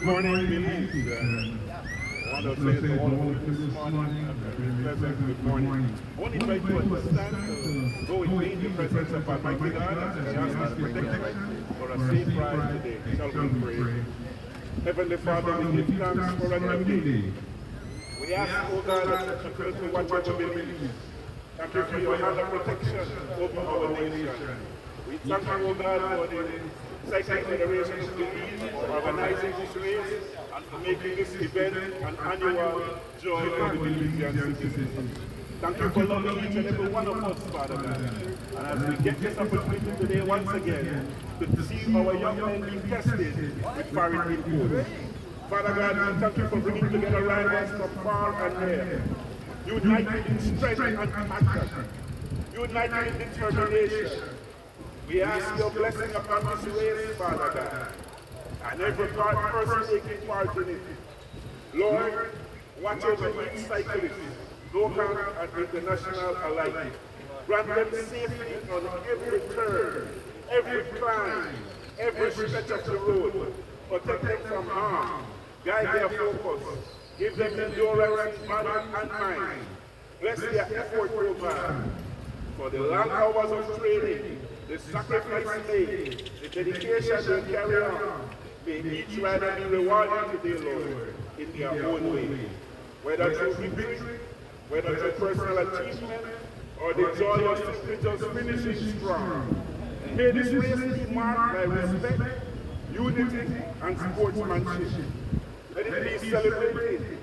morning, ladies. I want to say to all of you this morning, a very pleasant good morning. I want to invite you to understand to go in the presence of Almighty God and ask His protection for a safe ride today. Shall we pray? Heavenly Father, we give thanks for another day. We ask, O God, that you continue to watch over believers. Thank you for your hand of protection over our nation. We thank you, O God, for the Cycling Federation of Believers for organizing this race and for making this event an annual joy for the Belizean citizens. Thank you for loving each and every one of us, Father God. And as we get this opportunity today once again to see our young men being tested with foreign imports. Father God, we thank you for bringing together rivals from far and near, united in strength and passion, united in determination. We ask your blessing upon this race, Father God, and every person taking part in it. Lord, watch over each cyclist, local and international alike. Grant them safety on every turn, every climb, every stretch of the road. Protect them from harm, guide their focus, give them endurance in body and mind. Bless their effort, O God, for the long hours of training, the sacrifice made, the dedication they carry on. May each rider be rewarded today, Lord, in their own way. Whether through victory, whether through personal achievement, or the joy of simply just finishing strong. May this race be marked by respect, unity, and sportsmanship. Let it be celebrated,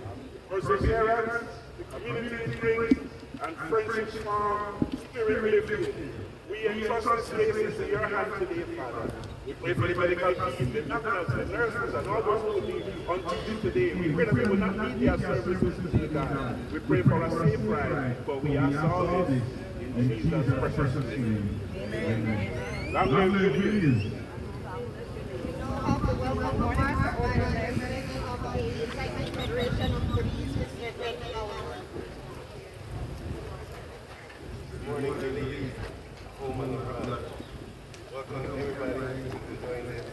perseverance, the community it brings, and friendships formed, spirit lifted. We entrust this race into your hands today, Father. We pray for the medical team, the doctors, the nurses, and all those who will be on duty today. We pray that we will not need their services today, God. We pray for a safe ride, for we ask all this in Jesus' precious name. Amen. Long live Jesus. Welcome to us, all the members of the Cycling Federation of Police, Mr. Greg Howard. Good morning, ladies, home and abroad. Welcome everybody to join this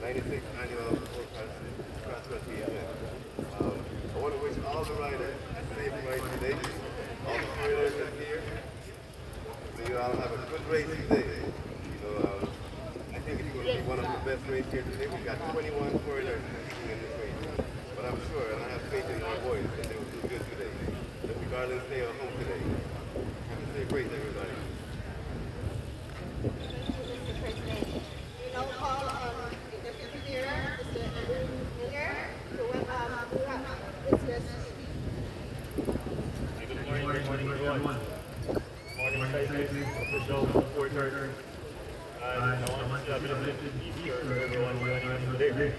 96th annual cross country event. I want to wish all the riders a safe ride today. All the foreigners are here. So you all have a good race today. I think it's going to be one of the best races here today. We've got 21 foreigners competing in this race. But I'm sure, and I have faith in my boys, that they will do good today. Let the Garland stay at home today. Have a safe race, everybody. Mr. President, we now call on the Deputy Mayor, Mr. Edwin Miller, to business. Good morning, everyone. Morning, cyclists, officials, supporters. And I want to have a little bit easier for everyone joining us today.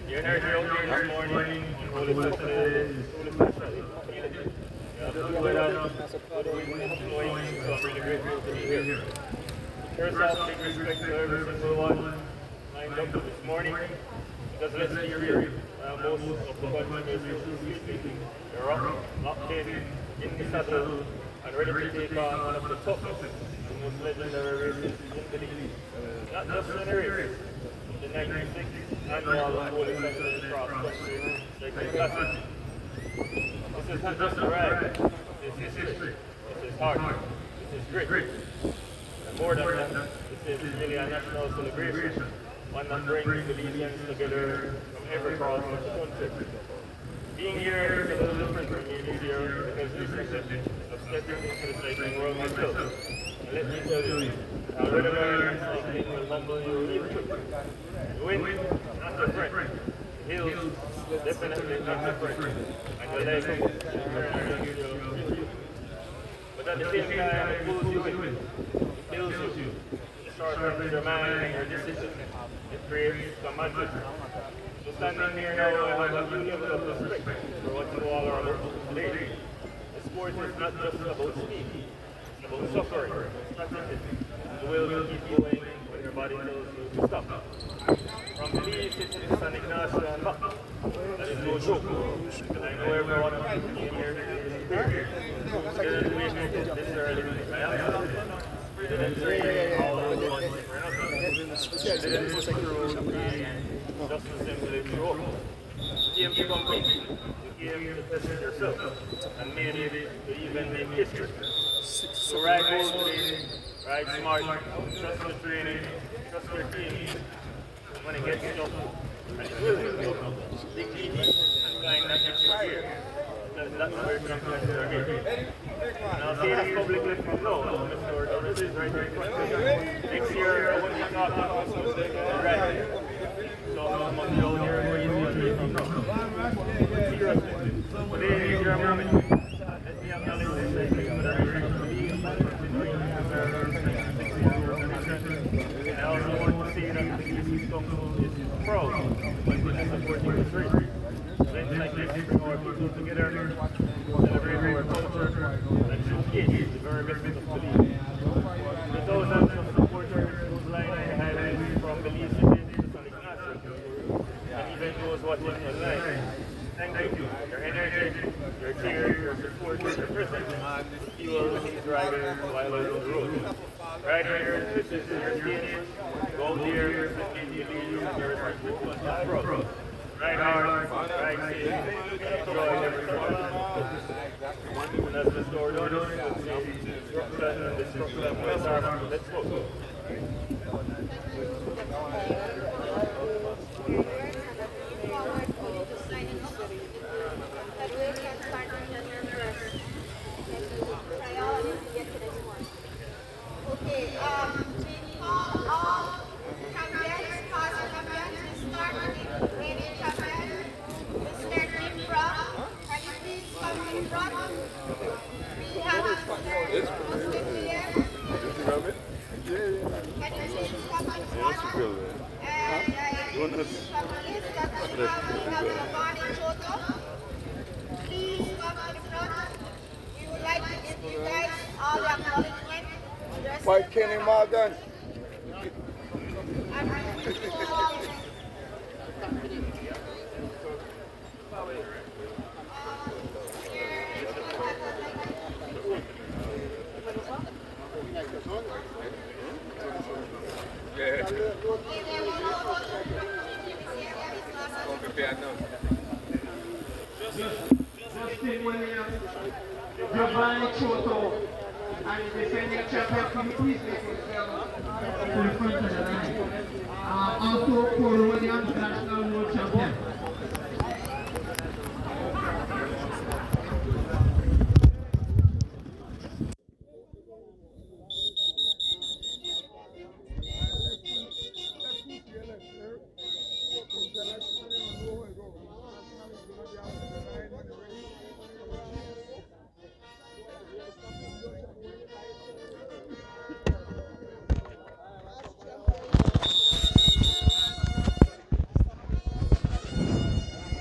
You're not here out here this morning on Holy Saturday. Good weather, good wind blowing, so I'm really grateful to be here. First off, big respect to every single one lined up this morning, because let's be real, most of the country is sleeping. They're up, locked in the saddle, and ready to take on one of the toughest and most legendary races in the league. Not just in a race, the 96th annual Holy Saturday Cross Country Cycling Classic. This is not just a ride, this is history, this is heart, this is grit. And more than that, this is really a national celebration, one that brings Belizeans together from every cross of the country. Being here is a little different for me this year because recently I've stepped into the cycling world myself. And let me tell you, regular cycling will humble you real quick. The wind, not your friend. The hills, definitely not your friend. And the legs, but at the same time, it pulls you in. It kills you. It sharpens your mind and your decision. It creates some magic. So standing here now, I have a new level of respect for what you all are about today. The sport is not just about speed. It's about suffering, strategy, the will to keep going when your body tells you to stop. From Belize to San Ignacio and back, that is no joke. And I know everyone who came here didn't wait this early. Didn't train all those months for nothing. Didn't push through just to simply show up. You came to compete. You came to test yourself. And maybe to even make history. So ride boldly, ride smart, trust the training, trust your team. When it gets tough, and it will get tough, dig deep and find that extra gear. Because that's where champions are here. And I'll say this publicly from now, Mr. Doris is right here in front of me. Next year, I won't be talking about right here. So I'm going to be out here where you see me from now. Seriously. Today is your moment. Let me acknowledge this thing with our and I also want to say that the BC Council is proud of supporting this race. Events like this bring our people together, celebrate our culture, and showcase the very best of Belize. The thousands of supporters whose line the highways from Belize City to San Ignacio, and even those watching online. Thank you. Your energy, your cheer, your support, your presence, fuel these riders while on the road. Riders, this is your stage. Go there, present your respectful. Ride hard, ride safe, enjoy every ride. And as the store does, disruption and destruction points are, let's go. Okay, we call all champions, past champions, we start with reigning champion, Mr. Kimbra. Can you please come in front? We have Mr. Muslim here. Can you please come in front? And from the list that we have Giovanni Choto. Please come in front. We would like to give you guys all the acknowledgement. By Kenny Morgan. Justin Williams, Giovanni Choto, and the defending champion, can you please make yourself to the front of the line? Also, Paul Williams, national world champion.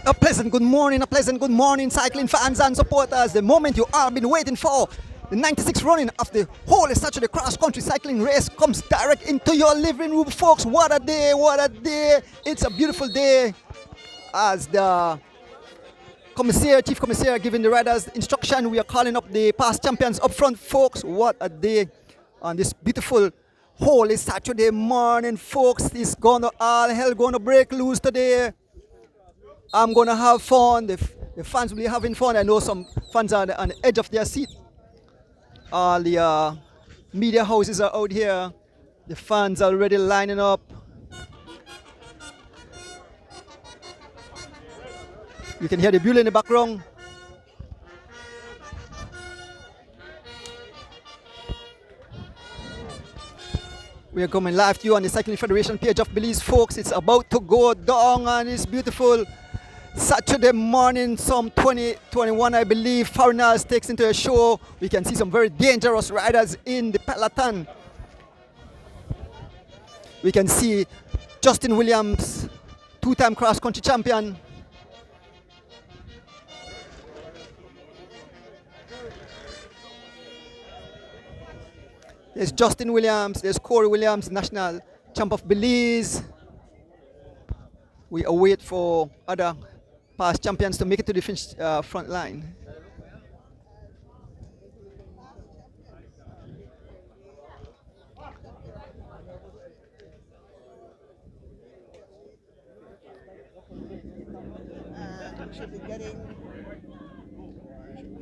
A pleasant good morning, cycling fans and supporters. The moment you all been waiting for. The 96th running of the Holy Saturday Cross Country Cycling Race comes direct into your living room, folks. What a day, what a day. It's a beautiful day. As the Chief Commissaire giving the riders instruction, we are calling up the past champions up front, folks. What a day on this beautiful Holy Saturday morning, folks. It's gonna, all hell gonna break loose today. I'm going to have fun. The fans will be having fun. I know some fans are on the edge of their seat. All the media houses are out here. The fans are already lining up. You can hear the bugle in the background. We are coming live to you on the Cycling Federation page of Belize, folks. It's about to go down on this beautiful Saturday morning, some 2021, I believe. Foreigners takes into a show. We can see some very dangerous riders in the peloton. We can see Justin Williams, two-time cross-country champion. There's Justin Williams, there's Corey Williams, national champ of Belize. We await for other past champions to make it to the finish front line.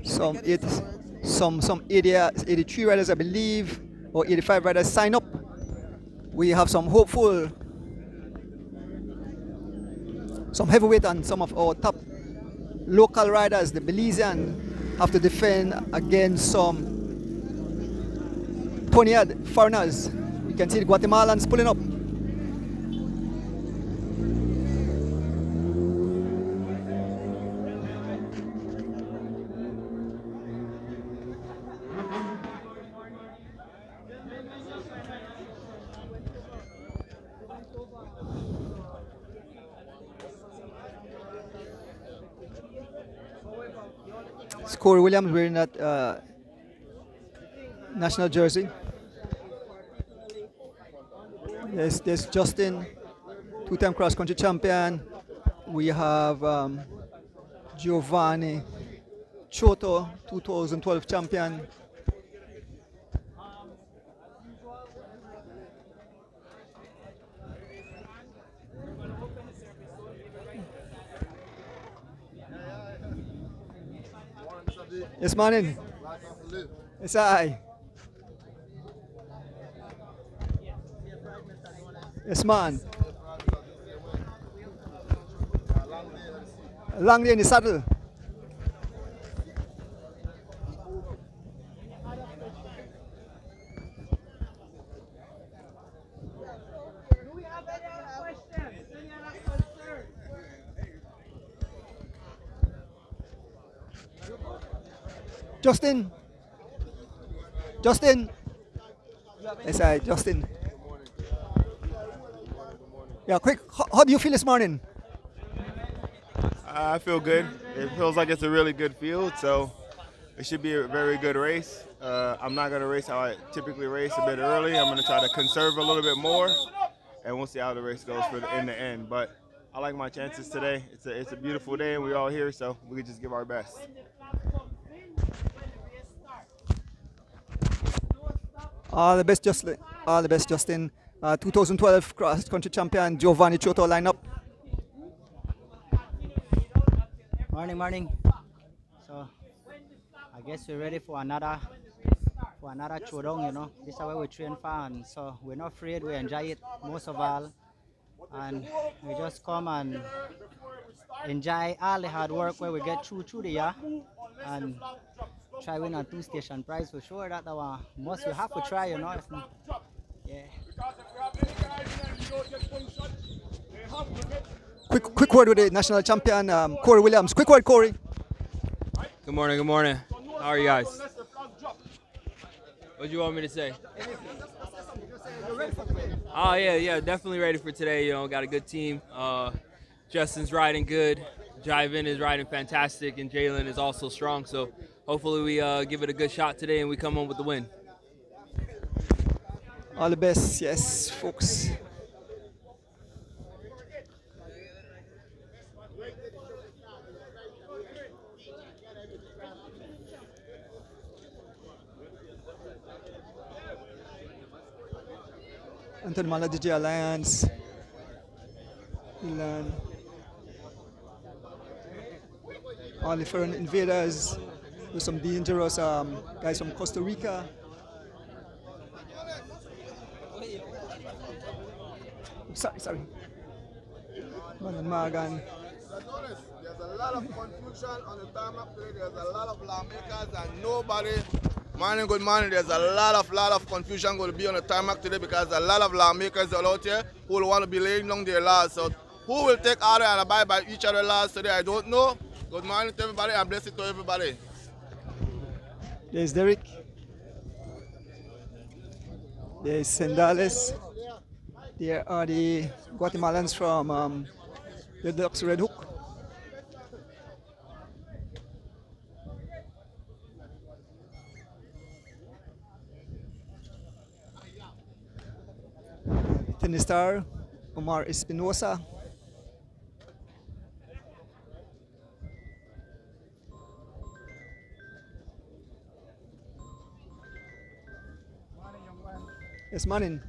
some 83 riders, I believe, or 85 riders sign up. We have some hopeful, some heavyweight and some of our top local riders. The Belizean have to defend against some 20 foreigners. You can see the Guatemalans pulling up. Corey Williams wearing that national jersey. There's Justin, two-time cross-country champion. We have Giovanni Choto, 2012 champion. Yes, man. Yes, I. Yes, man. Long day in the saddle. Do we have any other questions? Any other concerns? Justin. Justin. Yes, I. Justin. Yeah, quick. How do you feel this morning? I feel good. It feels like it's a really good field, so it should be a very good race. I'm not going to race how I typically race, a bit early. I'm going to try to conserve a little bit more, and we'll see how the race goes in the end. But I like my chances today. It's a beautiful day, and we're all here, so we can just give our best. All the best, Justin. All the best, Justin. 2012 cross-country champion Giovanni Choto lineup. Morning. So I guess we're ready for another showdown, you know. This is where we train for, and so we're not afraid, we enjoy it most of all. And we just come and enjoy all the hard work where we get through the year and try win a 2-station prize for sure. That our must, we have to try, you know. Yeah. Quick word with the national champion, Corey Williams. Quick word, Corey. Good morning. How are you guys? What do you want me to say? Oh yeah, definitely ready for today. You know, got a good team. Justin's riding good. Jivin is riding fantastic, and Jalen is also strong. So hopefully we give it a good shot today and we come home with the win. All the best, yes, folks. Anthony Mala DJ Alliance. Ilan. All the foreign invaders. With some dangerous guys from Costa Rica. Sorry. Morgan. There's a lot of confusion on the tarmac today. There's a lot of lawmakers and nobody. Good morning. There's a lot of confusion going to be on the tarmac today because a lot of lawmakers are out here who will want to be laying down their laws. So who will take order and abide by each other's laws today? I don't know. Good morning to everybody and blessed to everybody. There's Derek. There's Sendales. There are the Guatemalans from the Ducks Red Hook. Tennis star Omar Espinosa. Yes, morning.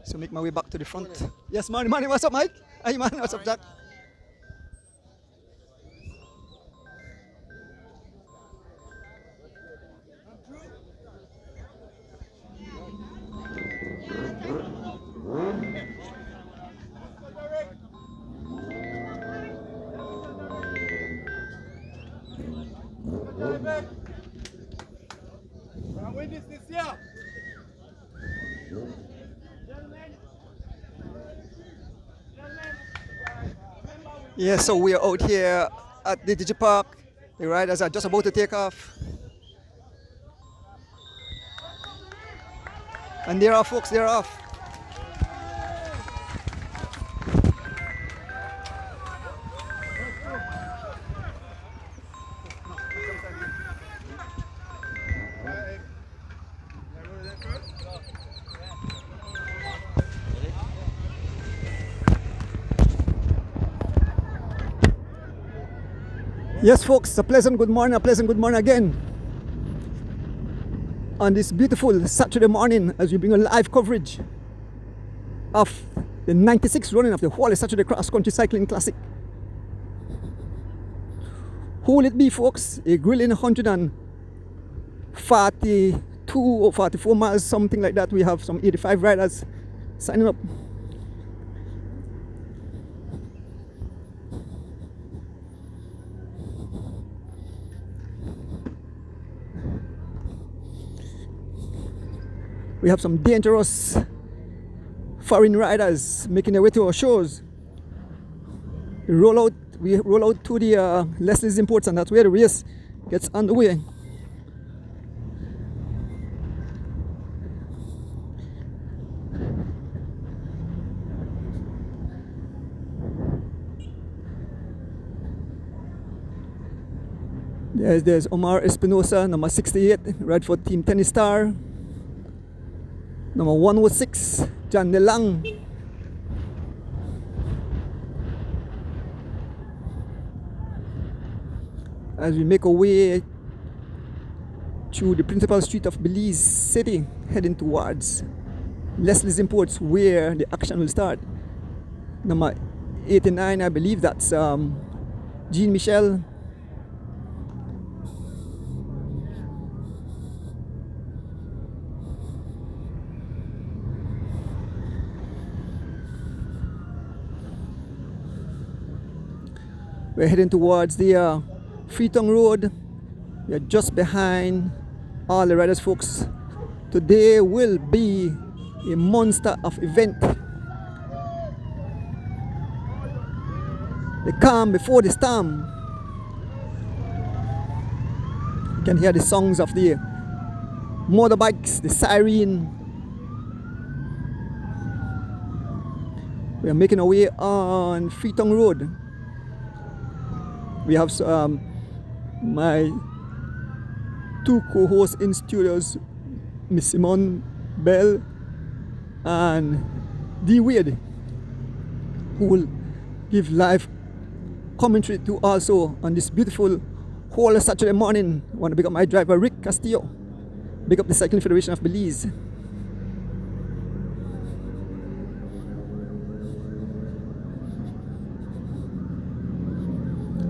So make my way back to the front. Yes, morning. What's up, Mike? Hey, man. What's up, Jack? Yeah, so we are out here at the Digi Park. The riders are just about to take off. And they're off, folks, they're off. Yes, folks, a pleasant good morning again. On this beautiful Saturday morning, as we bring a live coverage of the 96th running of the Holy Saturday Cross Country Cycling Classic. Who will it be, folks? A grilling 142 or 44 miles, something like that. We have some 85 riders signing up. We have some dangerous foreign riders making their way to our shows. We roll out to the Leslie's Imports, and that's where the race gets underway. There's Omar Espinosa, number 68, ride for Team Tennis Star. Number 106, Jan Nelang. As we make our way through the principal street of Belize City, heading towards Leslie's Imports, where the action will start. Number 89, I believe that's Jean Michel. We're heading towards the Freetown Road. We are just behind all the riders, folks. Today will be a monster of event. The calm before the storm. You can hear the songs of the motorbikes, the siren. We are making our way on Freetown Road. We have my two co-hosts in studios, Miss Simone Bell and D. Wade, who will give live commentary to also on this beautiful whole Saturday morning. I want to pick up my driver Rick Castillo, pick up the Cycling Federation of Belize.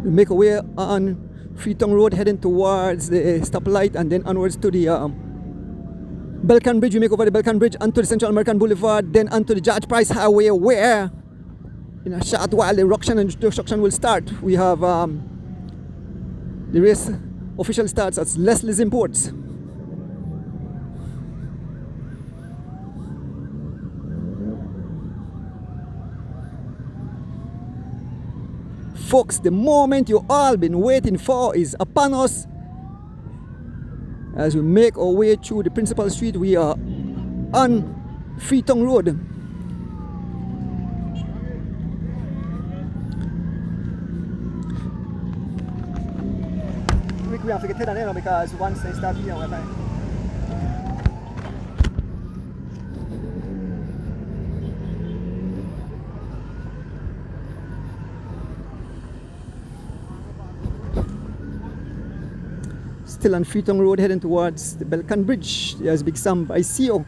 We make our way on Freetown Road, heading towards the stoplight and then onwards to the Belcan Bridge. We make over the Belcan Bridge onto the Central American Boulevard, then onto the George Price Highway, where in a short while the ruction and destruction will start. We have the race officially starts at Leslie's Imports. Folks, the moment you all been waiting for is upon us. As we make our way through the principal street, we are on Freetown Road. We have to get to that because once they start here, we're fine. Still on Freetown Road, heading towards the Belcan Bridge. There's Big Sam by CO.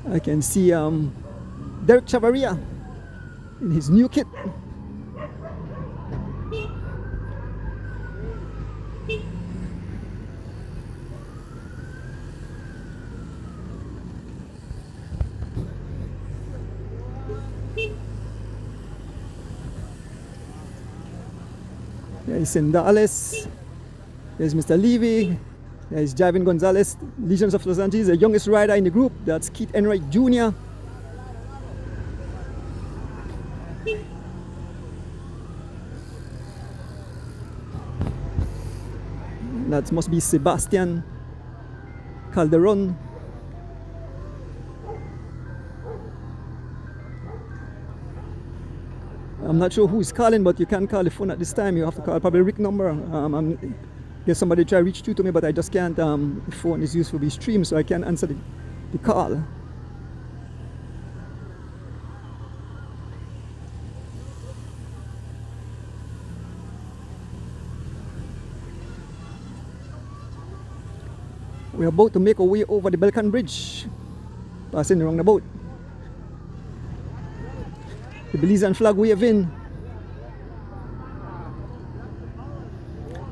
I can see Derek Chavaria in his new kit. There's Sendales. There's Mr. Levy, there's Javin Gonzalez, Legions of Los Angeles, the youngest rider in the group. That's Keith Enright Jr. That must be Sebastian Calderon. I'm not sure who's calling, but you can't call the phone at this time. You have to call probably Rick number. Guess somebody try to reach through to me, but I just can't. The phone is used to be streamed, so I can't answer the call. We're about to make our way over the Balkan Bridge, passing the roundabout. The Belizean flag waving.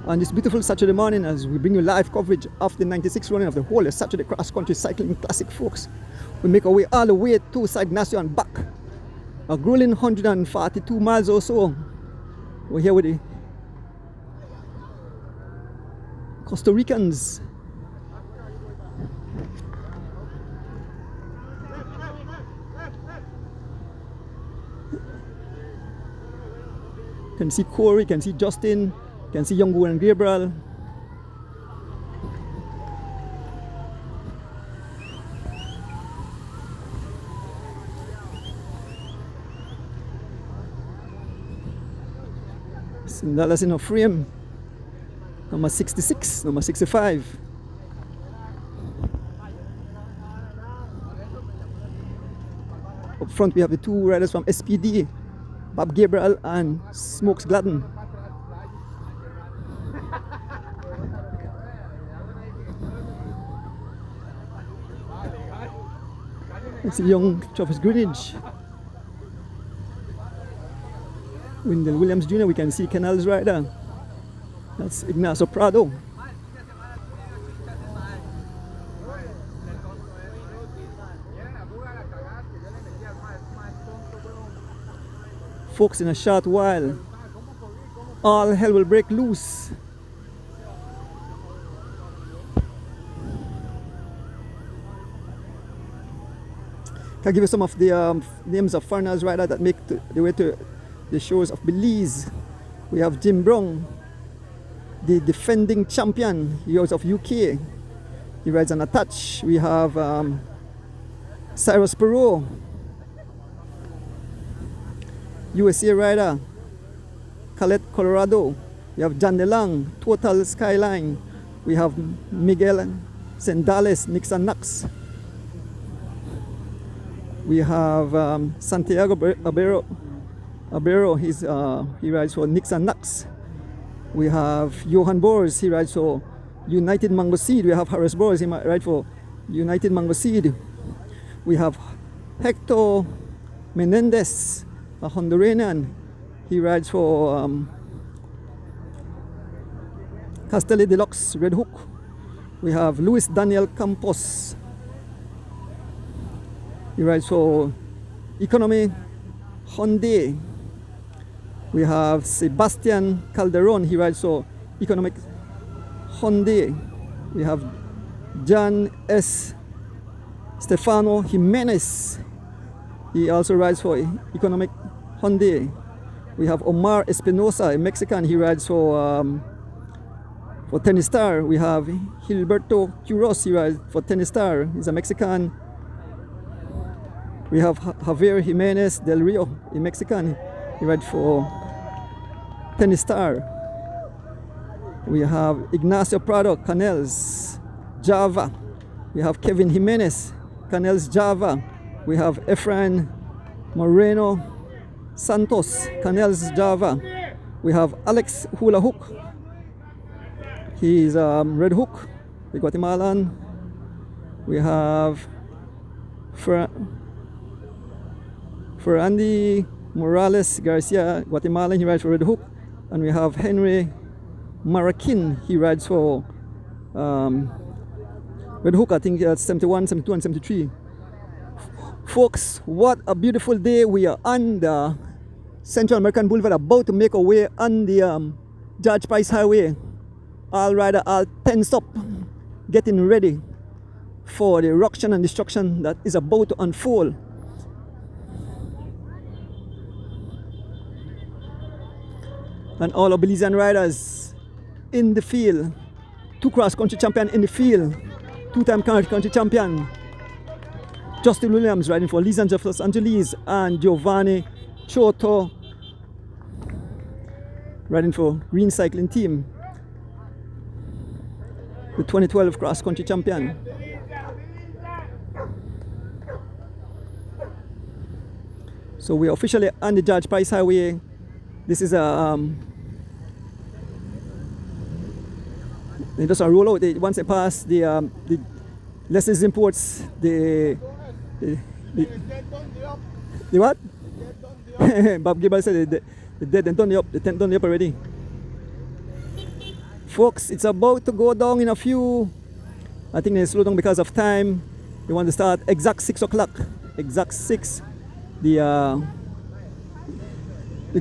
On this beautiful Saturday morning, as we bring you live coverage of the 96th running of the whole Saturday Cross Country Cycling Classic, folks. We make our way all the way to San Ignacio and back. A grueling 142 miles or so. We're here with the Costa Ricans. You can see Corey, you can see Justin, you can see Youngbo and Gabriel. Dallas in a frame. Number 66, number 65. Up front we have the two riders from SPD. Bob Gabriel and Smokes Gladden. It's a young Travis Greenidge. Wendell Williams Jr. We can see Canals rider. That's Ignacio Prado. Folks, in a short while, all hell will break loose. Can I give you some of the names of foreigners rider that make the way to the shores of Belize? We have Jim Brown, the defending champion. He is of UK. He rides on a touch. We have Cyrus Perot, USA rider. Colette, Colorado. We have John DeLong, Total Skyline. We have Miguel Sendales, Nixon Knox. We have Santiago Abero, he rides for Nixon Knox. We have Johan Bors, he rides for United Mango Seed. We have Harris Bors, he might ride for United Mango Seed. We have Hector Menendez, a Honduranian. He rides for Castelli Deluxe Red Hook. We have Luis Daniel Campos. He rides for Economy Hyundai. We have Sebastian Calderon. He rides for Economic Hyundai. We have John S. Stefano Jimenez. He also rides for Economic Hyundai. We have Omar Espinosa, a Mexican. He rides for Tennis Star. We have Gilberto Quiroz. He rides for Tennis Star. He's a Mexican. We have Javier Jimenez del Rio, a Mexican. He rides for Tennis Star. We have Ignacio Prado, Canels, Java. We have Kevin Jimenez, Canels, Java. We have Efrain Moreno Santos, Canels, Java. We have Alex Hula Hook. He's Red Hook, the Guatemalan. We have Ferrandy Morales Garcia, Guatemalan. He rides for Red Hook. And we have Henry Marakin. He rides for Red Hook, I think 71, 72, and 73. Folks, what a beautiful day. We are on the Central American Boulevard, about to make our way on the George Price Highway. All rider, all 10 stop, getting ready for the ruction and destruction that is about to unfold. And all our Belizean riders in the field. two cross-country champion in the field, two-time country champion. Justin Williams riding for Lees and Los Angeles, and Giovanni Choto riding for Green Cycling Team, the 2012 cross-country champion. So we are officially on the George Price Highway. This is a they just roll out. Once they pass the Leslie's Imports, the what? Bob Gibble said the dead and done up. The tent done up already. Folks, it's about to go down in a few. I think they slow down because of time. They want to start exact 6 o'clock. Exact 6. The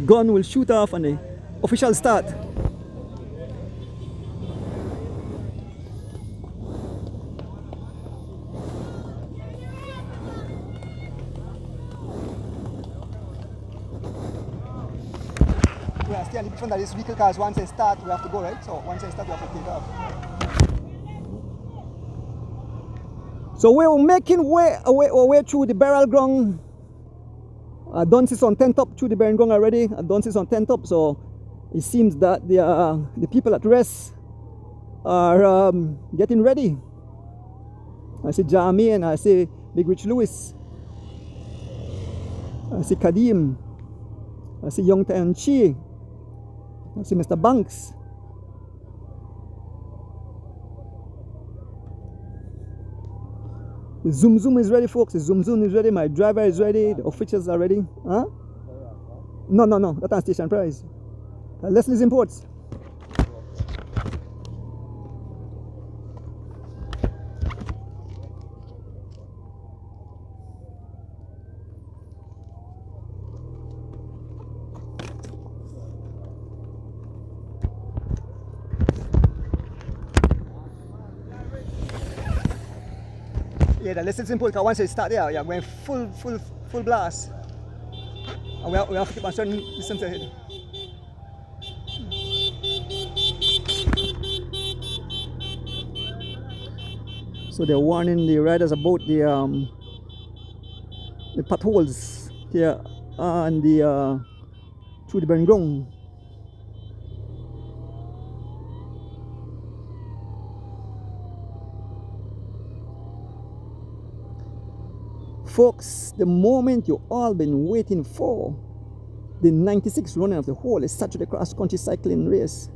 gun will shoot off and the official start. We are still in front of this vehicle because once they start, we have to go, right? So once they start, we have to take off. So we're making our way through the burial ground. I don't see some tent up through the burial ground already. I don't see some tent up, so it seems that the people at rest are getting ready. I see Jamie and I see Big Rich Lewis. I see Kadim. I see Young Tan Chi. I see Mr. Banks. The Zoom is ready, folks. The Zoom is ready. My driver is ready. The officials are ready. Huh? No. That's on station price. Leslie's Imports. Yeah, the Leslie's Imports, because once they start there, yeah, we're full blast. And we have to keep on certain distance ahead. So they're warning the riders about the potholes here and the through the burning ground. Folks, the moment you all been waiting for, the 96th running of the whole Saturday cross country cycling race.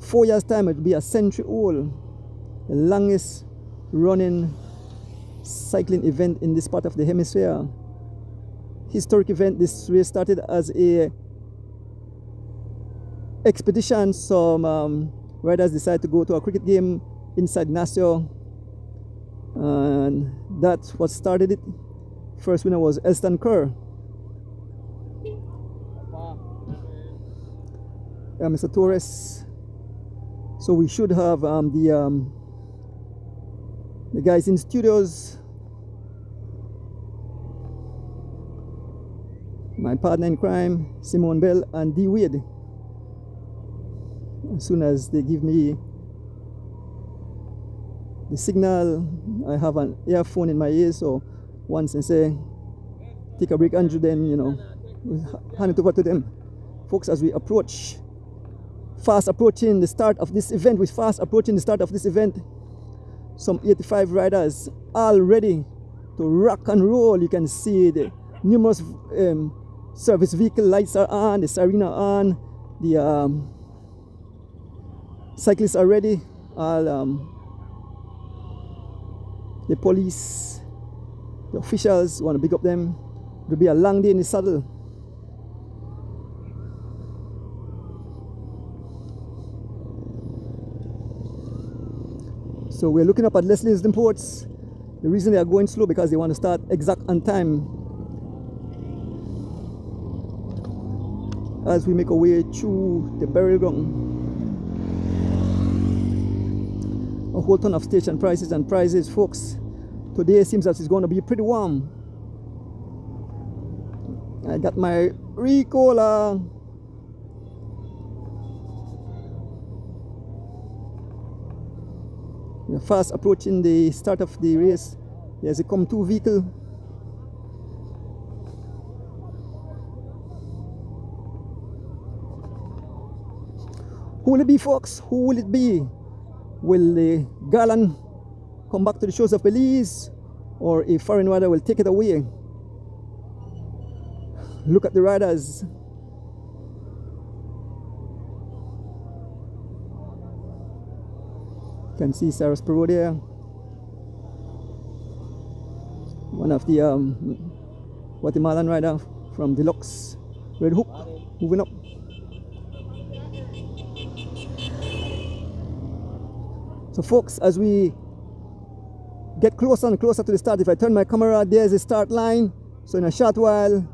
4 years time it will be a century old, the longest running cycling event in this part of the hemisphere. Historic event. This race started as a expedition. Some riders decided to go to a cricket game inside Nassau, and that's what started it. First winner was Elston Kerr. Mr. Torres. So we should have the guys in studios. My partner in crime, Simone Bell and D. Wade. As soon as they give me the signal, I have an earphone in my ear, so once they say take a break, Andrew, then we'll hand it over to them. Folks, as we approach, fast approaching the start of this event, some 85 riders all ready to rock and roll. You can see the numerous service vehicle lights are on, the siren are on, the cyclists are ready, all the police, the officials, want to pick up them. It will be a long day in the saddle. So we're looking up at Leslie's Imports. The reason they are going slow because they want to start exact on time. As we make our way through the burial ground. A whole ton of station prices and prizes, folks. Today seems that it's going to be pretty warm. I got my Ricola. We're fast approaching the start of the race. There's a come-to vehicle. Who will it be, folks? Who will it be? Will the Garland come back to the shores of Belize, or a foreign rider will take it away? Look at the riders. You can see Sarah Sparrow there. One of the Guatemalan rider from Deluxe Red Hook, moving up. So folks, as we get closer and closer to the start, if I turn my camera, there's a start line. So in a short while,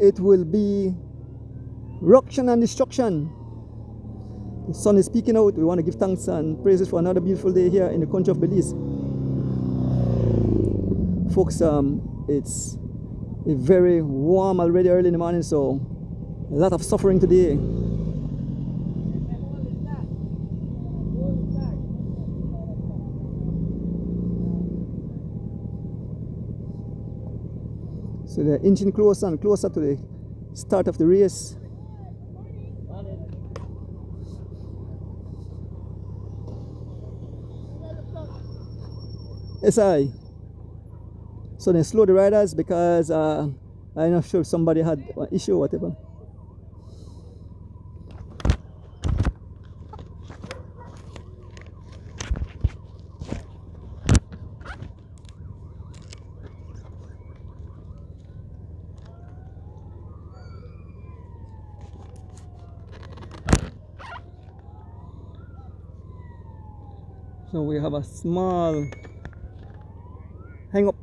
it will be ruction and destruction. The sun is peeking out. We want to give thanks and praises for another beautiful day here in the country of Belize. Folks, it's a very warm already early in the morning, so a lot of suffering today. So they're inching closer and closer to the start of the race. SI. So they slow the riders because I'm not sure if somebody had an issue or whatever. So we have a small hang up.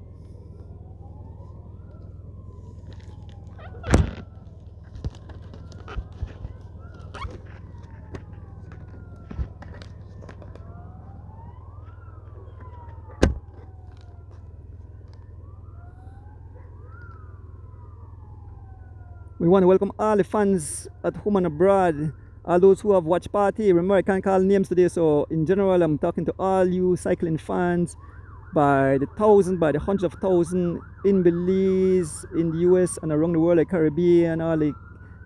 We want to welcome all the fans at home and abroad, all those who have watched party. Remember, I can't call names today, so in general, I'm talking to all you cycling fans by the thousands, by the hundreds of thousands in Belize, in the US, and around the world, like Caribbean, all the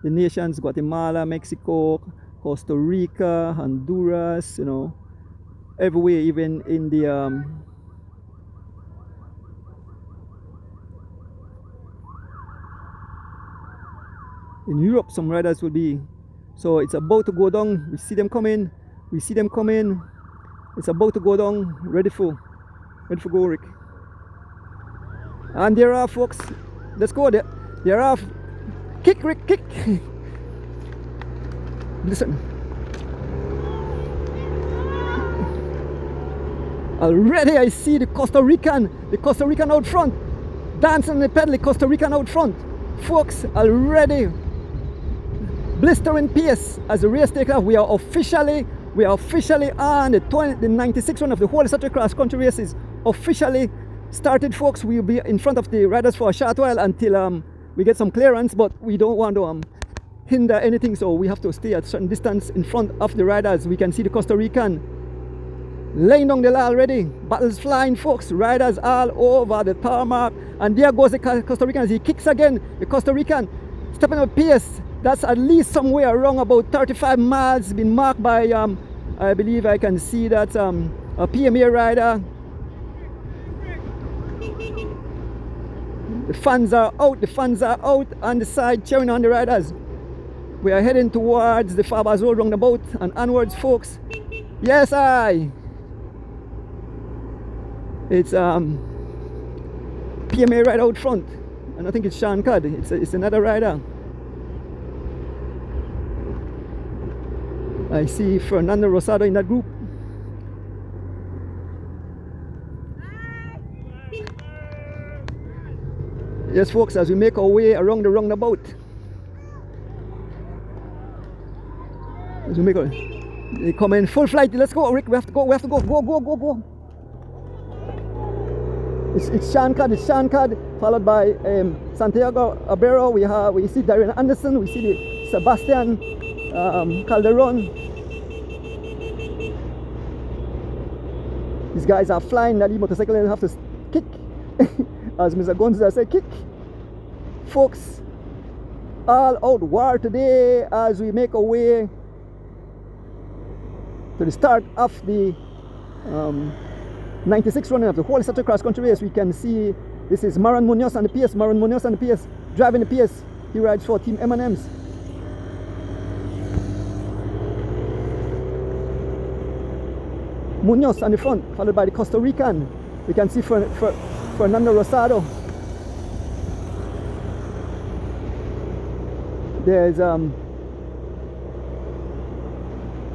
nations, Guatemala, Mexico, Costa Rica, Honduras, you know, everywhere, even in the in Europe, some riders will be. So it's about to go down. We see them coming. We see them coming. It's about to go down. Ready for go, Rick. And they're off, folks. Let's go. They're off. Kick, Rick, kick. Listen. Already I see the Costa Rican out front. Dancing on the pedal, the Costa Rican out front. Folks, already blistering pace as the race takes off. We are officially on the 96 run of the whole Saturday cross country races. Officially started, folks. We'll be in front of the riders for a short while until we get some clearance, but we don't want to hinder anything, so we have to stay at a certain distance in front of the riders. We can see the Costa Rican laying down the line already. Battles flying, folks. Riders all over the tarmac, and there goes the Costa Rican as he kicks again. The Costa Rican stepping up pace. That's at least somewhere around about 35 miles been marked by I believe I can see that a PMA rider. The fans are out on the side cheering on the riders. We are heading towards the Farbars Road roundabout and onwards, folks. Yes, it's PMA rider out front, and I think it's Sean Cud. It's another rider. I see Fernando Rosado in that group. Yes, folks, as we make our way around the roundabout. They come in full flight. Let's go, Rick. We have to go. Go. It's Sean Cud, followed by Santiago Abero. We see Darren Anderson. We see the Sebastian Calderon. These guys are flying. That motorcycle have to kick. As Mr. Gonza said, kick. Folks, all out war today as we make our way to the start of the 96 running of the whole Saturday cross country race. We can see this is Maran Munoz on the PS. Maran Munoz on the PS, driving the PS. He rides for Team M&M's. Munoz on the front, followed by the Costa Rican. We can see Fernando Rosado. There's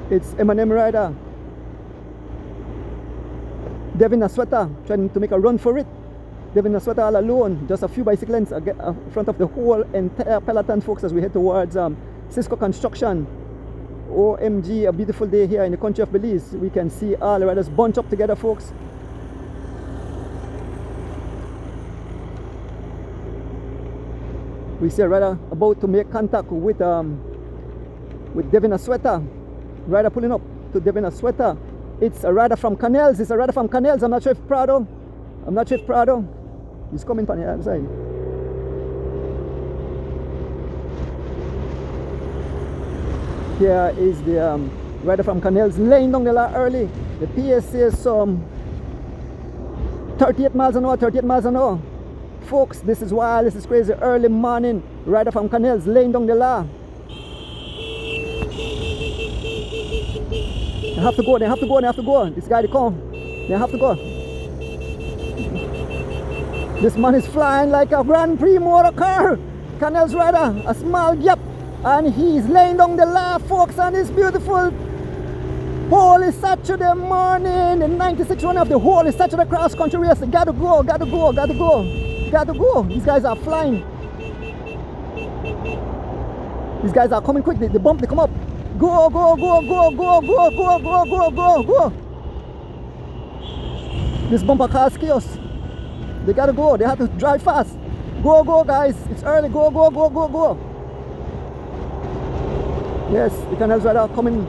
it's M&M rider Devin Asweta trying to make a run for it. Devin Asweta all alone, just a few bicycle lengths in front of the whole entire peloton, folks, as we head towards Cisco Construction. OMG, a beautiful day here in the country of Belize. We can see all the riders bunch up together, folks. We see a rider about to make contact with Devin Asweta. Rider pulling up to Devin Asweta. It's a rider from Canels. It's a rider from Canels. I'm not sure if Prado. He's coming from the other side. Here is the rider from Canels laying down the line early. The PS says some 38 miles an hour. Folks, this is wild, this is crazy. Early morning, rider from Canels laying down the law. They have to go. This guy, they come. They have to go. This man is flying like a Grand Prix motor car. Canels rider, a small gap. And he's laying down the law, folks, on this beautiful Holy Saturday morning. The 96 run of the Holy Saturday cross country race. Gotta go. These guys are flying. These guys are coming quick. They bump, they come up. Go. This bumper cause chaos. They gotta go. They have to drive fast. Go, guys. It's early. Go. Yes, the Canels rider coming.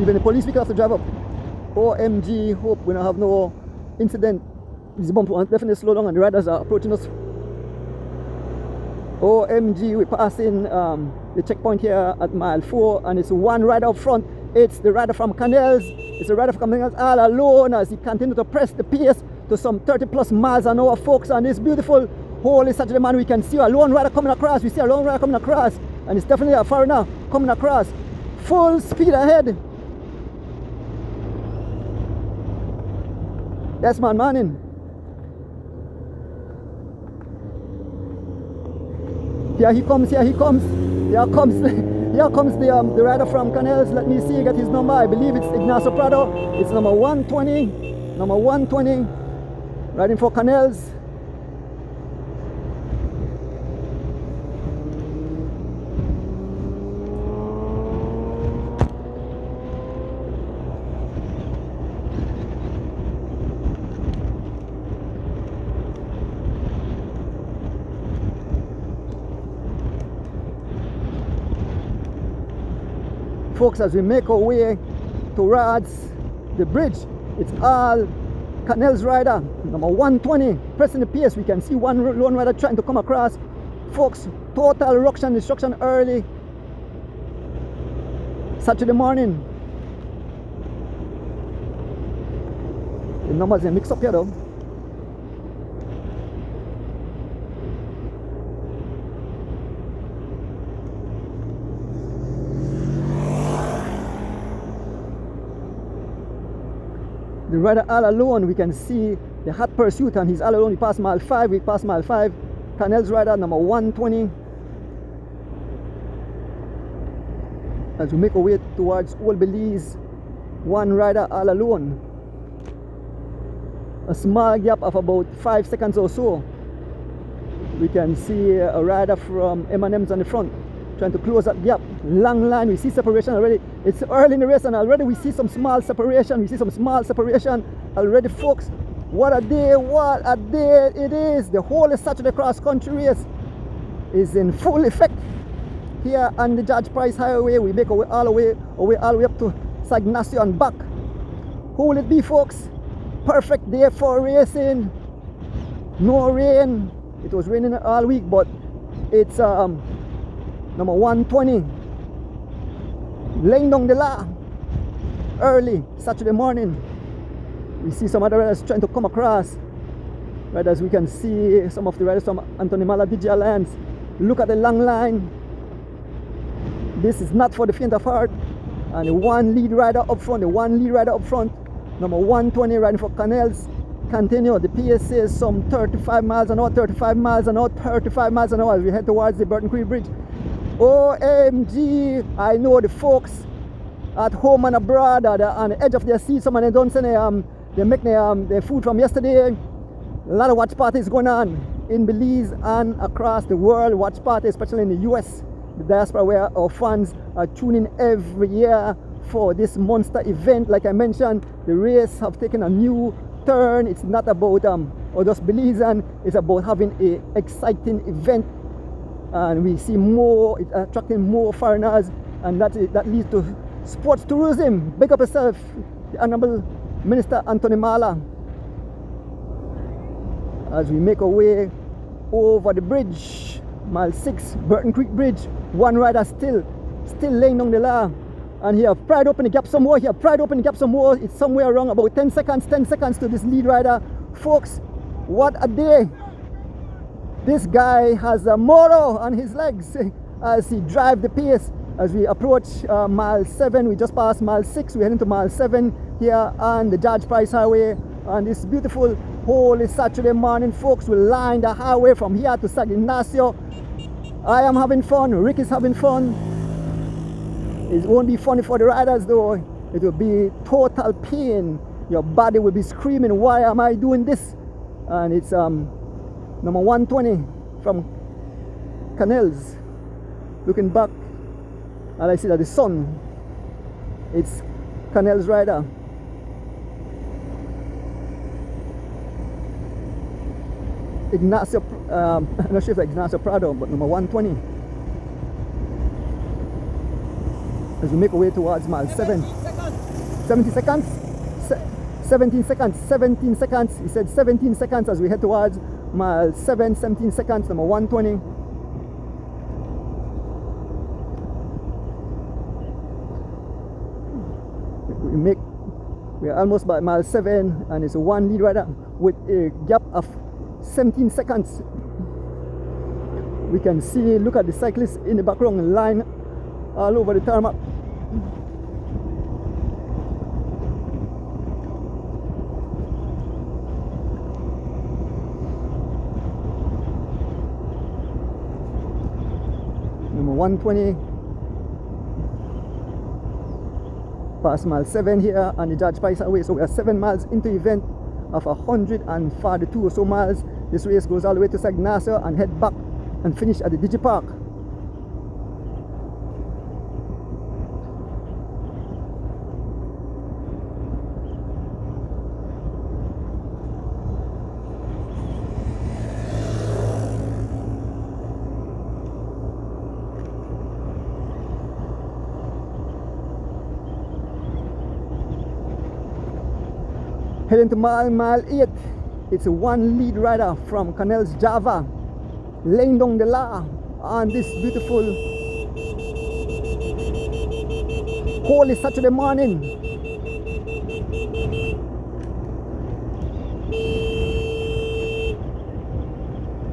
Even the police vehicle have to drive up. OMG, hope we don't have no incident. This bump will definitely slow down and the riders are approaching us. OMG, we're passing the checkpoint here at mile 4 and it's one rider up front. It's the rider from Canels. It's the rider from Canels all alone as he continues to press the pace to some 30 plus miles an hour, folks. On this beautiful Holy Saturday morning, we can see a lone rider coming across. We see a lone rider coming across and it's definitely a foreigner coming across. Full speed ahead. Yes, man, morning. Here he comes. Here comes the rider from Canels. Let me see, get his number. I believe it's Ignacio Prado. It's number 120. Riding for Canels. Folks, as we make our way towards the bridge, it's all Canels rider, number 120, pressing the pace. We can see one lone rider trying to come across. Folks, total ruction destruction early Saturday morning. The numbers are mixed up here though. The rider all alone, we can see the hot pursuit and he's all alone. He passed mile 5, Canels rider number 120. As we make our way towards Old Belize, one rider all alone. A small gap of about 5 seconds or so. We can see a rider from M&M's on the front trying to close that gap. Long line, we see separation already. It's early in the race and already we see some small separation. Already, folks. What a day it is. The whole Saturday cross country race is in full effect here on the Judge Price Highway. We make our way all the way up to San Ignacio and back. Who will it be, folks? Perfect day for racing. No rain. It was raining all week, but it's number 120. Laying down the law early Saturday morning. We see some other riders trying to come across. Right, as we can see some of the riders from Anthony Mala DJ Alliance. Look at the long line. This is not for the faint of heart. And the one lead rider up front, number 120 riding for Canels. Continue. The pace says some 35 miles an hour, 35 miles an hour, 35 miles an hour as we head towards the Burton Creek Bridge. OMG! I know the folks at home and abroad are on the edge of their seat. Some of them don't say they make their food from yesterday. A lot of watch parties going on in Belize and across the world. Watch parties, especially in the US, the diaspora, where our fans are tuning every year for this monster event. Like I mentioned, the race have taken a new turn. It's not about or just Belize, and it's about having a exciting event, and we see more, it attracting more foreigners, and that leads to sports tourism. Big up yourself, the Honorable Minister Anthony Mala, as we make our way over the bridge, mile 6, Burton Creek Bridge. One rider still laying down the law, and he have pried open the gap some more. It's somewhere around about 10 seconds to this lead rider. Folks, what a day. This guy has a motor on his legs as he drives the pace. As we approach mile 7, we just passed mile 6, we're heading to mile 7 here on the George Price Highway on this beautiful holy Saturday morning. Folks, we line the highway from here to San Ignacio. I am having fun, Rick is having fun. It won't be funny for the riders though. It will be total pain. Your body will be screaming, why am I doing this? And it's number 120 from Canels. Looking back, and I see that the sun, it's Canels rider. Ignacio, I'm not sure if it's Ignacio Prado, but number 120. As we make our way towards mile 7. 70 seconds? 17 seconds. He said 17 seconds as we head towards mile 7. 17 seconds, number 120. We are almost by mile 7, and it's a one lead rider with a gap of 17 seconds. We can see, look at the cyclists in the background, line all over the tarmac. Number 120 past mile 7 here on the George Price Highway. So we are 7 miles into the event of 142 or so miles. This race goes all the way to San Ignacio and head back and finish at the Digi Park. Heading to mile 8, it's a one lead rider from Canels Java, laying down the law on this beautiful holy Saturday morning.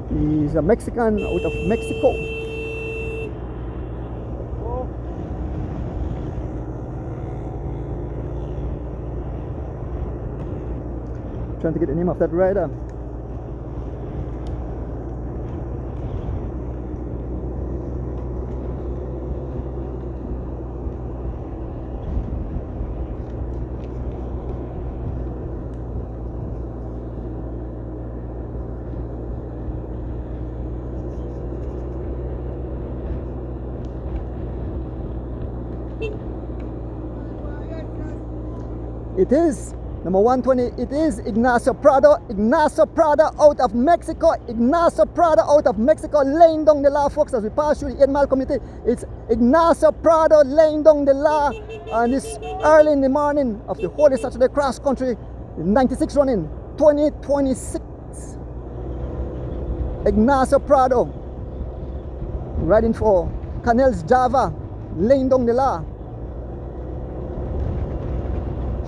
He's a Mexican out of Mexico. Trying to get the name of that rider. It is Number 120, it is Ignacio Prado. Ignacio Prado out of Mexico. Ignacio Prado out of Mexico, laying down the law, folks, as we pass through the 8 mile community. It's Ignacio Prado laying down the law on this early in the morning of the Holy Saturday Cross Country 96 running 2026. Ignacio Prado riding for Canels Java, laying down the law.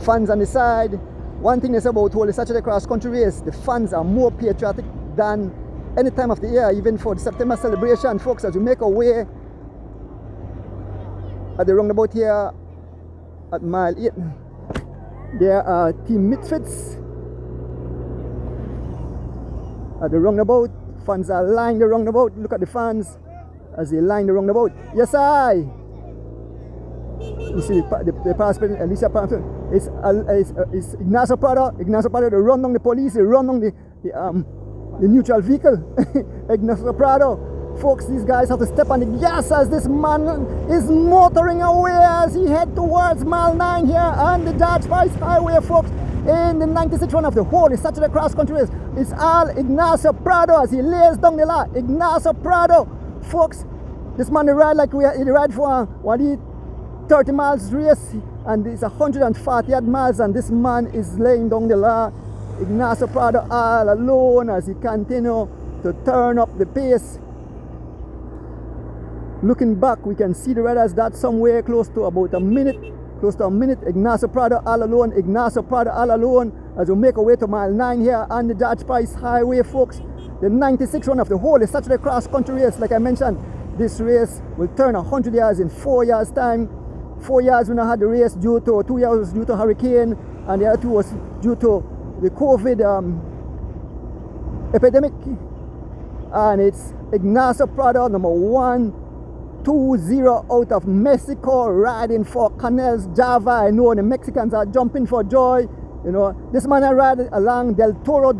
Fans on the side. One thing they say about Holy Saturday Cross Country race, the fans are more patriotic than any time of the year, even for the September celebration, folks, as we make our way at the roundabout here at mile 8. There are Team Misfits at the roundabout. Fans are lining the roundabout. Look at the fans as they line the roundabout. Yes, I. You see the participant, Alicia participant. It's Ignacio Prado. Ignacio Prado, they run down the police, they run down the neutral vehicle. Ignacio Prado. Folks, these guys have to step on the gas as this man is motoring away as he head towards mile 9 here on the George Price Highway, folks, in the 96 run of the Holy Saturday Cross Country race. It's all Ignacio Prado as he lays down the law. Ignacio Prado, folks, this man he ride like he ride for what he 30 miles race, and it's 140 odd miles, and this man is laying down the law. Ignacio Prado all alone as he continue to turn up the pace. Looking back, we can see the riders that somewhere close to about a minute. Ignacio Prado all alone. Ignacio Prado all alone as we make our way to mile 9 here on the George Price Highway, folks. The 96 run of the Holy Saturday Cross Country race. Like I mentioned, this race will turn 100 yards in 4 years' time. 4 years we not had the race due to 2 years due to hurricane, and the other 2 was due to the COVID epidemic. And it's Ignacio Prado, number 120 out of Mexico, riding for Canels Java. I know the Mexicans are jumping for joy. You know, this man I ride along Del Toro.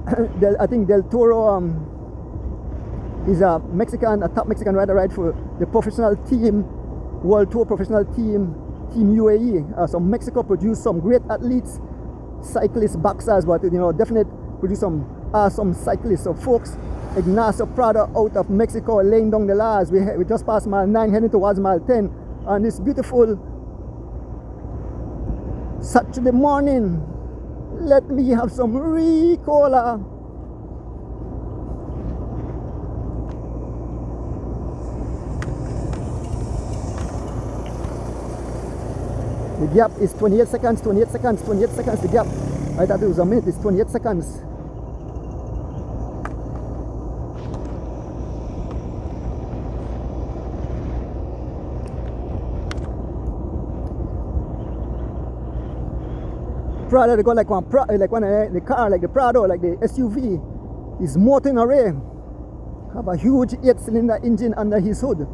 I think Del Toro is a top Mexican rider, ride for the professional team, World Tour professional team, Team UAE. So Mexico produced some great athletes, cyclists, boxers, but you know, definitely produced some awesome cyclists. So folks, Ignacio Prado out of Mexico, laying down the laws. We just passed mile 9, heading towards mile 10, on this beautiful Saturday morning. Let me have some Ricola. The gap is 28 seconds, the gap. I thought it was a minute, it's 28 seconds. Prado, they got like the car, like the Prado, like the SUV, is motoring array. Have a huge 8-cylinder engine under his hood.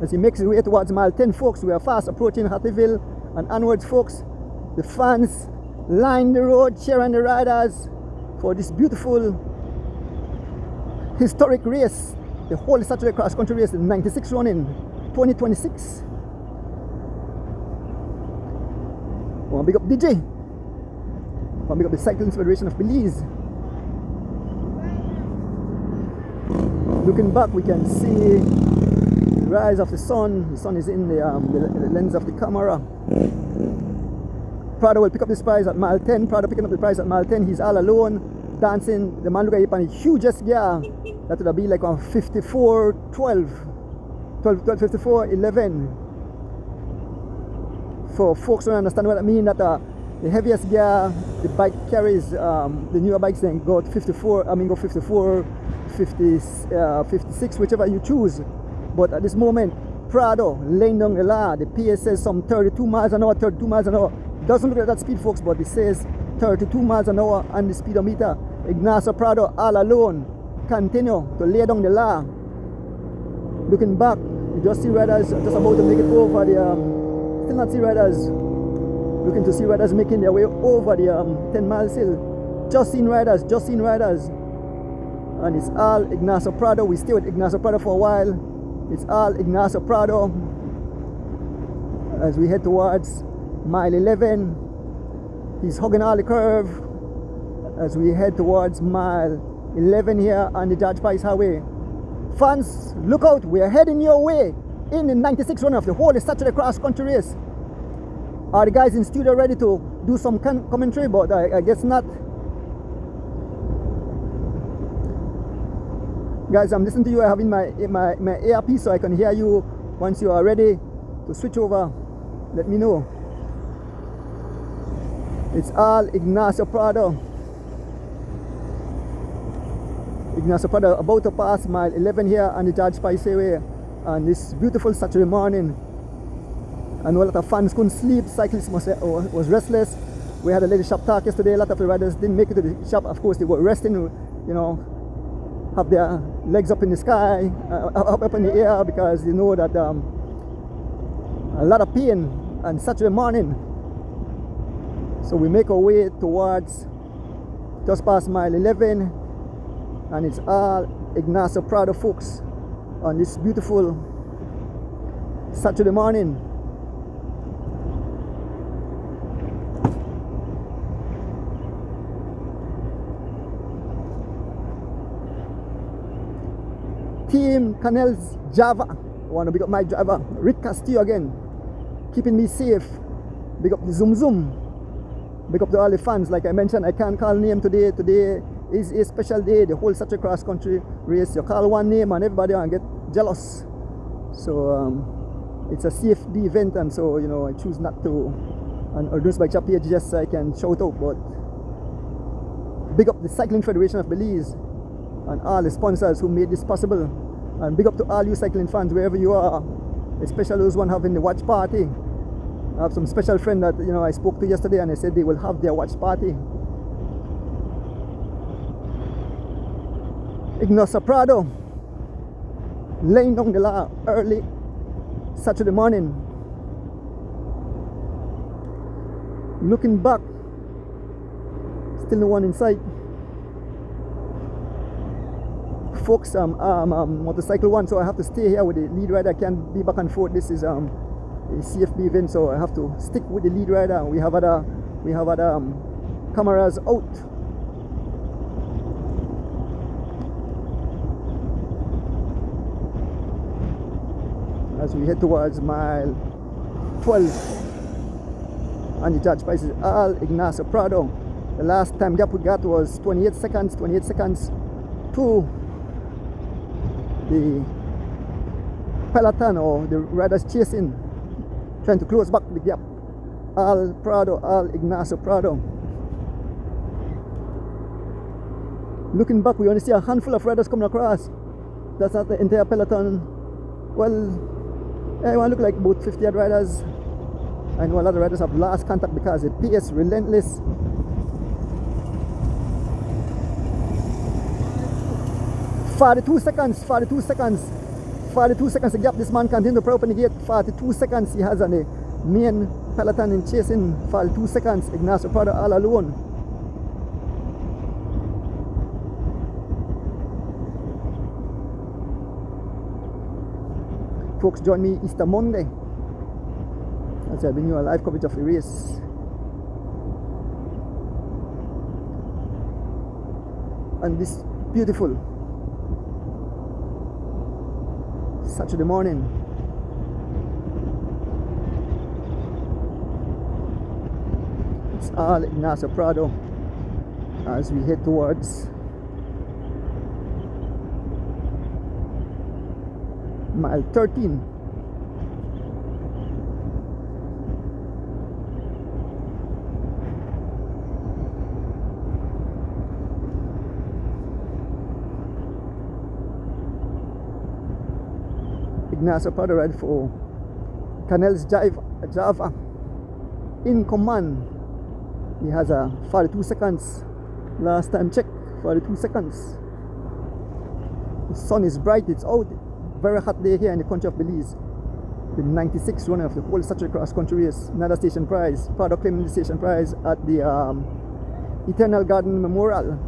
As he makes his way towards mile 10, folks, we are fast approaching Hattieville and onwards, folks. The fans line the road, cheering the riders for this beautiful historic race, the Holy Saturday Cross Country race, the 96 running 2026. I want to big up DJ. I want to big up the Cycling Federation of Belize. Looking back, we can see the rise of the sun. The sun is in the lens of the camera. Prado will pick up this prize at mile 10. Prado picking up the prize at mile 10. He's all alone, dancing. The man look at him on the hugest gear. That would be like on 54-12. 54-11. For folks who understand what I mean, that the heaviest gear the bike carries, the newer bikes then go 54, go 54, 50, 56, whichever you choose. But at this moment, Prado laying down the law. The PS says some 32 miles an hour, 32 miles an hour. Doesn't look at that speed, folks, but it says 32 miles an hour on the speedometer. Ignacio Prado all alone continue to lay down the law. Looking back, you just see riders just about to make it over the still not see riders looking to see riders making their way over the 10 miles hill. Just seen riders, and it's all Ignacio Prado. We stay with Ignacio Prado for a while. It's all Ignacio Prado as we head towards mile 11. He's hugging all the curve as we head towards mile 11 here on the George Price Highway. Fans, look out, we are heading your way in the 96 runner of the whole Saturday cross country race. Are the guys in studio ready to do some commentary? But I guess not. Guys, I'm listening to you. I have in my earpiece so I can hear you. Once you are ready to switch over, let me know. It's all Ignacio Prado. Ignacio Prado about to pass mile 11 here on the George Price Highway on this beautiful Saturday morning. I know a lot of fans couldn't sleep. Cyclists was restless. We had a lady shop talk yesterday. A lot of the riders didn't make it to the shop. Of course, they were resting, you know, have their legs up in the sky, up in the air, because you know that a lot of pain on Saturday morning. So we make our way towards just past mile 11, and it's all Ignacio Prado folks on this beautiful Saturday morning. Team Canel's Java. I want to big up my driver, Rick Castillo again, keeping me safe. Big up the Zoom Zoom. Big up to all the fans. Like I mentioned, I can't call name today. Today is a special day, the whole Saturday cross country race. You call one name and everybody and get jealous. So it's a CFD event, and so you know I choose not to. And organized by Chappie just so I can shout out. But big up the Cycling Federation of Belize and all the sponsors who made this possible, and big up to all you cycling fans wherever you are, especially those one having the watch party. I have some special friend that you know I spoke to yesterday, and they said they will have their watch party. Ignacio Prado laying down the law early Saturday morning. Looking back, still no one in sight. Folks, motorcycle one, so I have to stay here with the lead rider. I can't be back and forth. This is a CFB event, so I have to stick with the lead rider. We have other cameras out. As we head towards mile 12 and the George Price is all Ignacio Prado. The last time gap we got was 28 seconds to the peloton, or the riders chasing, trying to close back the gap. All Prado, all Ignacio Prado. Looking back, we only see a handful of riders coming across. That's not the entire peloton. Well, everyone look like about 50 odd riders. I know a lot of riders have lost contact because the pace relentless. 42 seconds the gap. This man continues to propagate. 42 seconds he has on the main peloton in chasing. 42 seconds. Ignacio Prado all alone. Folks, join me Easter Monday as I bring you a live coverage of the race. And this beautiful Saturday morning. It's all Ignacio Prado as we head towards mile 13. Ignacio Prado ride for Canel's Java in command. He has a 42 seconds. Last time check, 42 seconds. The sun is bright, it's out. Very hot day here in the country of Belize. The 96th runner of the whole Saturday cross country race. Another station prize. Prado claiming the station prize at the Eternal Garden Memorial.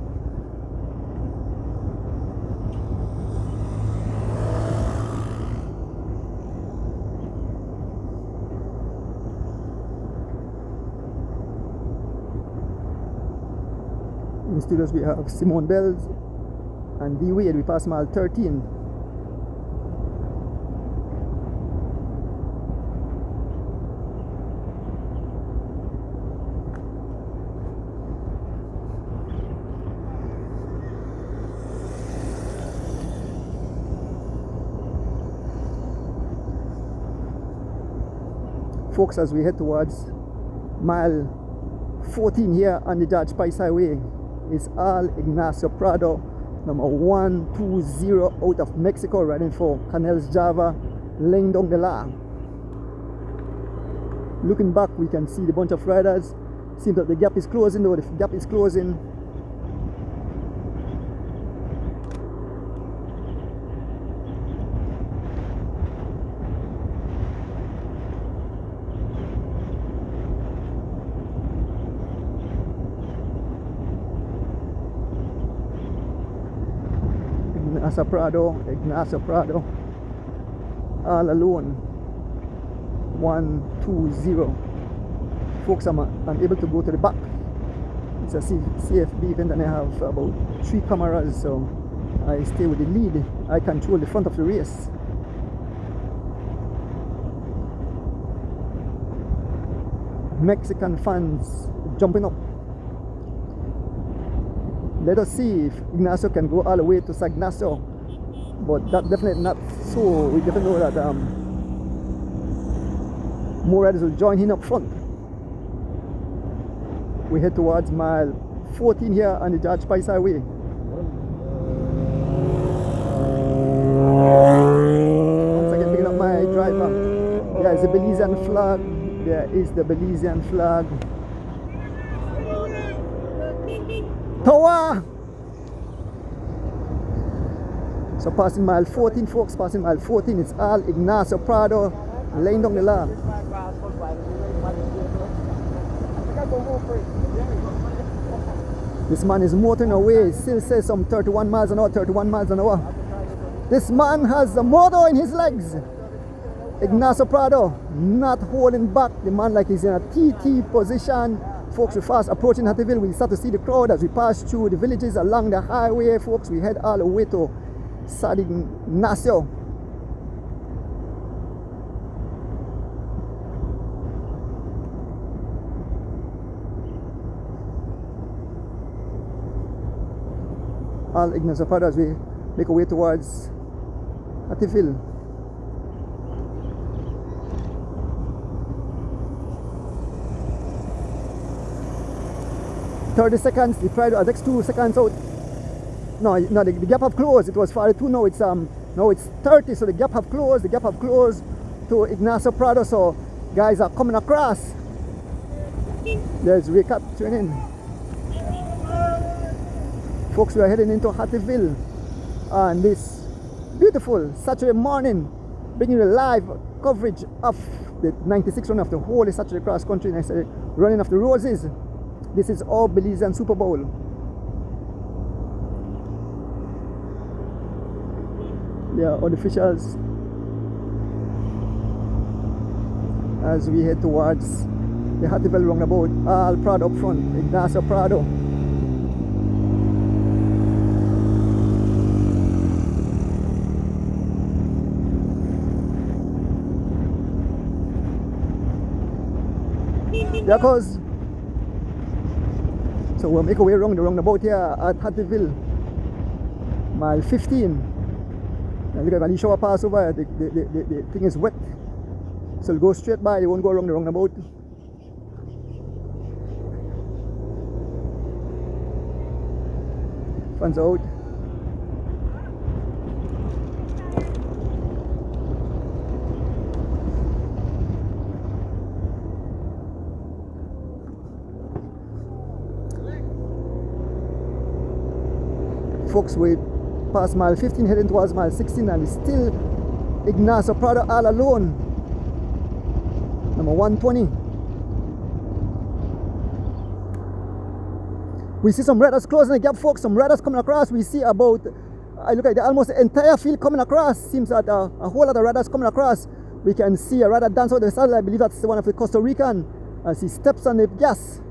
In studios we have Simone Bells and D Wade. We pass mile 13. Folks, as we head towards mile 14 here on the George Price Highway, is Al Ignacio Prado, number 120 out of Mexico, riding for Canels Java, laying down the law. Looking back, we can see the bunch of riders. Seems that the gap is closing, though. The gap is closing. Ignacio Prado, all alone, 120. Folks, I'm able to go to the back. It's a CFB event and I have about 3 cameras, so I stay with the lead. I control the front of the race. Mexican fans jumping up. Let us see if Ignacio can go all the way to Sagnacio, but that definitely not so. We definitely know that more riders will join him up front. We head towards mile 14 here on the George Price Highway. Once again, picking up my driver. There is the Belizean flag. There is the Belizean flag. Tower! So passing mile 14, folks, passing mile 14, it's Al Ignacio Prado, laying down the law. This man is motoring away, still says some 31 miles an hour, 31 miles an hour. This man has the motor in his legs. Ignacio Prado, not holding back. The man like he's in a TT position. Folks, we're fast approaching Hattieville. We start to see the crowd as we pass through the villages along the highway. Folks, we head all the way to San Ignacio. Al Ignacio Prado as we make our way towards Hattieville. 30 seconds, they tried the next 2 seconds out. No, the gap have closed. It was 42, now it's 30, so the gap have closed. The gap have closed to Ignacio Prado, so guys are coming across. There's recap training. Folks, we are heading into Hattieville on this beautiful Saturday morning, bringing you live coverage of the 96 run of the whole Saturday cross country, and I said running of the roses. This is all Belizean Super Bowl. Yeah, all the officials as we head towards the Hattieville roundabout. Al Prado up front, Ignacio Prado. There goes. So we'll make our way around the roundabout here at Hattieville. Mile 15. And look at when you shower pass over, the thing is wet. So we'll go straight by, they won't go around the roundabout. Fans out. Folks, we past mile 15 heading towards mile 16 and it's still Ignacio Prado all alone, number 120. We see some riders closing the gap, folks. Some riders coming across. We see about, I look at almost the entire field coming across. Seems that a whole lot of riders coming across. We can see a rider dance out the saddle. I believe that's one of the Costa Rican. As he steps on the gas,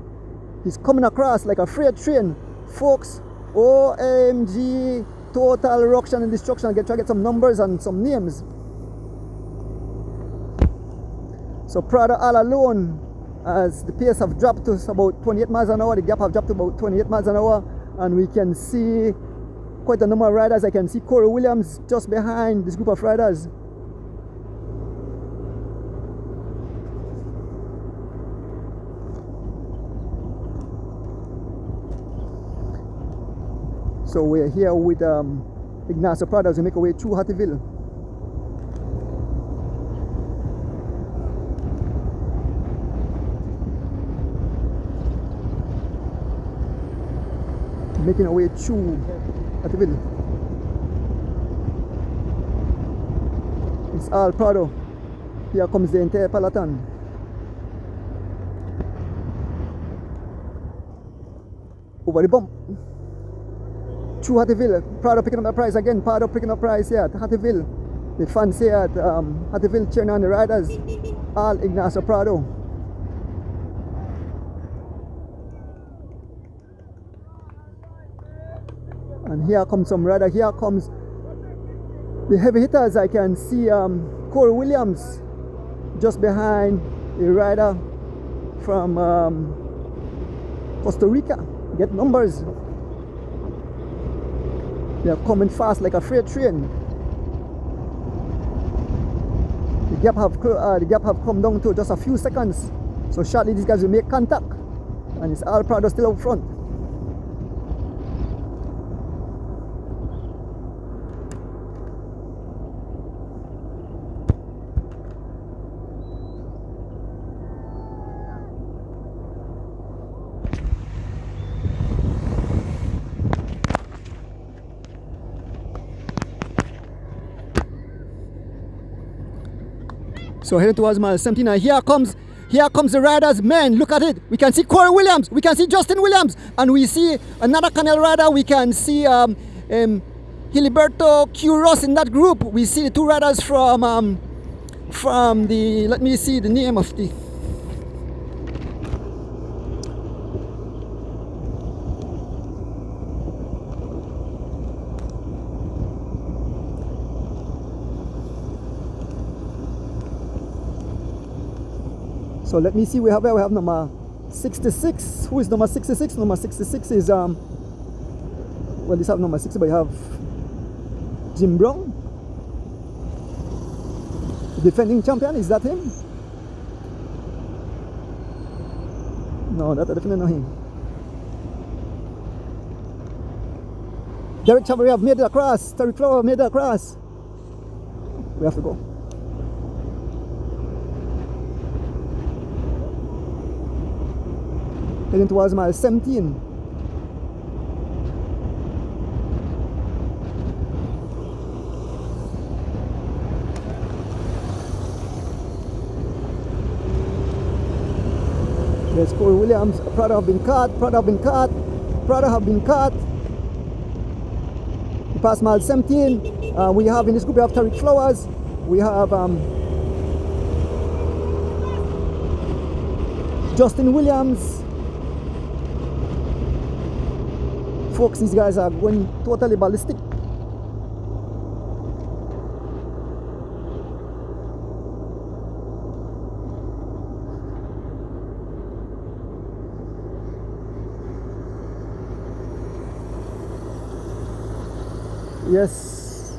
he's coming across like a freight train. Folks, OMG, total ruction and destruction. I try to get some numbers and some names. So Prado all alone, as the pace have dropped to about 28 miles an hour, the gap have dropped to about 28 miles an hour, and we can see quite a number of riders. I can see Corey Williams just behind this group of riders. So we're here with Ignacio Prado as we make our way through Hattieville. Making our way through Hattieville. It's all Prado. Here comes the entire peloton. Over the bump. Through Hattieville. Prado picking up the prize again. Prado picking up prize here at Hattieville. The fans here at Hattieville cheering on the riders. All Ignacio Prado. And here comes some rider. Here comes the heavy hitters. I can see Corey Williams just behind a rider from Costa Rica. Get numbers. They are coming fast like a freight train. The gap have come down to just a few seconds. So shortly these guys will make contact, and it's all Prado still up front. So heading towards mile 17. Now here comes the riders. Man, look at it. We can see Corey Williams. We can see Justin Williams. And we see another Canal rider. We can see Hiliberto Q. Ross in that group. We see the two riders from the, let me see the name of the, so let me see, we have number 66. Who is number 66? Number 66 is well, this have number 60, but you have Jim Brown, the defending champion. Is that him? No, that's definitely not him. Derek Chavarria have made it across. Terry Flower made it across. We have to go. Heading towards mile 17. There's Corey Williams. Prado have been cut. Prado have been cut. Prado have been cut. We pass mile 17. We have in this group, we have Tariq Flowers. We have Justin Williams. Folks, these guys are going totally ballistic. Yes.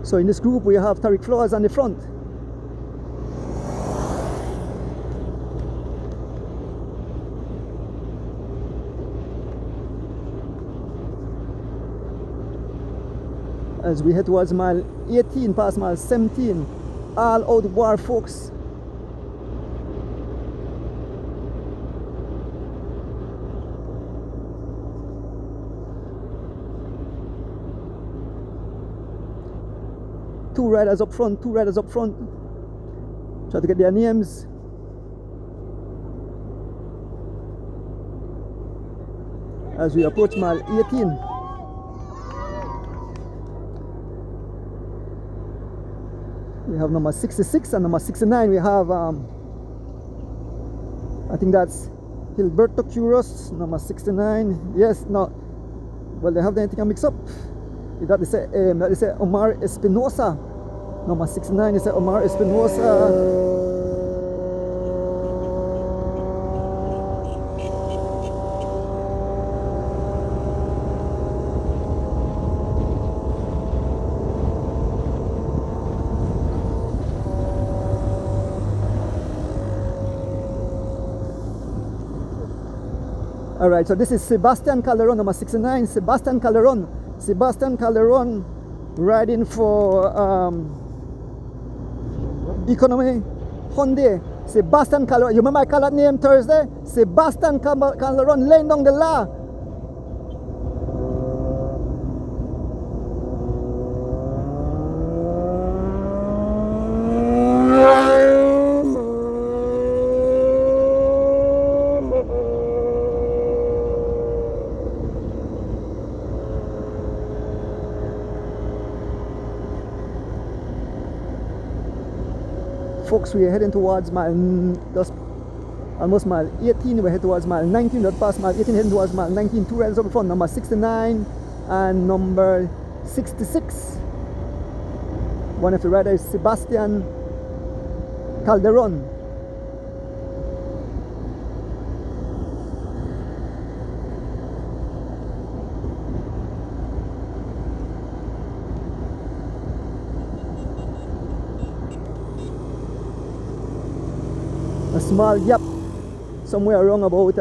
So in this group we have Tariq Flowers on the front. As we head towards mile 18, past mile 17, all out war, folks. Two riders up front, two riders up front. Try to get their names. As we approach mile 18. We have number 66 and number 69. We have I think that's Gilberto Curos, number 69. Yes, no. Well, they have the anything mixed up. That is Omar Espinosa, number 69. Is Omar Espinosa. All right, so this is Sebastian Calderon, number 69. Sebastian Calderon riding for Economy Hyundai. Sebastian Calderon, you remember I called that name Thursday? Sebastian Calderon laying down the law. Folks, we are heading towards just almost mile 18. We're heading towards mile 19. Not past mile 18, heading towards mile 19. Two riders up front, number 69 and number 66. One of the riders is Sebastian Calderon. A small gap somewhere around about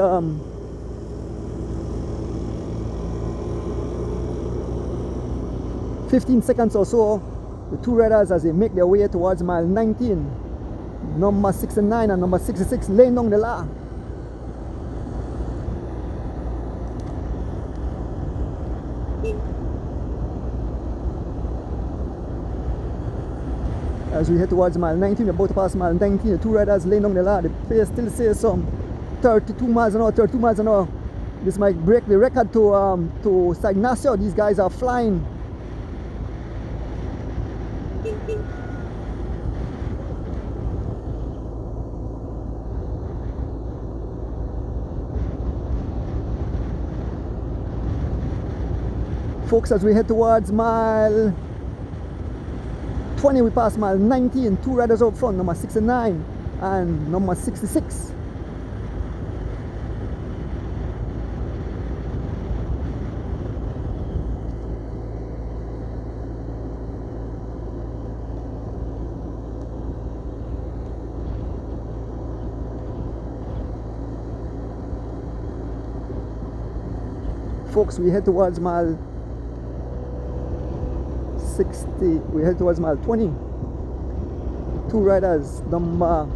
15 seconds or so. The two riders as they make their way towards mile 19. Number 69 and number 66 laying down the law. As we head towards mile 19, we're about to pass mile 19. The two riders laying down the law. The pace still says some 32 miles an hour, 32 miles an hour. This might break the record to San Ignacio. These guys are flying. Folks, as we head towards mile 20, we pass mile 19. Two riders out front, number 69 and number 66. Folks, we head towards mile 60. We head towards mile 20. Two riders, number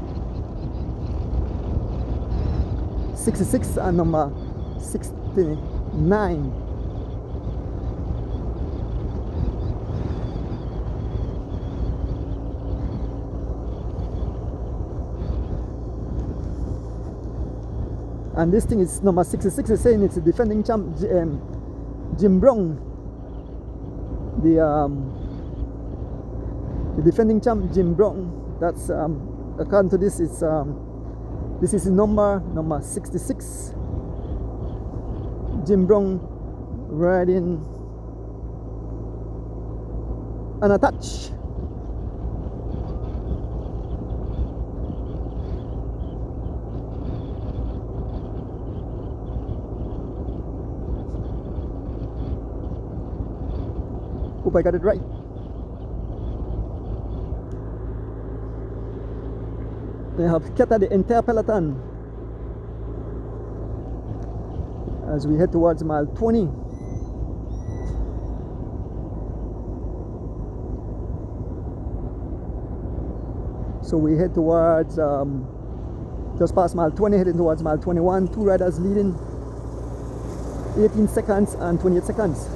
66 and number 69. And this thing is number 66 is saying it's a defending champ, Jim Brown. The defending champ Jim Brown. That's according to this, it's this is number 66. Jim Brown riding unattached. Hope I got it right. They have scattered the entire peloton as we head towards mile 20. So we head towards just past mile 20, heading towards mile 21. Two riders leading 18 seconds and 28 seconds.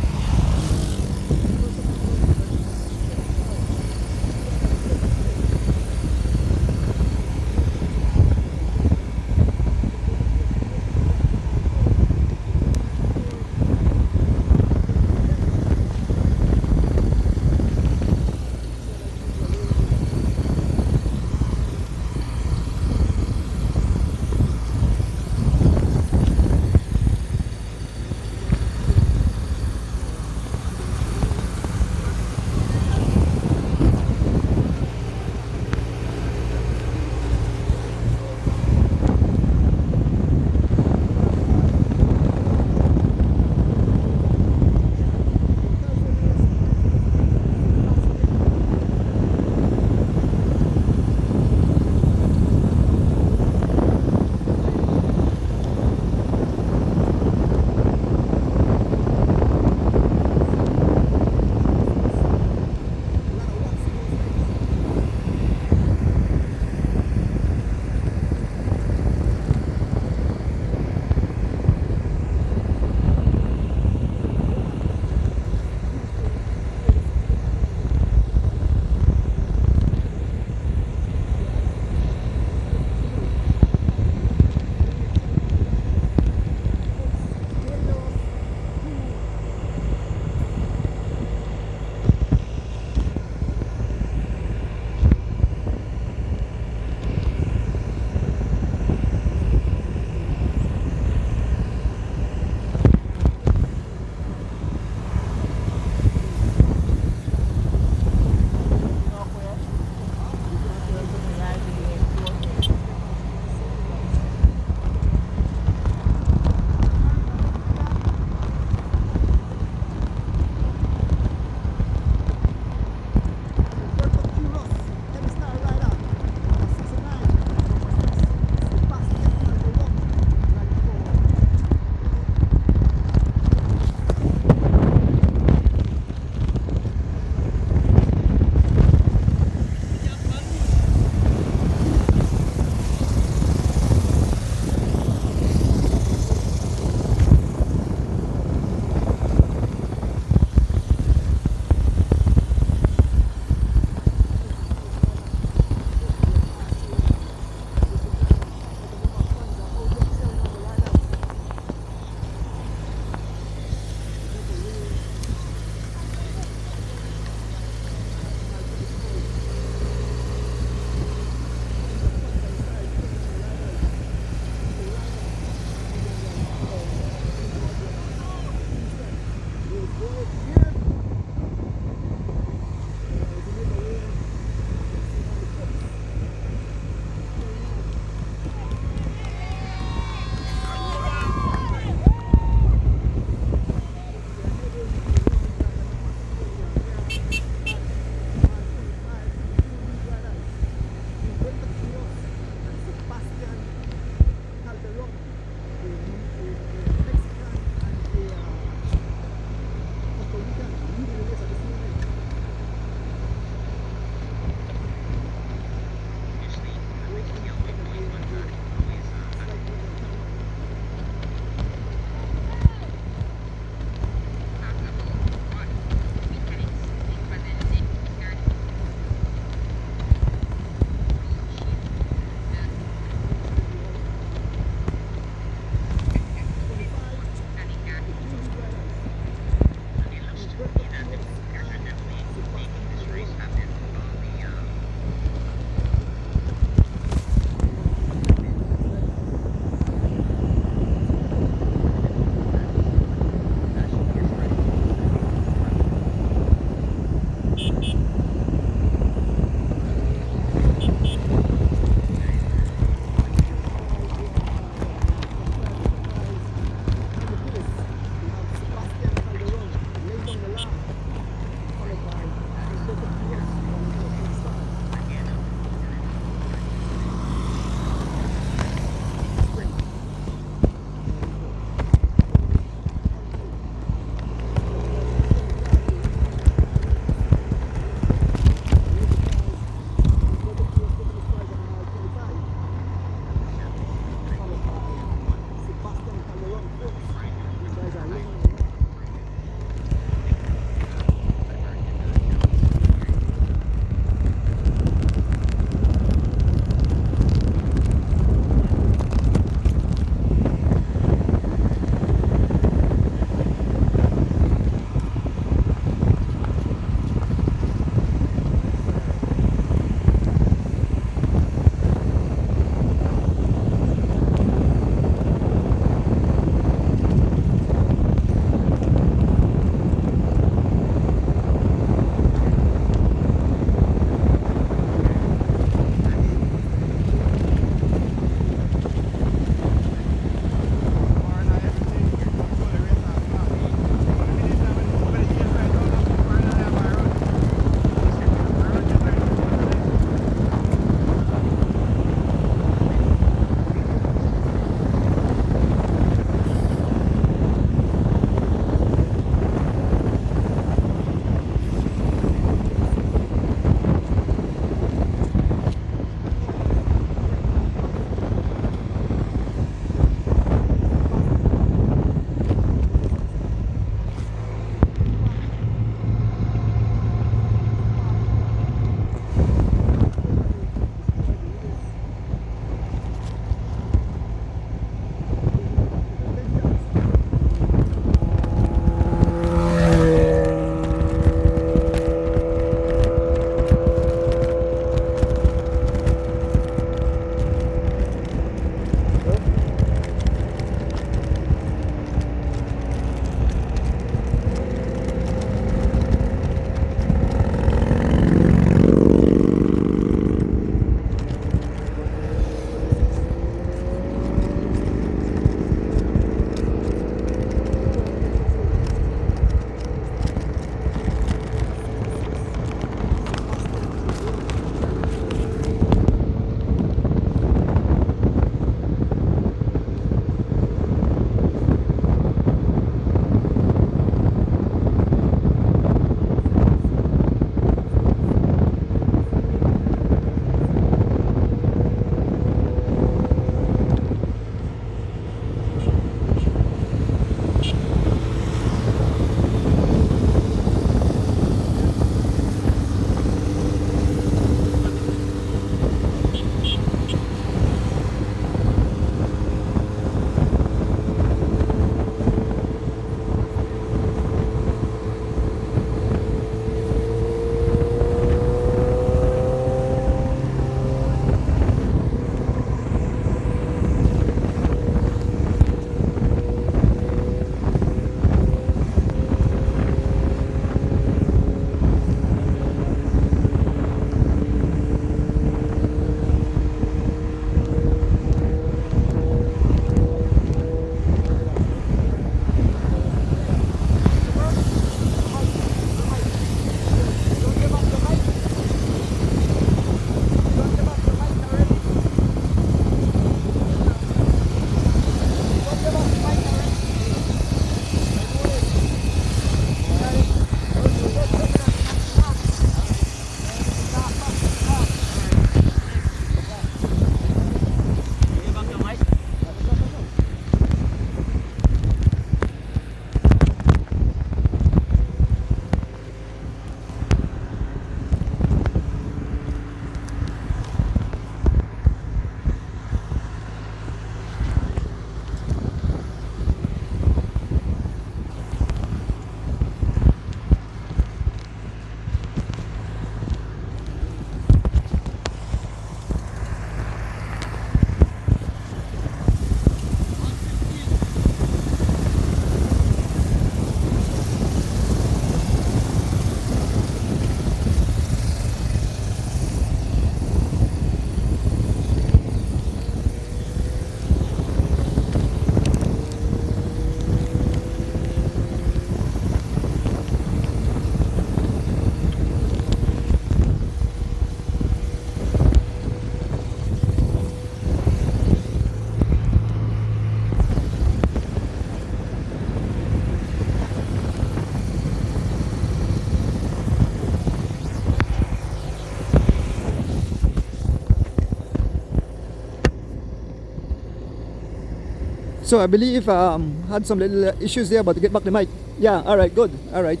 So I believe had some little issues there, but to get back the mic. Yeah, all right, good, all right.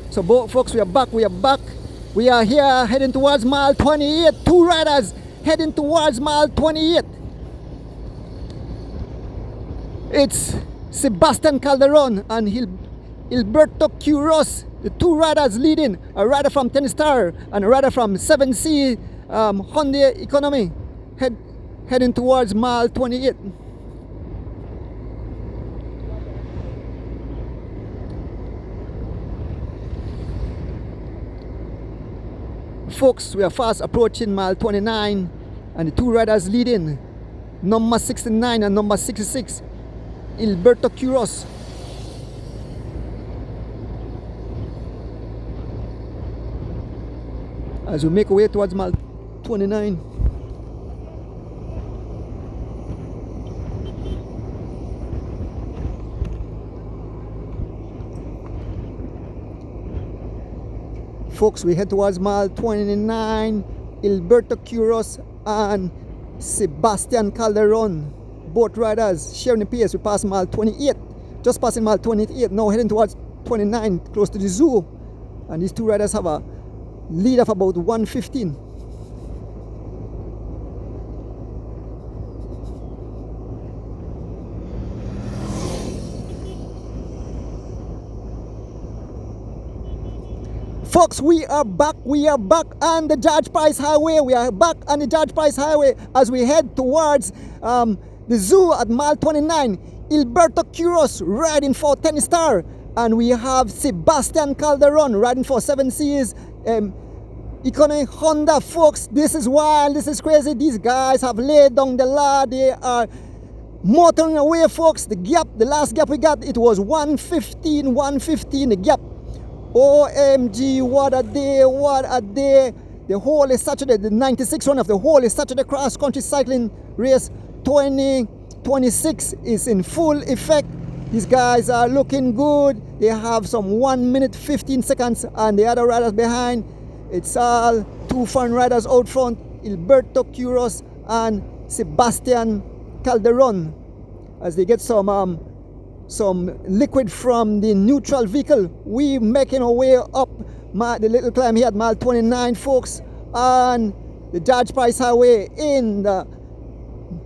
So folks, we are back. We are here heading towards mile 28. Two riders heading towards mile 28. It's Sebastian Calderon and Gilberto Quiros, the two riders leading, a rider from Tennis Star and a rider from 7C Hyundai Economy heading towards mile 28. Folks, we are fast approaching mile 29 and the two riders leading, number 69 and number 66, Gilberto Quiros. As we make our way towards mile 29. Folks, we head towards mile 29. Gilberto Quiros and Sebastian Calderon, both riders sharing the pace. We pass mile 28, just passing mile 28, now heading towards 29, close to the zoo. And these two riders have a lead of about 1:15. Folks, we are back on the George Price Highway. We are back on the George Price Highway as we head towards the zoo at mile 29. Gilberto Quiros riding for Tennis Star, and we have Sebastian Calderon riding for 7C's Economy Honda. Folks, this is wild, this is crazy. These guys have laid down the law. They are motoring away, folks. The gap, the last gap we got, it was 1:15, the gap. OMG, what a day, what a day. The Holy Saturday, the 96 run of the Holy Saturday Cross Country Cycling Race 2026 is in full effect. These guys are looking good. They have some 1 minute 15 seconds and the other riders behind. It's all two fun riders out front, Gilberto Quiros and Sebastian Calderon, as they get some liquid from the neutral vehicle. We making our way up the little climb here at mile 29, folks, on the George Price Highway in the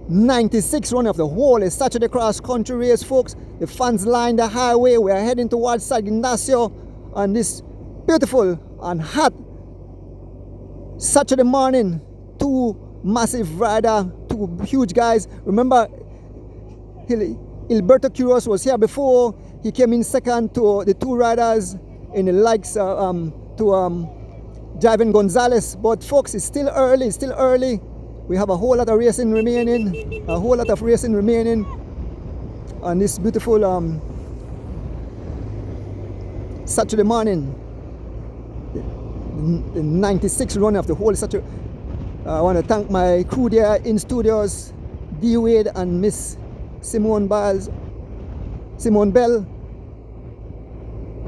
96 run of the Holy Saturday Cross Country Race, folks. The fans line the highway. We are heading towards San Ignacio on this beautiful and hot Saturday morning. Two massive riders, two huge guys. Remember, Gilberto Quiros was here before. He came in second to the two riders in the likes to Javen Gonzalez. But folks, it's still early. We have a whole lot of racing remaining, on this beautiful Saturday morning. The 96th run of the whole Saturday. I want to thank my crew there in studios, D. Wade and Miss Simone Bell,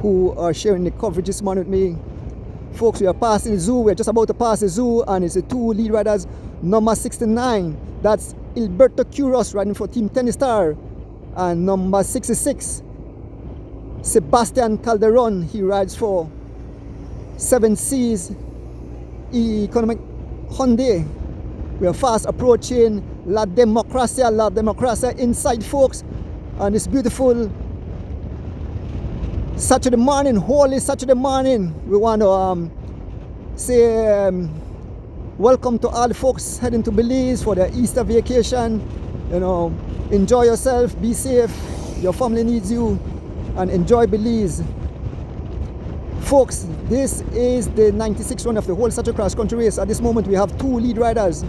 who are sharing the coverage this morning with me. Folks, we are passing the zoo. We're just about to pass the zoo, and it's the two lead riders. Number 69, that's Gilberto Quiros riding for Team Tennis Star, and number 66, Sebastian Calderon, he rides for 7C's Economic Hyundai. We are fast approaching La Democracia inside, folks, on this beautiful Saturday morning, holy Saturday morning. We want to say welcome to all the folks heading to Belize for their Easter vacation. You know, enjoy yourself, be safe, your family needs you, and enjoy Belize. Folks, this is the 96th run of the whole Saturday Cross Country Race. At this moment, we have two lead riders.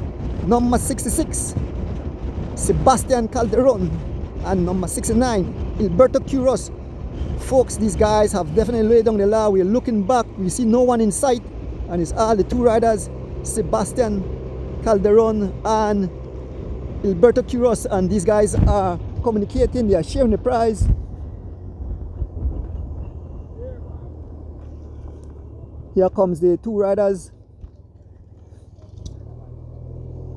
Number 66, Sebastian Calderon, and number 69, Gilberto Quiros. Folks, these guys have definitely laid down the law. We're looking back, we see no one in sight, and it's all the two riders, Sebastian Calderon and Gilberto Quiros, and these guys are communicating, they are sharing the prize. Here comes the two riders,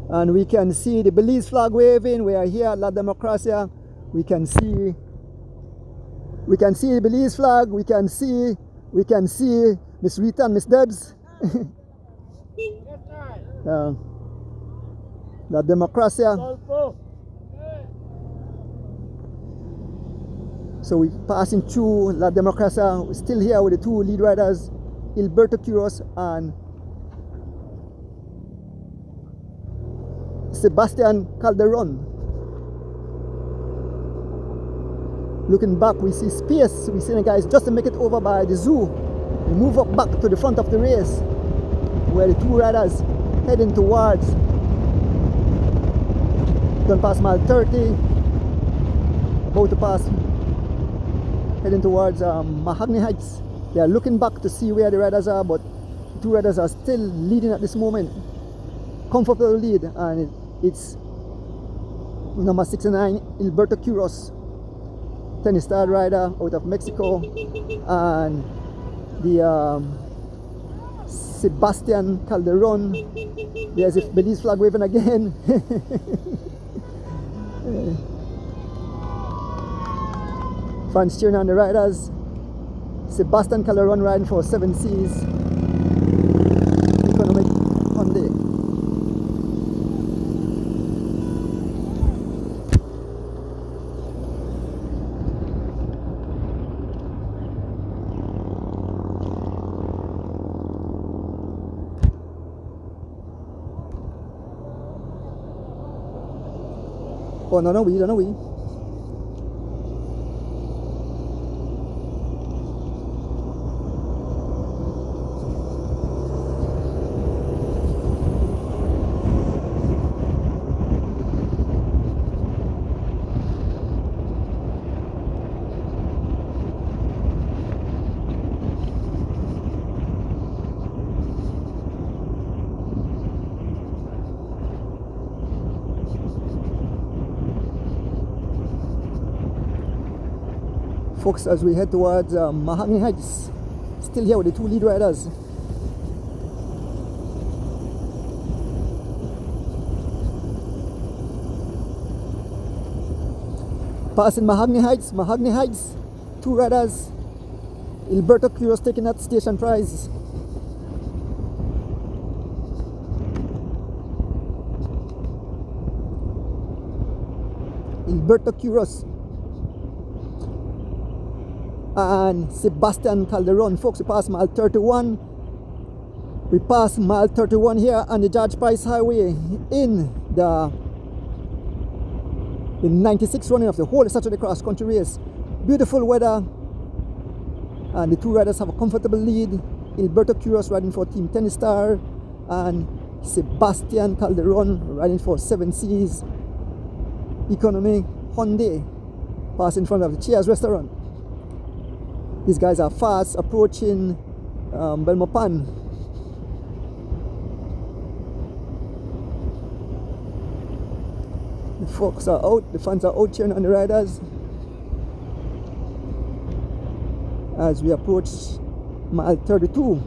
and we can see the Belize flag waving. We are here at La Democracia We can see the Belize flag. We can see Miss Rita and Miss Debs. La Democracia. So we passing through La Democracia. We're still here with the two lead riders, Alberto Quiros and Sebastian Calderon. Looking back, we see space. We see the guys just to make it over by the zoo. We move up back to the front of the race, where the two riders heading towards. Done past mile 30. About to pass, heading towards Mahogany Heights. They are looking back to see where the riders are, but the two riders are still leading at this moment. Comfortable lead, and it's number 69, Alberto Quiros, tennis star rider out of Mexico, and the Sebastian Calderon. There's a Belize flag waving again. Fans cheering on the riders. Sebastian Calderon riding for 7 C's. Economic Hyundai. Oh, no, we. Folks, as we head towards Mahogany Heights, still here with the two lead riders. Passing Mahogany Heights, two riders. Alberto Quiros taking that station prize. Alberto Quiros and Sebastian Calderon. Folks, we passed mile 31. We passed mile 31 here on the George Price Highway in the 96th running of the whole Saturday cross country race. Beautiful weather, and the two riders have a comfortable lead. Alberto Quiros riding for Team Tennis Star, and Sebastian Calderon riding for 7 C's Economy Hyundai, passing in front of the Cheers restaurant. These guys are fast approaching Belmopan. The folks are out, the fans are out cheering on the riders as we approach mile 32.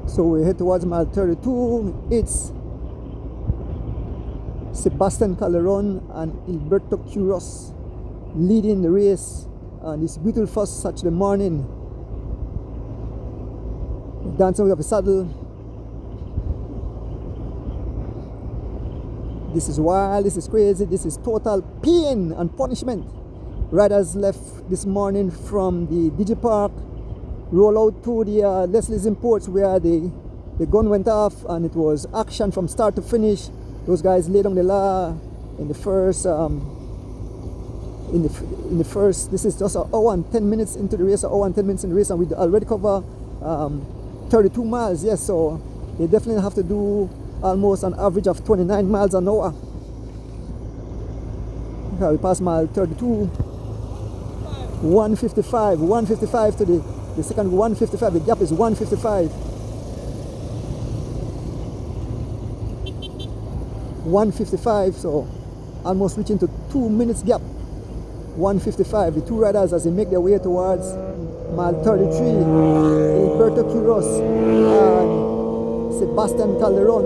So we head towards mile 32. It's Sebastian Calderon and Alberto Quiros leading the race on this beautiful first Saturday morning. Dancing with the saddle. This is wild, this is crazy, this is total pain and punishment. Riders left this morning from the Digi Park, roll out to the Leslie's Imports, where the gun went off, and it was action from start to finish. Those guys laid on the law in the first this is just an hour and 10 minutes into the race, an hour and 10 minutes in the race, and we already cover 32 miles. Yes, so they definitely have to do almost an average of 29 miles an hour. Okay, we passed mile 32. 155 to the The second 155. The gap is 155. 155, so almost reaching to 2 minutes gap. 155. The two riders as they make their way towards mile 33. Alberto Quiros and Sebastian Calderon.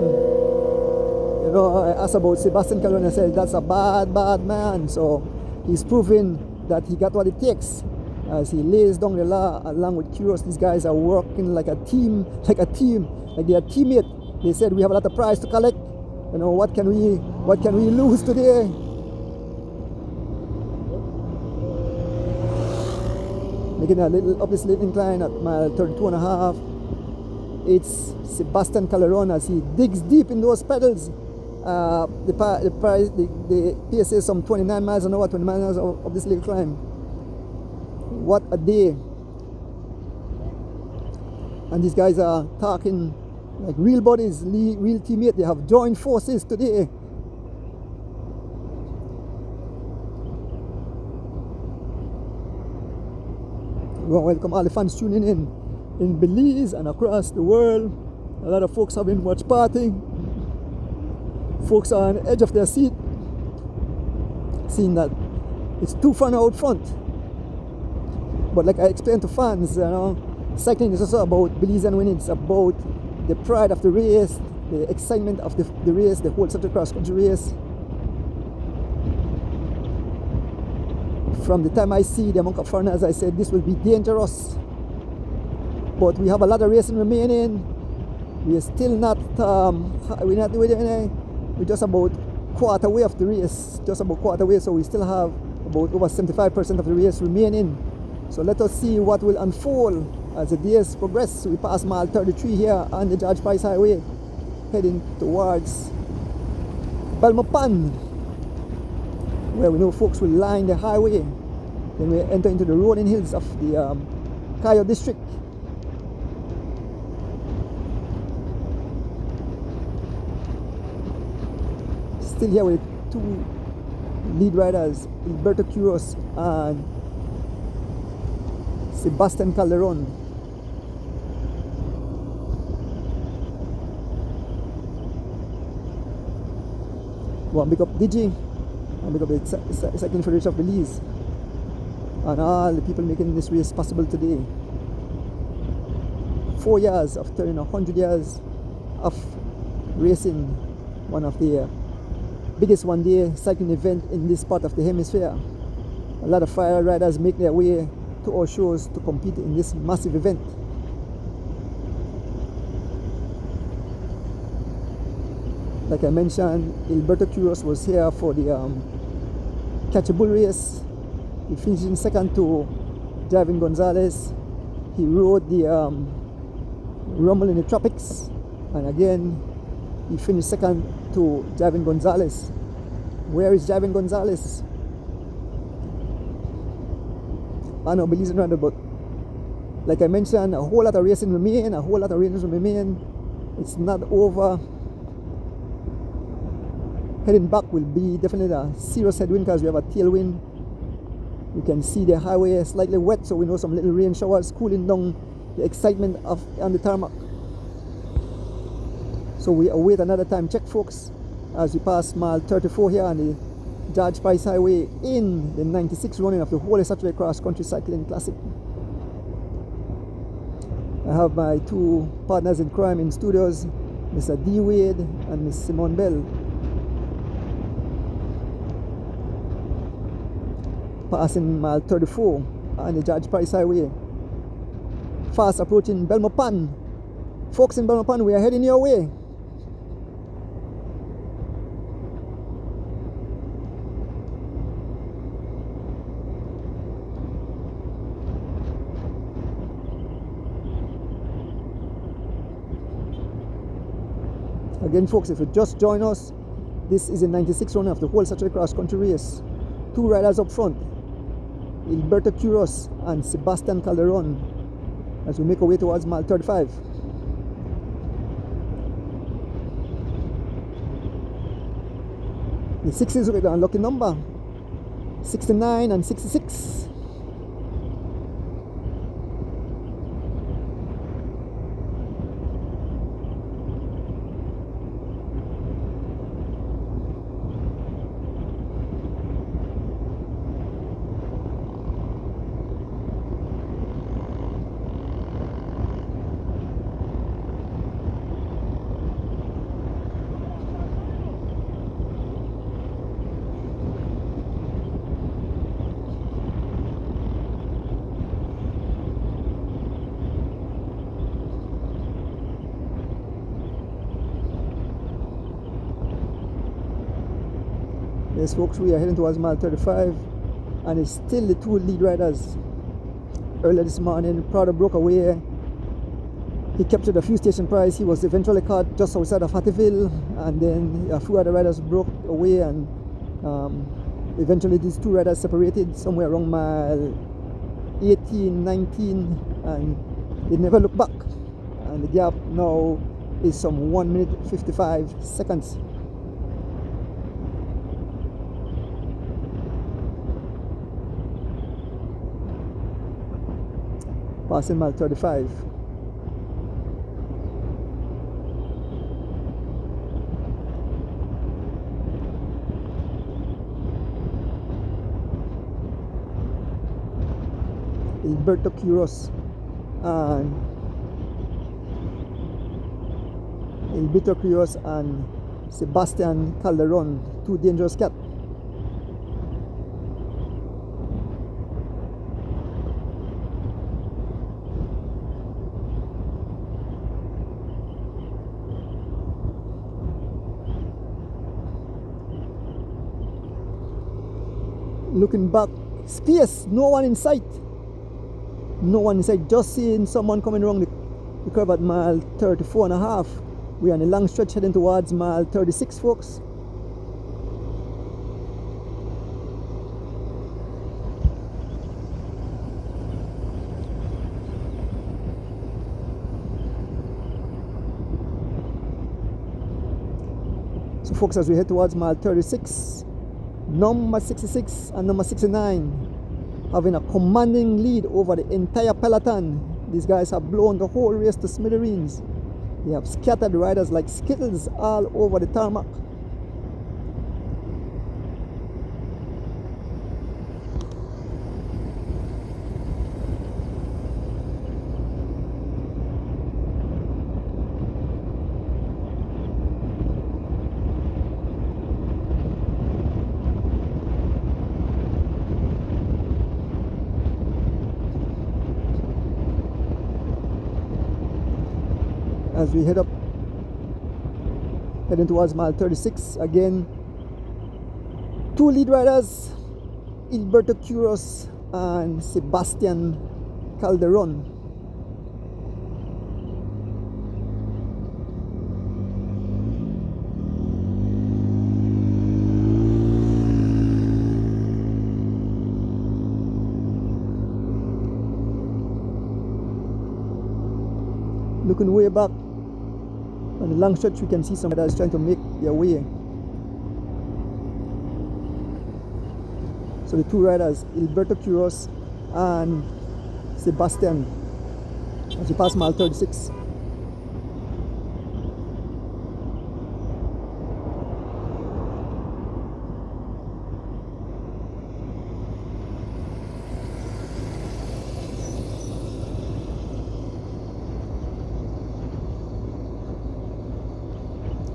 You know, I asked about Sebastian Calderon. I said that's a bad man. So he's proving that he got what it takes as he lays down the law along with Quiros. These guys are working like a team, like they are teammate. They said we have a lot of prize to collect. You know, what can we lose today? Making a little up this little incline at mile 32.5. It's Sebastian Calderon as he digs deep in those pedals. The PSA is some 29 miles an hour, 20 miles of this little climb. What a day. And these guys are talking like real buddies, real teammates. They have joined forces today. We want to welcome all the fans tuning in Belize and across the world. A lot of folks have been watch partying. Folks are on the edge of their seat, seeing that it's too fun out front. But like I explained to fans, you know, cycling is also about Belizean winning. It's about the pride of the race, the excitement of the race, the whole Saturday cross country race. From the time I see the amount of foreigners, I said this will be dangerous. But we have a lot of racing remaining. We are still not, we're not doing anything. We're just about quarter way of the race, just about quarter way. So we still have about over 75% of the race remaining. So let us see what will unfold as the days progress. We pass mile 33 here on the George Price Highway, heading towards Belmopan, where we know folks will line the highway. Then we enter into the rolling hills of the Cayo district. Still here with two lead riders, Alberto Quiros and Sebastian Calderon. Well, big up Digi, and big up the Cycling Federation of Belize, and all the people making this race possible today. 4 years of turning 100 years of racing, one of the biggest one-day cycling event in this part of the hemisphere. A lot of fire riders make their way to our shows to compete in this massive event. Like I mentioned, Alberto Quiros was here for the Catch a Bull race. He finished in second to Javin Gonzalez. He rode the Rumble in the Tropics, and again he finished second to Javin Gonzalez. Where is Javin Gonzalez? I know Belize Round, but like I mentioned, a whole lot of racing remain, It's not over. Heading back will be definitely a serious headwind because we have a tailwind. You can see the highway is slightly wet, so we know some little rain showers cooling down the excitement on the tarmac. So we await another time check, folks, as we pass mile 34 here on the George Price Highway in the 96 running of the Holy Saturday Cross Country Cycling Classic. I have my two partners in crime in studios, Mr. D. Wade and Miss Simone Bell. Passing mile 34 on the George Price Highway. Fast approaching Belmopan. Folks in Belmopan, we are heading your way. Again, folks, if you just join us, this is a 96 runner of the whole Saturday Cross Country race. Two riders up front, Alberto Quiros and Sebastian Calderon, as we make our way towards mile 35. The 60s with the unlucky number, 69 and 66. Yes, folks, we are heading towards mile 35, and it's still the two lead riders. Earlier this morning, Prado broke away. He captured a few station prize. He was eventually caught just outside of Hattieville, and then a few other riders broke away, and eventually these two riders separated somewhere around mile 18, 19, and they never looked back. And the gap now is some 1 minute 55 seconds. Passing mile 35. Alberto Quiros and Sebastian Calderon, two dangerous cats. Looking back, space, no one in sight. No one in sight, just seeing someone coming around the curve at mile 34 and a half. We are on a long stretch heading towards mile 36, folks. So folks, as we head towards mile 36, number 66 and number 69 having a commanding lead over the entire peloton. These guys have blown the whole race to smithereens. They have scattered riders like skittles all over the tarmac. As we heading towards mile 36, again, two lead riders, Alberto Quiros and Sebastian Calderon. Looking way back on the long stretch, we can see some riders trying to make their way. So the two riders, Alberto Quiros and Sebastian, as we pass mile 36.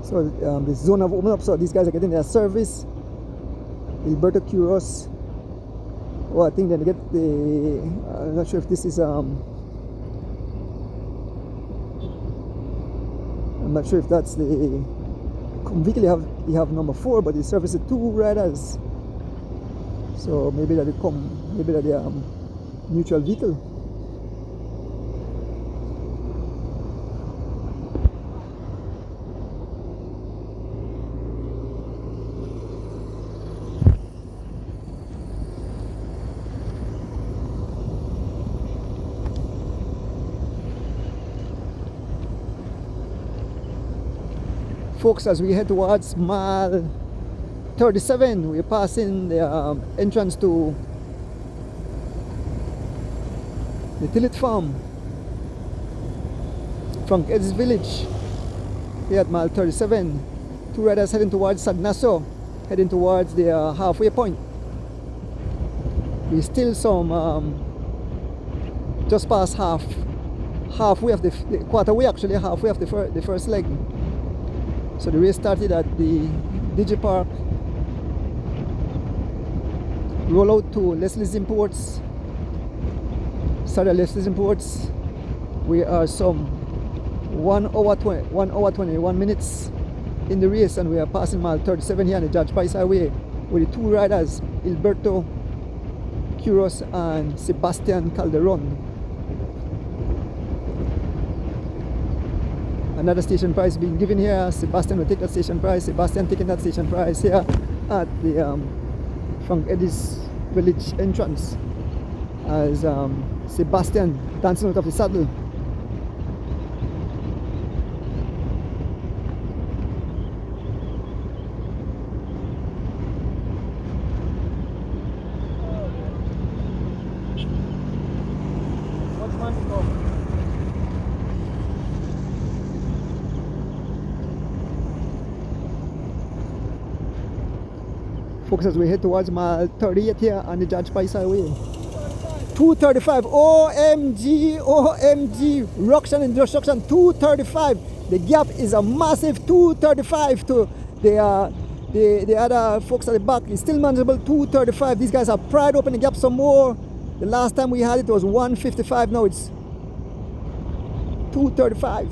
So the zone have opened up, so these guys are getting their service. Alberto Quiros, oh, I think they get the, I'm not sure if this is, I'm not sure if that's the vehicle you have number 4, but they service the two riders. So maybe that they come, maybe that they are mutual vehicle. Folks, as we head towards mile 37, we're passing the entrance to the Tillet Farm, Frank Ed's village, here at mile 37. Two riders heading towards Sagnaso, heading towards the halfway point. We're still some just past halfway of the quarter way, actually halfway of the first leg. So the race started at the Digipark, roll out to Leslie's Imports, started at Leslie's Imports. We are some 1 hour 21 minutes in the race, and we are passing mile 37 here on the Judge Price Highway with the two riders, Alberto Quiros and Sebastian Calderon. Another station prize being given here. Sebastian will take that station prize. Sebastian taking that station prize here at the Frank Eddy's village entrance as Sebastian dancing out of the saddle. Folks, as we head towards mile 38 here on the Judge Price Highway. 235, OMG, OMG, ruction and destruction, 235. The gap is a massive 235 to the other folks at the back. It's still manageable, 235. These guys have pried open the gap some more. The last time we had it was 155, now it's 235.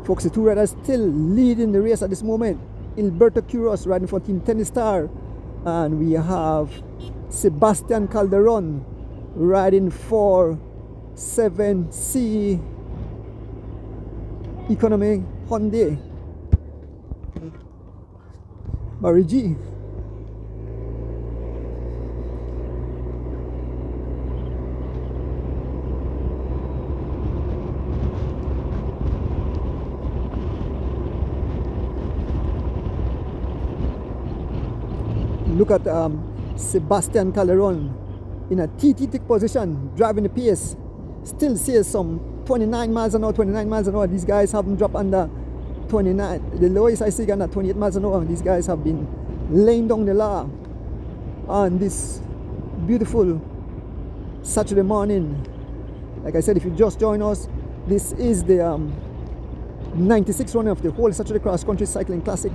Folks, the two riders still leading the race at this moment. Alberto Quiros riding for Team Tennis Star, and we have Sebastian Calderon riding for 7C Economy Hyundai Barry G. Look at Sebastian Calderon in a TT position, driving the pace. Still says some 29 miles an hour, 29 miles an hour. These guys haven't dropped under 29. The lowest I see under 28 miles an hour. These guys have been laying down the law on this beautiful Saturday morning. Like I said, if you just join us, this is the 96th running of the whole Saturday Cross Country Cycling Classic.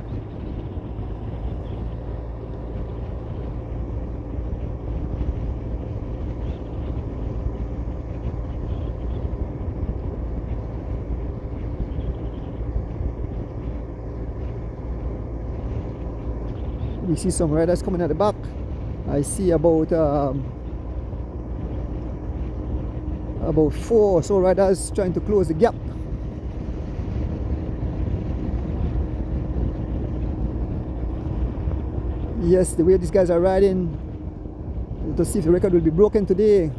We see some riders coming at the back. I see about 4 or so riders trying to close the gap. Yes, the way these guys are riding, to see if the record will be broken today.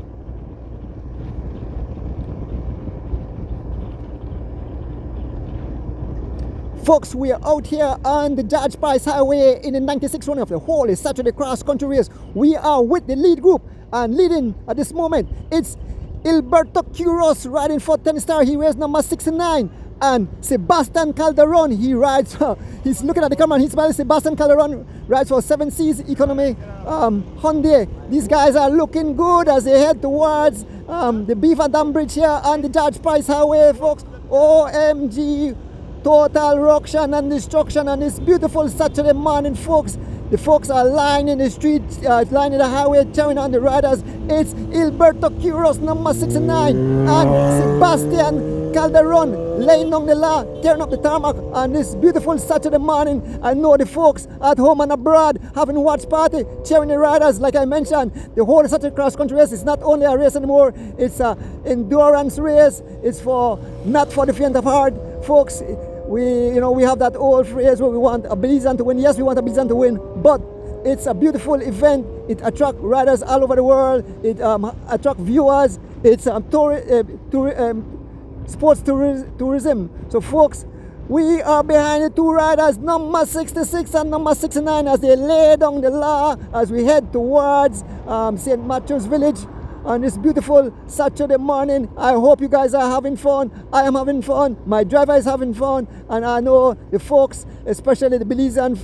Folks, we are out here on the Judge Price Highway in the 96th running of the whole Saturday Cross Country race. We are with the lead group, and leading at this moment, it's Alberto Quiros riding for Tennis Star. He wears number 69. And Sebastian Calderon, he rides, he's looking at the camera and he's smiling. Sebastian Calderon rides for 7C's Economy Hyundai. These guys are looking good as they head towards the Beaver Dam Bridge here on the Judge Price Highway, folks. OMG. Total ruction and destruction on this beautiful Saturday morning, folks. The folks are lining the street, lining the highway, cheering on the riders. It's Alberto Quiros, number 69, and Sebastian Calderon laying down the law, tearing up the tarmac on this beautiful Saturday morning. I know the folks at home and abroad having a watch party, cheering the riders. Like I mentioned, the whole Saturday Cross Country race is not only a race anymore, it's an endurance race. It's not for the faint of heart, folks. We have that old phrase where we want a Belizean to win. Yes, we want a Belizean to win, but it's a beautiful event. It attracts riders all over the world. It attracts viewers. It's sports tourism. So, folks, we are behind the two riders, number 66 and number 69, as they lay down the law as we head towards St. Matthew's Village. on this beautiful Saturday morning. I hope you guys are having fun. I am having fun. My driver is having fun. And I know the folks, especially the Belizean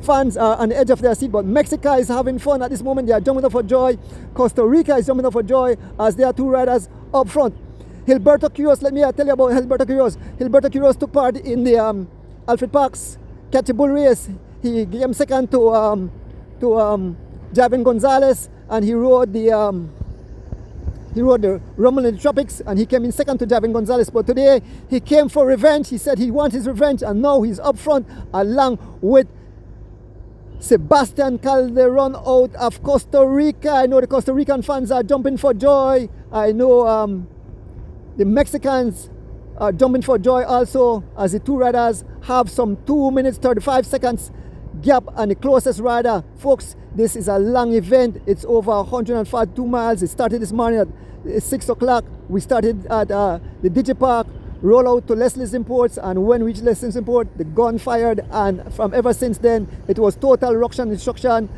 fans, are on the edge of their seat. But Mexico is having fun at this moment. They are jumping up for joy. Costa Rica is jumping up for joy as there are two riders up front. Gilberto Quiros, let me tell you about Gilberto Quiros. Gilberto Quiros took part in the Alfred Parks Catch a Bull race. He came second to Javin Gonzalez, and he rode the Rumble in the Tropics, and he came in second to Javin Gonzalez. But today he came for revenge. He said he wants his revenge, and now he's up front along with Sebastian Calderon out of Costa Rica. I know the Costa Rican fans are jumping for joy. I know the Mexicans are jumping for joy also, as the two riders have some 2 minutes 35 seconds gap on the closest rider. Folks, this is a long event. It's over 142 miles. It started this morning at 6 o'clock. We started at the Digipark, roll out to Leslie's Imports, and when we reached Leslie's Import, the gun fired, and from ever since then, it was total ruction instruction.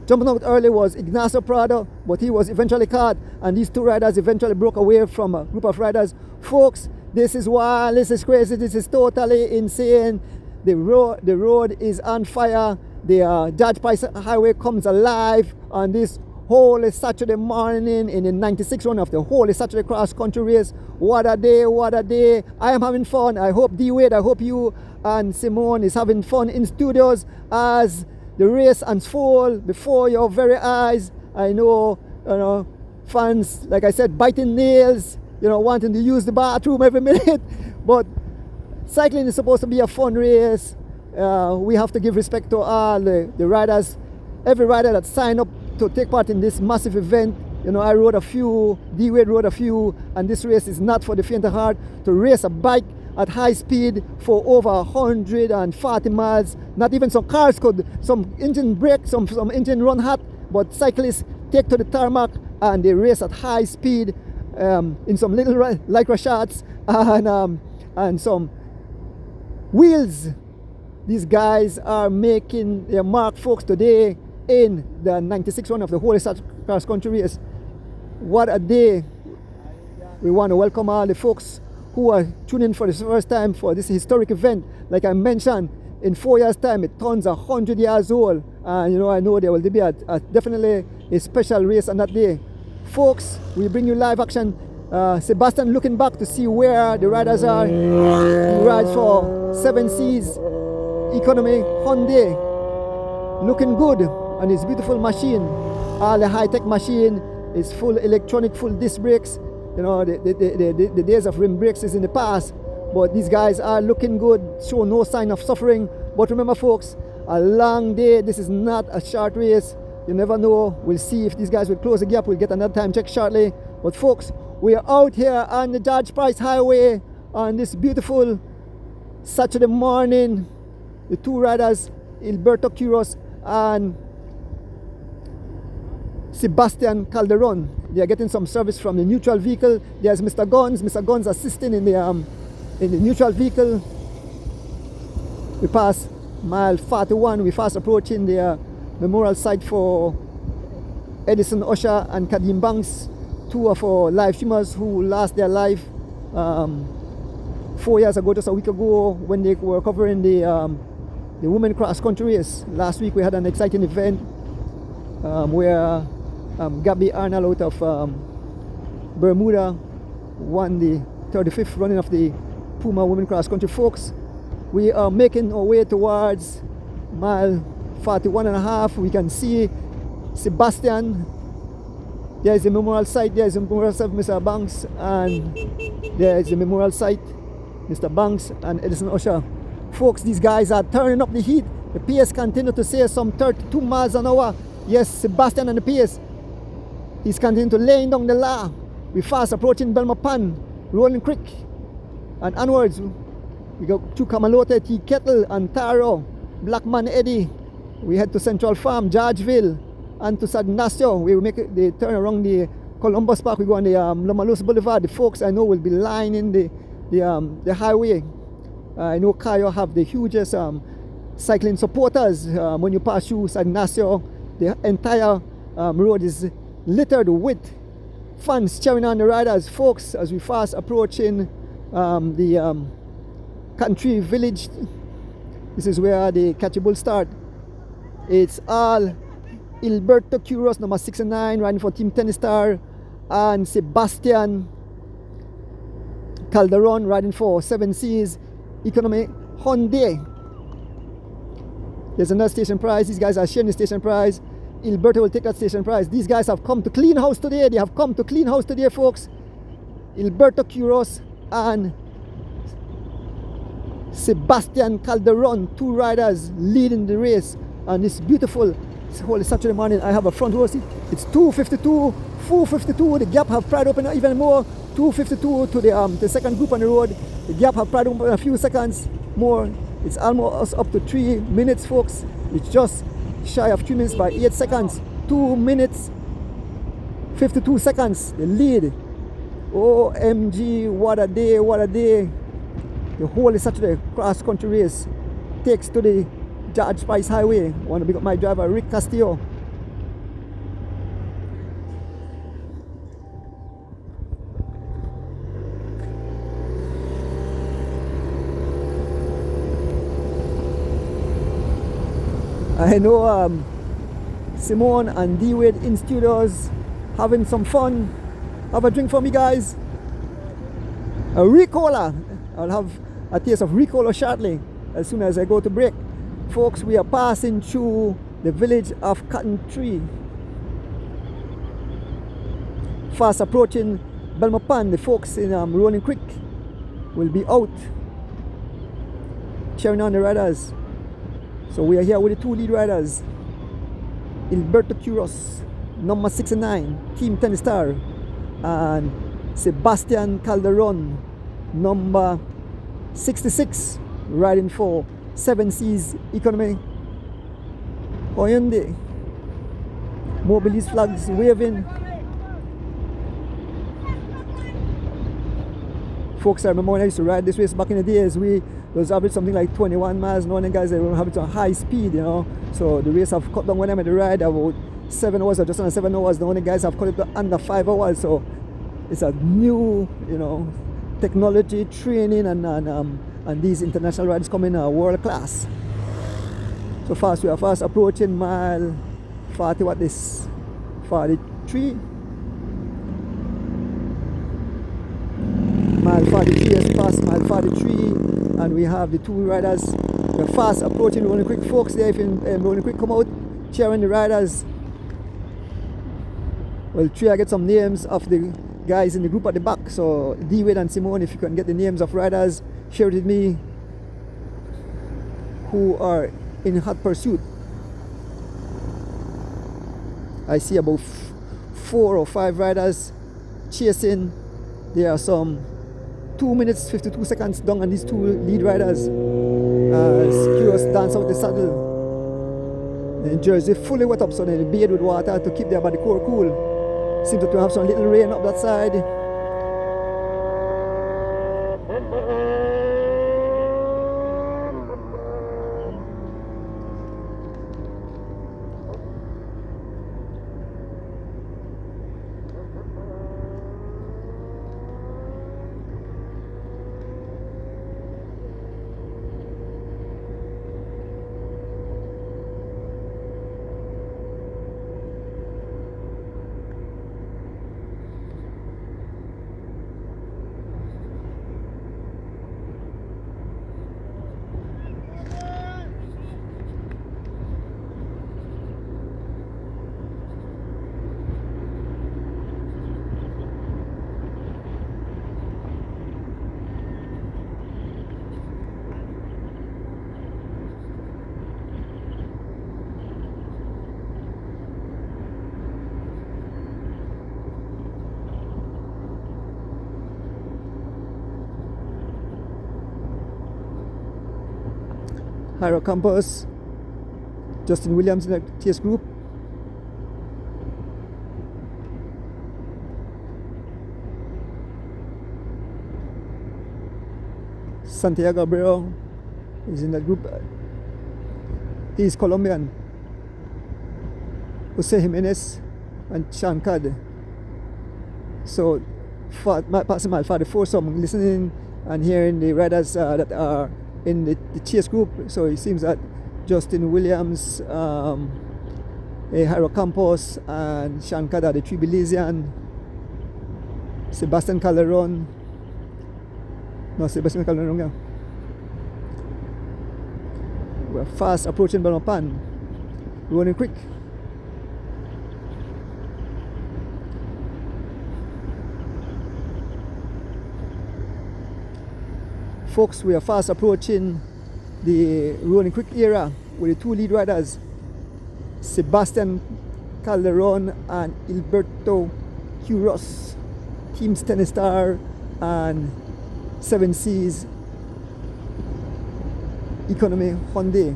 Jumping out early was Ignacio Prado, but he was eventually caught, and these two riders eventually broke away from a group of riders. Folks, this is wild, this is crazy, this is totally insane. The road is on fire. The Judge Price Highway comes alive on this Holy Saturday morning in the 96 run of the Holy Saturday cross country race. What a day, what a day. I am having fun. I hope D-Wade, I hope you and Simone is having fun in studios as the race unfolds before your very eyes. I know, fans, like I said, biting nails, wanting to use the bathroom every minute. But cycling is supposed to be a fun race. We have to give respect to all the riders, every rider that signed up to take part in this massive event. I rode a few, D-Wade rode a few, and this race is not for the faint of heart. To race a bike at high speed for over 140 miles, not even some cars could, some engine brake, some engine run hot, but cyclists take to the tarmac and they race at high speed in some little lycra shorts and some wheels. These guys are making their mark, folks, today in the 96 run of the Holy Saturday cross country race. What a day. We want to welcome all the folks who are tuning in for the first time for this historic event. Like I mentioned, in 4 years' time, it turns 100 years old. And I know there will be definitely a special race on that day. Folks, we bring you live action. Sebastian looking back to see where the riders are. He rides for 7 Seas Economy Hyundai. Looking good on his beautiful machine. All the high-tech machine is full electronic, full disc brakes. The days of rim brakes is in the past, but these guys are looking good, show no sign of suffering. But remember, folks, a long day. This is not a short race. You never know. We'll see if these guys will close the gap. We'll get another time check shortly. But folks, we are out here on the George Price Highway on this beautiful Saturday morning. The two riders, Gilberto Quiros and Sebastian Calderon, they are getting some service from the neutral vehicle. There's Mr. Guns. Mr. Guns assisting in the neutral vehicle. We pass mile 41. We fast approaching the memorial site for Edison Usher and Kadim Banks, two of our live streamers who lost their life 4 years ago, just a week ago, when they were covering the women cross country race. Last week we had an exciting event where Gabby Arnold out of Bermuda won the 35th running of the Puma Women Cross Country. Folks, we are making our way towards mile 41.5. We can see Sebastian. There is the memorial site. There is the memorial site of Mr. Banks, and there is the memorial site, Mr. Banks and Edison Usher. Folks, these guys are turning up the heat. The pace continue to say some 32 miles an hour. Yes, Sebastian and the pace. He's continuing to laying down the law. We fast approaching Belmopan, Rolling Creek, and onwards. We go to Kamalote, Tea Kettle, Antaro, Blackman Eddy. We head to Central Farm, Georgeville, and to San Ignacio. We will make the turn around the Columbus Park. We go on the Lomalus Boulevard. The folks I know will be lining the highway. I know Cayo have the hugest cycling supporters. When you pass through San Ignacio, the entire road is littered with fans cheering on the riders, folks, as we fast approaching the country village. This is where the catchable start. It's all Alberto Quiros, number 6 and 9, riding for Team Tennis Star, and Sebastian Calderon riding for 7 Seas Economy Hyundai. There's another station prize. These guys are sharing the station prize. Alberto will take that station prize. These guys have come to clean house today. They have come to clean house today, folks. Alberto Quiros and Sebastian Calderon, 2 riders leading the race on this beautiful Holy Saturday morning. I have a front row seat. It's 2:52, 4:52. The gap have pried open even more. 2:52 to the second group on the road. The gap have pried open a few seconds more. It's almost up to 3 minutes, folks. It's just shy of 3 minutes by 8 seconds. 2 minutes 52 seconds. The lead. OMG, what a day, what a day. The Holy Saturday cross country race takes to the George Price Highway. I want to pick up my driver, Rick Castillo. I know Simone and D-Wade in studios having some fun. Have a drink for me, guys. A Ricola. I'll have a taste of Ricola shortly as soon as I go to break. Folks, we are passing through the village of Cotton Tree. Fast approaching Belmont Pond. The folks in Rolling Creek will be out cheering on the riders. So we are here with the 2 lead riders. Alberto Quiros, number 6 and 9, Team Tennis Star, and Sebastian Calderon, number 66, riding for 7 Seas Economy Hyundai. Mobilis flags waving. Folks, I remember when I used to ride this race back in the days, we was average something like 21 miles. Now and then guys, they were having to high speed, you know. So the race have cut down when I'm at the ride about 7 hours or just under 7 hours. The only guys have cut it to under 5 hours. So it's a new, you know, technology, training, and these international riders coming world class. So fast, we are fast approaching mile 40. What this? 43. Mile 43 has passed mile 43, and we have the 2 riders. We're fast approaching Rolling Creek, folks. There, if in Rolling Creek come out cheering the riders. Well, try to get some names of the guys in the group at the back. So D-Wade and Simone, if you can get the names of riders, share it with me who are in hot pursuit. I see about 4 or 5 riders chasing. There are some 2 minutes 52 seconds down on these 2 lead riders. Quiros dance out the saddle. The jersey fully wet up, so they bathe with water to keep their body core cool. Seems to have some little rain up that side. Hyro Campos, Justin Williams in the TS group. Santiago Abreu is in that group. He's Colombian. Jose Jimenez and Sean Cad. So passing mile 44, so I'm listening and hearing the riders that are in the chase group. So it seems that Justin Williams, Jairo Campos and Sean Kada, the 3 Belizean, Sebastian Calderon, yeah. We're fast approaching Belmopan, running quick. Folks, we are fast approaching the running quick era with the 2 lead riders, Sebastian Calderon and Alberto Quiros, Team Tennis Star and 7 Seas Economy Hyundai.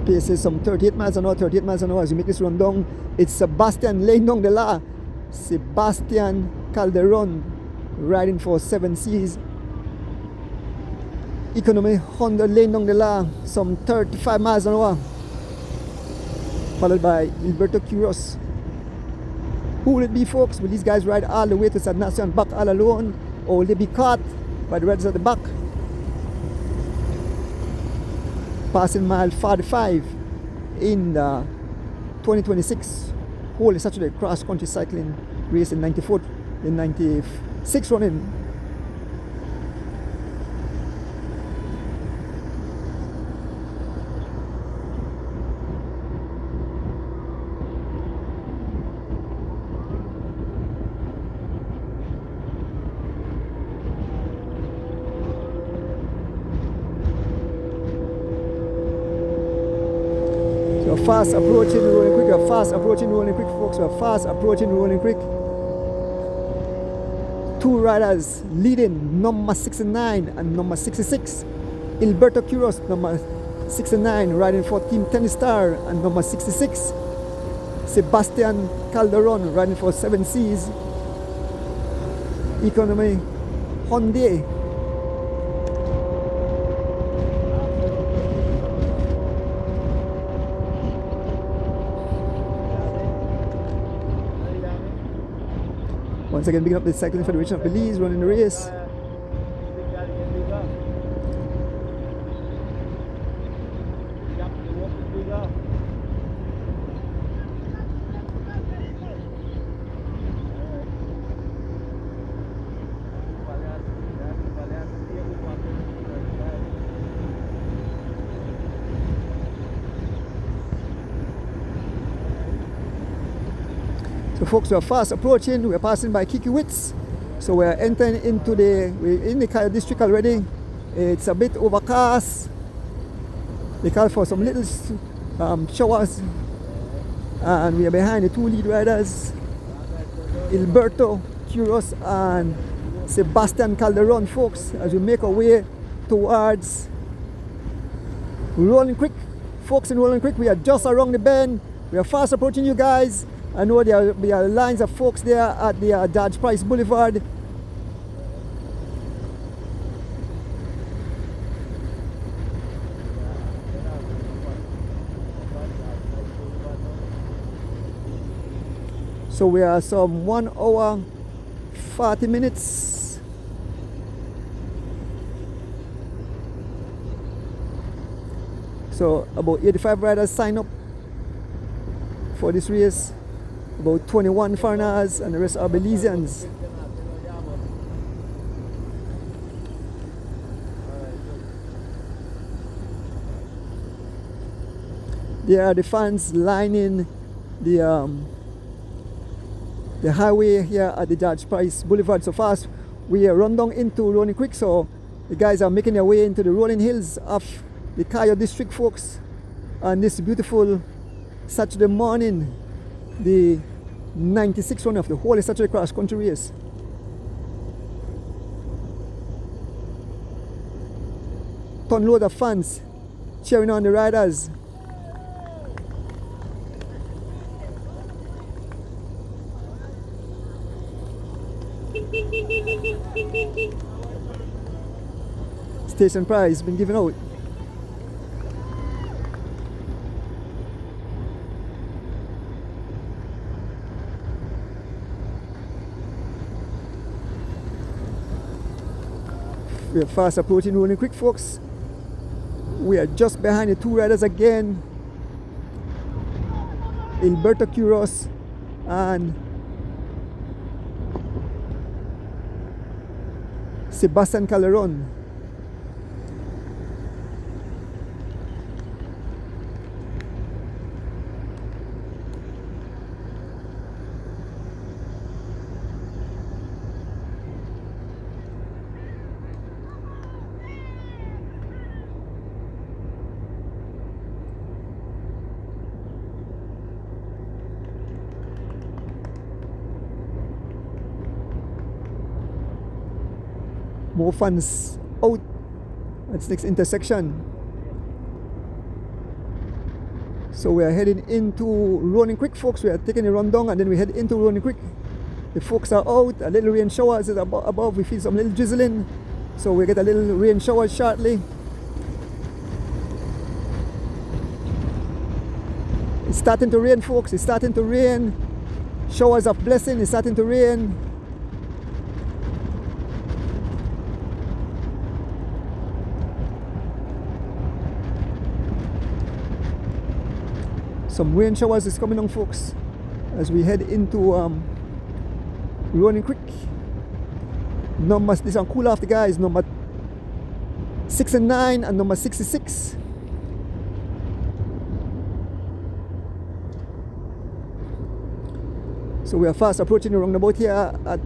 Pace is some 38 miles an hour as you make this run down. It's Sebastian laying down the law. Sebastian Calderon riding for 7 Seas Economy Honda laying down the law, some 35 miles an hour, followed by Alberto Quiros. Who will it be, folks? Will these guys ride all the way to San Ignacio and back all alone, or will they be caught by the riders at the back? Passing mile 45 in the 2026 Holy Saturday cross country cycling race in 96 running. Fast approaching, rolling quick. We're fast approaching, rolling quick, folks. We're fast approaching, rolling quick. 2 riders leading, number 69 and number 66. Alberto Quiros, number 69, riding for Team Tennis Star, and number 66, Sebastian Calderon, riding for 7 Seas Economy Hyundai. Once again, bigging up the Cycling Federation of Belize running the race. So folks, we are fast approaching. We are passing by Kikiwitz. So we are entering into we're in the Kaya district already. It's a bit overcast. They call for some little showers. And we are behind the 2 lead riders, Alberto Quiros and Sebastian Calderon, folks, as we make our way towards Rolling Creek. Folks, in Rolling Creek, we are just around the bend. We are fast approaching you guys. I know there are lines of folks there at the Dodge Price Boulevard. So we are some 1 hour 40 minutes. So about 85 riders sign up for this race. About 21 foreigners and the rest are Belizeans. There are the fans lining the highway here at the Dodge Price Boulevard. So fast we are run down into Rolling Creek, so the guys are making their way into the rolling hills of the Cayo district, folks, on this beautiful Saturday morning, the 96th run of the Holy Saturday cross country race. ton load of fans cheering on the riders. Station prize been given out. We are fast approaching Rolling Creek, folks. We are just behind the two riders again. Alberto Quiros and Sebastian Calderon. More fans out at this next intersection. So we are heading into Rolling Creek, folks. We are taking a run down and then we head into Rolling Creek. The folks are out. A little rain showers is above. We feel some little drizzling. So we get a little rain shower shortly. It's starting to rain, folks. It's starting to rain. Showers of blessing. It's starting to rain. Some rain showers is coming on, folks, as we head into Rolling Creek. Numbers, these are cool off the guys, number 6 and 9 and number 66. So we are fast approaching the roundabout here at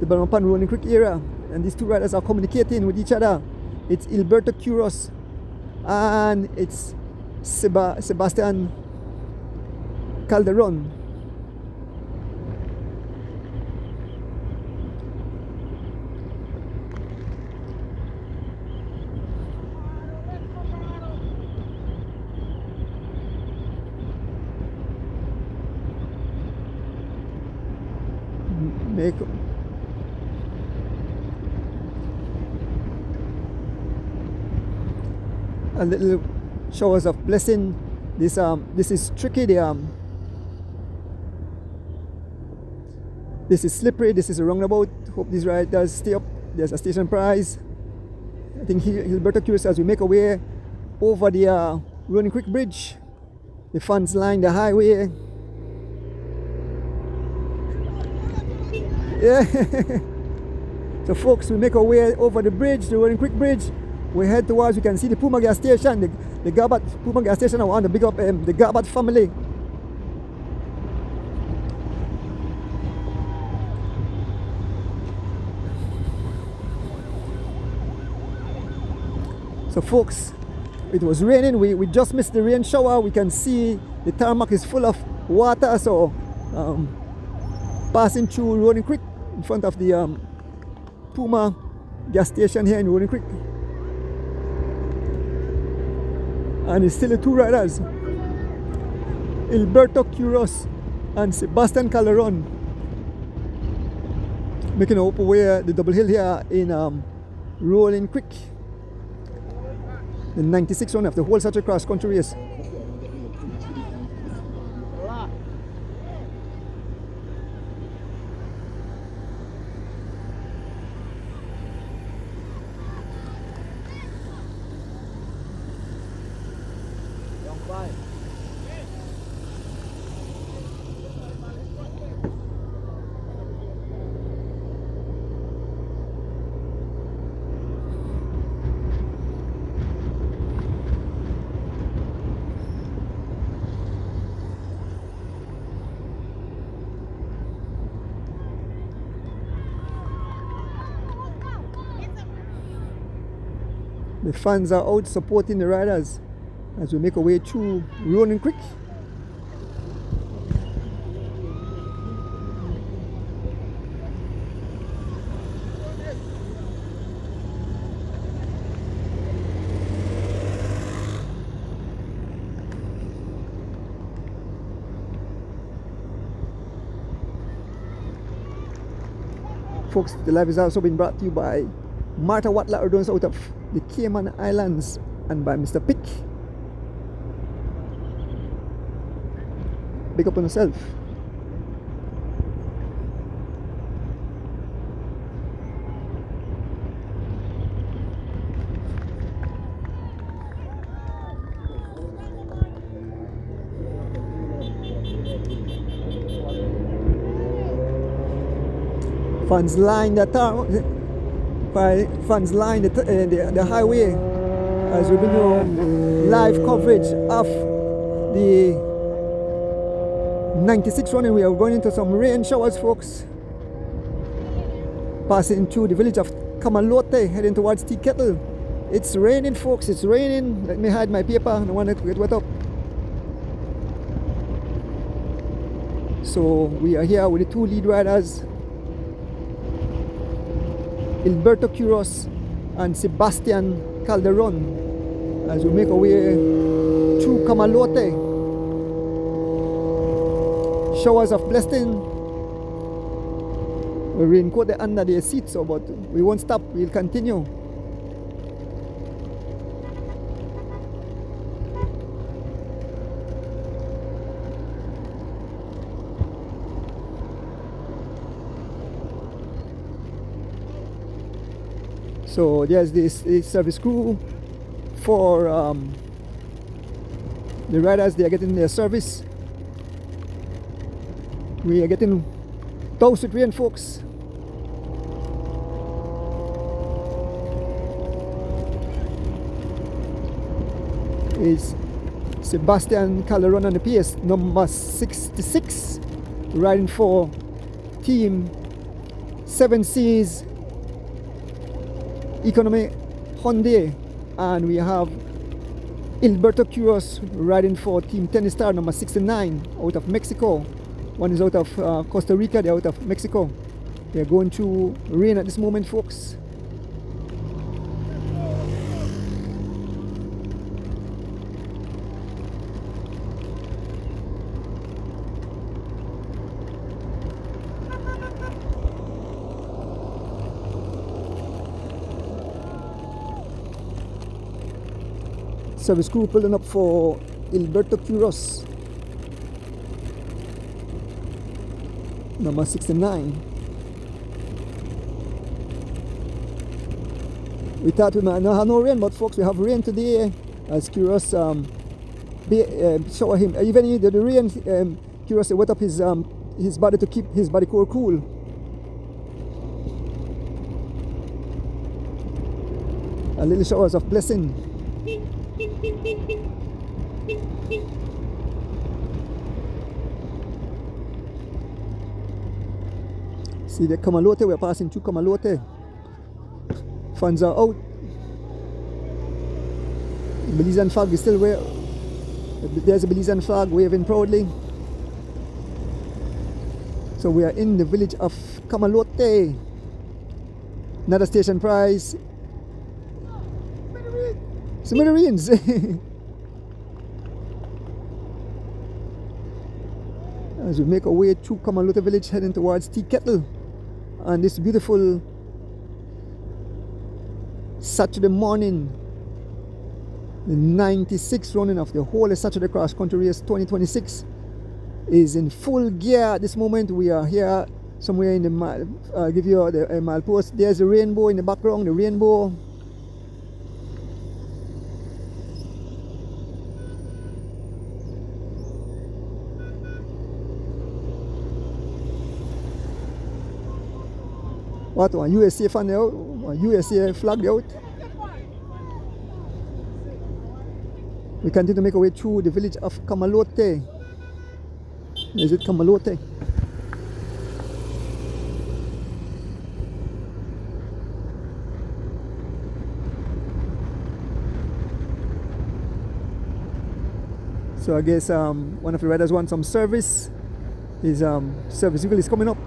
the Balmapan Rolling Creek area, and these two riders are communicating with each other. It's Alberto Quiros and it's Sebastian Calderon. Make a little showers of blessing. This is tricky. This is slippery. This is a roundabout. Hope these riders stay up. There's a station prize. I think Alberto Quiros, as we make our way over the Rolling Creek Bridge. The fans line the highway. Yeah. So folks, we make our way over the bridge, the Rolling Creek Bridge. We head towards, you can see the Puma gas station, the Garbat Puma gas station. I want to big up the Garbat family. So folks, it was raining. We just missed the rain shower. We can see the tarmac is full of water. So passing through Rolling Creek in front of the Puma gas station here in Rolling Creek. And it's still the two riders, Alberto Quiros and Sebastian Calderon, making an open way the double hill here in Rolling Creek. The 96 run of the whole such a cross country race. The fans are out supporting the riders as we make our way through Rolling Creek. Folks, the live is also been brought to you by Martha Watla Ordonez out of the Cayman Islands and by Mr. Pick. Big up on yourself. Fans line the highway as we bring you live coverage of the 96 running. We are going into some rain showers, folks. Passing through the village of Kamalote, heading towards Tea Kettle. It's raining, folks. It's raining. Let me hide my paper. I don't want it to get wet up. So we are here with the two lead riders, Alberto Quiros and Sebastian Calderon, as we make our way through Kamalote. Showers of blessing. We raincoat the under their seats, so but we won't stop. We'll continue. So there's this service crew for the riders. They are getting their service. We are getting doused with rain, folks. Is Sebastian Calderon on the PS, number 66, riding for Team 7C's Economy Hyundai, and we have Alberto Quiros riding for Team Tennis Star number 69 out of Mexico. One is out of Costa Rica, they're out of Mexico. They're going through rain at this moment, folks. Service crew pulling up for Alberto Quiros, number 69. We thought we might not have no rain, but folks, we have rain today. As Quiros shower him. Even the rain, Quiros wet up his body to keep his body core cool. A little showers of blessing. See the Kamalote, we're passing through Kamalote. Fans are out. The Belizean flag is still where. There's a Belizean flag waving proudly. So we are in the village of Kamalote. Another station prize. Smithereens. As we make our way through Kamalote village, heading towards Tea Kettle on this beautiful Saturday morning, the 96th running of the whole Saturday Cross Country Race 2026 is in full gear at this moment. We are here somewhere in the mile. I'll give you the milepost. There's the rainbow in the background, the rainbow. What one? USA fan out? USA flag out? We continue to make our way through the village of Kamalote. Is it Kamalote? So I guess one of the riders wants some service. His service vehicle is coming up.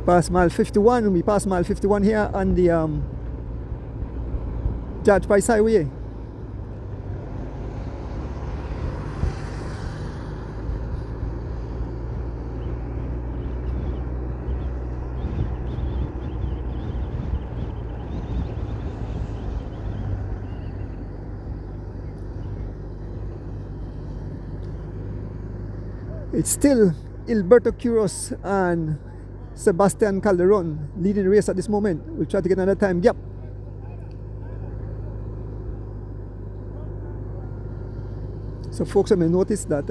Past mile 51, we pass mile 51 here on the Judge Price Highway. It's still Alberto Quiros and Sebastian Calderon leading the race at this moment. We'll try to get another time gap. So folks, I may notice that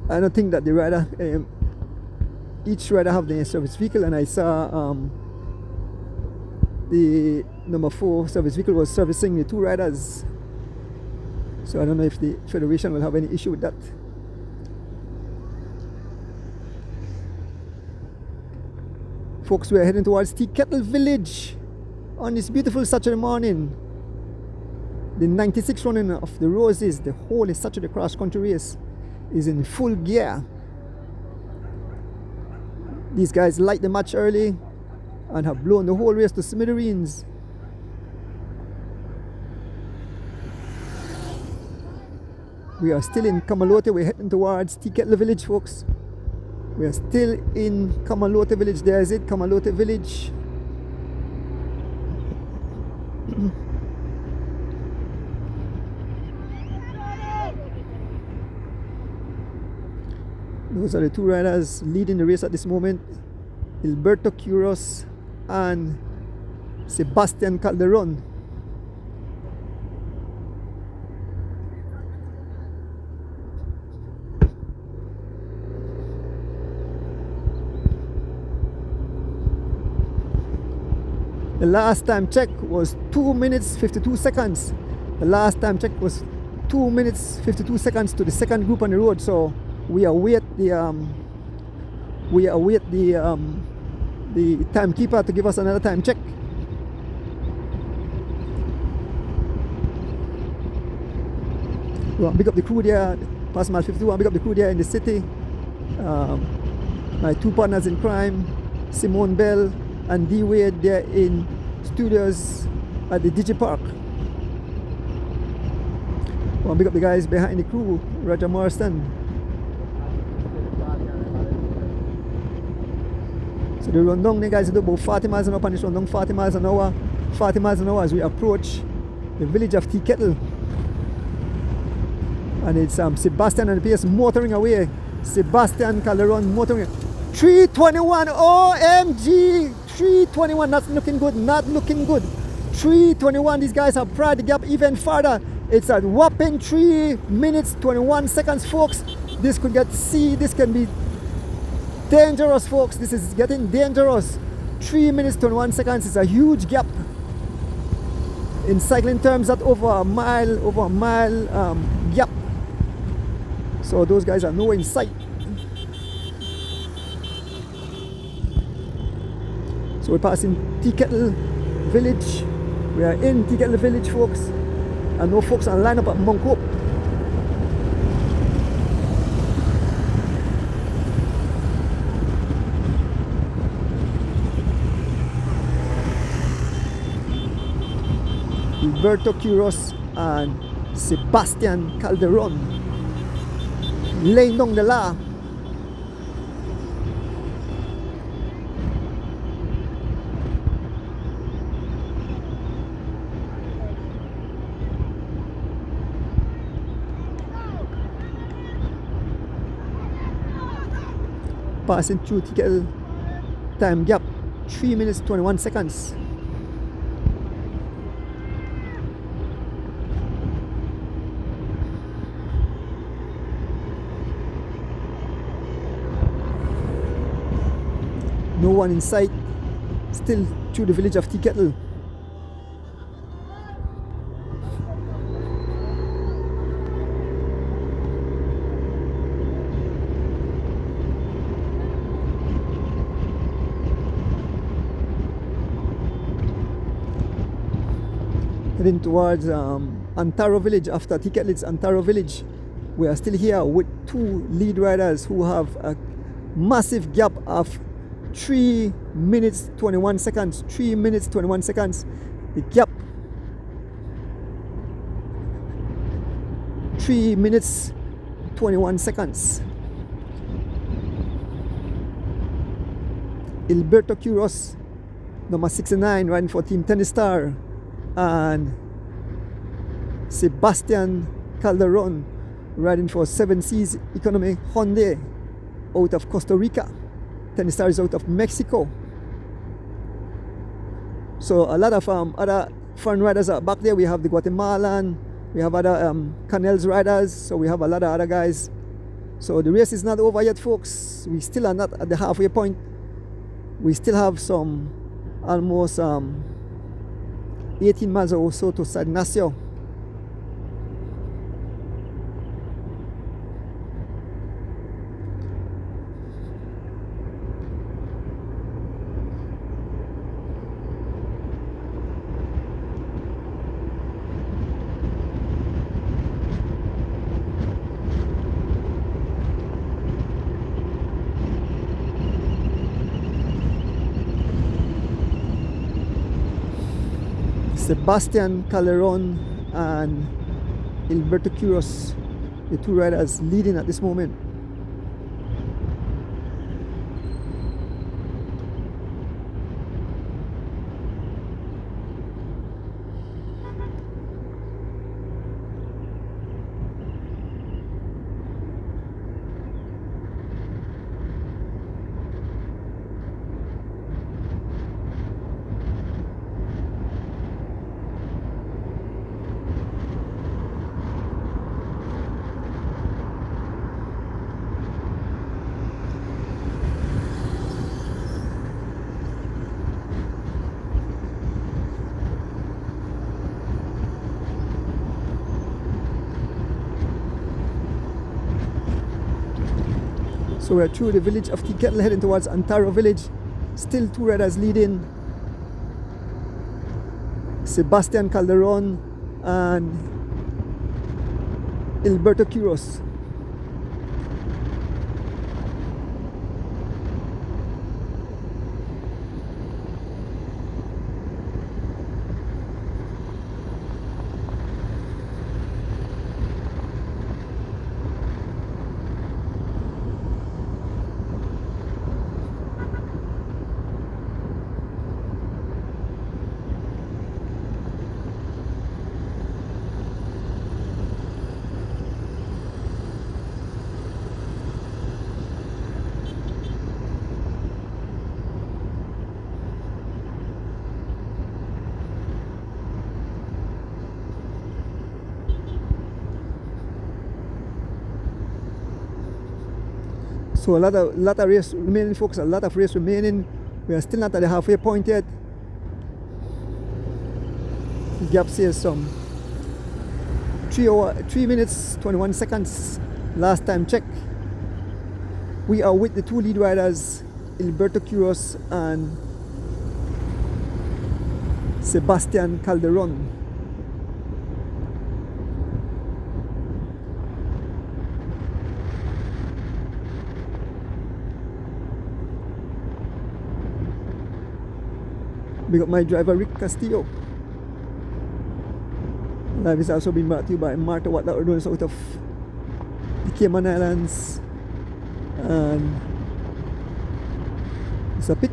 I don't think that the rider, each rider have their service vehicle, and I saw the number 4 service vehicle was servicing the 2 riders. So I don't know if the Federation will have any issue with that. Folks, we are heading towards Tea Kettle Village on this beautiful Saturday morning. The 96th running of the Roses, the whole Saturday cross country race, is in full gear. These guys light the match early and have blown the whole race to smithereens. We are still in Kamalote. We're heading towards Tea Kettle Village, folks. We are still in Kamalote Village. There is it, Kamalote Village. Those are the 2 riders leading the race at this moment. Alberto Quiros and Sebastian Calderon. The last time check was 2 minutes 52 seconds. The last time check was 2 minutes 52 seconds to the second group on the road. So we await the timekeeper to give us another time check. Well, big up the crew there, past mile 51. Big up the crew there in the city. My 2 partners in crime, Simone Bell and D Wade, there in studios at the Digipark. Well, big up the guys behind the crew, Roger Morrison. So the rundown, the guys do about 40 miles an hour on this rundown, 40 miles an hour, 40 miles an hour as we approach the village of Tea Kettle. And it's Sebastian and the pace motoring away. Sebastian Calderon motoring. 321, OMG! 321, not looking good, not looking good. 321, these guys have pried the gap even further. It's at whopping 3 minutes 21 seconds, folks. This could get this can be dangerous, folks. This is getting dangerous. 3 minutes 21 seconds is a huge gap. In cycling terms, that's over a mile gap. So those guys are nowhere in sight. So we're passing Tea Kettle Village. We are in Tea Kettle Village, folks. And no folks are lined up at Monk Hope. Alberto Quiros and Sebastian Calderon laying down the law. Passing through Tea Kettle, time gap 3 minutes 21 seconds. No one in sight, still through the village of Tea Kettle. Heading towards Antaro Village. After Tea Kettle, it's Antaro Village. We are still here with 2 lead riders who have massive gap of 3 minutes 21 seconds. 3 minutes 21 seconds. The gap 3 minutes 21 seconds. Alberto Quiros, number 69, riding for Team Tennis Star, and Sebastian Calderon, riding for 7 Seas Economy Hyundai, out of Costa Rica. Tennis Star is out of Mexico. So a lot of other foreign riders are back there. We have the Guatemalan, we have other Canels riders, so we have a lot of other guys. So the race is not over yet, folks. We still are not at the halfway point. We still have some almost 18 miles or so to San Ignacio. Sebastian Calderon and Alberto Quiros, the two riders leading at this moment. So we're through the village of Kettle heading towards Antaro village. Still two riders leading. Sebastian Calderon and Alberto Quiros. So a lot of race remaining, folks. A lot of race remaining. We are still not at the halfway point yet. The gap says some 3 minutes 21 seconds. Last time check. We are with the two lead riders, Alberto Quiros and Sebastian Calderon. We got my driver Rick Castillo. Live is also being brought to you by Marta What That Doing out of the Cayman Islands, and it's a pick.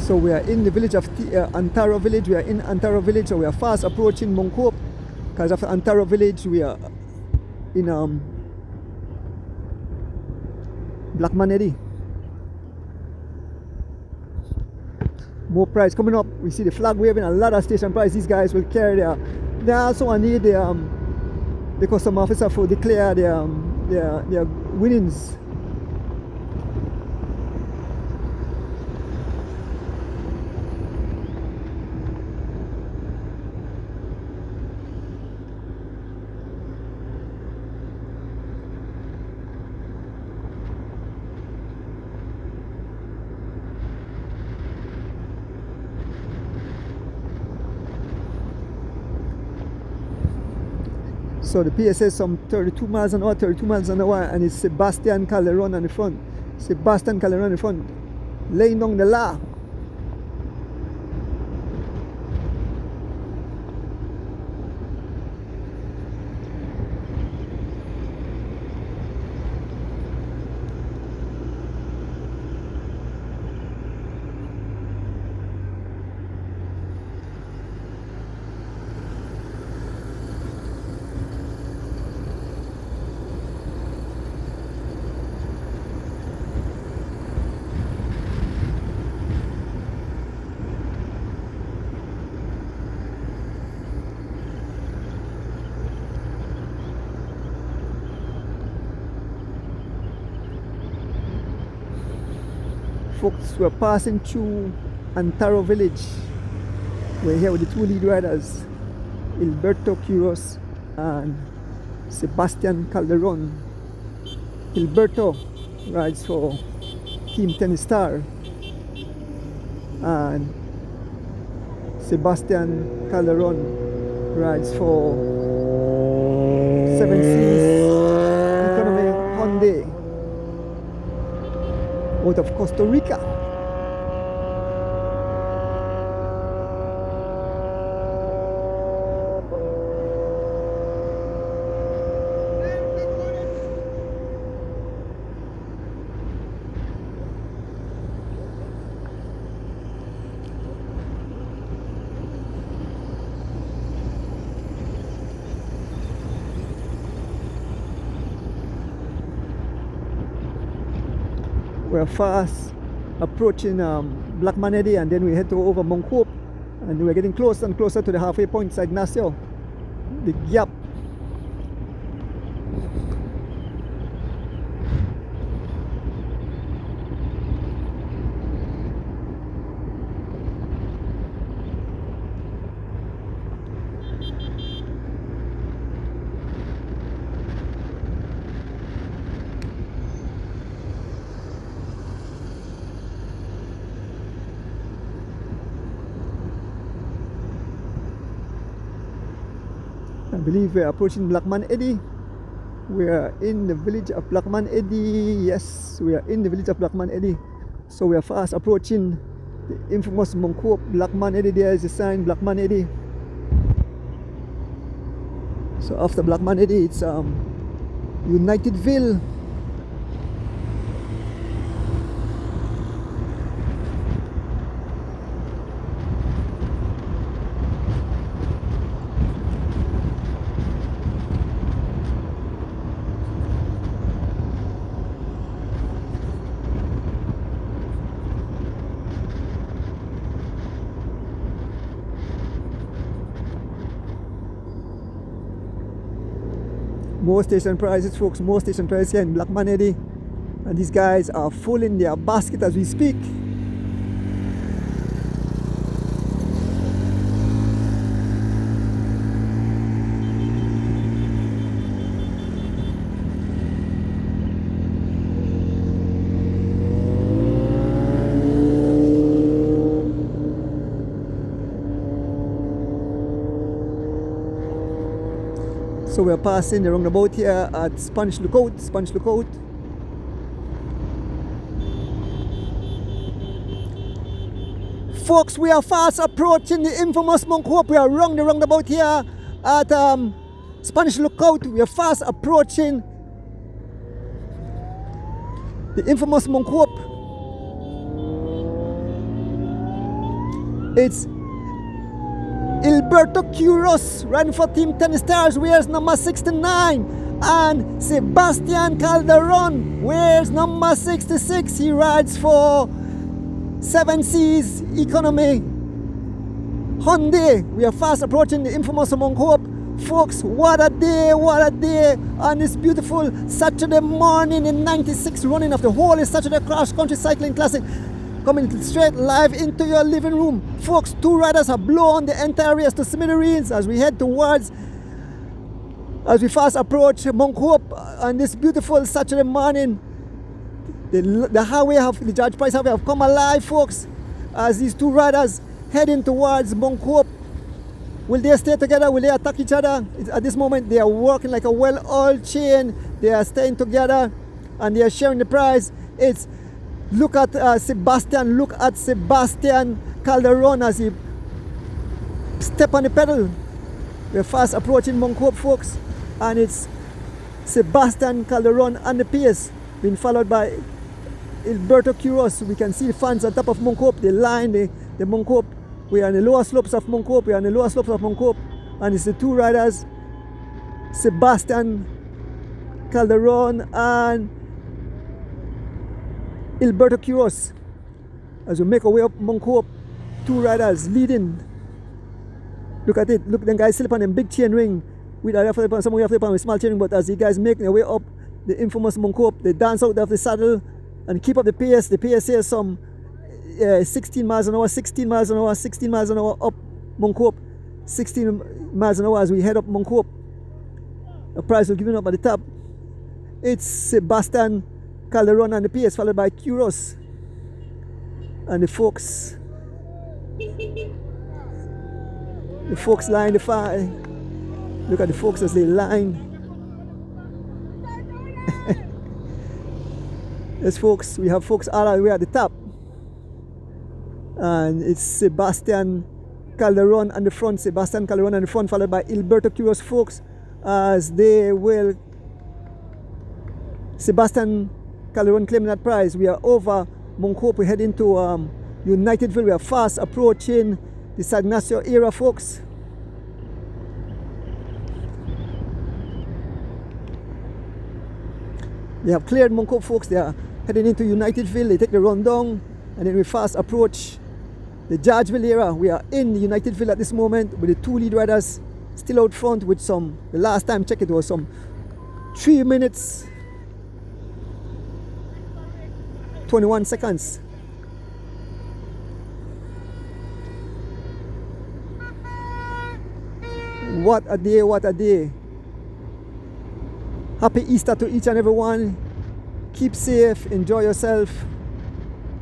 So we are in the village of Antaro village. We are in Antaro village, so we are fast approaching Mount Hope. Because after Antaro village, we are in Black Manedi. More prize coming up. We see the flag waving, a lot of station prize. These guys will carry their. They also need the custom officer to declare their winnings. So the pace is some 32 miles an hour, 32 miles an hour, and it's Sebastian Calderon on the front. Sebastian Calderon on the front, laying down the law. Folks, we're passing through Antaro village. We're here with the two lead riders, Gilberto Quiros and Sebastian Calderon. Gilberto rides for Team Tennis Star, and Sebastian Calderon rides for 7 Seas Economy Hyundai out of Costa Rica. We're fast approaching Blackman Eddy, and then we head to over Mount Hope, and we're getting closer and closer to the halfway point, San Ignacio, the gap. I believe we're approaching Blackman Eddy. We are in the village of Blackman Eddy. Yes, we are in the village of Blackman Eddy. So we are fast approaching the infamous Mount Hope, Blackman Eddy. There is a sign, Blackman Eddy. So after Blackman Eddy, it's Unitedville. More station prices, folks, more station prices here in Blackman Eddy, and these guys are full in their basket as we speak. So we're passing the roundabout here at Spanish Lookout. Folks, we are fast approaching the infamous Mount Hope. We are around the roundabout here at Spanish Lookout. We are fast approaching the infamous Mount Hope. It's Gilberto Quiros riding for Team Tennis Stars, wears number 69, and Sebastian Calderon wears number 66. He rides for 7 Seas Economy Hyundai. We are fast approaching the infamous Mount Hope. Folks, what a day on this beautiful Saturday morning in 96 running of the Holy Saturday Cross Country Cycling Classic. Coming straight live into your living room. Folks, two riders have blown the entire race to smithereens as we head towards, as we fast approach Mount Hope on this beautiful Saturday morning. The highway, the George Price Highway have come alive, folks, as these two riders heading towards Mount Hope. Will they stay together? Will they attack each other? At this moment, they are working like a well-oiled chain. They are staying together and they are sharing the prize. It's look at Sebastian. Look at Sebastian Calderon as he step on the pedal. We're fast approaching Mount Hope, folks, and it's Sebastian Calderon on the pace, being followed by Alberto Quiros. We can see the fans on top of Mount Hope. They line the Mount Hope. We are on the lower slopes of Mount Hope. And it's the two riders, Sebastian Calderon and Alberto Quiros. As we make our way up Mount Hope, two riders leading. Look at it. Look, them guys slip on them big chain ring. Some of you have to put on a small chain ring, but as the guys make their way up the infamous Mount Hope, they dance out of the saddle and keep up the pace. The pace is some 16 miles an hour up Mount Hope. 16 miles an hour as we head up Mount Hope. The prize will give it up at the top. It's Sebastian Calderon and the pace, followed by Quiros. And the folks line the fire. Look at the folks as they line. Yes, folks, we have folks all the way at the top. And it's Sebastian Calderon on the front, followed by Alberto Quiros, folks, as they will. Sebastian Calderon claiming that prize. We are over Mount Hope. We head into Unitedville. We are fast approaching the San Ignacio area, folks. They have cleared Mount Hope, folks. They are heading into Unitedville. They take the run down, and then we fast approach the Georgeville area. We are in Unitedville at this moment with the two lead riders still out front with some, the last time check it was some 3 minutes 21 seconds. What a day, what a day. Happy Easter to each and every one. Keep safe, enjoy yourself.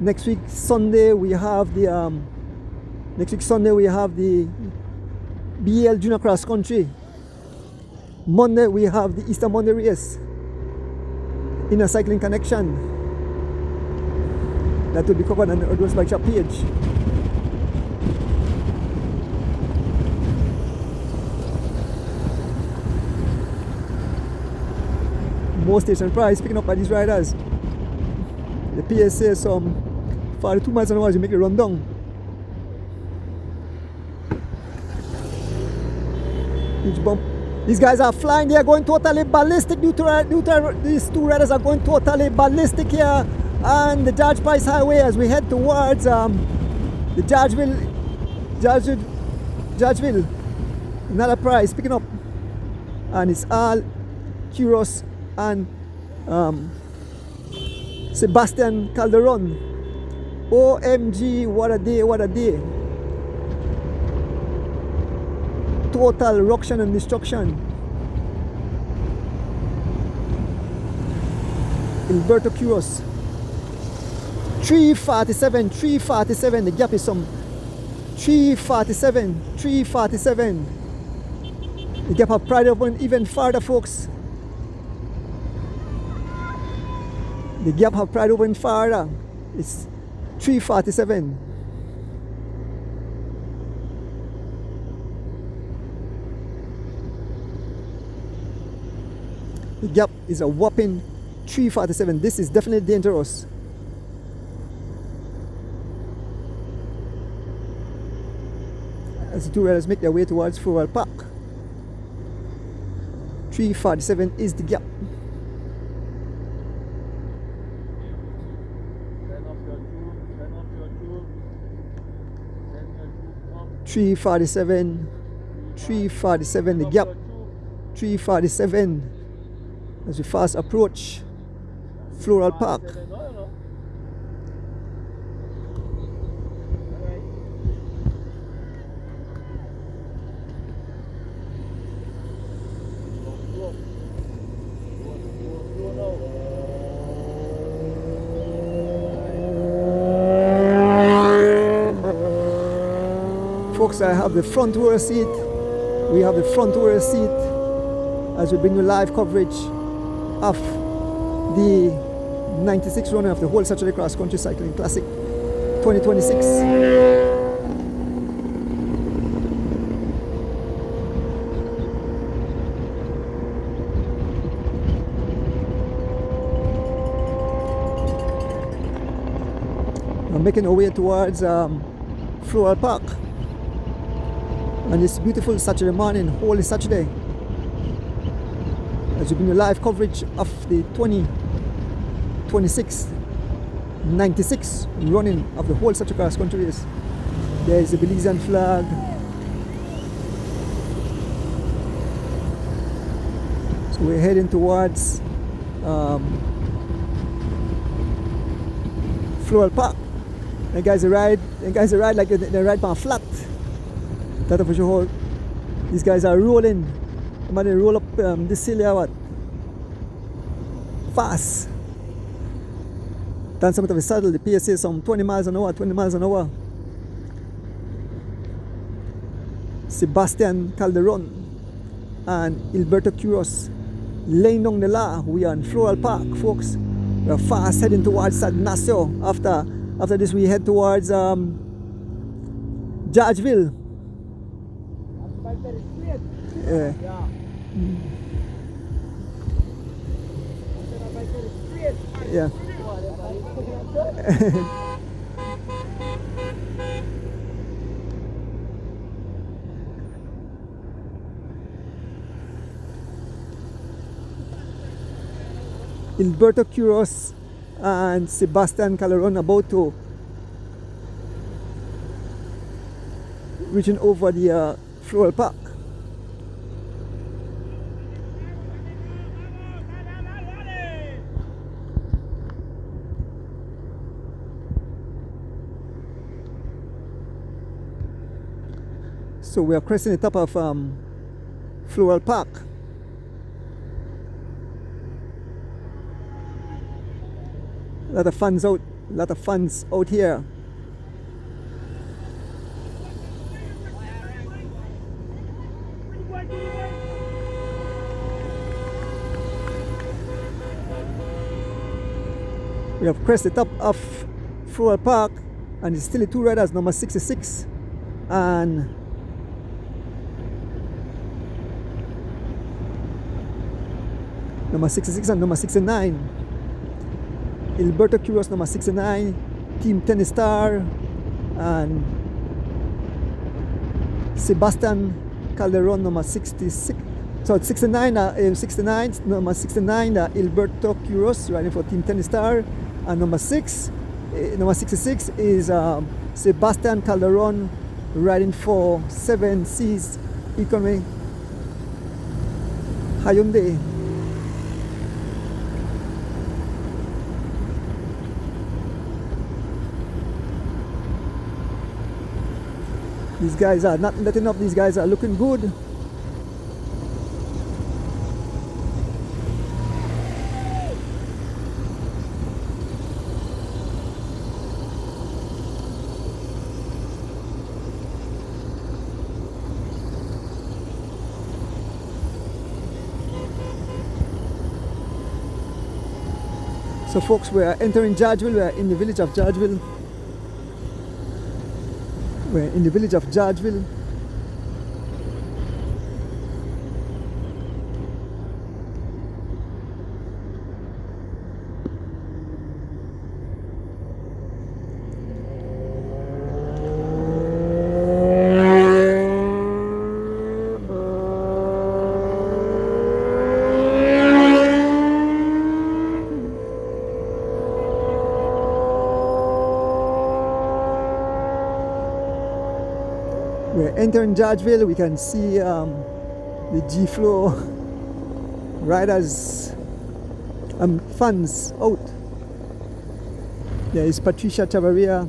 Next week Sunday we have the BL Junior Cross Country. Monday we have the Easter Monday race. Inner Cycling Connection. That will be covered on the Odros Bike Shop page. More station price picking up by these riders. The PS says some 42 miles an hour as you make the run down. Huge bump. These guys are flying, they are going totally ballistic. These two riders are going totally ballistic here on the George Price Highway as we head towards the Georgeville. Another prize picking up. And it's all Quiros and Sebastian Calderon. OMG, what a day, what a day. Total ruction and destruction. Alberto Quiros. 347, the gap is some 347. The gap have pried up even farther, folks. The gap have pried open farther. It's 347. The gap is a whopping 347. This is definitely dangerous. As the two riders make their way towards Floral Park. 347 is the gap. 347, the gap, 347 as we fast approach Floral Park. Folks, I have the front row seat We have the front row seat as we bring you live coverage of the 96th running of the whole Saturday Cross Country Cycling Classic 2026. We're making our way towards Floral Park on this beautiful Saturday morning, Holy Saturday, as we bring you live coverage of the 2026 96 running of the whole Saturday Cross Country race. There is the Belizean flag. So we're heading towards Floral Park. The guys ride like they ride on flat. That for sure. These guys are rolling. But they roll up this hill here, what? Fast. Then some of the saddle, the PSA is some 20 miles an hour, 20 miles an hour. Sebastian Calderon and Alberto Quiros laying down the law. We are in Floral Park, folks. We are fast heading towards San Ignacio. After this, we head towards Georgeville. Yeah. Yeah. Alberto Quiros and Sebastian Calderon about to reaching over the Floral Park. So we are crossing the top of Floral Park. A lot of fans out here. We have crossed the top of Floral Park, and it's still the two riders, number 66 and number 69. Alberto Quiros, number 69, Team Tennis Star, and Sebastian Calderon, number 66. So it's 69, number 69, Alberto Quiros riding for Team Tennis Star, and number 66 is Sebastian Calderon riding for 7 Seas Economy Hyundai. These guys are not letting up. These guys are looking good. So folks, we are entering Georgeville. We are in the village of Georgeville. We're in the village of Georgeville. We're entering Georgeville. We can see the G-Flow riders fans out. There is Patricia Chavarria.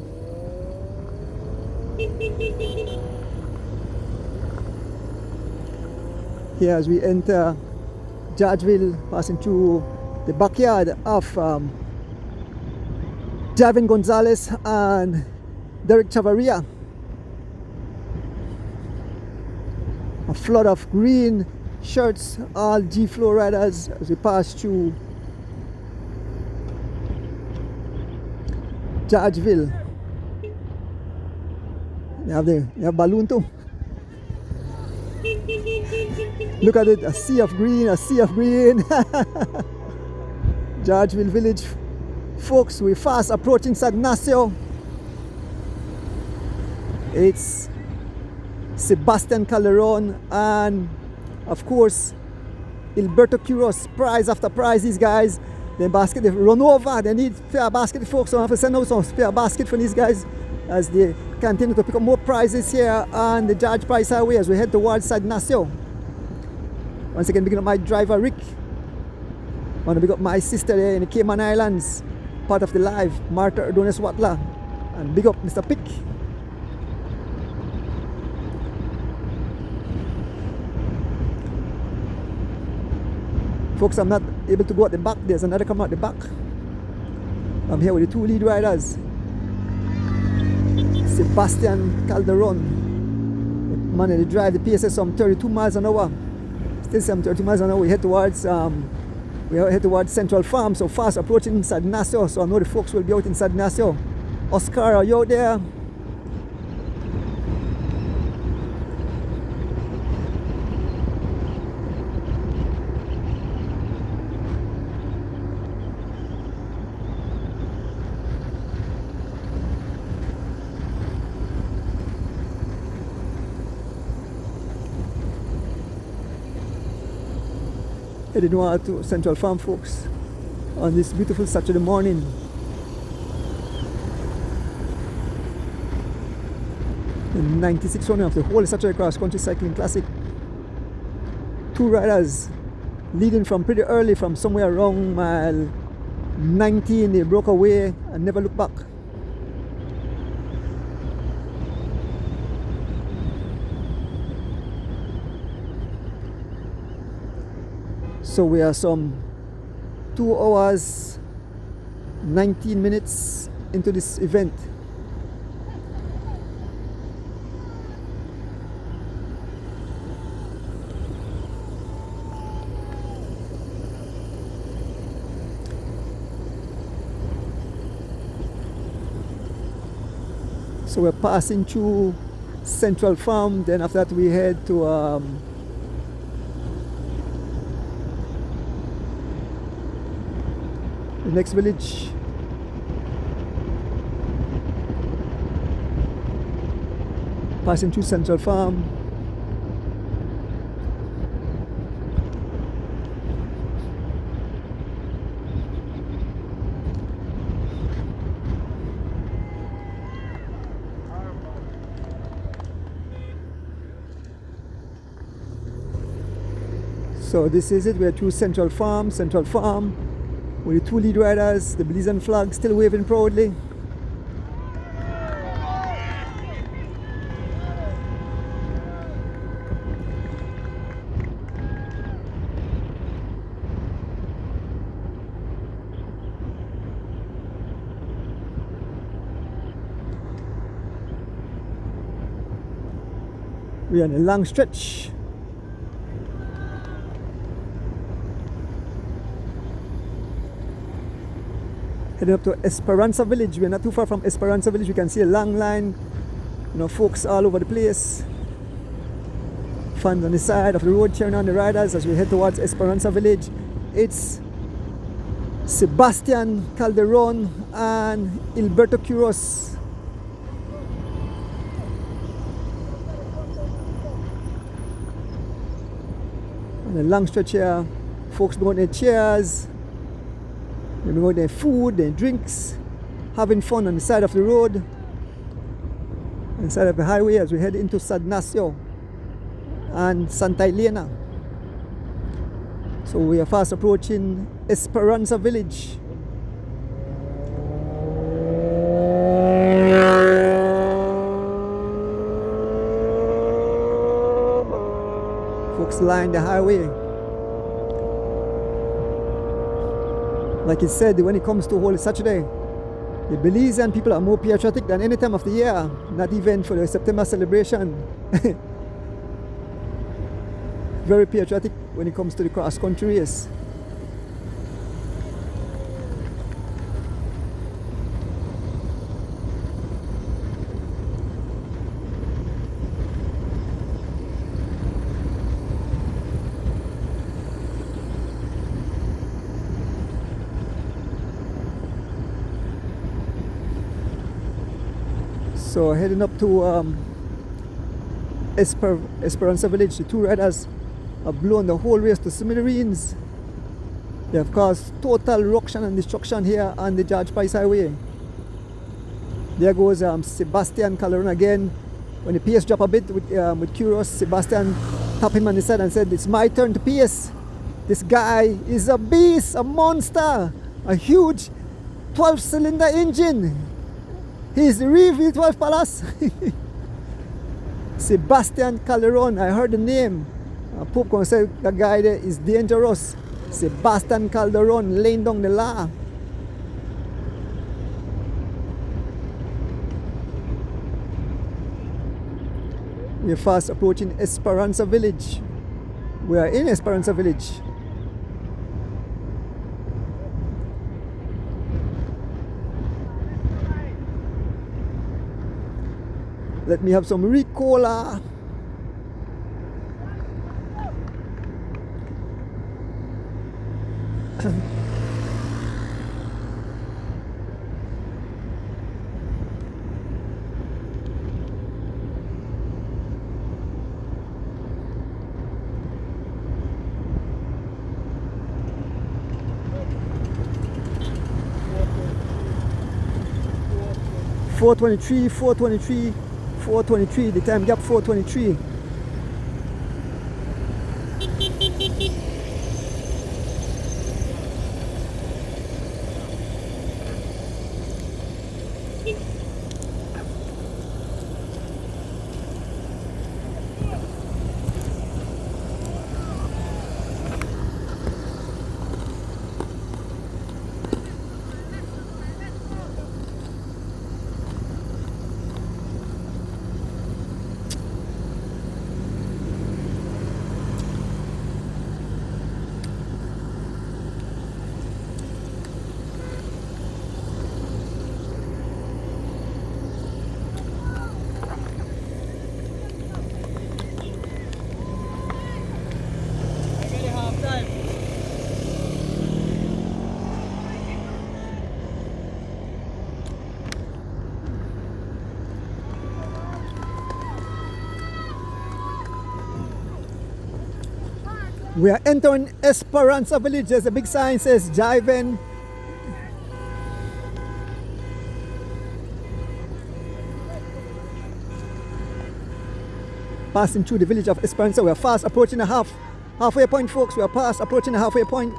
Here as we enter Georgeville, passing through the backyard of Javin Gonzalez and Derek Chavarria. a flood of green shirts, all G-Flow riders as we pass through Georgeville. They have balloon too. Look at it, a sea of green, a sea of green. Georgeville Village. Folks, we're fast approaching San Ignacio. It's Sebastian Calderon and of course Alberto Quiros. Prize after prize, these guys. The basket, they run over, they need fair basket, folks, so I have to send out some fair basket for these guys as they continue to pick up more prizes here on the George Price Highway as we head towards San Ignacio. Once again, picking up my driver Rick. I want to pick up my sister there in the Cayman Islands, part of the live, Martha Adonis Watla, and big up Mr. Pick. Folks, I'm not able to go at the back. There's another coming out the back. I'm here with the two lead riders. Sebastian Calderon. Man, they drive the PSS some 32 miles an hour. Still some 30 miles an hour. We head towards Central Farm, so fast approaching San Ignacio. So I know the folks will be out in San Ignacio. Oscar, are you out there? Heading out to Central Farm, folks, on this beautiful Saturday morning. The 96th running of the whole Saturday Cross Country Cycling Classic. Two riders leading from pretty early, from somewhere around mile 19. They broke away and never looked back. So we are some 2 hours 19 minutes into this event. So we're passing through Central Farm, then after that we head to the next village. Passing through Central Farm. So this is it, we're through Central Farm, with the two lead riders, the Belizean flag still waving proudly. We are on a long stretch. Heading up to Esperanza Village. We're not too far from Esperanza Village. We can see a long line, folks all over the place. Fans on the side of the road cheering on the riders as we head towards Esperanza Village. It's Sebastian Calderon and Alberto Quiros. On a long stretch here, folks going their chairs. They bring out their food, their drinks, having fun on the side of the road, on the side of the highway as we head into San Ignacio and Santa Elena. So we are fast approaching Esperanza Village. Folks line the highway. Like I said, when it comes to Holy Saturday, the Belizean people are more patriotic than any time of the year, not even for the September celebration. very patriotic when it comes to the cross country race. So heading up to Esperanza Village, the two riders have blown the whole race to smithereens. They have caused total ruction and destruction here on the George Price Highway. There goes Sebastian Calderon again. When the pace dropped a bit with Curious, Sebastian tapped him on the side and said, "It's my turn to pace. This guy is a beast, a monster, a huge 12-cylinder engine. He's the real V12 Palace." Sebastian Calderon, I heard the name. Pope gonna say the guy there is dangerous. Sebastian Calderon laying down the law. We're fast approaching Esperanza Village. We are in Esperanza Village. Let me have some Ricola. .423, the time gap 4:23. We are entering Esperanza Village. There's a big sign says Jiven. Passing through the village of Esperanza. We are fast approaching the halfway point, folks. We are fast approaching the halfway point.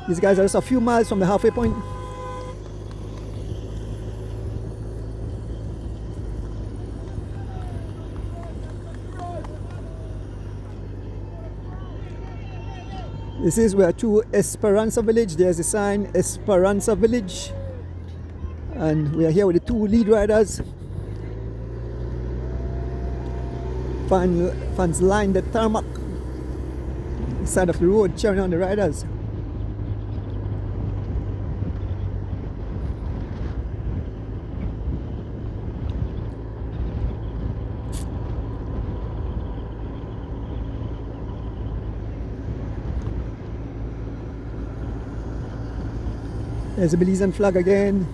These guys are just a few miles from the halfway point. This is where to Esperanza Village. There's a sign, Esperanza Village. And we are here with the two lead riders. Fans line the tarmac side of the road, cheering on the riders. There's a Belizean flag again.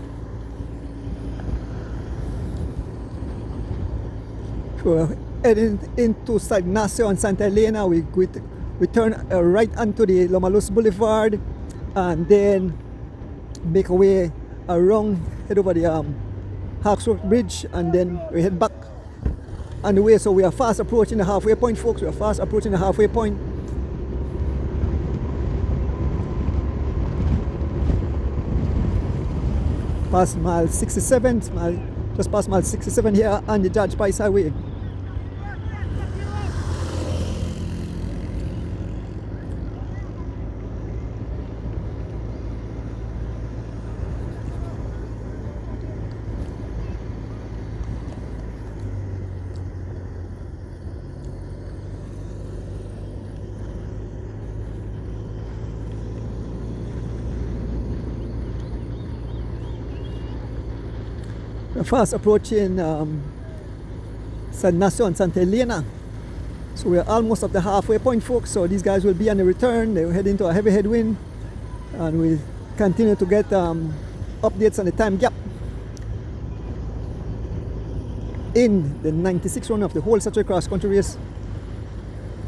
We're heading into San Ignacio and Santa Elena. We turn right onto the Lomalus Boulevard and then make our way around, head over the Hawksworth Bridge, and then we head back on the way. So we are fast approaching the halfway point, folks. We are fast approaching the halfway point. Past mile 67, just past mile 67 here on the George Price Highway. We're fast approaching San Ignacio and Santa Elena. So we're almost at the halfway point, folks. So these guys will be on the return. They will head into a heavy headwind, and we'll continue to get updates on the time gap in the 96 run of the whole Saturday Cross Country Race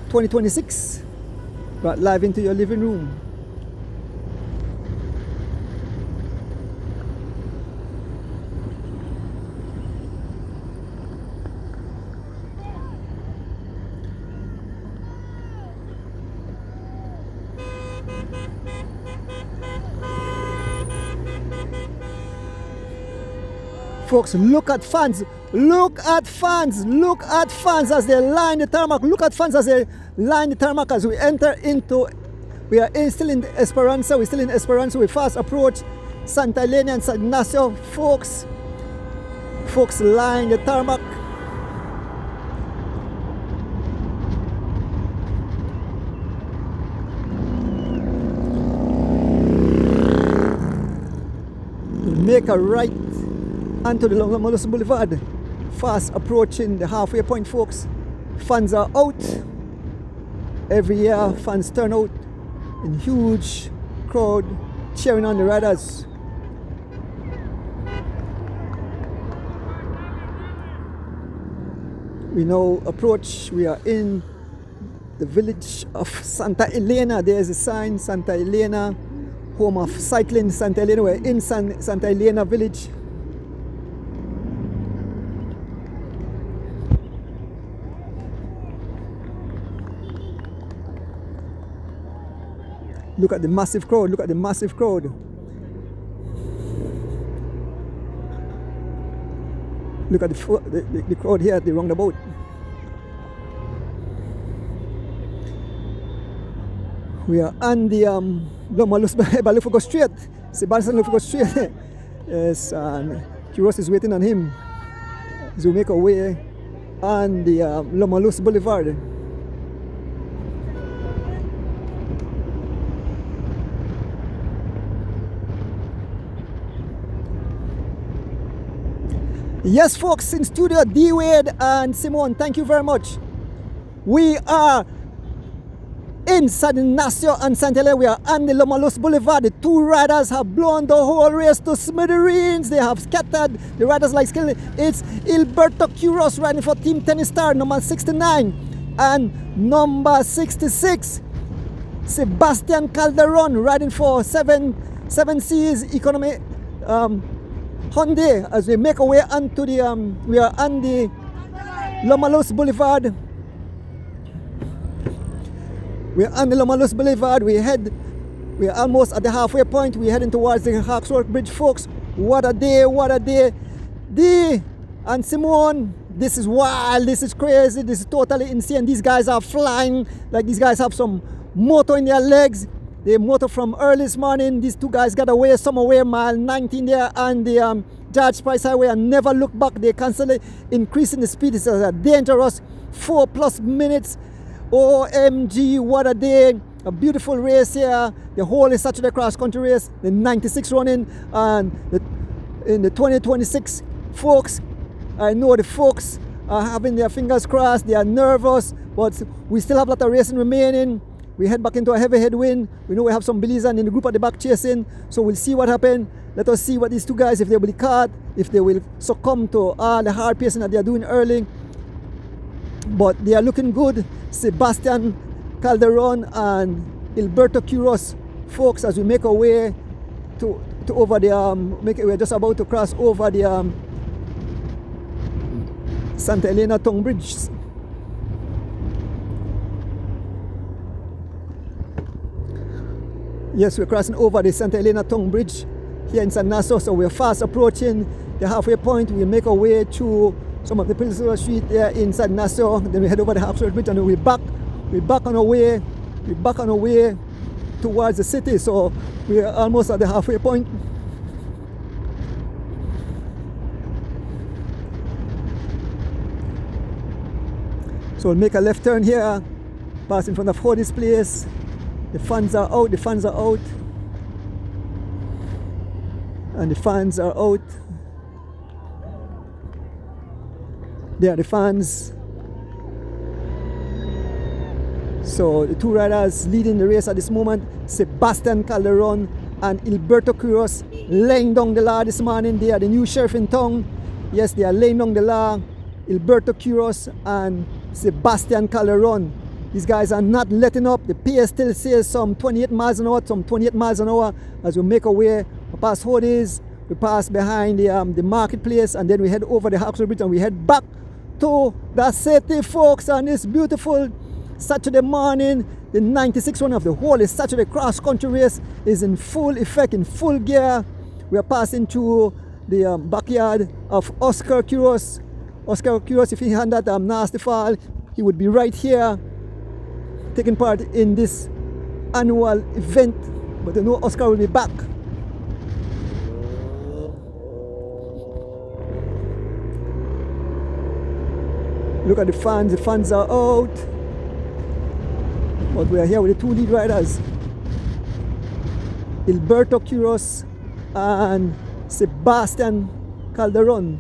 2026, right live into your living room. Folks, look at fans, look at fans, look at fans as they line the tarmac, look at fans as they line the tarmac as we enter into, we are still in Esperanza, we're still in Esperanza, we fast approach Santa Elena and San Ignacio. Folks line the tarmac. Make a right onto the Lomaloso Boulevard, fast approaching the halfway point, folks. Fans are out. Every year fans turn out in huge crowd cheering on the riders. We now approach, we are in the village of Santa Elena. There's a sign, Santa Elena, home of cycling. Santa Elena, we're in Santa Elena village. Look at the massive crowd, look at the massive crowd. Look at the crowd here at the roundabout. We are on the Lomalus Balufugo Street, Sebastian Lufugo Street. Yes, and Kiros is waiting on him as we make our way on the Lomalus Boulevard. Yes, folks, in studio, D. Wade and Simone, thank you very much. We are in San Ignacio and Santa Elena. We are on the Lomalus Boulevard. The two riders have blown the whole race to smithereens. They have scattered the riders like skill. It's Alberto Quiros riding for Team Tennis Star, number 69, and number 66, Sebastian Calderon riding for 7 Seas Economy Hyundai, as we make our way onto the we are on the Lomalus Boulevard. We are on the Lomalus Boulevard. We are almost at the halfway point. We're heading towards the Hawksworth Bridge, folks. What a day, what a day. Dee and Simone, this is wild, this is crazy, this is totally insane. These guys are flying, like these guys have some motor in their legs. They motor from early this morning. These two guys got away, some away mile 19 there on the George Price Highway and never look back. They constantly increasing the speed. It's a dangerous 4+ minutes. OMG, what a day. A beautiful race here. The whole Saturday Cross Country Race, the 96 running, and in the 2026, folks. I know the folks are having their fingers crossed. They are nervous, but we still have a lot of racing remaining. We head back into a heavy headwind. We know we have some Belizean in the group at the back chasing, so we'll see what happens. Let us see what these two guys, if they will be caught, if they will succumb to all the hard pacing that they are doing early. But they are looking good. Sebastian Calderon and Alberto Quiros, folks, as we make our way to over the we're just about to cross over the Santa Elena Tongue Bridge. Yes, we're crossing over the Santa Elena Tongue Bridge here in San Ignacio, so we're fast approaching the halfway point. We make our way through some of the Peninsula Street there in San Ignacio, then we head over the Hawksworth Bridge, and then we're back on our way towards the city. So we're almost at the halfway point. So we'll make a left turn here, pass in front of Hody's place. The fans are out, and the fans are out. There are the fans. So the two riders leading the race at this moment, Sebastian Calderon and Alberto Quiros, laying down the law this morning. They are the new sheriff in town. Yes, they are laying down the law. Alberto Quiros and Sebastian Calderon. These guys are not letting up. The pace still says some 28 miles an hour, some 28 miles an hour as we make our way past Hodes. We pass behind the marketplace, and then we head over the Hawkswood Bridge and we head back to the city, folks, on this beautiful Saturday morning. The 96 one of the whole Saturday cross-country race is in full effect, in full gear. We are passing through the backyard of Oscar Quiros. Oscar Quiros, if he had that nasty fall, he would be right here taking part in this annual event. But you know Oscar will be back. Look at the fans are out. But we are here with the two lead riders, Alberto Quiros and Sebastian Calderon.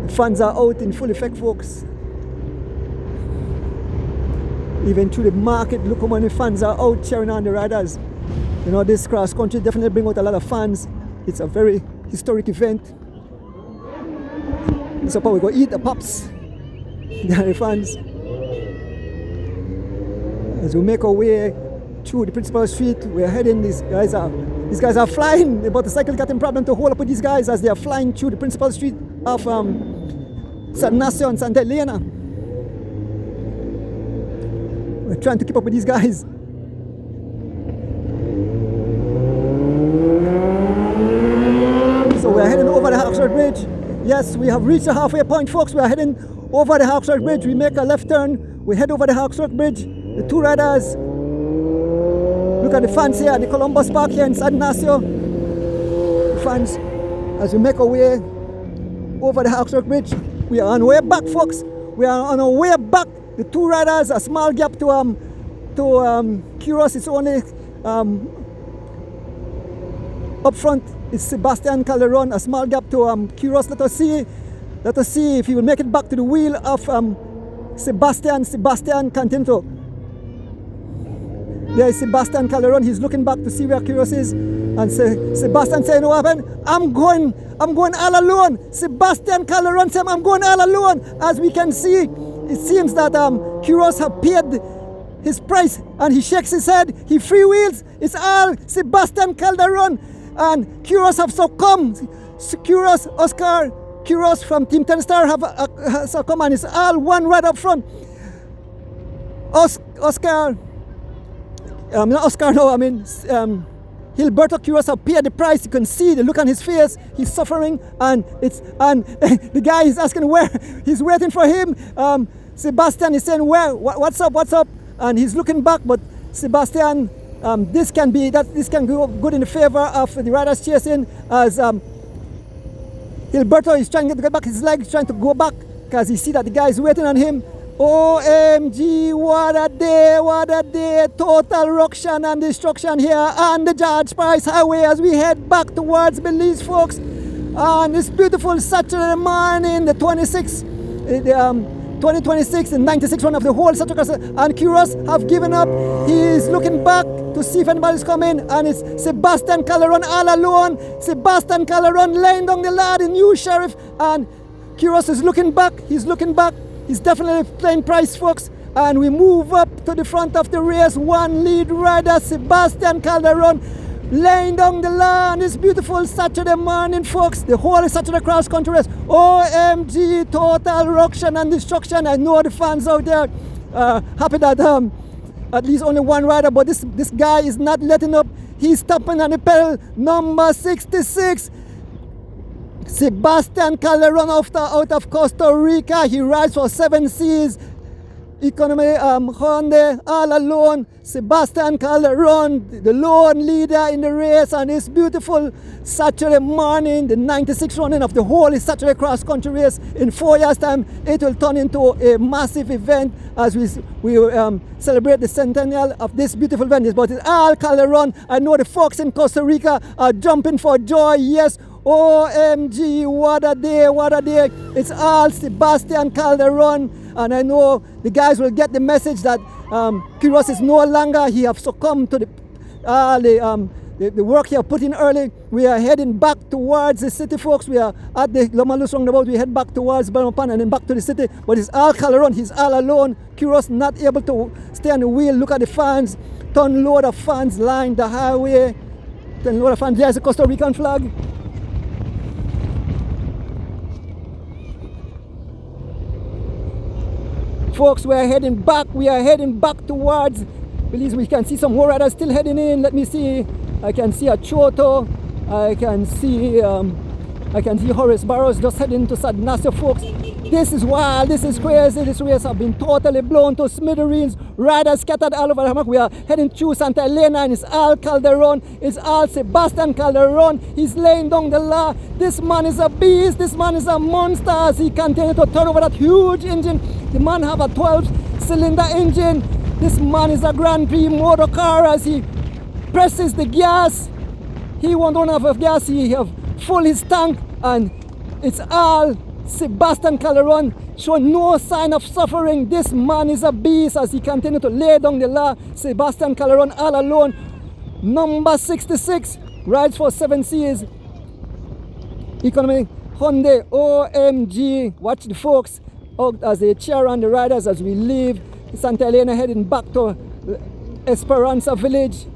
The fans are out in full effect, folks. Even through the market, look how many fans are out cheering on the riders. You know, this cross country definitely brings out a lot of fans. It's a very historic event. So we go eat the pops. There are the fans. As we make our way through the principal street, we are heading. These guys are flying. They bought the cycle cutting problem to hold up with these guys as they are flying through the principal street of San Ignacio and Santa Elena. We're trying to keep up with these guys. So we're heading over the Hawkswood Bridge. Yes, we have reached the halfway point, folks. We are heading over the Hawkswood Bridge. We make a left turn. We head over the Hawkswood Bridge. The two riders. Look at the fans here at the Columbus Park here in San Ignacio. The fans, as we make our way over the Hawkswood Bridge. We are on our way back, folks. We are on our way back. The two riders, a small gap to Quiros. It's only up front. It's Sebastian Calderon, a small gap to Quiros. Let us see if he will make it back to the wheel of Sebastian Cantinto. There is Sebastian Calderon. He's looking back to see where Quiros is. And Sebastian saying, what happened? I'm going all alone. Sebastian Calderon said, I'm going all alone. As we can see, it seems that Quiros have paid his price, and he shakes his head. He freewheels. It's all Sebastian Calderon. And Quiros have succumbed. Oscar Quiros from Team 10 Star have succumbed, and it's all one right up front. Alberto Quiros have paid the price. You can see the look on his face. He's suffering, and the guy is asking where. He's waiting for him. Sebastian is saying, where? What's up? And he's looking back, but Sebastian, this can go good in the favor of the riders chasing, as Alberto is trying to get back his legs, trying to go back because he see that the guy is waiting on him. OMG, what a day, total ruction and destruction here on the George Price Highway as we head back towards Belize, folks. On this beautiful Saturday morning, the 2026 and 96 one of the whole Saturday cross, and Quiros have given up. He is looking back to see if anybody's coming, and it's Sebastian Calderon all alone. Sebastian Calderon laying down the law, the new sheriff, and Quiros is looking back. He's definitely playing price, folks. And we move up to the front of the race. One lead rider, Sebastian Calderon, laying down the law on this beautiful Saturday morning, folks. The whole Saturday cross country race. OMG, total ruction and destruction. I know the fans out there happy that at least only one rider, but this guy is not letting up. He's stopping on the pedal. Number 66. Sebastian Calderon out of Costa Rica. He rides for 7 Seas. Economy Hyundai all alone. Sebastian Calderon, the lone leader in the race on this beautiful Saturday morning, the 96th running of the whole Saturday cross country race. In 4 years' time, it will turn into a massive event as we celebrate the centennial of this beautiful event. But it's all Calderon. I know the folks in Costa Rica are jumping for joy. Yes. OMG, what a day, what a day. It's all Sebastian Calderon, and I know the guys will get the message that Quiros is no longer, he have succumbed to the work he have put in early. We are heading back towards the city, folks. We are at the Lomalus roundabout. We head back towards Belmopan and then back to the city, but it's all Calderon, he's all alone. Quiros not able to stay on the wheel. Look at the fans, ton load of fans line the highway, ton load of fans. There's the Costa Rican flag. Folks, we are heading back towards, please, we can see some more riders still heading in. Let me see, I can see a Choto, I can see Horace Barrows just heading to San Ignacio, folks. This is wild, this is crazy, this race has been totally blown to smithereens. Riders scattered all over the hammock. We are heading through Santa Elena and it's all Calderon, it's all Sebastian Calderon. He's laying down the law. This man is a beast, this man is a monster as he continues to turn over that huge engine. The man have a 12-cylinder engine. This man is a Grand Prix motor car as he presses the gas. He won't run out of gas, he have full his tank, and it's all Sebastian Calderon showing no sign of suffering. This man is a beast as he continues to lay down the law. Sebastian Calderon all alone. Number 66 rides for 7 Seas. Economy Hyundai OMG. Watch the folks out as they cheer on the riders as we leave Santa Elena heading back to Esperanza Village.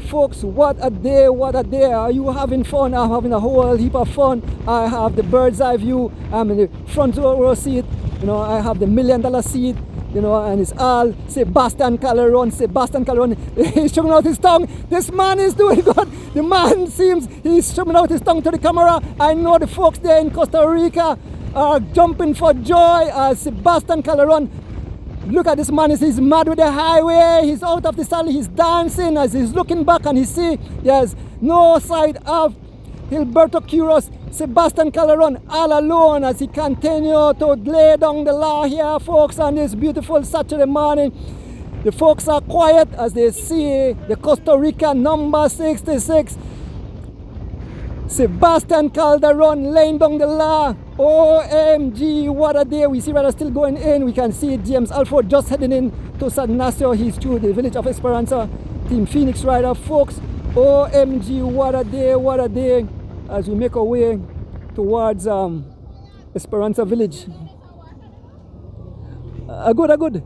Folks, what a day, what a day. Are you having fun? I'm having a whole heap of fun. I have the bird's eye view. I'm in the front row seat. You know, I have the $1 million seat. You know, and it's all Sebastian Calderon. Sebastian Calderon, he's showing out his tongue. This man is doing good. The man seems he's showing out his tongue to the camera. I know the folks there in Costa Rica are jumping for joy as Sebastian Calderon. Look at this man, he's mad with the highway, he's out of the saddle, he's dancing as he's looking back and he see there's no sight of Gilberto Quiros. Sebastian Calderon all alone as he continues to lay down the law here, folks, on this beautiful Saturday morning. The folks are quiet as they see the Costa Rica number 66. Sebastian Calderon laying down the law. OMG, what a day. We see riders still going in. We can see James Alford just heading in to San Ignacio. He's through the village of Esperanza. Team Phoenix rider, folks. OMG, what a day, what a day. As we make our way towards Esperanza village. Good.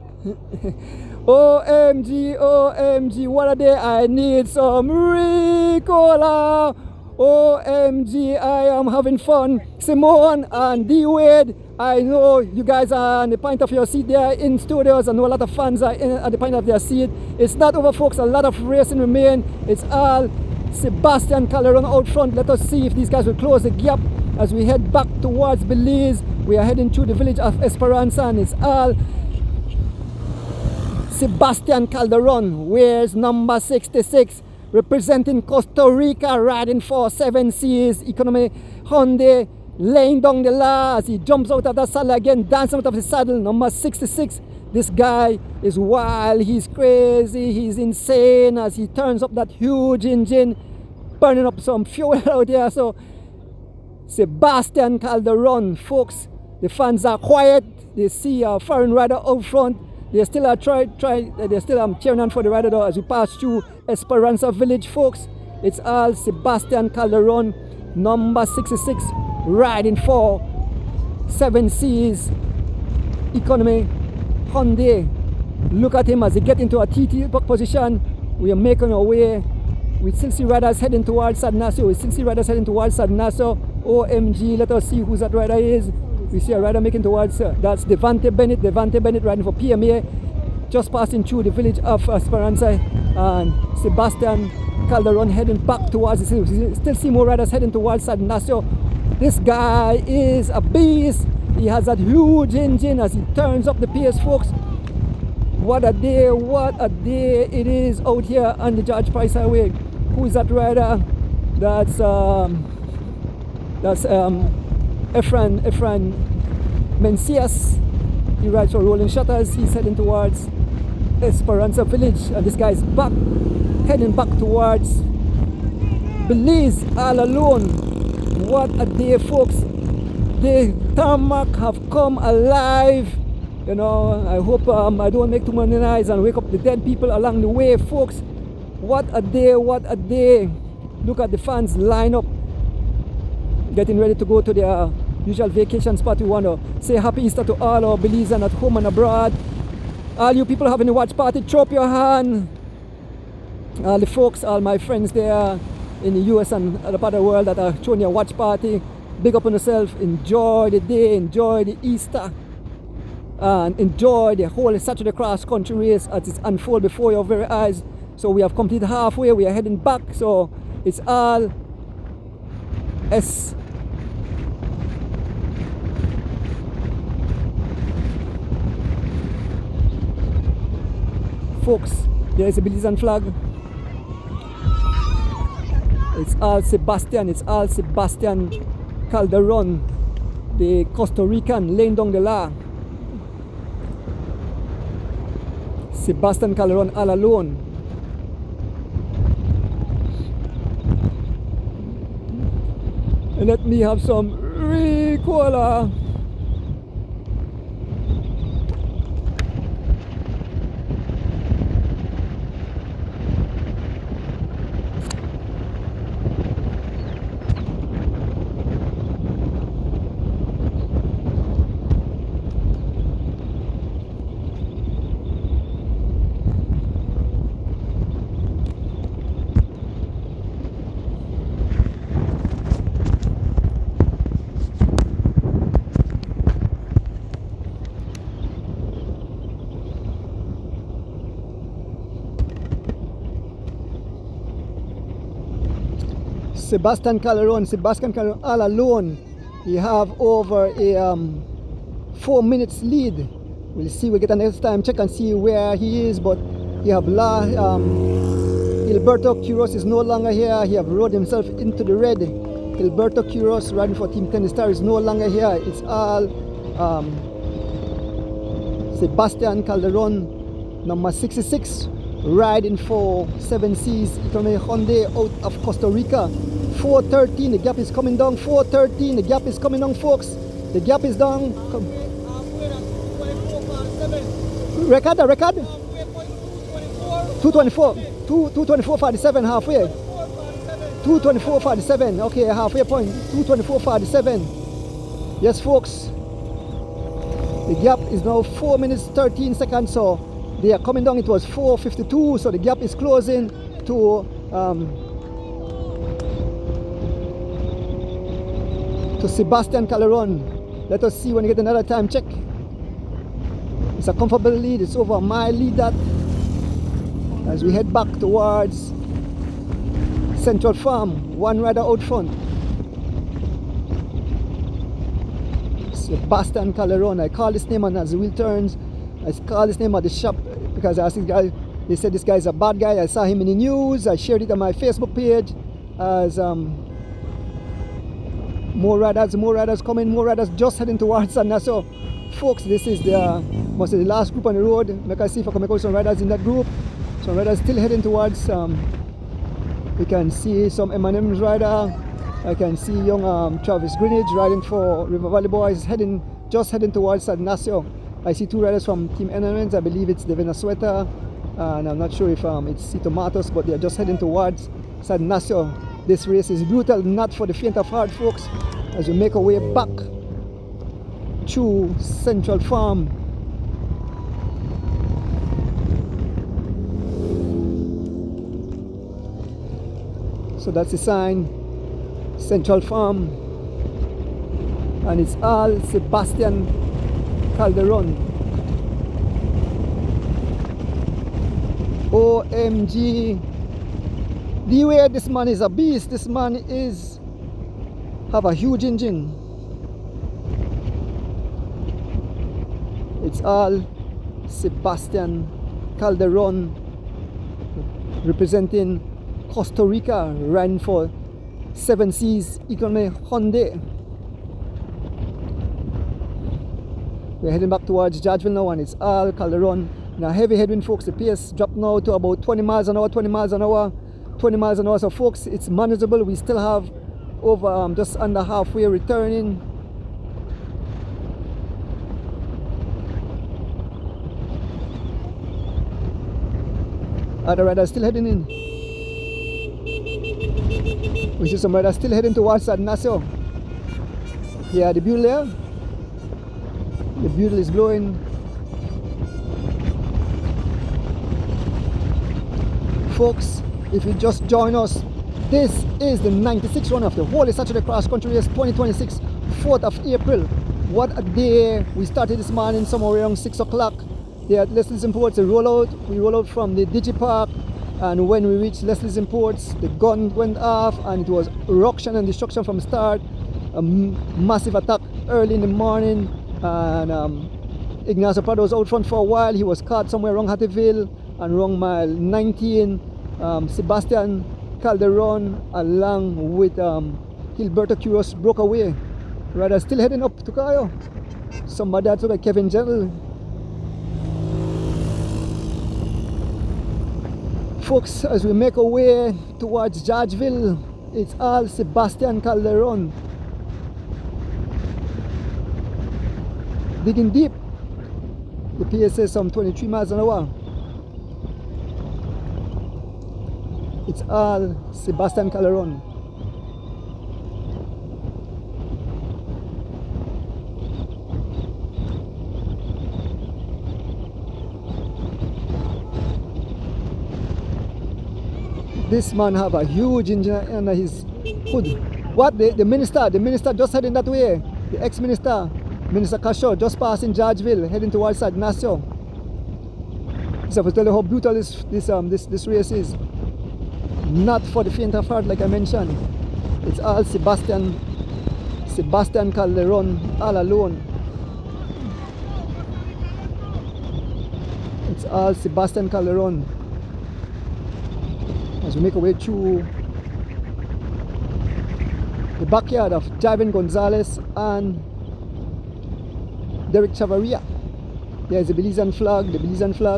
OMG, OMG, what a day. I need some Ricola. OMG, I am having fun. Simone and D Wade, I know you guys are on the point of your seat there in studios. I know a lot of fans are at the point of their seat. It's not over, folks. A lot of racing remain. It's all Sebastian Calderon out front. Let us see if these guys will close the gap as we head back towards Belize. We are heading through the village of Esperanza and it's all Sebastian Calderon. Where's number 66? Representing Costa Rica, riding for 7 Seas. Economy Hyundai laying down the law as he jumps out of that saddle again, dancing out of the saddle. Number 66. This guy is wild, he's crazy, he's insane as he turns up that huge engine, burning up some fuel out there. So Sebastian Calderon, folks, the fans are quiet. They see a foreign rider out front. They still are they're still cheering on for the rider though as we pass through Esperanza village, folks. It's all Sebastian Calderon, number 66, riding for 7 Seas. Economy Hyundai. Look at him as he gets into a TT position. We are making our way. We still see riders heading towards San Ignacio. OMG, let us see who that rider is. We see a rider making towards, that's Devante Bennett riding for PMA, just passing through the village of Esperanza, and Sebastian Calderon heading back towards the city. We still see more riders heading towards San Ignacio. This guy is a beast. He has that huge engine as he turns up the pace, folks. What a day it is out here on the George Price Highway. Who is that rider? That's Efran Mencias. He rides for Rolling Shutters. He's heading towards Esperanza Village, and this guy is heading back towards Belize all alone. What a day, folks. The tarmac have come alive. You know, I hope I don't make too many noise and wake up the dead people along the way, folks. What a day, what a day. Look at the fans line up, getting ready to go to their usual vacation spot. We want to say happy Easter to all our Belizeans at home and abroad. All you people having a watch party, throw up your hand. All the folks, all my friends there in the US and other part of the world that are throwing a watch party, big up on yourself. Enjoy the day, enjoy the Easter, and enjoy the whole Saturday cross country race as it's unfold before your very eyes. So we have completed halfway, we are heading back, so it's all folks. There is a Belizean flag. It's all Sebastian Calderon, the Costa Rican, laying down the law. Sebastian Calderon all alone. And let me have some Ricola. Sebastian Calderon all alone. He have over a 4 minutes lead. We'll see, we'll get a next time check and see where he is, but he have Gilberto Quiros is no longer here. He have rode himself into the red. Gilberto Quiros riding for Team Tennis Star is no longer here. It's all Sebastian Calderon, number 66, riding for 7Cs Itome Hyundai out of Costa Rica. 4:13, the gap is coming down. 4:13, the gap is coming down, folks. The gap is down. Record. 224. 224.47 halfway. 224.47. Okay, halfway point. 224.47. Yes, folks. The gap is now 4 minutes 13 seconds. So they are coming down. It was 4:52. So the gap is closing to Sebastian Calderon. Let us see when we get another time check. It's a comfortable lead. It's over my lead that as we head back towards Central Farm. One rider out front. Sebastian Calderon. I call this name on as the wheel turns. I call this name at the shop because I asked this guy. They said this guy is a bad guy. I saw him in the news. I shared it on my Facebook page as more riders coming, more riders just heading towards San Nassau. Folks, this is the must be the last group on the road. Make I see if I can make out some riders in that group. Some riders still heading towards we can see some M&M's rider. I can see young Travis Greenidge riding for River Valley Boys, just heading towards San Nassau. I see two riders from Team M&M's. I believe it's the Venezuela, and I'm not sure if it's Cito Matos, but they are just heading towards San Nassau. This race is brutal, not for the faint of heart, folks, as we make our way back to Central Farm. So that's the sign, Central Farm, and it's all Sebastian Calderon. OMG. The way this man is a beast. This man have a huge engine. It's all Sebastian Calderon, representing Costa Rica, ran for 7 Seas Economy Hyundai. We're heading back towards Judgeville now, and it's Al Calderon. Now heavy headwind, folks. The pace dropped now to about 20 miles an hour, 20 miles an hour, 20 miles an hour. So folks, it's manageable. We still have over just under halfway returning. Other riders still heading in. We see some riders still heading towards San Ignacio. Yeah, the bugle there. The bugle is blowing. Folks, if you just join us, this is the 96th run of the Holy Saturday Cross Country Race 2026, 4th of April. What a day. We started this morning somewhere around 6 o'clock. There at Leslie's Imports, we roll out from the Digi Park, and when we reached Leslie's Imports, the gun went off and it was ruction and destruction from start. A massive attack early in the morning, and Ignacio Prado was out front for a while. He was caught somewhere around Hattieville and around mile 19. Sebastian Calderon along with Gilberto Quiros broke away. Rather still heading up to Cayo. Somebody had to like Kevin Gentle. Folks, as we make our way towards Judgeville, it's all Sebastian Calderon. Digging deep. The pace says some 23 miles an hour. It's all Sebastian Calderon. This man have a huge engine under his hood. What? The minister just heading that way. The ex-minister, Minister Casho, just passing Judgeville, heading towards San Ignacio. So I was telling you how brutal this race is. Not for the faint of heart, like I mentioned. It's all Sebastian Calderon, all alone. It's all Sebastian Calderon. As we make our way through the backyard of Javin Gonzalez and Derek Chavarria. There's the Belizean flag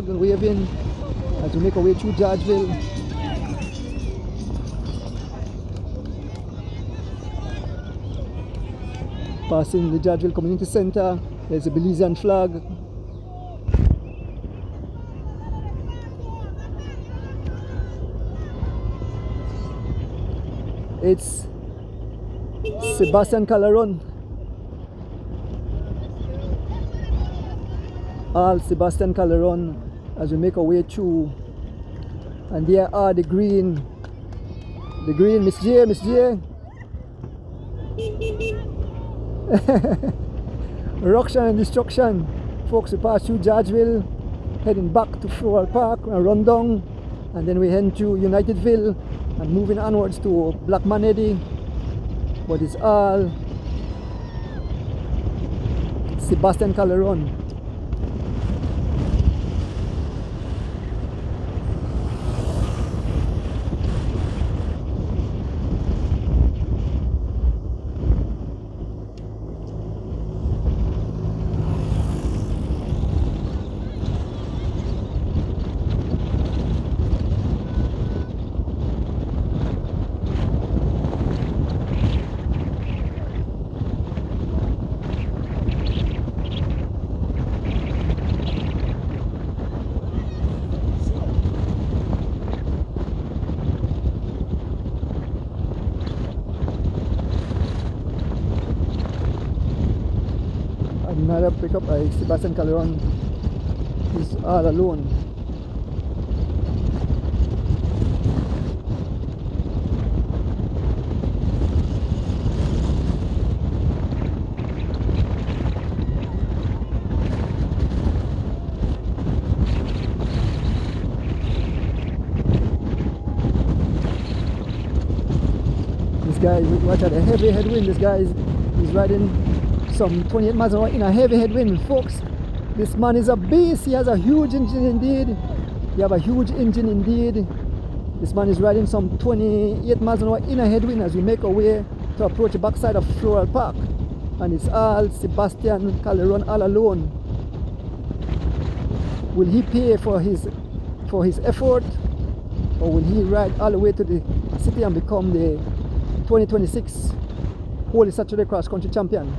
waving as we make our way through Judgeville. Passing the Judgeville Community Center, there's the Belizean flag. It's Sebastian Calderon. All Sebastian Calderon as we make our way through. And there are the green, Miss J. Ruction and destruction. Folks, we pass through Judgeville, heading back to Floral Park, and run down, and then we head to Unitedville and moving onwards to Blackman Eddy. But it's all Sebastian Calderon. Another pickup by Sebastian Calderon. He's all alone. This guy, watch out, a heavy headwind. This guy is riding some 28 miles an hour in a heavy headwind, folks. This man is a beast. He has a huge engine indeed. You have a huge engine indeed. This man is riding some 28 miles an hour in a headwind as we make our way to approach the backside of Floral Park. And it's all Sebastian Calderon all alone. Will he pay for his effort, or will he ride all the way to the city and become the 2026 Holy Saturday Cross Country Champion?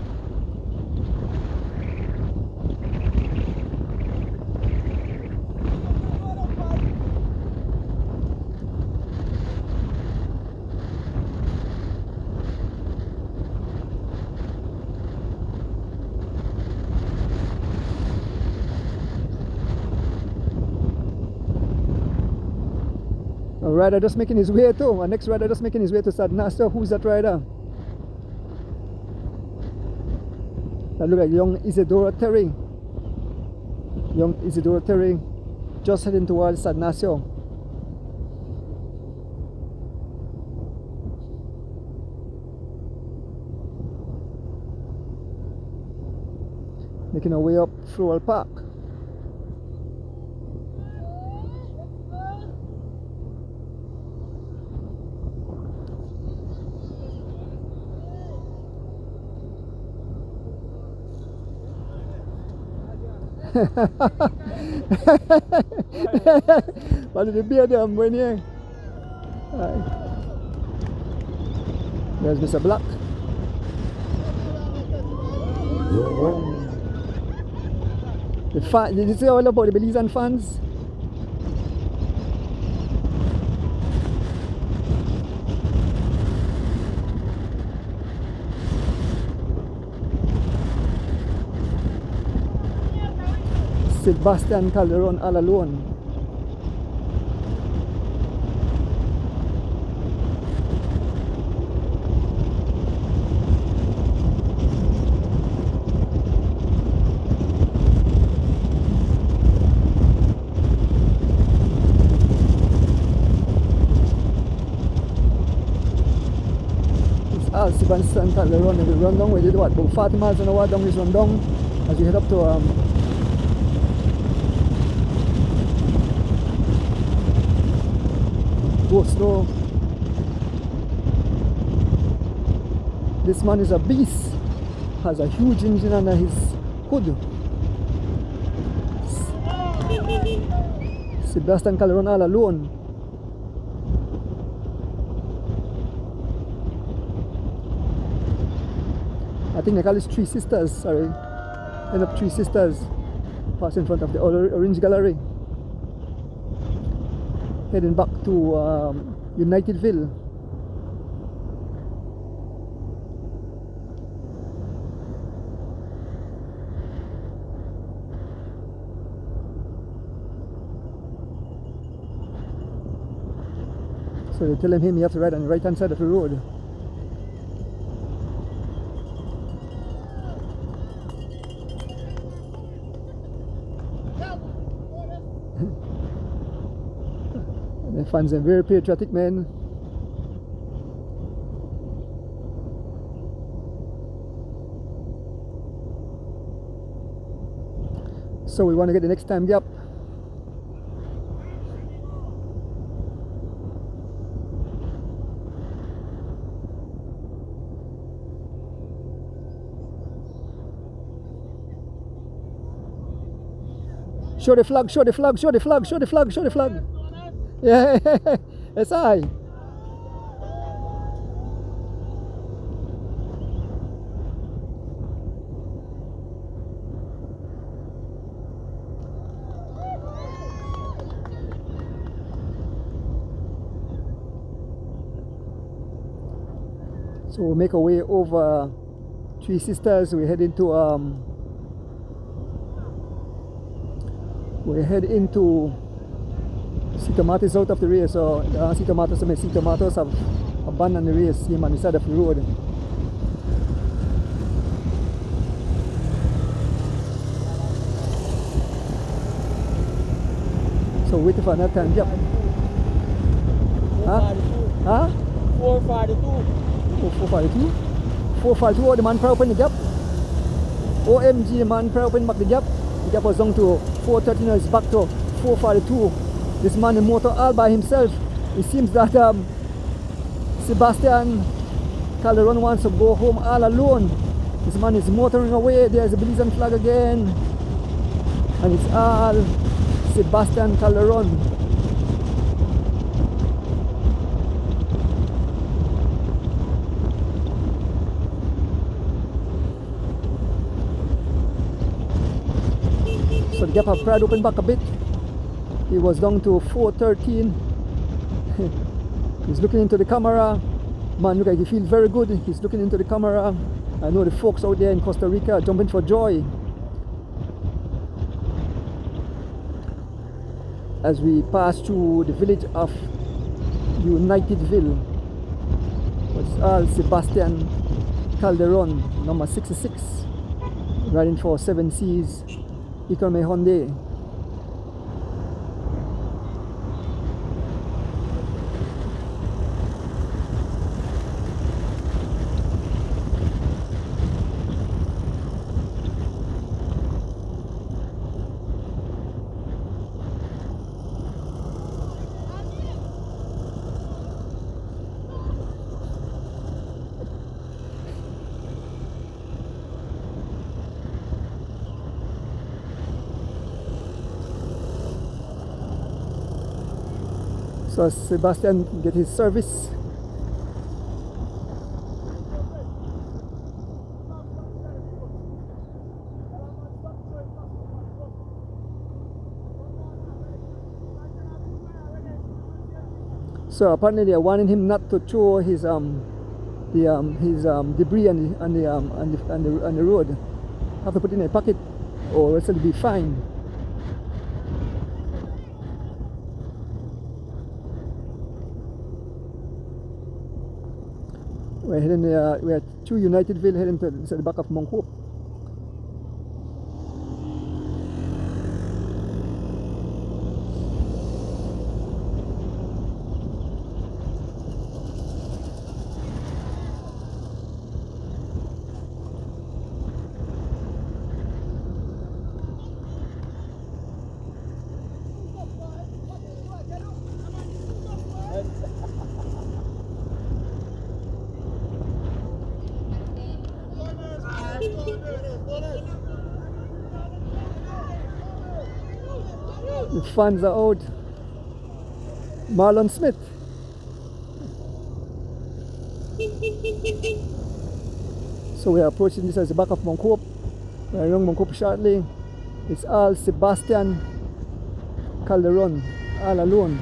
A rider just making his way to, our next rider just making his way to Sadnasto. Who's that rider? That look like young Isidora Terry. Young Isidora Terry just heading towards Sadnasto. Making our way up Floral Park. What did the beard them when here? There's Mr. Black. The fan, did you see all about the Belizean fans? Sebastian Calderon all alone. It's all Sebastian Calderon. And we run down, we did what, about 40 miles an hour down this run down as we head up to go slow. This man is a beast. Has a huge engine under his hood. Sebastian Calderon all alone. I think they call this Three Sisters, sorry. End up Three Sisters. Pass in front of the Orange Gallery. Heading back to Unitedville. So they're telling him you have to ride on the right hand side of the road. The fans are very patriotic, men. So we want to get the next time gap. Show the flag, show the flag, show the flag, show the flag, show the flag. Yeah, it's I. So we'll make our way over Three Sisters. We head into Sea Tomatoes out of the race. So Sea Tomatoes have abandoned the race here on the side of the road. So waiting for another time gap. Huh? 442. 452? 452, oh, the man probably open the gap. OMG, the man probably open back the gap. The gap was down to 4:30 now. It's back to 4:42. This man in motor all by himself. It seems that Sebastian Calderon wants to go home all alone. This man is motoring away. There's a Belizean flag again. And it's all Sebastian Calderon. So the gap have tried to open back a bit. He was down to 4:13. He's looking into the camera. Man, look like he feels very good. He's looking into the camera. I know the folks out there in Costa Rica are jumping for joy as we pass through the village of Unitedville. It's all Sebastian Calderon, number 66, riding for 7 Seas Economy Hyundai. So Sebastian get his service. So apparently they are warning him not to throw his debris on the road. Have to put it in a pocket, or else it'll be fine. We're heading we're through Unitedville, heading to the back of Mount Hope. The fans are out. Marlon Smith. So we are approaching this as the back of Mount Hope. We are around Mount Hope shortly. It's all Sebastian Calderon, all alone.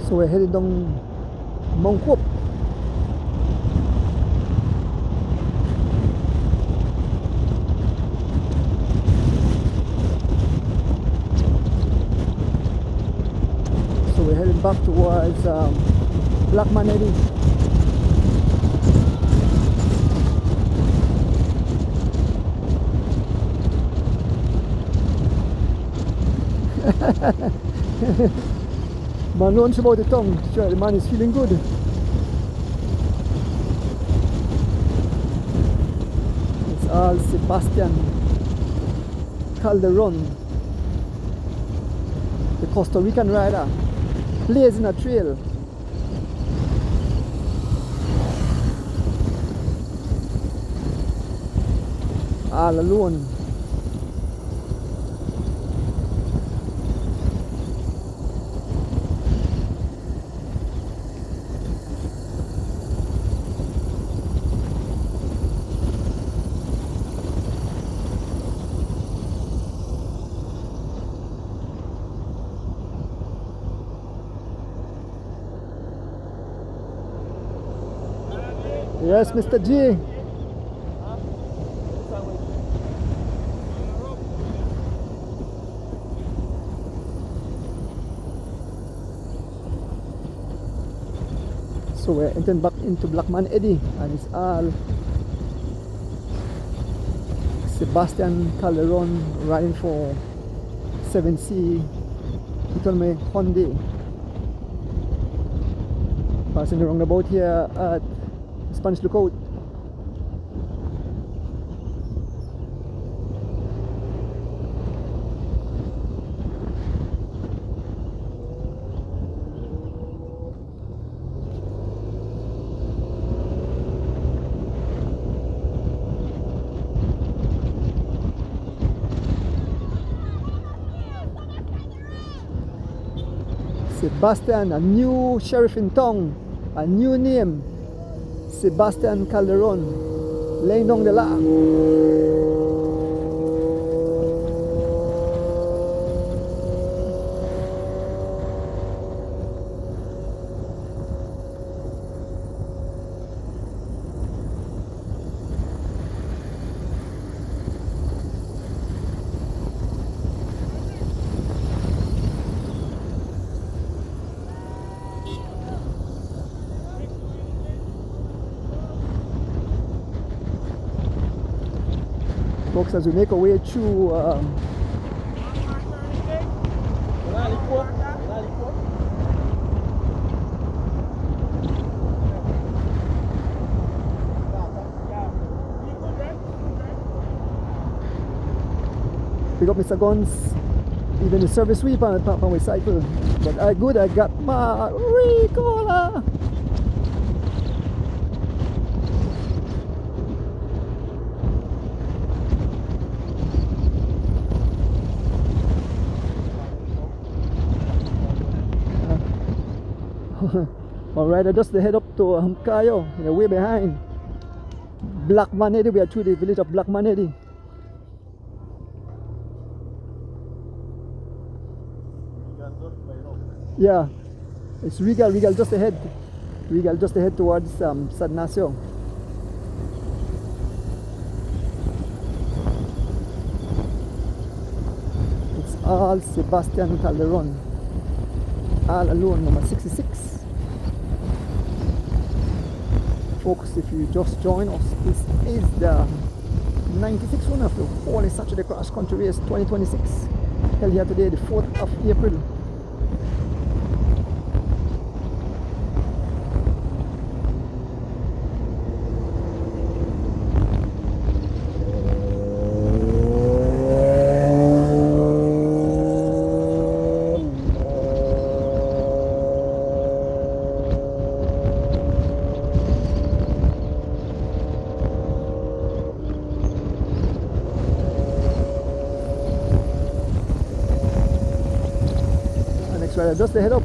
So we're heading down Mount Hope. So we're heading back towards Blackman Eddy. Man runs about the tongue. Sure, the man is feeling good. It's all Sebastian Calderon, the Costa Rican rider, blazing a trail. All alone. Yes, Mr. G. So we're entering back into Blackman Eddy, and it's all Sebastian Calderon riding for 7C Economy Hyundai. Passing the roundabout here at Spanish Lookout. Sebastian, a new sheriff in town, a new name, Sebastian Calderon, laying down the law. Folks, as we make our way through pick up Mr. Guns, even the service sweep on my cycle. But I good, I got my Ricola. Alright, I just head up to Humkayo, way behind Blackman Eddy. We are through the village of Blackman Eddy. Yeah, it's Regal just ahead. Regal just ahead towards San Ignacio. It's all Sebastian Calderon, all alone, number 66. Folks, if you just join us, this is the 96 run of the Holy Saturday Cross Country Race 2026, held here today, the 4th of April. Just head up.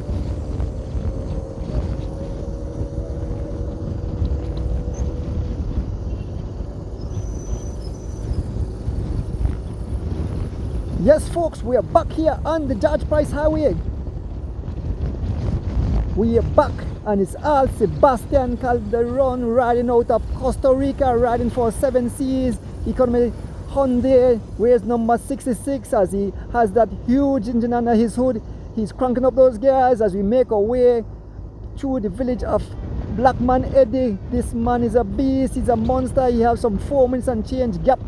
Yes, folks, we are back here on the George Price Highway. We are back, and it's all Sebastian Calderon riding out of Costa Rica, riding for 7Cs Economy Hyundai, race number 66, as he has that huge engine under his hood. He's cranking up those gears as we make our way through the village of Blackman Eddy. This man is a beast, he's a monster. He has some 4 minutes and change gap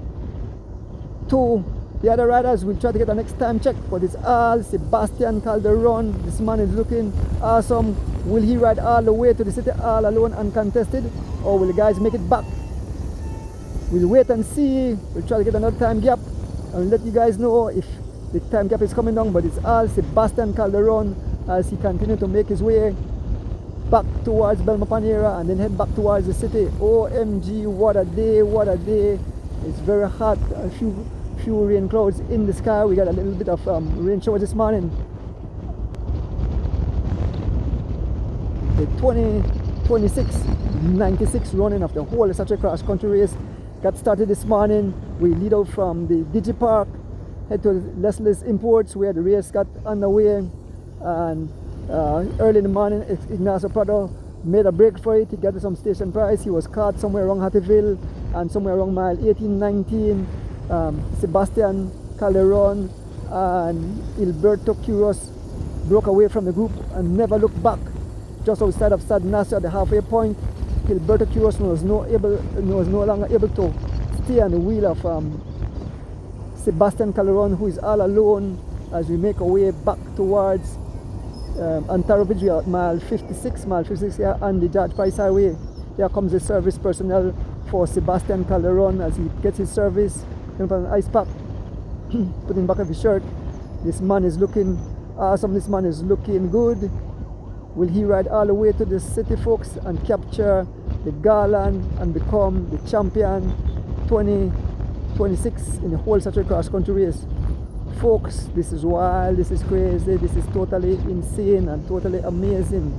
to the other riders. We'll try to get the next time check, but it's all Sebastian Calderon. This man is looking awesome. Will he ride all the way to the city all alone uncontested, or will the guys make it back? We'll wait and see. We'll try to get another time gap and we'll let you guys know if the time gap is coming down, but it's all Sebastian Calderon as he continues to make his way back towards Belma Panera and then head back towards the city. OMG, what a day, what a day. It's very hot, a few rain clouds in the sky. We got a little bit of rain showers this morning. The 2026 running of the whole Saturday Cross Country Race got started this morning. We lead out from the Digi Park, head to Leslie's Imports where the race got underway, and early in the morning Ignacio Prado made a break for it. He got some station price. He was caught somewhere around Hattieville and somewhere around mile 18, 19. Sebastian Calderon and Alberto Quiros broke away from the group and never looked back. Just outside of San Ignacio at the halfway point, Alberto Quiros was no longer able to stay on the wheel of Sebastian Calderon, who is all alone as we make our way back towards Ontario Village at mile 56 here on the George Price Highway. Here comes the service personnel for Sebastian Calderon as he gets his service. Put an ice pack, put in back of his shirt. This man is looking awesome, this man is looking good. Will he ride all the way to the city, folks, and capture the garland and become the champion 2026 in the whole Saturday cross country race? Folks, this is wild, this is crazy, this is totally insane and totally amazing.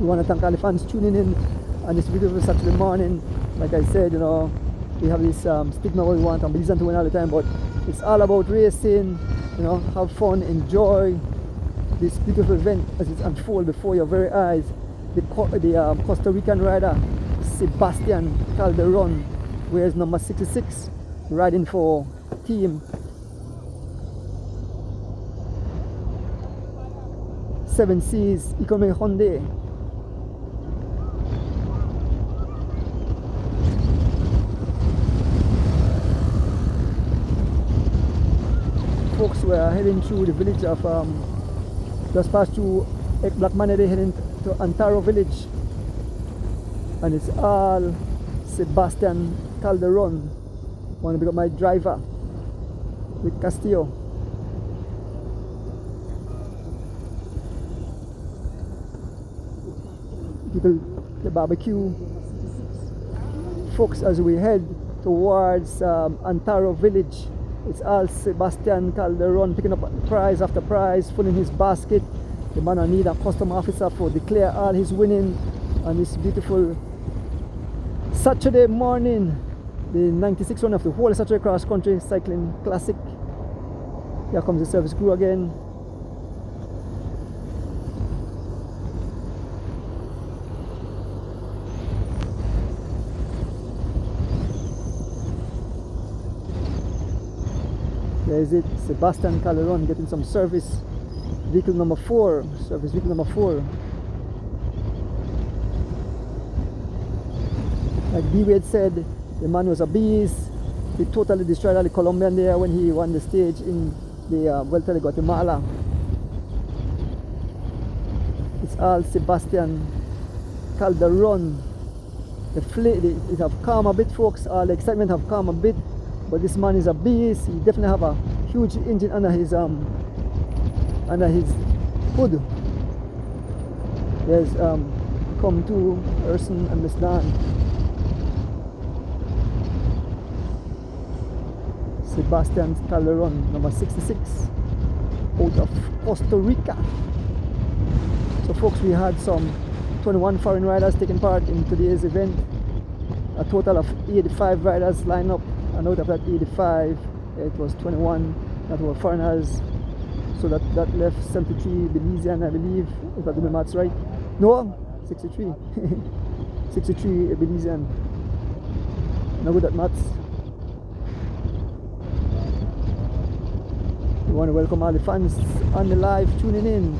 We want to thank all the fans tuning in on this beautiful Saturday morning. Like I said, you know, we have this stigma what we want and Belizean to win all the time, but it's all about racing, you know, have fun, enjoy this beautiful event as it unfolds before your very eyes. The Costa Rican rider Sebastian Calderon wears number 66, riding for team 7C's Economic Hyundai. Folks, we are heading through the village of just past through Black Monday, heading to Ontario Village, and it's all Sebastian Calderon. Want to pick up my driver with Castillo. People, the barbecue. Folks, as we head towards Ontario Village, it's all Sebastian Calderon picking up prize after prize, full in his basket. The man will need a custom officer for declare all his winning on this beautiful Saturday morning, the 96 run of the whole Saturday Cross Country Cycling Classic. Here comes the service crew again. There is it, Sebastian Calderon getting some service. Vehicle number 4, service vehicle number 4. Like B-Wade said, the man was a beast. He totally destroyed all the Colombian there when he won the stage in the Vuelta de Guatemala. It's all Sebastian Calderon. It have calmed a bit, folks. All the excitement have calmed a bit, but this man is a beast. He definitely have a huge engine under his hood. There's come to Urson and Miss Dan. Sebastian Calderon, number 66, out of Costa Rica. So folks, we had some 21 foreign riders taking part in today's event. A total of 85 riders lined up, and out of that 85, it was 21 that were foreigners. So that left 73 Belizean, I believe, if I do my maths right. No, 63. 63 Belizean. No good at maths. We want to welcome all the fans on the live tuning in,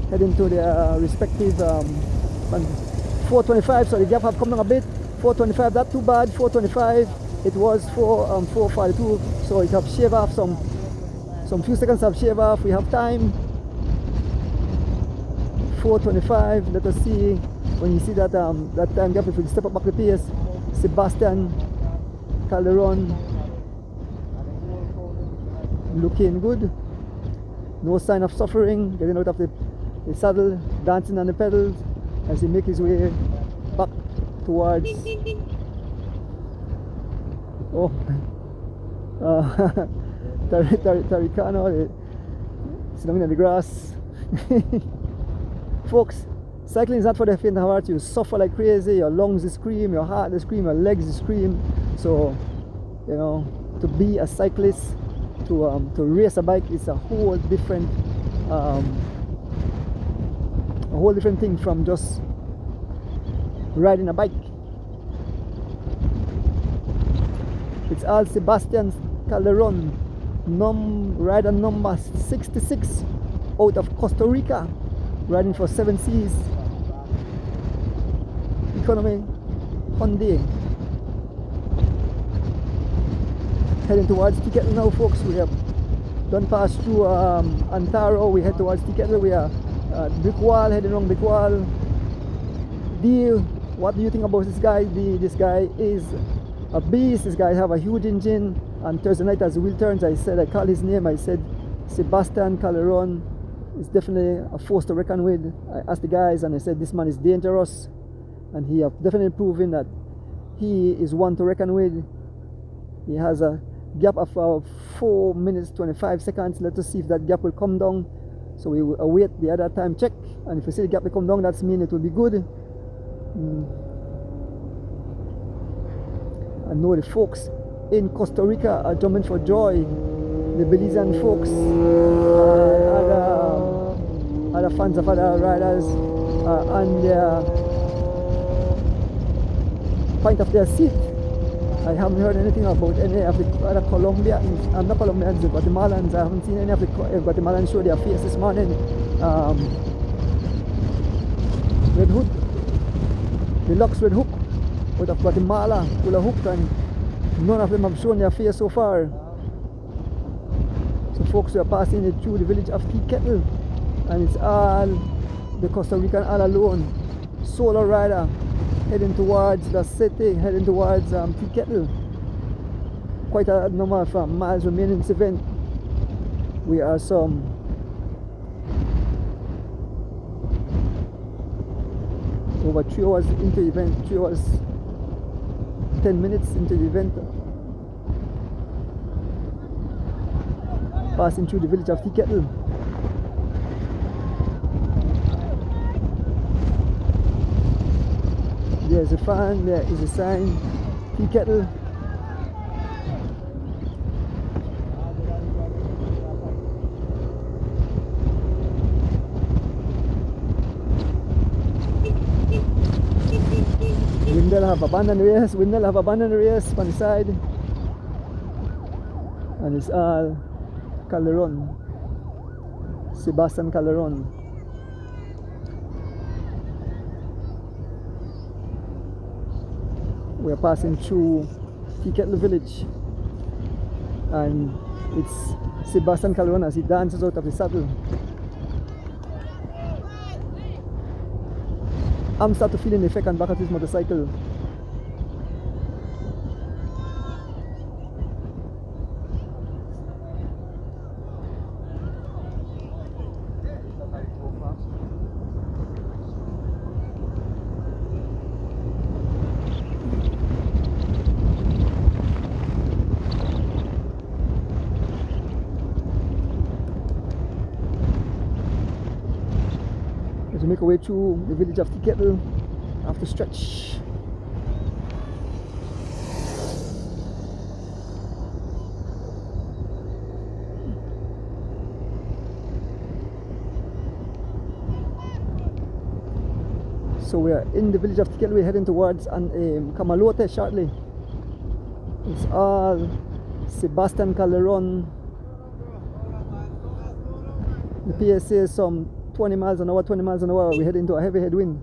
heading to their respective 425. So the gap have come down a bit. 425, not too bad. 425, it was 442. So it have shaved off some few seconds have shaved off. We have time. 425. Let us see when you see that that time gap, if we step up back the pace. Sebastian Calderon looking good. No sign of suffering. Getting out of the saddle, dancing on the pedals as he makes his way back towards. Oh. Taricano, sitting in the grass. Folks, cycling is not for the faint of heart. You suffer like crazy, your lungs scream, your heart scream, your legs scream. So, you know, to be a cyclist, to race a bike is a whole different whole different thing from just riding a bike. It's all Sebastian Calderon, rider number 66 out of Costa Rica, riding for 7 Seas Economy Hyundai. Heading towards Tikettle now, folks. We have done pass through Antaro. We head towards Tikettle. We are brick wall, heading around brick wall. Deal, what do you think about this guy? This guy is a beast. This guy have a huge engine. And Thursday night as the wheel turns, I called his name. I said Sebastian Calderon is definitely a force to reckon with. I asked the guys and I said this man is dangerous, and he have definitely proven that he is one to reckon with. He has a gap of 4 minutes 25 seconds. Let us see if that gap will come down. So we will await the other time check, and if we see the gap will come down, that's mean it will be good. I know the folks in Costa Rica are jumping for joy. The Belizean folks, other fans of other riders are on their point of their seat. I haven't heard anything about any of the other Colombians, not Colombians, the Guatemalans. I haven't seen any of the Guatemalans show their face this morning. Red Hook, Deluxe Red Hook out of Guatemala, Hula Hook, and none of them have shown their face so far. So folks, we are passing it through the village of Tikettle, and it's all the Costa Rican all alone solo rider heading towards the city, heading towards Tikettle. Quite a number of miles remaining in this event. We are some over 3 hours into the event, 3 hours 10 minutes into the event. Passing through the village of Tikettle. There's a fan, there is a sign, Tikettle. Windel have abandoned the race on the side. And it's all Calderon, Sebastian Calderon. We are passing through Tikettle village, and it's Sebastian Calderon as he dances out of the saddle. I'm starting to feel the effect on back of his motorcycle. As we make our way through the village of Tikettle after stretch. So we are in the village of Tikettle. We're heading towards Camalote shortly. It's all Sebastian Calderon. The PSA is some 20 miles an hour. We're heading into a heavy headwind.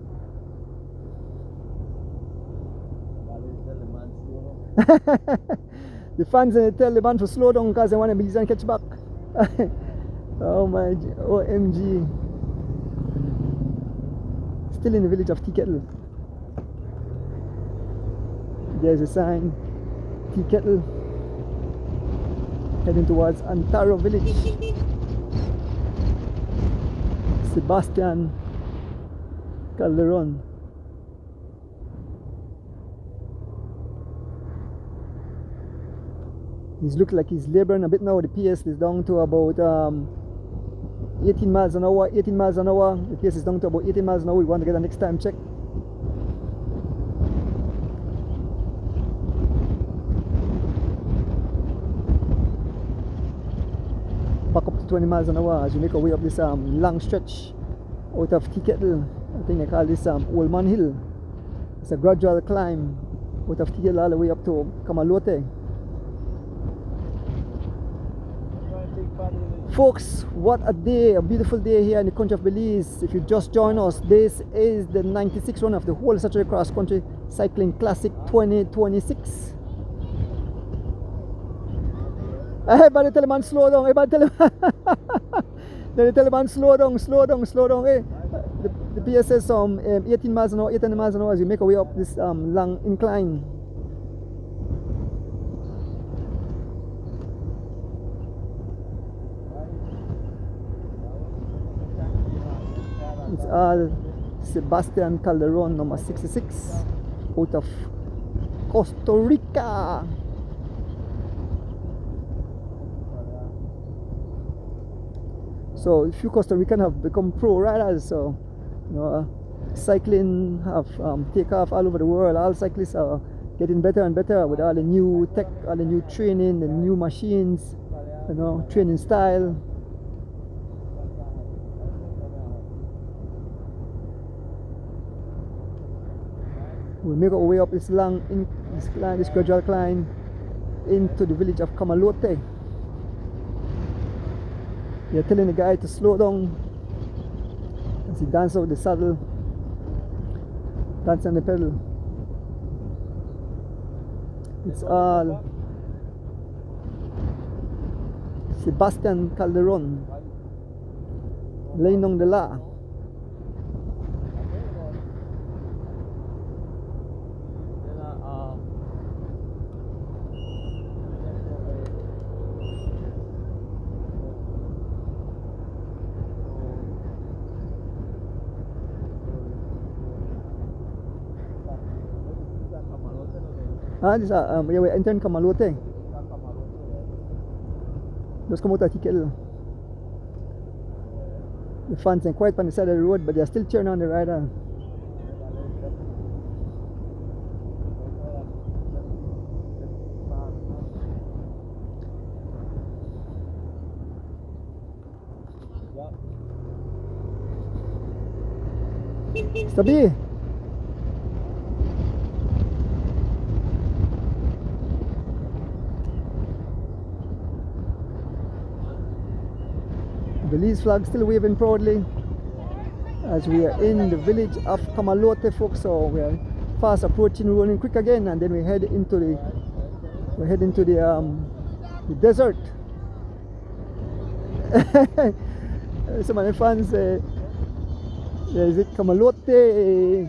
The fans tell the man to slow down because they want to be and catch back. Oh my OMG. Still in the village of Tikettle. There's a sign, Tikettle, heading towards Antaro village. Sebastian Calderon. He's looked like he's laboring a bit now. The PS is down to about 18 miles an hour. The PS is down to about 18 miles an hour. We want to get a next time check. Back up to 20 miles an hour as we make our way up this long stretch out of Tea Kettle. I think they call this Old Man Hill. It's a gradual climb out of Tea Kettle all the way up to Kamalote. Folks, what a day, a beautiful day here in the country of Belize. If you just joined us, this is the 96th run of the whole Saturday Cross Country Cycling Classic 2026. Everybody tell the man slow down, everybody tell him. Then they tell the man slow down. Hey, the PS says 18 miles an hour, 18 miles an hour as you make our way up this long incline. It's all Sebastian Calderon, number 66, out of Costa Rica. So a few Costa Ricans have become pro riders. So cycling have take off all over the world. All cyclists are getting better and better with all the new tech, all the new training, the new machines, training style. We make our way up this this gradual climb into the village of Kamalote. They're telling the guy to slow down as he dances out the saddle, dance on the pedal. It's all Sebastian Calderon laying down the law. This we're entering Kamalote. Just come out of Tea Kettle. The fans are quiet on the side of the road, but they're still cheering on the rider. Sabi. Belize flag still waving proudly as we are in the village of Kamalote, folks. So we are fast approaching Rolling Creek again, and then we head into the desert. Some of the fans say, is it Kamalote?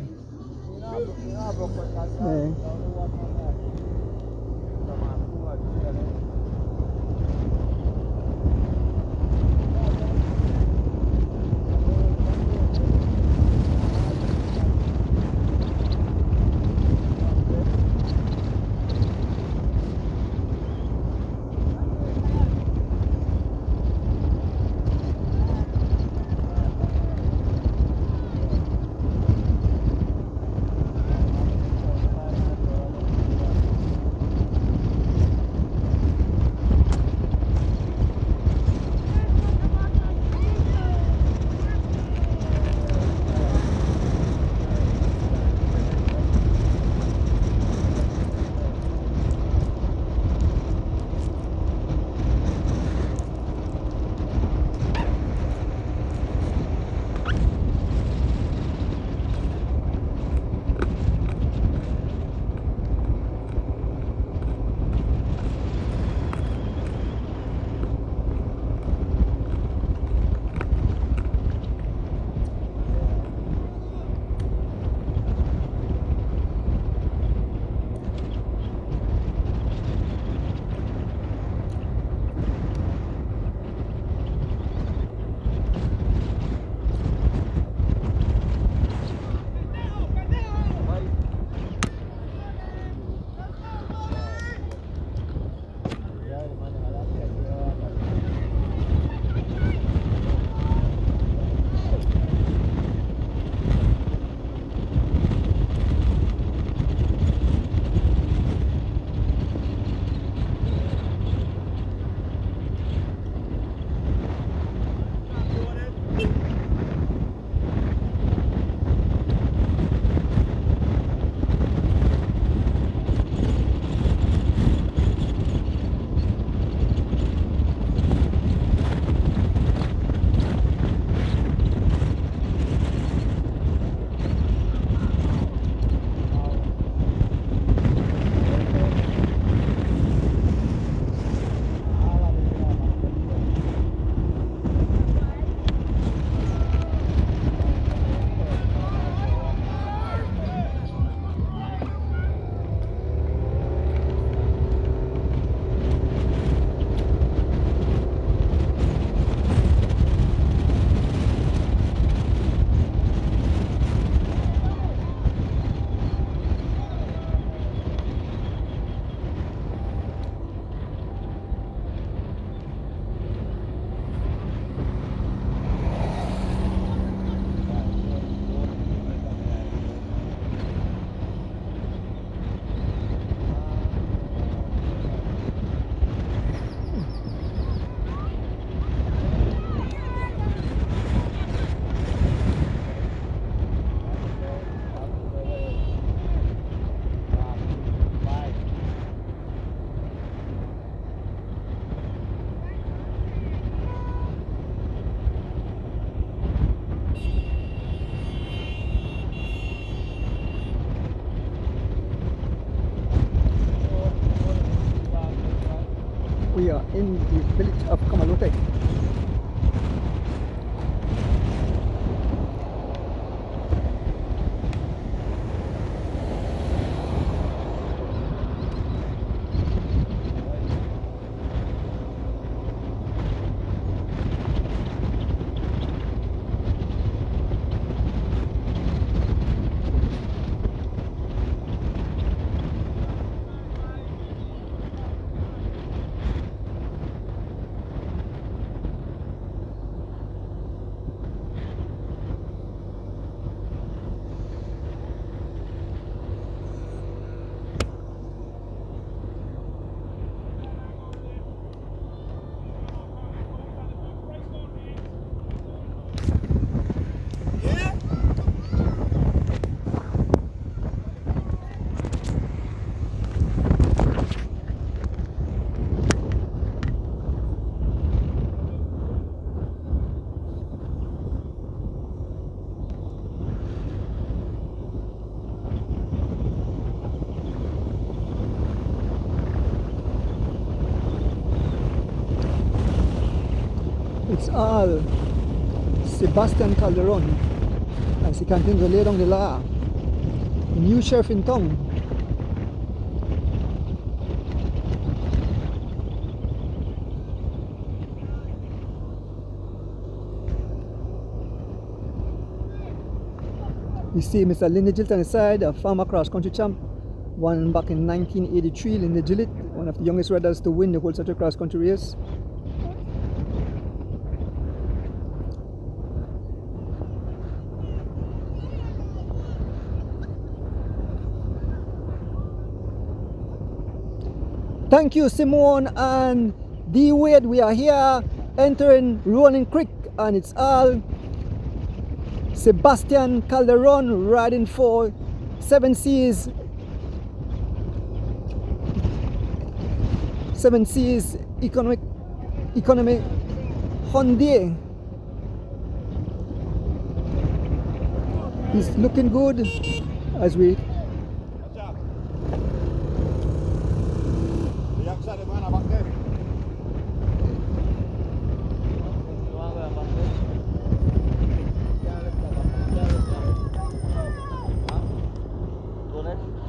We are in the village of Kamalote. It's all Sebastian Calderon as he continues to lay down the law. The new sheriff in town. You see Mr. Linda Gillet on the side, a former cross-country champ, won back in 1983. Linda Gillet, one of the youngest riders to win the whole Saturday cross-country race. Thank you, Simone and D. Wade. We are here entering Rolling Creek, and it's all Sebastian Calderon riding for 7 Seas economic Hyundai. He's looking good as we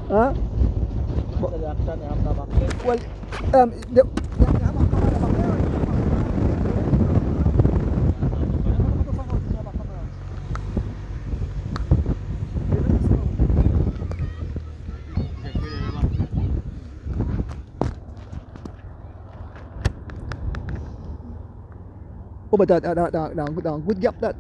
huh? Well, oh, but that good gap that.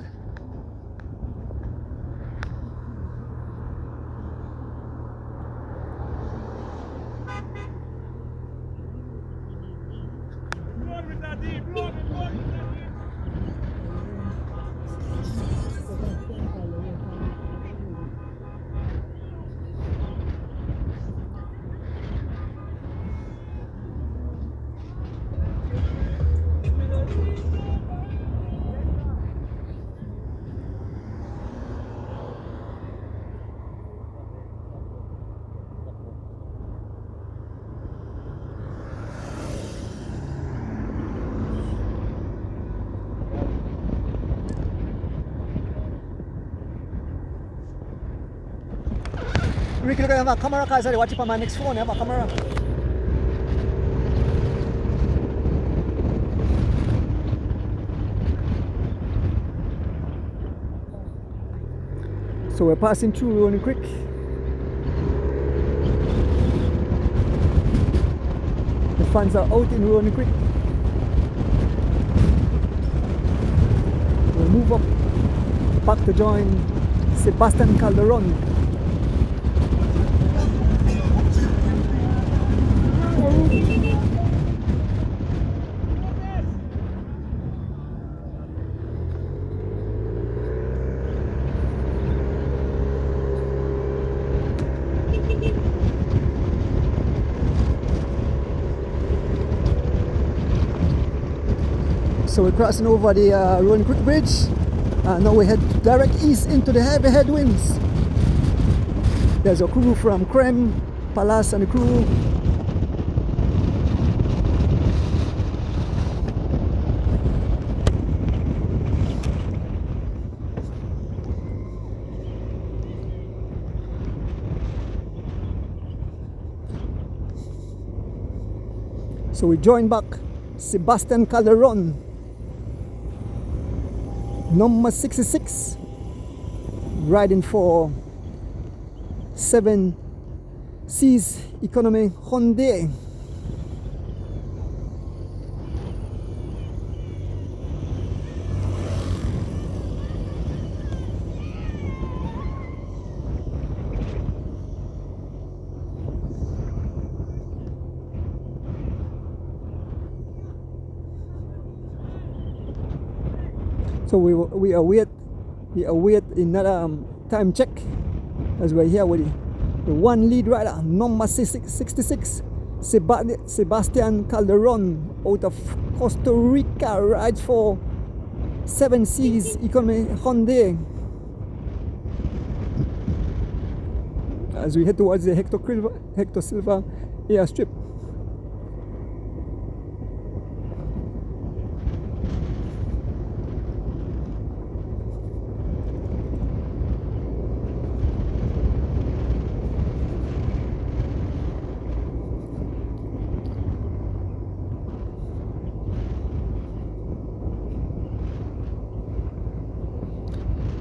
Ricky, look, I have a camera because I watch it on my next phone. I have a camera. So we're passing through Rolling Creek. The fans are out in Rolling Creek. We'll move up back to join Sebastian Calderon. So we're crossing over the Rolling Creek Bridge, and now we head direct east into the heavy headwinds. There's a crew from Creme, Palace and the crew. So we join back Sebastian Calderon, number 66, riding for 7 C's Economy Hyundai. So we await another time check as we're here with the one lead rider, number 66, Sebastian Calderon out of Costa Rica, rides for 7 C's Economy Hyundai. As we head towards the Hector Silva airstrip.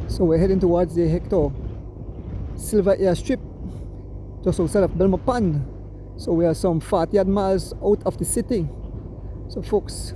So we're heading towards the Hector Silva airstrip, just outside of Belmopan. So we are some 40 odd miles out of the city. So folks,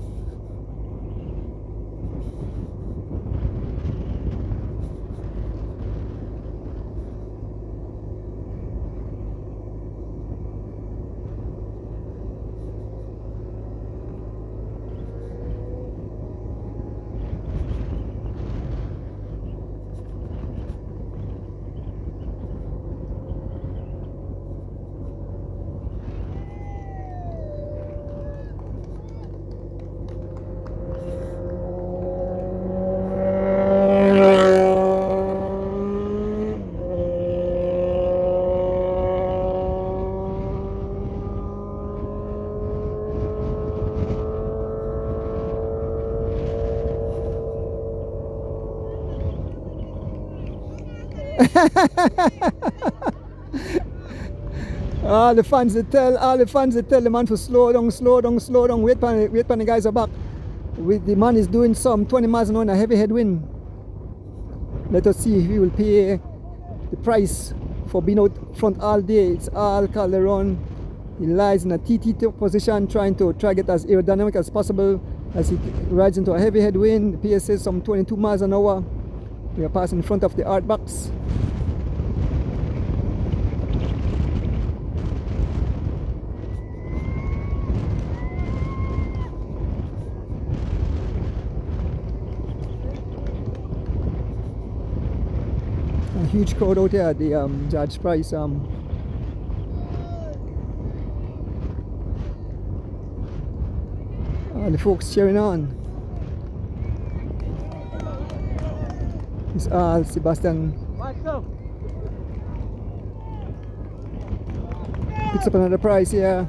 all the fans they tell the man to slow down, wait for the guys are back. The man is doing some 20 miles an hour in a heavy headwind. Let us see if he will pay the price for being out front all day. It's all Calderon. He lies in a TT position, trying to get as aerodynamic as possible as he rides into a heavy headwind. The PSA is some 22 miles an hour. We are passing in front of the art box. A huge crowd out here at the Judge Price the folks cheering on. It's all Sebastian. Picks up another prize here.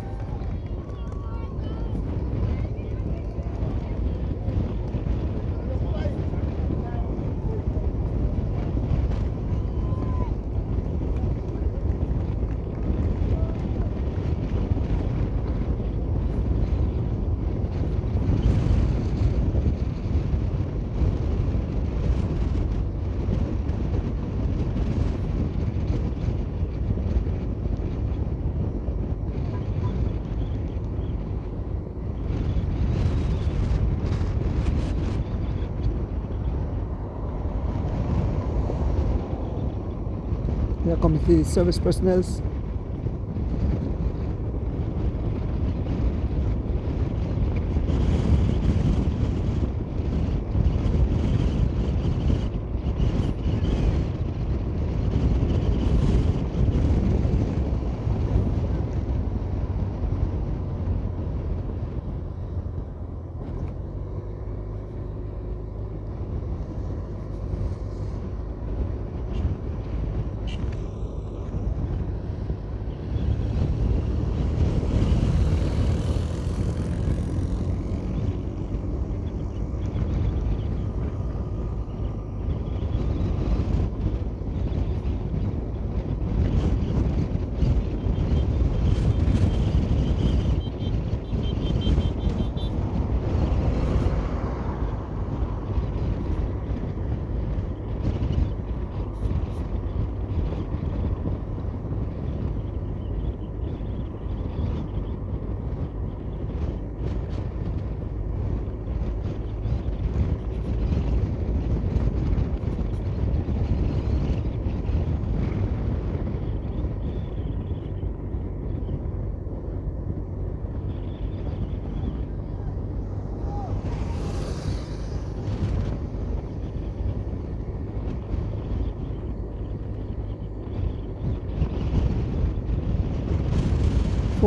Here comes the service personnel.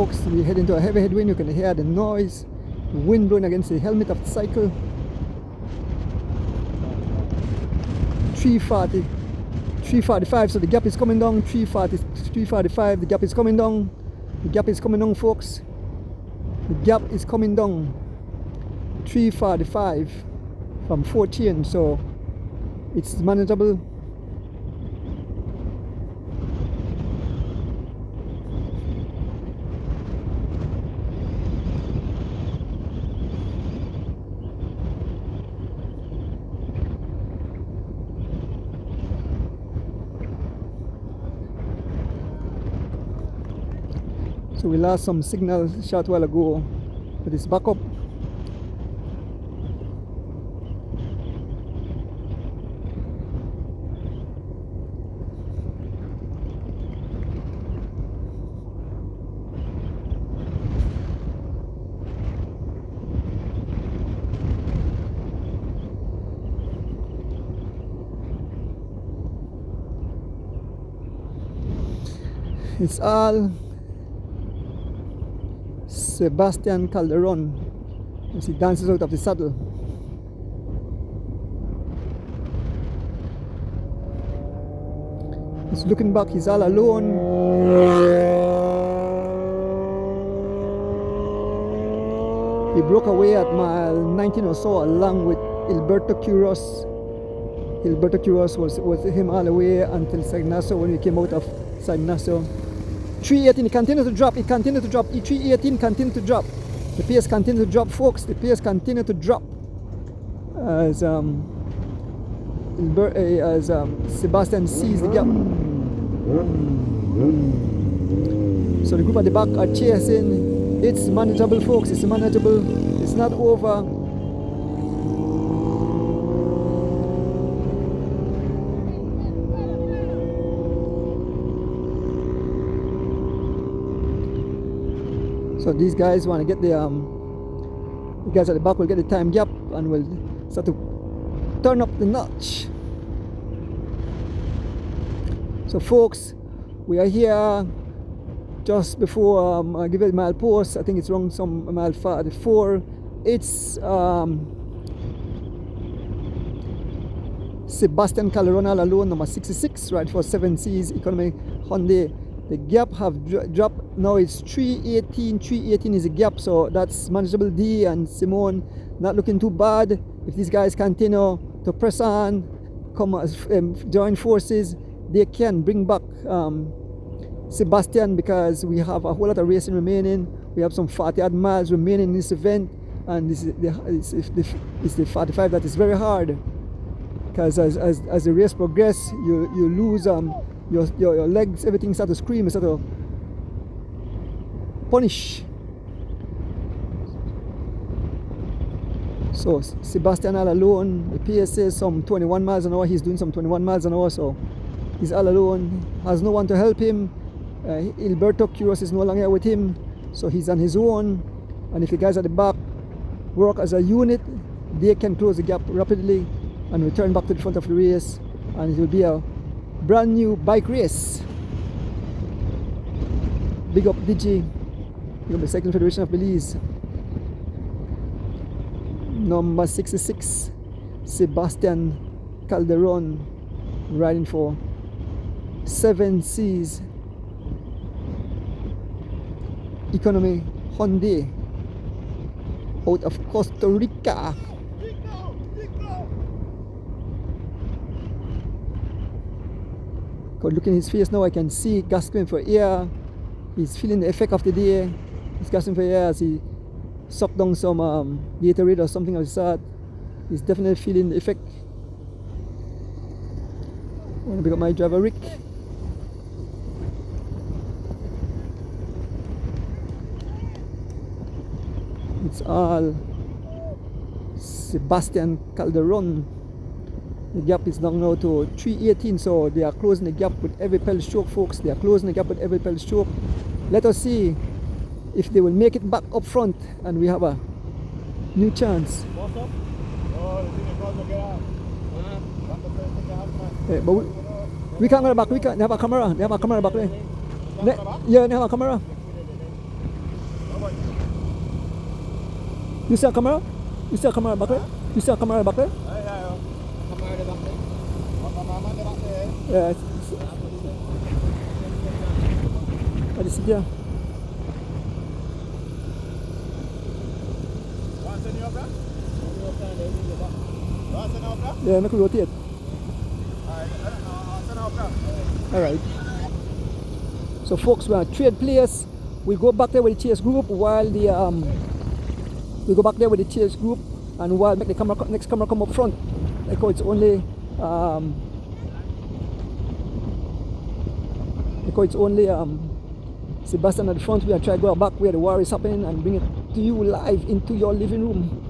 folks. We head into a heavy headwind. You can hear the noise, the wind blowing against the helmet of the cycle. 340, 345, so the gap is coming down. 340, 345, the gap is coming down. The gap is coming down, folks. The gap is coming down. 345 from 14, so it's manageable. So we lost some signal a short while ago, but it's back up. It's all Sebastian Calderon as he dances out of the saddle. He's looking back, he's all alone. He broke away at mile 19 or so along with Alberto Quiros. Alberto Quiros was him all the way until San Ignacio when we came out of San Ignacio. 318, it continued to drop, it continued to drop. 318 continued to drop. The pace continued to drop, folks. The pace continued to drop as Sebastian sees the gap. So the group at the back are chasing. It's manageable, folks. It's manageable. It's not over. So these guys want to get the guys at the back will get the time gap and will start to turn up the notch. So folks, we are here just before I give it mile post. I think it's around some mile 44. It's Sebastian Calderon all alone, number 66, right for 7Cs economy Hyundai. The gap have dropped. Now it's 318. 318 is a gap, so that's manageable. D and Simone not looking too bad. If these guys continue to press on, come as join forces, they can bring back Sebastian, because we have a whole lot of racing remaining. We have some 40 odd miles remaining in this event, and this is the 45 that is very hard, because as the race progresses, you lose your legs, everything start to scream, start to punish. So Sebastian all alone. The pace says some 21 miles an hour. He's doing some 21 miles an hour, so he's all alone, has no one to help him. Alberto Quiros is no longer with him, so he's on his own. And if the guys at the back work as a unit, they can close the gap rapidly and return back to the front of the race, and it will be a brand new bike race. Big up Digi, big up the Cycling Federation of Belize. Number 66, Sebastian Calderon, riding for 7Cs economy Hyundai out of Costa Rica. Look in his face now, I can see gasping for air. He's feeling the effect of the day. He's gasping for air as he sucked down some Gatorade or something of the sort. He's definitely feeling the effect. I want to pick up my driver Rick. It's all Sebastian Calderon. The gap is down now to 318, so they are closing the gap with every pedal stroke, folks. They are closing the gap with every pedal stroke. Let us see if they will make it back up front and we have a new chance. Yeah, but we can't go back. We can't. They have a camera. They have a camera back there. Yeah, they have a camera. You see a camera? You see a camera back there? You see a camera back there? Yeah. Camera back there. Cameraman back there. Yeah. I just sit there. What's in your car? What's in your car? Yeah, make it rotate. Alright. So folks, we are trade players. We go back there with the chase group while the we go back there with the chase group, and while make the camera next camera come up front. Like how it's only Sebastian at the front. We are trying to go back where the war is happening and bring it to you live into your living room.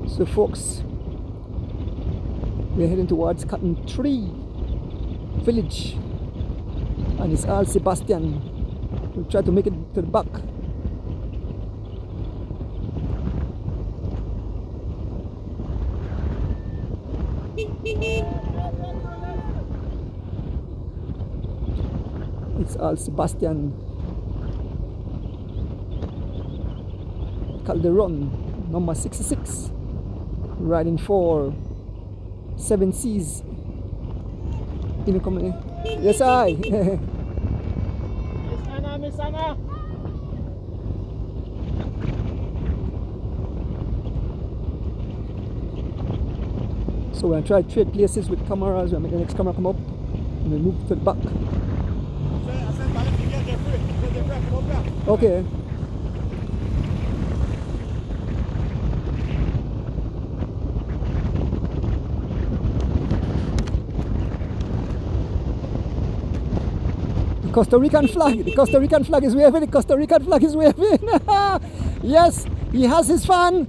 So folks, we're heading towards Cotton Tree Village, and it's all Sebastian. We'll try to make it to the back. It's all Sebastian. Calderon, number 66. Riding for 7 Seas in the company. Yes, I. Miss Anna, Miss Anna. So we're gonna try to trade places with cameras. We'll make the next camera come up and then move to the back. Okay. Costa Rican flag. The Costa Rican flag is waving. The Costa Rican flag is waving. Yes, he has his fan.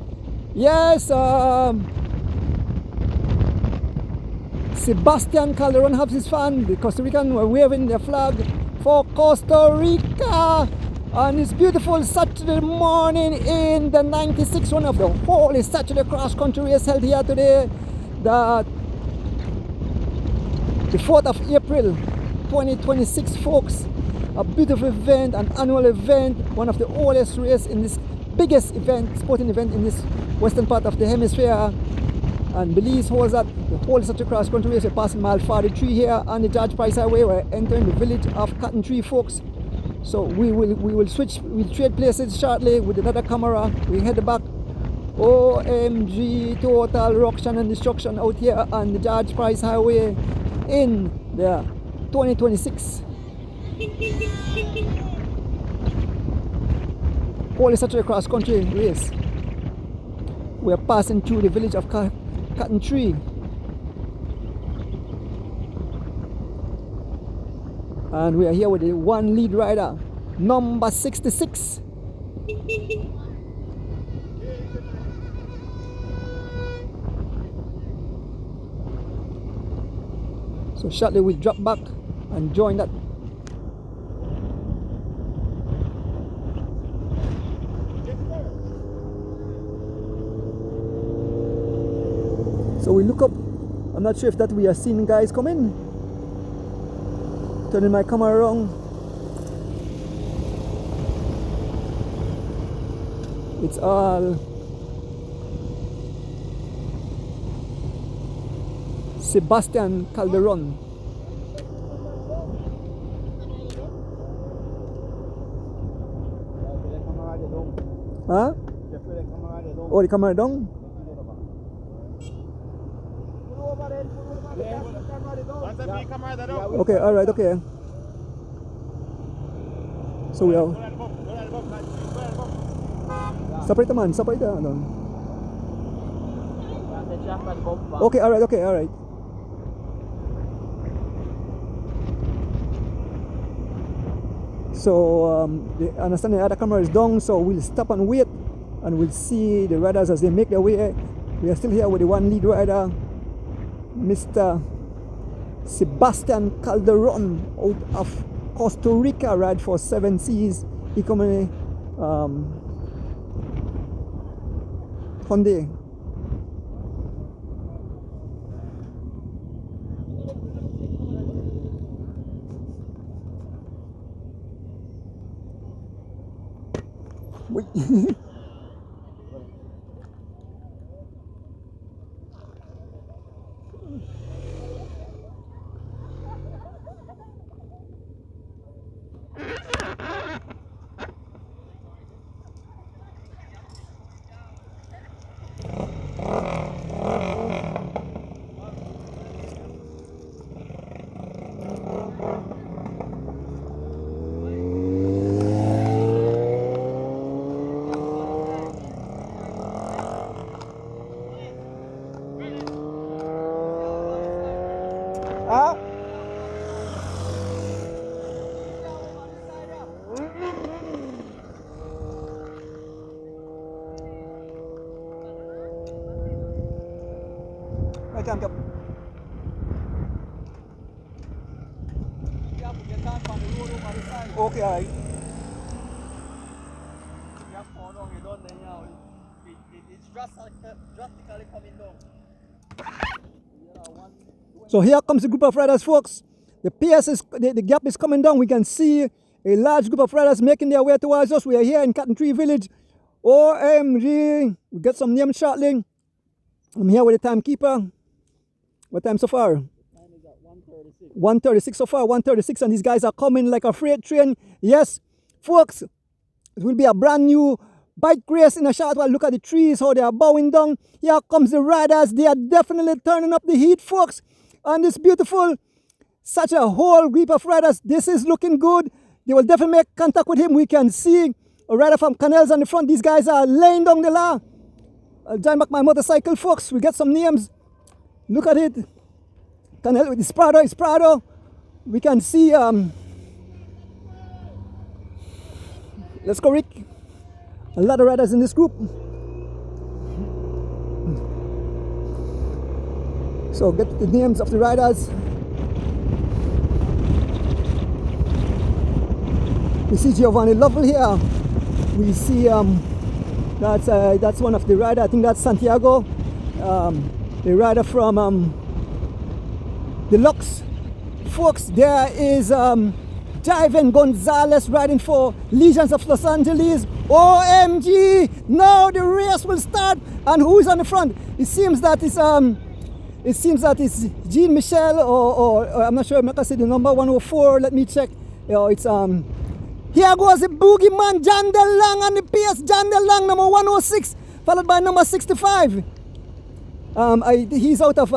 Yes, Sebastian Calderon has his fan. The Costa Rican were waving their flag for Costa Rica on this beautiful Saturday morning in the 96th one of the Holy Saturday Cross Country Race held here today, the 4th of April 2026, folks. A beautiful event, an annual event, one of the oldest races in this biggest event, sporting event in this western part of the hemisphere. And Belize holds that the whole such a cross country race. We're passing mile 43 here on the George Price Highway. We're entering the village of Cotton Tree, folks. So we will switch, we'll trade places shortly with another camera. We head back. OMG, total ruction and destruction out here on the George Price Highway in the 2026 Holy Saturday cross country race. We are passing through the village of Cotton Tree, and we are here with the one lead rider, number 66. So shortly we'll drop back and join that. So we look up. I'm not sure if that we are seeing guys coming. Turning my camera around. It's all Sebastian Calderon. Huh? Oh, the camera down? Okay, alright, okay. So we are. Separate man, separate the man. Okay, alright, okay, alright. So I understand the other camera is down, so we'll stop and wait, and we'll see the riders as they make their way. We are still here with the one lead rider, Mr. Sebastian Calderon out of Costa Rica, ride for 7 Seas economy Hyundai. Huh? Right hand up. Okay, alright. So here comes the group of riders, folks. The pace is, the gap is coming down. We can see a large group of riders making their way towards us. We are here in Cotton Tree Village. OMG. We get some names shortly. I'm here with the timekeeper. What time so far? 1:36 so far, 1:36, and these guys are coming like a freight train. Yes, folks, it will be a brand new bike race in a short while. Look at the trees, how they are bowing down. Here comes the riders. They are definitely turning up the heat, folks. And this beautiful, such a whole group of riders. This is looking good. They will definitely make contact with him. We can see a rider from Canals on the front. These guys are laying down the law. I'll join back my motorcycle, folks. We get some names. Look at it. Canal with it's Prado. We can see let's go, Rick. A lot of riders in this group. So get the names of the riders. We see Giovanni Lovell here. We see that's one of the riders. I think that's Santiago, the rider from Deluxe. Folks, there is Diven Gonzalez riding for Legions of Los Angeles. OMG! Now the race will start, and who is on the front? It seems that it's Jean Michel, or I'm not sure. I'm not gonna say the number 104. Let me check. It's here goes the boogeyman, John DeLang on the pace. John DeLang, number 106, followed by number 65. He's out of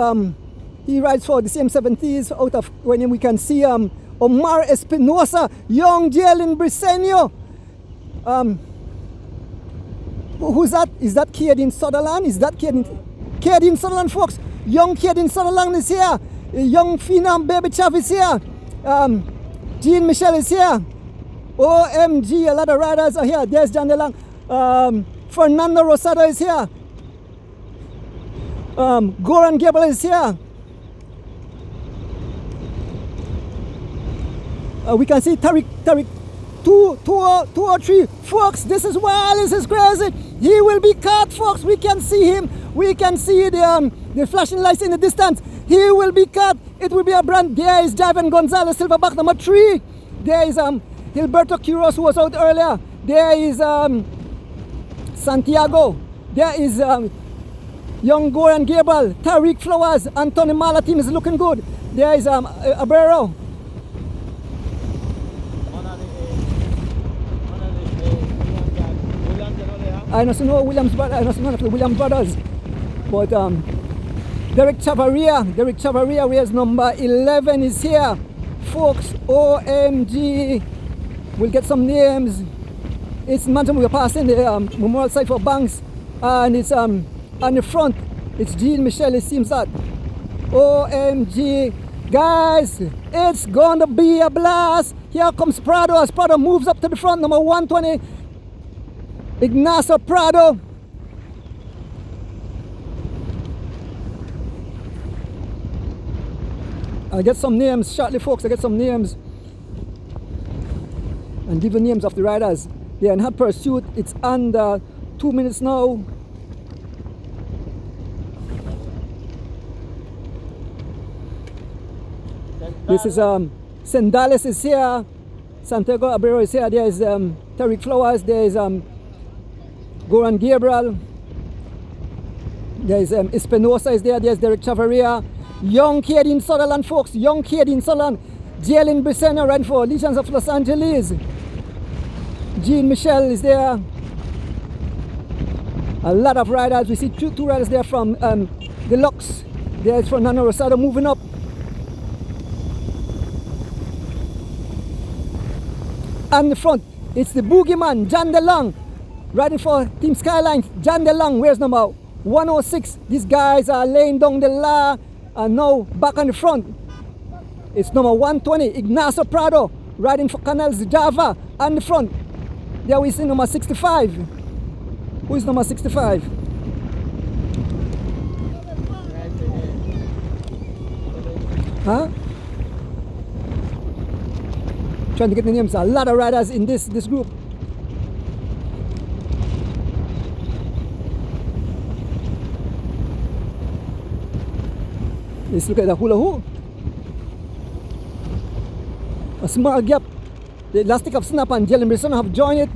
he rides for the same 70s. Out of when we can see Omar Espinosa, young Jalen Briseño. Who's that? Is that Kaden Sutherland? Is that Kaden Sutherland, folks? Young Kaden Sutherland is here. Young Phenom Baby Chav is here. Jean Michel is here. OMG, a lot of riders are here. There's John DeLang. Fernando Rosado is here. Goran Gable is here. We can see Tariq 203. Folks, this is wild, this is crazy. He will be caught, folks. We can see him. We can see the flashing lights in the distance. He will be caught. It will be a brand. There is Diven Gonzalez, silverback number 3. There is Gilberto Quiroz, who was out earlier. There is Santiago. There is young Goran Gable, Tariq Flowers, Anthony Mala team is looking good. There is Abrero. I don't know Williams, but I don't know of the Williams brothers. But Derek Chavaria, where's number 11 is here. Folks, OMG. We'll get some names. It's imagine we're passing the memorial site for Banks, and it's on the front. It's Jean Michel. It seems that. OMG, guys, it's gonna be a blast. Here comes Prado as Prado moves up to the front. Number 120, Ignacio Prado. I'll get some names shortly, folks. I'll get some names and give the names of the riders. They're in hot pursuit. It's under 2 minutes now. This is Sendales is here. Santiago Abrero is here. There is Tariq Flowers. There is Goran Gabriel. There's Espinosa is there. There's Derek Chavaria. Young kid in Sutherland, folks. Young kid in Sutherland. Jalen Briseno ran for Legions of Los Angeles. Jean Michel is there. A lot of riders. We see two riders there from Deluxe. There's Fernando Rosado moving up. And the front, it's the boogeyman, John DeLong, riding for Team Skylines. John DeLong, where's number 106? These guys are laying down the law, and now back on the front. It's number 120, Ignacio Prado, riding for Canals Java, on the front. There we see number 65. Who is number 65? Huh? Trying to get the names. A lot of riders in this group. Let's look at the hula hoop. A small gap. The Elastic of Snap and Jalen Brisson have joined it.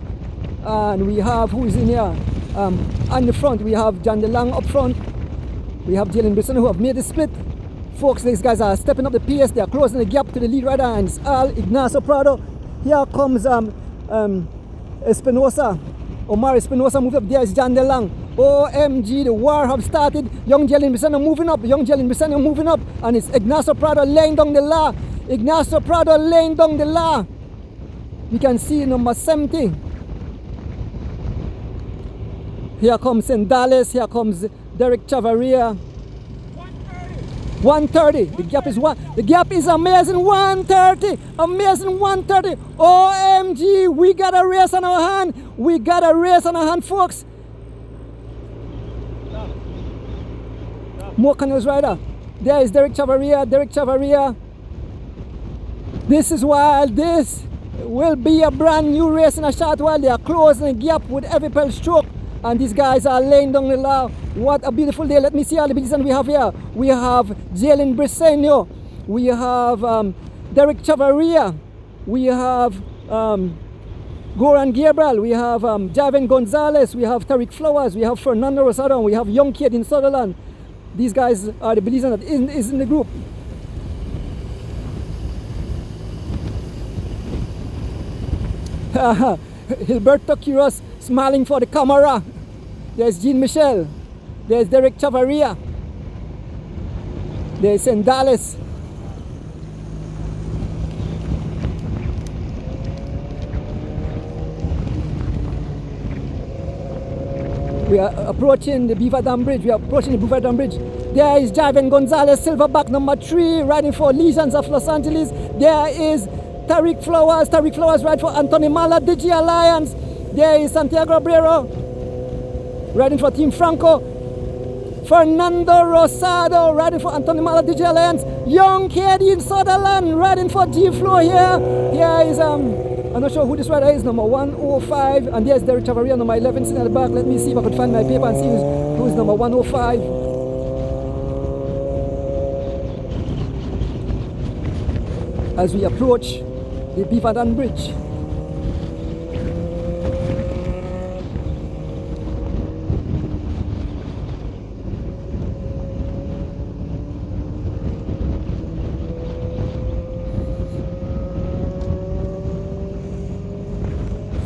And we have, who is in here? On the front, we have John DeLong up front. We have Jalen Brisson who have made the split. Folks, these guys are stepping up the pace. They are closing the gap to the lead rider, and it's all Ignacio Prado. Here comes Espinosa. Omar Espinosa moved up. There is John DeLong. OMG, the war have started. Young Jalen Brisson moving up. Young Jalen Brisson moving up. And it's Ignacio Prado laying down the law. Ignacio Prado laying down the law. You can see number 70. Here comes Sendales. Here comes Derek Chavaria. 130. The gap is one. The gap is amazing. 130. Amazing 130. OMG. We got a race on our hand. We got a race on our hand, folks. More Canals rider. There is Derek Chavaria. Derek Chavaria. This is wild. This will be a brand new race in a short while. They are closing the gap with every pedal stroke. And these guys are laying down the law. What a beautiful day. Let me see all the business we have here. We have Jalen Briseno. We have Derek Chavaria. We have Goran Gabriel. We have Javen Gonzalez. We have Tariq Flowers. We have Fernando Rosado. We have Young Kid in Sutherland. These guys are the business that is in the group. Gilberto Quiroz smiling for the camera. There's Jean Michel. There's Derek Chavaria. There's Sendales. We are approaching the Beaver Dam Bridge. There is Javen Gonzalez, silverback number 3, riding for Legions of Los Angeles. There is Tariq Flowers. Tariq Flowers ride for Anthony Mala, Digi Alliance. There is Santiago Abrero, riding for Team Franco. Fernando Rosado, riding for Anthony Mala, Digi Alliance. Young Katie in Sutherland, riding for G-Flow here. Here is, I'm not sure who this rider is, number 105. And there's Derek Chavaria, number 11, sitting at the back. Let me see if I could find my paper and see who's number 105. As we approach the Beaver Dam Bridge.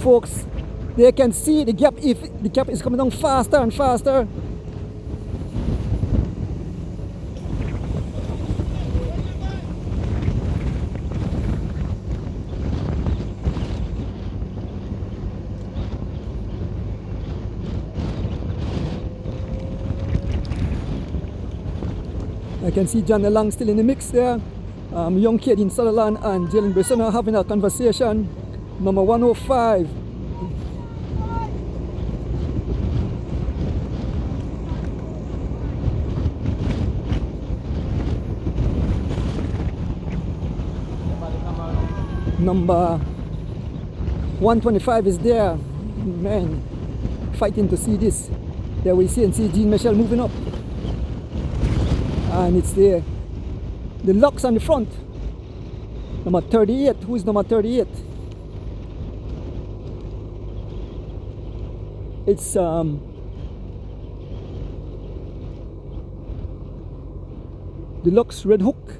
Folks, they can see the gap. If the gap is coming down faster and faster. I can see John DeLong still in the mix there. Young Kid in Sutherland and Jalen Brisson are having a conversation. Number 105. Number 125 is there. Man, fighting to see this. There we see Jean Michel moving up. And it's the Lux on the front. Number 38. Who is number 38? It's Deluxe Red Hook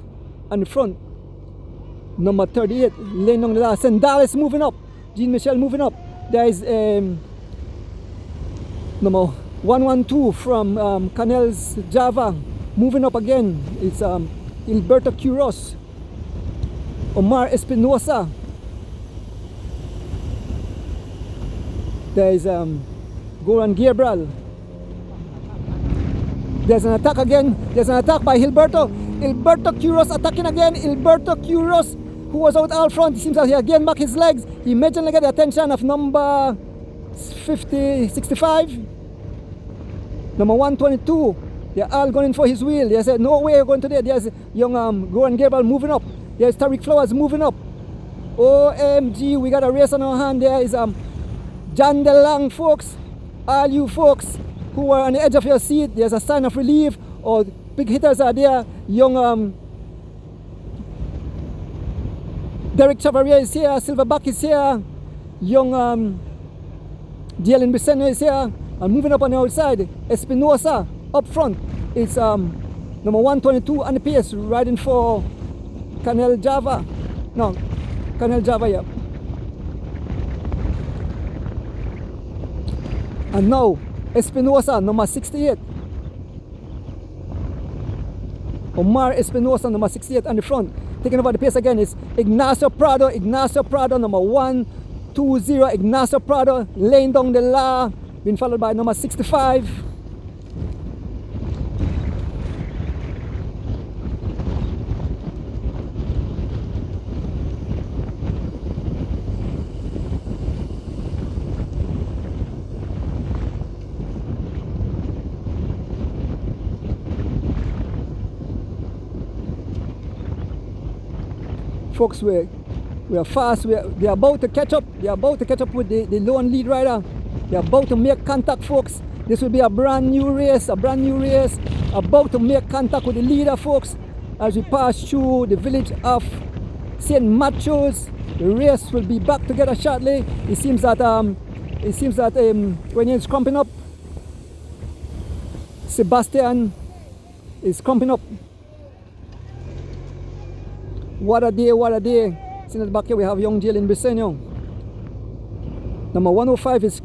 on the front. Number 38, laying on the last. Sandales moving up. Jean Michel moving up. There is number 112 from Canel's Java moving up again. It's Alberto Quiros. Omar Espinosa. There is Goran Gabriel. There's an attack again. There's an attack by Alberto Quiros attacking again. Alberto Quiros, who was out all front. It seems that he again back his legs. He immediately get the attention of number 65. Number 122. They're all going for his wheel. They said, no way you're going to there. There's young Goran Gabriel moving up. There's Tariq Flowers moving up. OMG, we got a race on our hand. There is John DeLong, folks. All you folks who are on the edge of your seat, there's a sign of relief, or big hitters are there. Young Derek Chavaria is here, Silverback is here, young Dylan Briceño is here, and moving up on the outside, Espinosa up front. It's number 122 on the pace, riding for Canel Java. No, Canel Java, yeah. And now, Espinosa, number 68. Omar Espinosa, number 68 on the front. Taking over the pace again is Ignacio Prado, number 120. Ignacio Prado laying down the law, being followed by number 65. Folks, we are fast. They're about to catch up. They're about to catch up with the lone lead rider. They're about to make contact, folks. This will be a brand new race. About to make contact with the leader, folks. As we pass through the village of St. Matthews, the race will be back together shortly. It seems that when it's crumping up, Sebastian is crumping up. What a day, what a day. See in the back here we have young Jalen Briceño. Number 105 is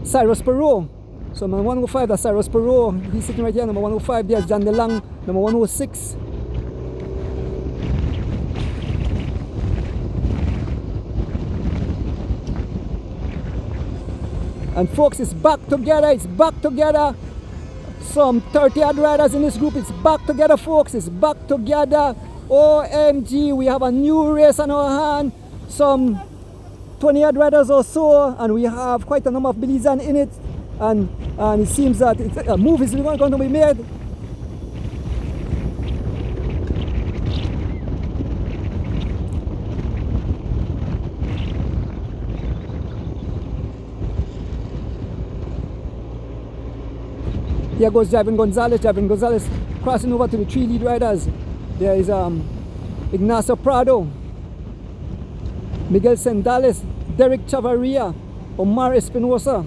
Cyrus Perot. So number 105, that's Cyrus Perot. He's sitting right here. Number 105, there's John DeLong. Number 106. And folks, it's back together. Some 30 odd riders in this group. It's back together, folks. It's back together. OMG, we have a new race on our hand. Some 20 odd riders or so, and we have quite a number of Belizean in it. And it seems that a move is going to be made. Here goes Javin Gonzalez crossing over to the three lead riders. There is Ignacio Prado, Miguel Sandales, Derek Chavaria, Omar Espinosa.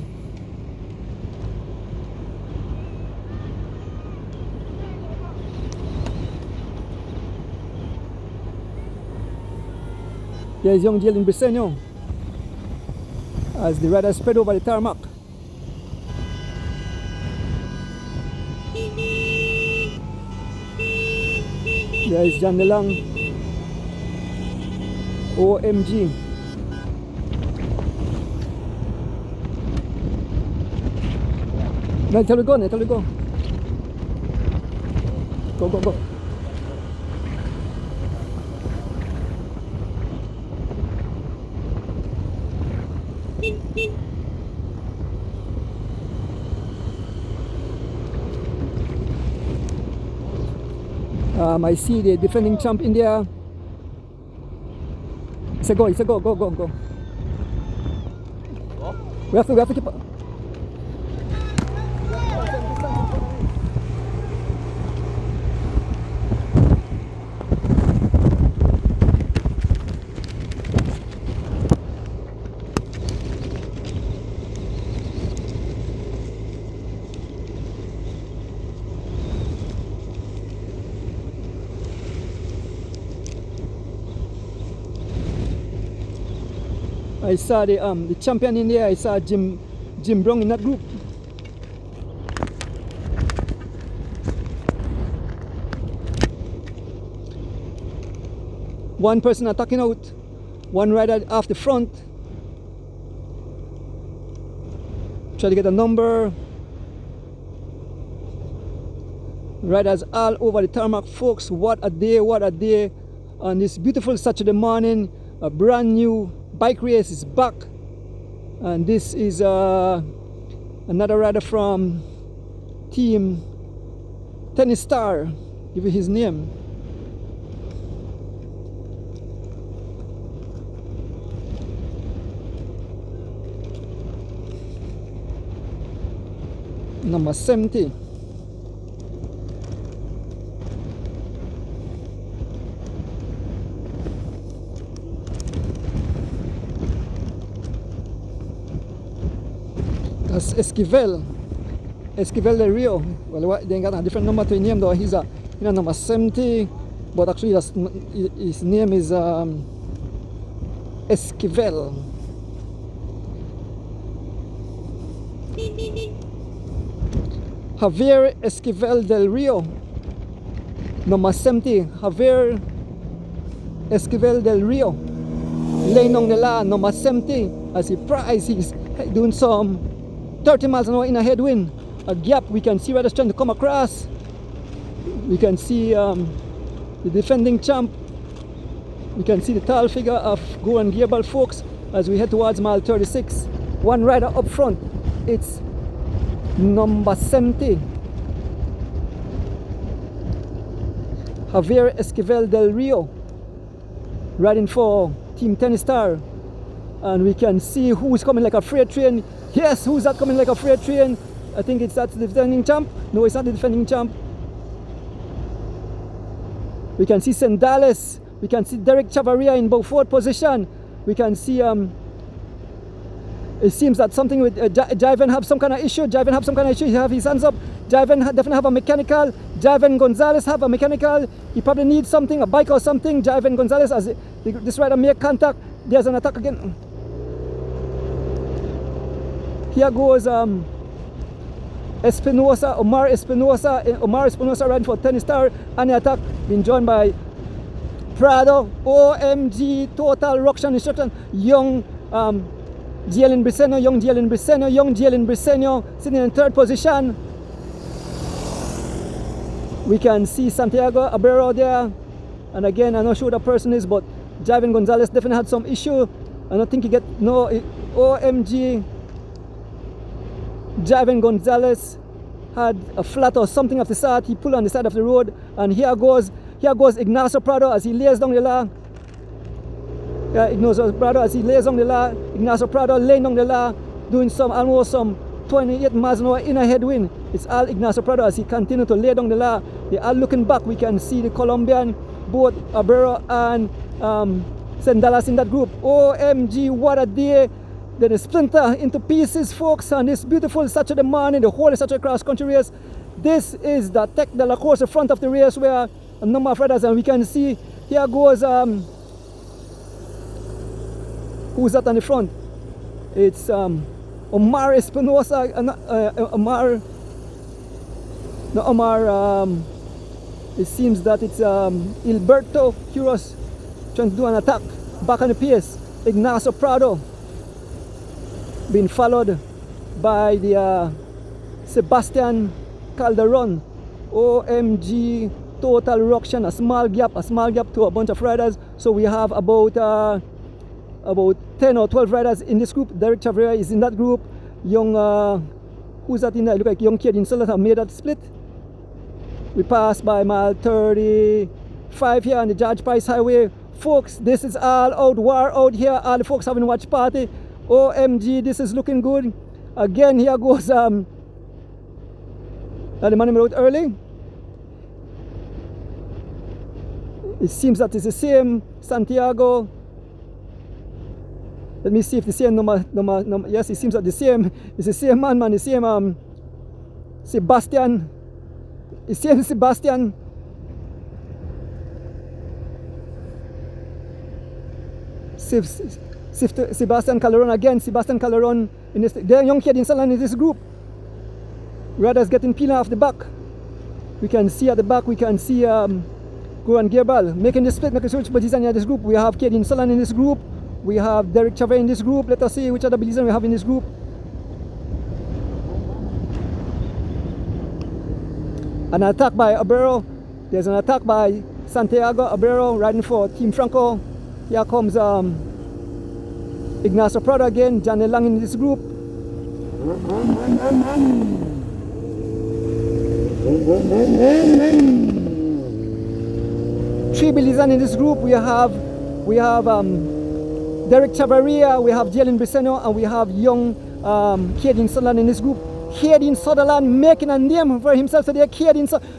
There is young Jalen Briceño as the riders spread over the tarmac. There is John DeLong. OMG. Now tell we go. Go. I see the defending champ in there. It's a go. We have to keep up. I saw the champion in there. I saw Jim Brown in that group. One person attacking out, one rider off the front. Try to get a number. Riders all over the tarmac, folks. What a day, what a day. On this beautiful Saturday morning, a brand new bike race is back. And this is another rider from team Tennis Star. Give you his name. Number 70. That's Esquivel Del Rio. Well, they got a different number to his name though. He's number 70, but actually his name is Esquivel. Javier Esquivel Del Rio, number 70. Javier Esquivel Del Rio, Lenong Nela, number 70. As he prize, he's doing some 30 miles an hour in a headwind. A gap, we can see riders trying to come across. We can see the defending champ. We can see the tall figure of Goran Gearbal, folks, as we head towards mile 36. One rider up front, it's number 70, Javier Esquivel Del Rio, riding for Team Tennis Star. And we can see who's coming like a freight train. Yes, who's that coming like a freight train? I think that's the defending champ. No, it's not the defending champ. We can see Sendales. We can see Derek Chavaria in both fourth position. We can see it seems that something with Jiven have some kind of issue. He have his hands up. Jiven definitely have a mechanical. Jiven Gonzalez have a mechanical. He probably needs something, a bike or something. Jiven Gonzalez, as this rider make contact. There's an attack again. Here goes Espinosa, Omar Espinosa riding for Tennis Star. And the attack being joined by Prado, OMG, Total Ruction Instruction, young Jalen Briceño sitting in third position. We can see Santiago Abrero there. And again, I'm not sure who the person is, but Jiven Gonzalez definitely had some issue. I don't think he get no OMG. Jiven Gonzalez had a flat or something of the sort. He pulled on the side of the road, and here goes Ignacio Prado as he lays down the law. Yeah, Ignacio Prado as he lays down the law. Ignacio Prado laying down the law, doing almost some 28 miles an hour in a headwind. It's all Ignacio Prado as he continues to lay down the law. They are looking back. We can see the Colombian, both Abrero and Sendalas in that group. OMG, what a day. Then a splinter into pieces, folks, on this beautiful Saturday morning, the whole Saturday cross country race. This is the Tech de la Course, the front of the race, where a number of riders, and we can see here goes who's that on the front? It's Omar Espinosa, it seems that it's Alberto Quiros trying to do an attack back on the pace. Ignacio Prado being followed by the Sebastian Calderon. OMG, Total Ruction, a small gap to a bunch of riders. So we have about 10 or 12 riders in this group. Derek Chavera is in that group. Young, who's that in there? Look like young kid in Solar have made that split. We passed by mile 35 here on the George Price Highway. Folks, this is all out, war out here. All the folks having watch party. OMG, this is looking good. Again, here goes the man wrote early. It seems that it's the same Santiago. Let me see if the same number. Yes, it seems that the same. It's the same man, the same Sebastian. The same Sebastian. Sebastian Calderon again. Sebastian Calderon in this. There, young kid in Salon in this group. Riders getting peeling off the back. We can see at the back. We can see Goran Gerbal making the split, making switch position in this group. We have Kedin Salan in this group. We have Derek Chavez in this group. Let us see which other Belizean we have in this group. An attack by Abero. There's an attack by Santiago Abero riding for Team Franco. Here comes Ignacio Prado again. Johnny Lang in this group. Three Belizean in this group. We have Derek Chavarria, we have Jalen Briseno, and we have young Kedin Sutherland in this group. Kedin Sutherland making a name for himself today.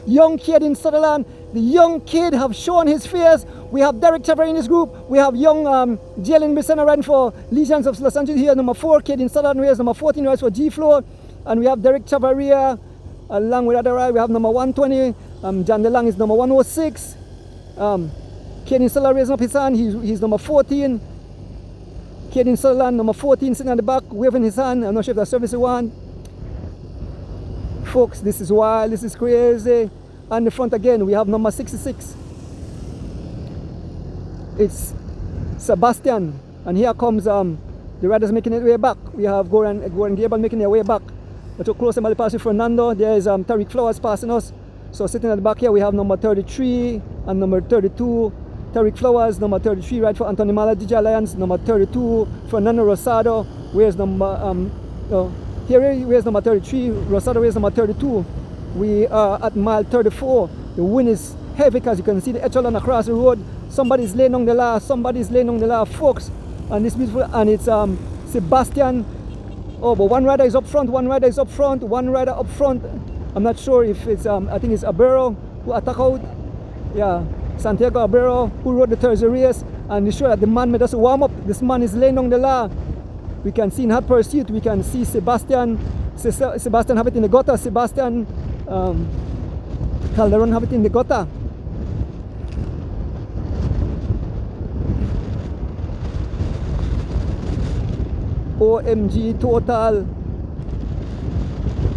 Young Kedin Sutherland. The young kid have shown his face. We have Derek Chavarria in this group. We have young Jalen Briseno riding for Legions of Los Angeles here. Number 4, Kedin Sutherland wears number 14 rides for G-Floor. And we have Derek Chavarria along with other ride. We have number 120. John DeLang is number 106. Kedin Sutherland raising up his hand. He's number 14. Kedin Sutherland, number 14, sitting at the back, waving his hand. I'm not sure if that's service one. Folks, this is wild, this is crazy. And the front again, we have number 66. It's Sebastian. And here comes the riders making their way back. We have Goran Gable making their way back. But too close, somebody passing Fernando. There is Tariq Flowers passing us. So sitting at the back here, we have number 33 and number 32. Tariq Flowers, number 33, right for Anthony Mala, DJ Alliance, number 32, Fernando Rosado, where's number, where's number 33, Rosado where's number 32. We are at mile 34. The wind is heavy because you can see the echelon across the road. Somebody's laying on the law, folks. And it's beautiful, and it's Sebastian. Oh, but one rider is up front, one rider up front. I'm not sure if it's, I think it's Abero who attack out. Yeah. Santiago Abero, who rode the Thursday race, and they show that the man made us a warm up. This man is laying on the law. We can see in hot pursuit, we can see Sebastian have it in the gutter. Sebastian Calderon have it in the gutter. OMG total.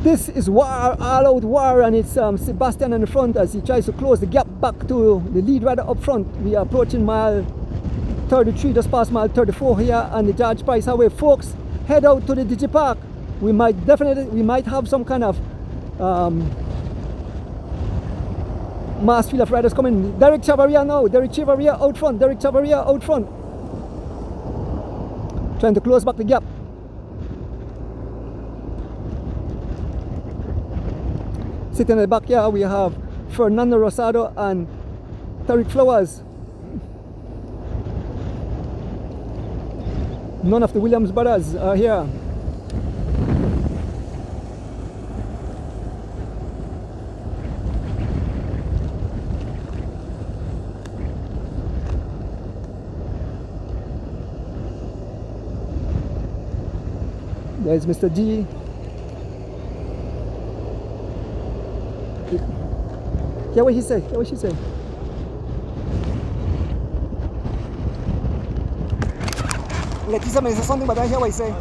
This is war, all out war, and it's Sebastian in the front as he tries to close the gap back to the lead rider up front. We are approaching mile 33, just past mile 34 here on the George Price Highway. Folks, head out to the Digipark. We might have some kind of mass field of riders coming. Derek Chavarria now, Derek Chavarria out front. Trying to close back the gap. Sitting in the back here, we have Fernando Rosado and Tariq Flowers. None of the Williams brothers are here. There's Mr. G. Hear what he said, hear what she said. Leticia me said something, but I don't hear what he said.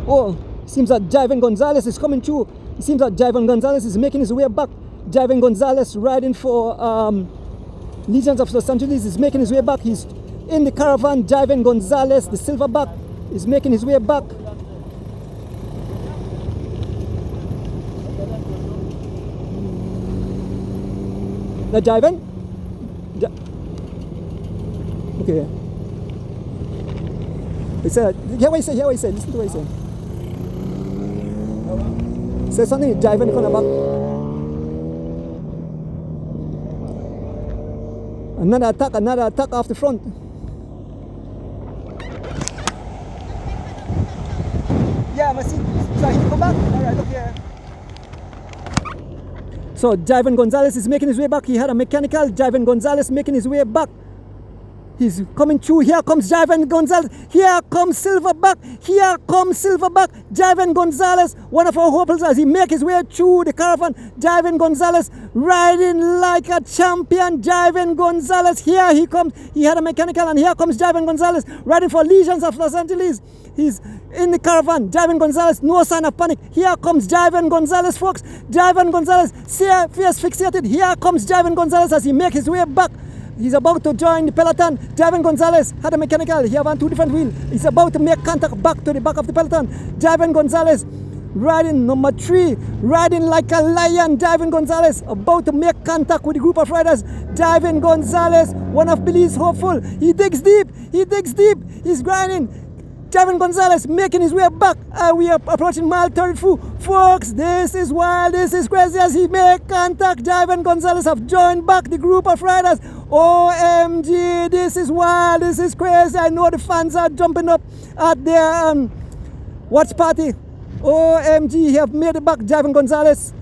Oh, seems that Javan Gonzalez is coming through. It seems that Javan Gonzalez is making his way back. Javan Gonzalez riding for Legions of Los Angeles is making his way back. He's in the caravan. Javan Gonzalez, the silverback, is making his way back. The Javan? Okay. He said, hear what he said, listen to what he said. Say something, Javan come back. Another attack off the front. Yeah, I see. So he come back? Alright, look here. So Javan Gonzalez is making his way back. He had a mechanical. Javan Gonzalez making his way back. He's coming through. Here comes Javen Gonzalez. Here comes Silverback. Here comes Silverback. Javen Gonzalez, one of our hopers, as he makes his way through the caravan. Javen Gonzalez riding like a champion. Javen Gonzalez, here he comes. He had a mechanical, and here comes Javen Gonzalez riding for Legions of Los Angeles. He's in the caravan. Javen Gonzalez, no sign of panic. Here comes Javen Gonzalez, folks. Javen Gonzalez, fierce fixated. Here comes Javen Gonzalez as he makes his way back. He's about to join the peloton. Javen Gonzalez had a mechanical. He have on 2 different wheels. He's about to make contact back to the back of the peloton. Javen Gonzalez riding number 3, riding like a lion. Javen Gonzalez about to make contact with the group of riders. Javen Gonzalez, one of Billy's hopeful. He digs deep. He digs deep. He's grinding. Javen Gonzalez making his way back. We are approaching mile 32. Folks, this is wild. This is crazy as he make contact. Javen Gonzalez have joined back the group of riders. OMG, this is wild. This is crazy. I know the fans are jumping up at their watch party. OMG, he have made it back. Javen Gonzalez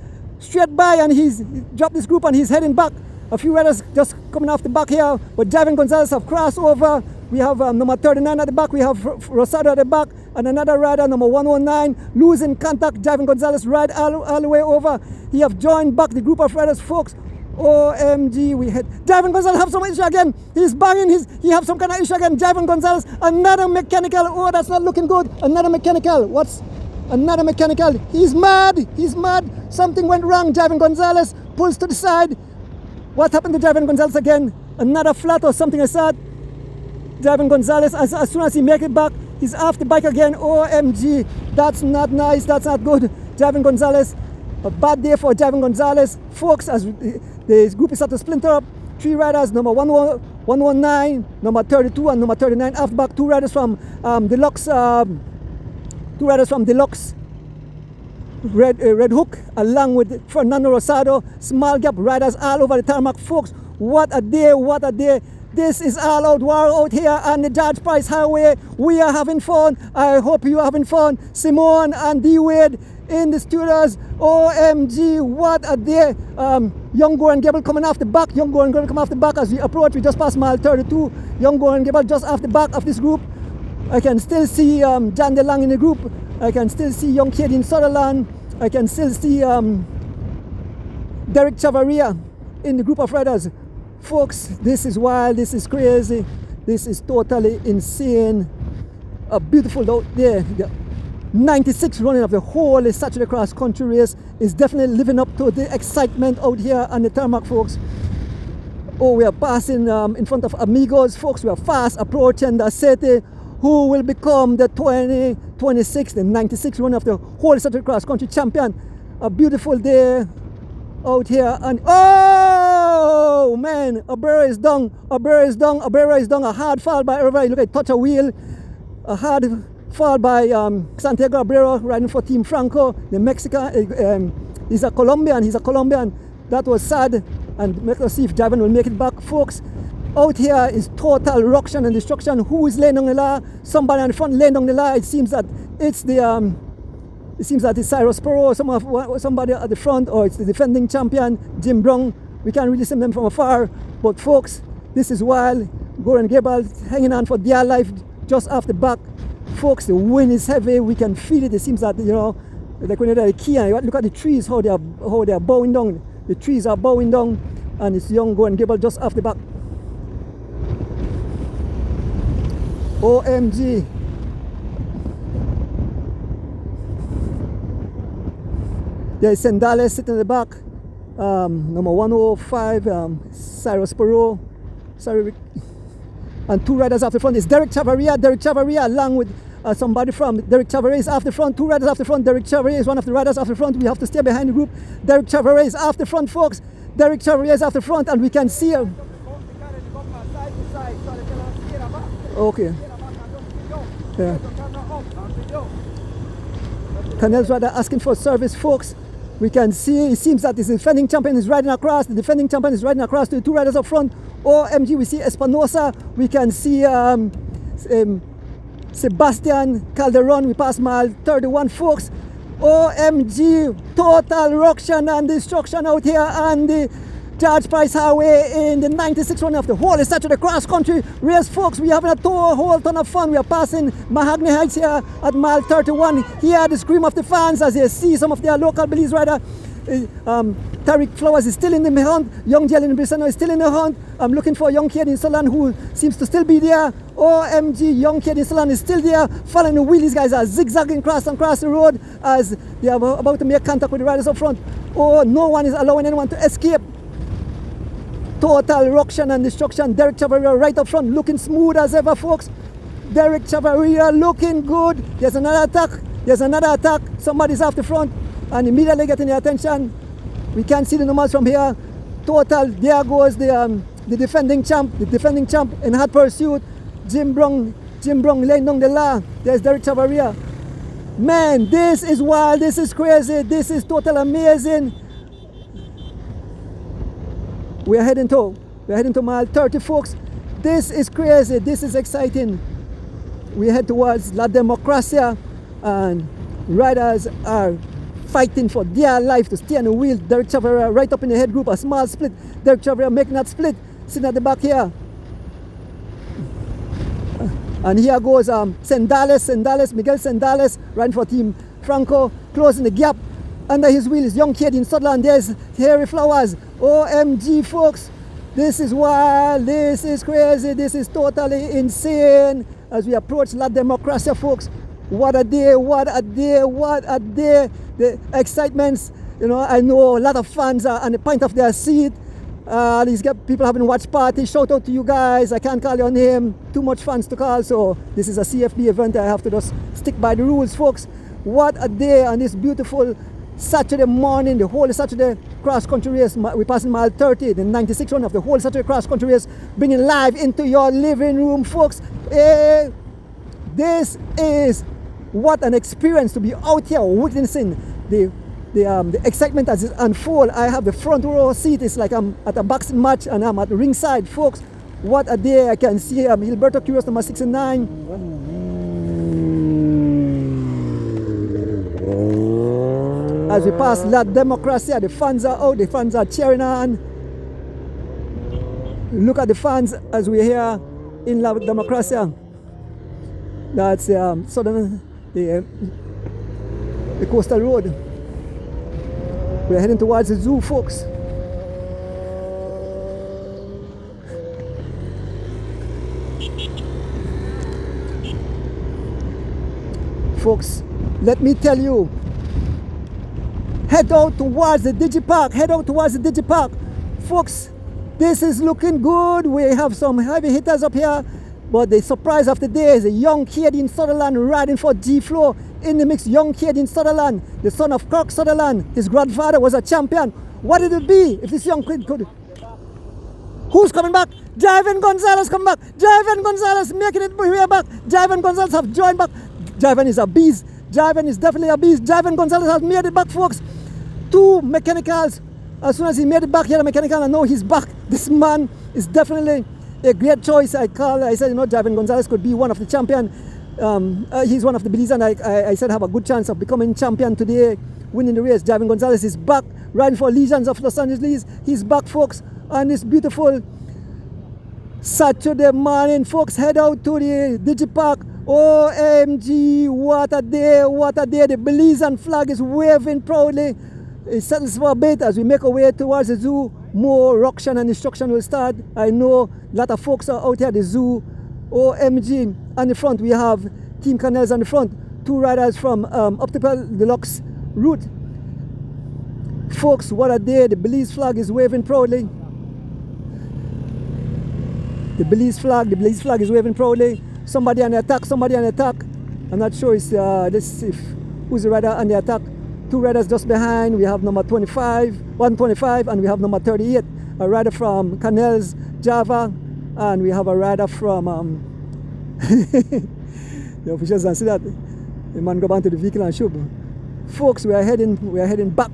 straight by, and he's dropped this group and he's heading back. A few riders just coming off the back here, but Javen Gonzalez have crossed over. We have number 39 at the back. We have Rosado at the back, and another rider, number 119, losing contact. Javen Gonzalez ride all the way over. He have joined back the group of riders, folks. OMG, we had Javen Gonzalez have some issue again. He's banging he have some kind of issue again. Javen Gonzalez, another mechanical. Oh, that's not looking good. Another mechanical. What's another mechanical? He's mad. He's mad. Something went wrong. Javen Gonzalez pulls to the side. What happened to Javen Gonzalez again? Another flat or something like that. Javen Gonzalez, as soon as he make it back, he's off the bike again. OMG, that's not nice. That's not good. Javen Gonzalez, a bad day for Javen Gonzalez. Folks, as the group is starting to splinter up. 3 riders, number 119, number 32, and number 39 off the back. 2 riders from Deluxe. 2 riders from Deluxe. Red Hook, along with Fernando Rosado. Small gap riders all over the tarmac, folks. What a day! What a day! This is all out war out here on the George Price Highway. We are having fun. I hope you are having fun. Simone and D Wade in the studios. OMG, what a day! Young Goran Gable coming off the back. Young Goran Gable come off the back as we approach. We just passed mile 32. Young Goran Gable just off the back of this group. I can still see John DeLong in the group. I can still see young Kaden Sutherland. I can still see Derek Chavaria in the group of riders. Folks, this is wild, this is crazy, this is totally insane. A beautiful out there. The 96 running of the whole Saturday cross country race is definitely living up to the excitement out here on the tarmac, folks. Oh, we are passing in front of Amigos, folks. We are fast approaching the city, who will become the 2026, the 96 running of the whole Saturday cross country champion. A beautiful day out here, and oh man, Abera is down, Abera is down, Abera is down. A hard fall by everybody. Look at touch a wheel. A hard fall by Santiago Abrera riding for Team Franco. The Mexican, he's a Colombian. He's a Colombian. That was sad, and let's see if Javen will make it back, folks. Out here is total ruction and destruction. Who is laying down the law? Somebody on the front laying down the law. It seems that it's the it seems that it's Cyrus Perot, somebody at the front, or it's the defending champion, Jim Brown. We can't really see them from afar, but folks, this is wild. Goran Gable hanging on for dear life just off the back. Folks, the wind is heavy. We can feel it. It seems that, you know, like when you're at Ikea, look at the trees, how they are bowing down. The trees are bowing down, and it's young Goran Gable just off the back. OMG. There's Sendales sitting in the back. Number 105, Cyrus Perot. And 2 riders off the front is Derek Chavaria. Derek Chavaria, along with somebody from Derek Chavaria is off the front. 2 riders off the front. Derek Chavaria is one of the riders off the front. We have to stay behind the group. Derek Chavaria is off the front, folks. Derek Chavaria is off the front, and we can see him. Okay. Yeah. Canel's rider asking for service, folks. We can see, it seems that the defending champion is riding across. The defending champion is riding across to the 2 riders up front. OMG, we see Espinosa. We can see Sebastian Calderon. We pass mile 31, folks. OMG, total ruction and destruction out here on the George Price Highway in the 96 running of the Holy Saturday cross country race, folks. We having a whole ton of fun. We are passing Mahogany Heights here at mile 31. Here the scream of the fans as they see some of their local Belize rider. Tariq Flowers is still in the hunt. Young Jalen Brissano is still in the hunt. I'm looking for young kid in Solan who seems to still be there. OMG, young kid in Solan is still there. Following the wheel, these guys are zigzagging across the road as they are about to make contact with the riders up front. Oh, no one is allowing anyone to escape. Total ruction and destruction. Derek Chavaria right up front, looking smooth as ever, folks. Derek Chavaria looking good. There's another attack. There's another attack. Somebody's off the front and immediately getting the attention. We can't see the numbers from here. Total, there goes the defending champ in hot pursuit. Jim Brong laying down the law. There's Derek Chavaria. Man, this is wild, this is crazy, this is total amazing. We're heading to mile 30, folks. This is crazy, this is exciting. We head towards La Democracia and riders are fighting for their life to stay on the wheel. Derek Chavaria right up in the head group, a small split. Derek Chavaria making that split, sitting at the back here. And here goes Miguel Sendales, riding for Team Franco, closing the gap. Under his wheel is young kid in Sutherland. There's Harry Flowers. OMG, folks. This is wild, this is crazy, this is totally insane. As we approach La Democracia, folks. What a day, what a day, what a day. The excitements, you know, I know a lot of fans are on the point of their seat. These people having watch party. Shout out to you guys. I can't call your name. Too much fans to call, so this is a CFB event. I have to just stick by the rules, folks. What a day on this beautiful Saturday morning, the whole Saturday cross-country race. We're passing mile 30, the 96 run of the whole Saturday cross-country race, bringing live into your living room, folks. This is what an experience to be out here witnessing the excitement as it unfolds. I have the front row seat. It's like I'm at a boxing match and I'm at the ringside, folks. What a day. I can see Gilberto Curios, number 69. As we pass La Democracia, the fans are out, the fans are cheering on. Look at the fans as we're here in La Democracia. That's southern, the coastal road. We're heading towards the zoo, folks. Folks, let me tell you, head out towards the Digipark, head out towards the Digipark. Folks, this is looking good. We have some heavy hitters up here, but the surprise of the day is a young kid in Sutherland riding for G-Flow. In the mix, young kid in Sutherland, the son of Kirk Sutherland. His grandfather was a champion. What did it be if this young kid could? Who's coming back? Javan Gonzalez coming back. Javan Gonzalez making it way back. Javan Gonzalez have joined back. Javan is a beast. Javan is definitely a beast. Javan Gonzalez has made it back, folks. Two mechanicals. As soon as he made it back here, the mechanical, I know he's back. This man is definitely a great choice. I said, you know, Javan Gonzalez could be one of the champion. He's one of the Belize, and I said have a good chance of becoming champion today, winning the race. Javan Gonzalez is back, riding for Legions of Los Angeles. He's back, folks, on this beautiful Saturday morning. Folks, head out to the Digipark. OMG, what a day, what a day. The Belizean flag is waving proudly. It settles for a bit as we make our way towards the zoo. More ruction and destruction will start. I know a lot of folks are out here at the zoo. OMG. On the front, we have Team Canels on the front. Two riders from Optical Deluxe route. Folks, what a day. The Belize flag is waving proudly. The Belize flag is waving proudly. Somebody on the attack, somebody on the attack. I'm not sure it's, let's see who's the rider on the attack. Two riders just behind. We have number 125, and we have number 38. A rider from Canels, Java, and we have a rider from the officials don't see that. The man go back to the vehicle and shoot. Folks, we are heading back.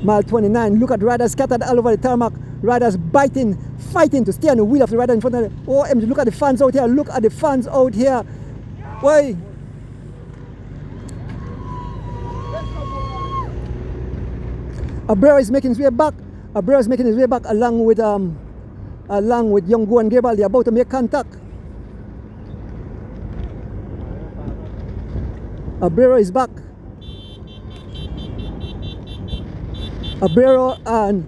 Mile 29. Look at riders scattered all over the tarmac. Riders biting, fighting to stay on the wheel of the rider in front of them. OMG, look at the fans out here. Look at the fans out here. Why? Abrera is making his way back. Abreu is making his way back along with young Go and Gabriel. They're about to make contact. Abreu is back. Abreu and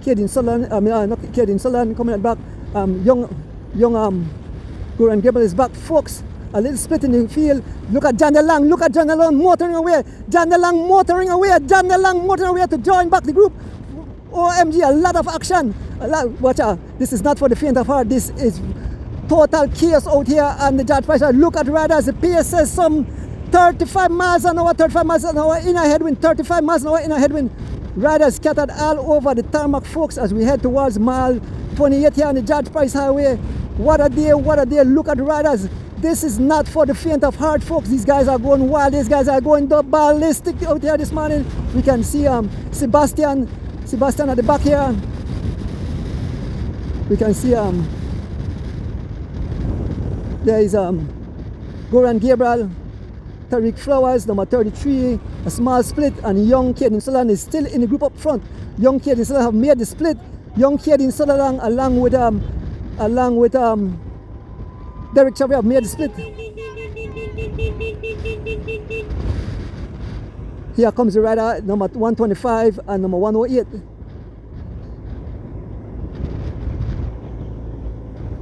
Caden Sutherland, not Caden Sutherland coming back. Young Go and Gabriel is back, folks. A little split in the field. Look at John DeLang. Look at John DeLang motoring away. John DeLang motoring away. John DeLang motoring away to join back the group. OMG, a lot of action. Watch out. This is not for the faint of heart. This is total chaos out here on the George Price. Look at riders. The pace says some 35 miles an hour, 35 miles an hour in a headwind, 35 miles an hour in a headwind. Riders scattered all over the tarmac, folks, as we head towards mile 28 here on the George Price Highway. What a day, what a day. Look at riders. This is not for the faint of heart, folks. These guys are going wild. These guys are going ballistic out here this morning. We can see Sebastian at the back here. We can see there is Goran Gabriel, Tariq Flowers, number 33, a small split, and young Caden Sutherland is still in the group up front. Young Caden Sutherland have made the split. Young Caden Sutherland along with Derek Chavez have made the split. Here comes the rider, number 125 and number 108.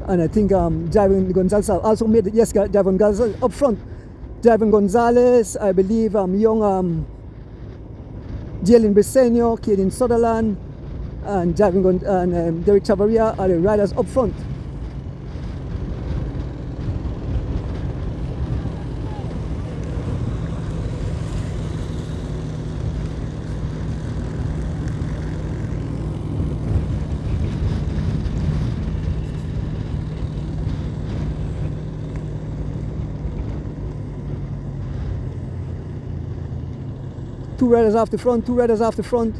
And I think Javon Gonzalez also made it. Yes, Javon Gonzalez up front. Javon Gonzalez, I believe young Jalen Briseño, Caden Sutherland, and Derek Chavarria are the riders up front. Two riders off the front, two riders off the front.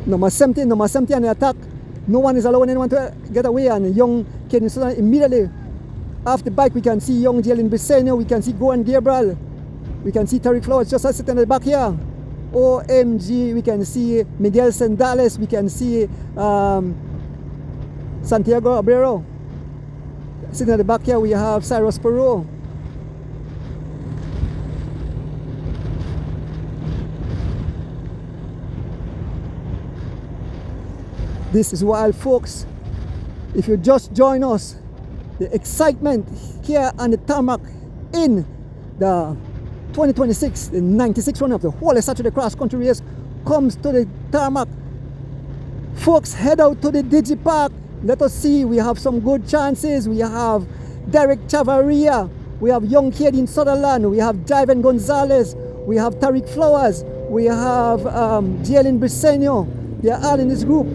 Number 70 on the attack. No one is allowing anyone to get away, and young Caden Sutherland immediately off the bike. We can see young Jalen Briseño, we can see Goran Gabriel, we can see Tariq Flowers just sitting at the back here. OMG, we can see Miguel Sendales, we can see Santiago Abreu. Sitting at the back here we have Cyrus Perot. This is wild, folks. If you just join us, the excitement here on the tarmac in the 2026, the 96 run of the whole Saturday cross country race comes to the tarmac. Folks, head out to the Digipark. Let us see. We have some good chances. We have Derek Chavarria. We have young Caden Sutherland. We have Javon Gonzalez. We have Tariq Flowers. We have Jalen Briseño. They are all in this group.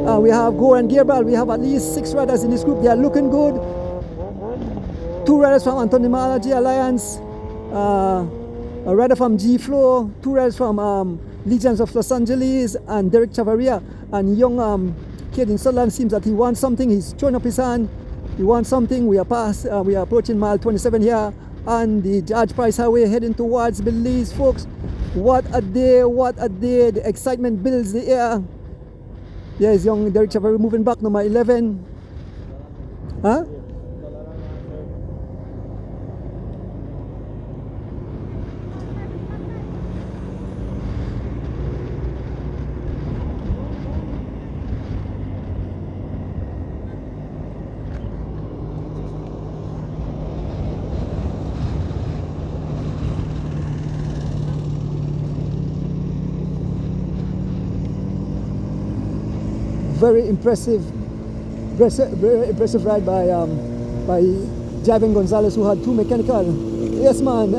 We have Goran Gabriel. We have at least 6 riders in this group. They are looking good. 2 riders from Antonimology Alliance, a rider from G Flow, 2 riders from Legions of Los Angeles, and Derek Chavarria. And young Caden Sutherland seems that he wants something. He's throwing up his hand. He wants something. We are approaching mile 27 here on the George Price Highway, heading towards Belize, folks. What a day! What a day! The excitement builds the air. Yes, young Derek Chavarria moving back, number 11. Huh? Very impressive ride by Javon Gonzalez, who had 2 mechanical. Yes, man.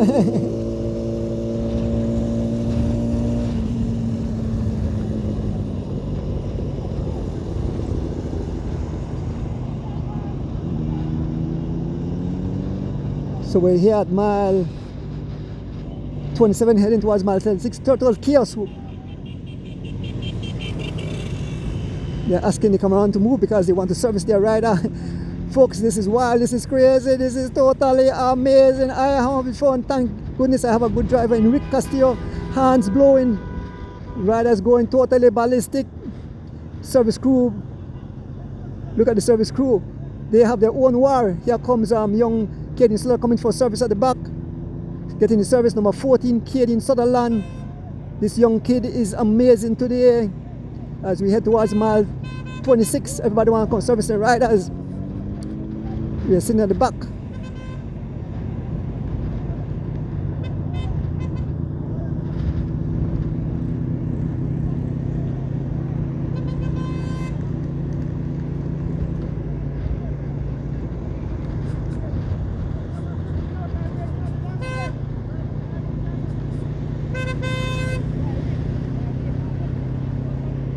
So we're here at mile 27, heading towards mile 36. Total chaos. They're asking the cameraman to move because they want to service their rider. Folks, this is wild, this is crazy, this is totally amazing. I have fun. goodness, I have a good driver in Rick Castillo. Hands blowing. Riders going totally ballistic. Service crew. Look at the service crew. They have their own war. Here comes young Caden Slur coming for service at the back. Getting the service number 14, Caden Sutherland. This young kid is amazing today. As we head towards mile 26, everybody want to come service the riders. We are sitting at the back.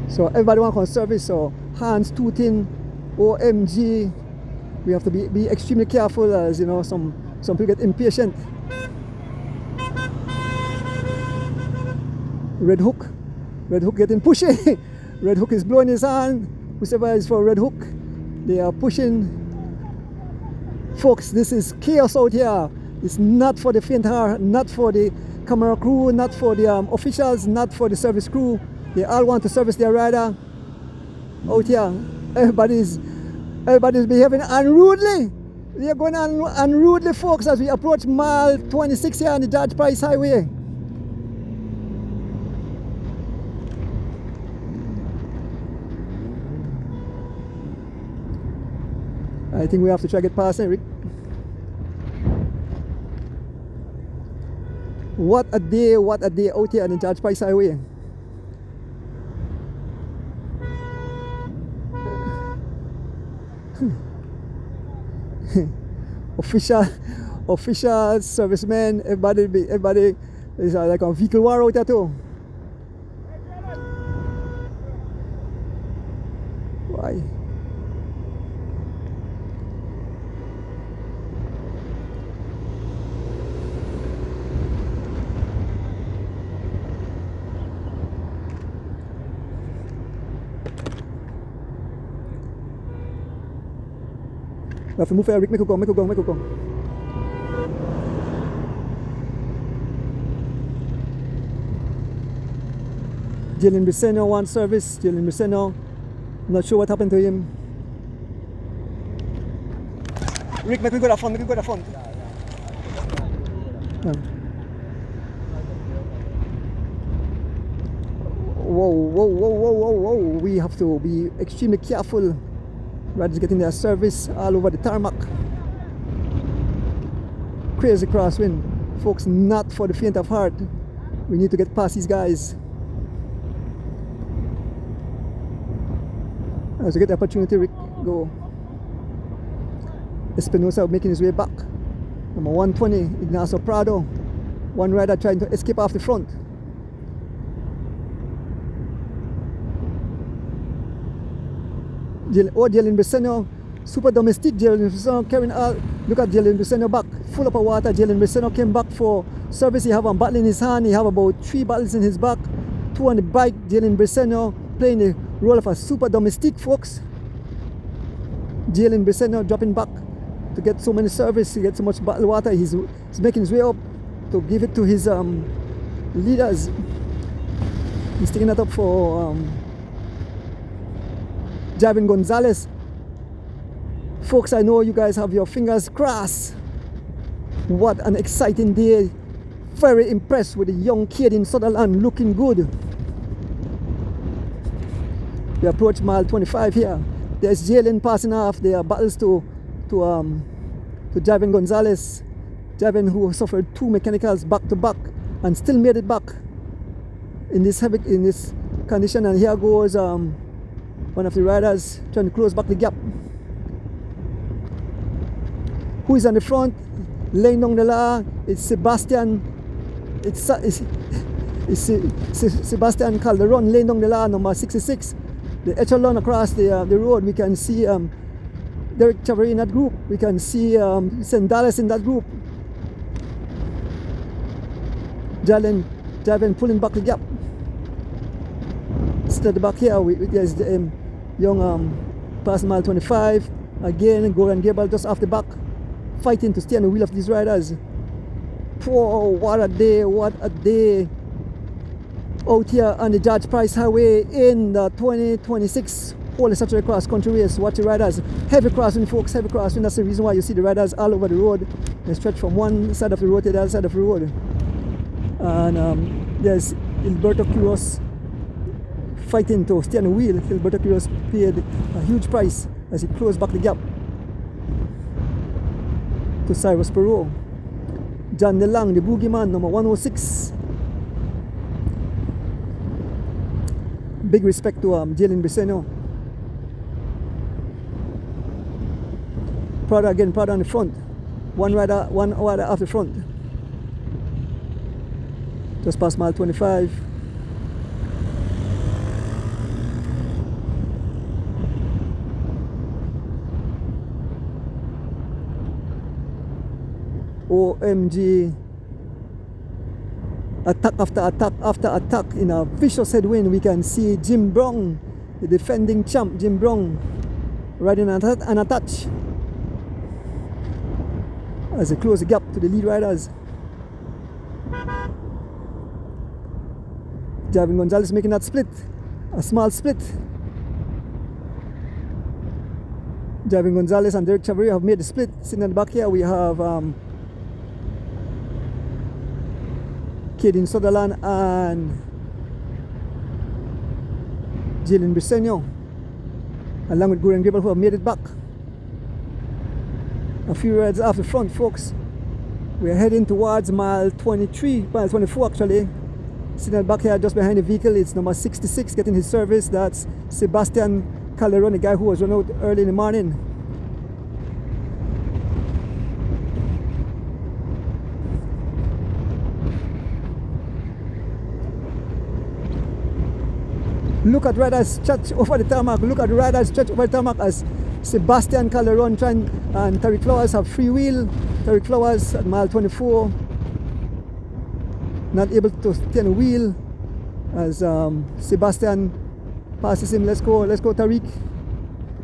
So everybody want to service, so hands tooting, OMG. We have to be extremely careful, as you know, some people get impatient. Red Hook getting pushy. Red Hook is blowing his hand. Whoever is for Red Hook, they are pushing. Folks, this is chaos out here. It's not for the faint heart, not for the camera crew, not for the officials, not for the service crew. They all want to service their rider out here. Everybody's behaving unrudely. We are going on unrudely, folks, as we approach mile 26 here on the George Price Highway. I think we have to try to get past Eric. What a day out here on the George Price Highway. Officials, servicemen, everybody is like a vehicle war out there too. Why? We have to move Eric, make it go. Jalen Briseno wants service. Jalen Briseno, not sure what happened to him. Rick, make me go that front. Whoa. We have to be extremely careful. Riders getting their service all over the tarmac. Crazy crosswind. Folks, not for the faint of heart. We need to get past these guys. As we get the opportunity, Rick, go. Espinosa making his way back. Number 120, Ignacio Prado. One rider trying to escape off the front. Jalen Briseno, super domestic. Jalen Briseno carrying out. Look at Jalen Briseno back, full up of water. Jalen Briseno came back for service. He have a bottle in his hand. He have about 3 bottles in his back. 2 on the bike. Jalen Briseno playing the role of a super domestic, folks. Jalen Briseno dropping back to get so many service. He gets so much bottled water. He's making his way up to give it to his leaders. He's taking that up for Javin Gonzalez. Folks, I know you guys have your fingers crossed. What an exciting day. Very impressed with the young kid in Sutherland, looking good. We approach mile 25 here. There's Jalen passing off their battles to Javin Gonzalez. Javin, who suffered 2 mechanicals back to back and still made it back in this condition. And here goes one of the riders trying to close back the gap. Who is on the front? Laying down the law. It's Sebastian. It's Sebastian Calderon laying down the law, number 66. The echelon across the road. We can see Derek Chavarri in that group. We can see St. Dallas in that group. Javin pulling back the gap. Still at the back here, there's the young past mile 25. Again, Goran Gable just off the back, fighting to stay on the wheel of these riders. Whoa, what a day, what a day. Out here on the George Price Highway in the 2026 Holy Saturday Cross Country Race. Watch the riders. Heavy crossing, folks, heavy crossing. That's the reason why you see the riders all over the road. They stretch from one side of the road to the other side of the road. And there's Alberto Quiros fighting to stay on the wheel. Alberto Quiros paid a huge price as he closed back the gap to Cyrus Perot. John DeLang, the boogeyman, number 106. Big respect to Jalen Briseno. Prada again, Prada on the front. One rider off the front. Just past mile 25. OMG. Attack after attack after attack in a vicious headwind. We can see Jim Brown, the defending champ, Jim Brown, riding an attach as they close the gap to the lead riders. Javin Gonzalez making that split, a small split. Javin Gonzalez and Derek Chavarria have made the split. Sitting in the back here we have Caden Sutherland and Jalen Briseno, along with Goran Gribble, who have made it back. A few rides off the front, folks. We are heading towards mile 23, mile 24 actually. Sitting back here just behind the vehicle, it's number 66 getting his service. That's Sebastian Calderon, the guy who was run out early in the morning. Look at riders stretch over the tarmac. Look at the riders stretch over the tarmac as Sebastian Calderon and Tariq Flowers have free wheel. Tariq Flowers at mile 24, not able to stay on the wheel as Sebastian passes him. Let's go Tariq,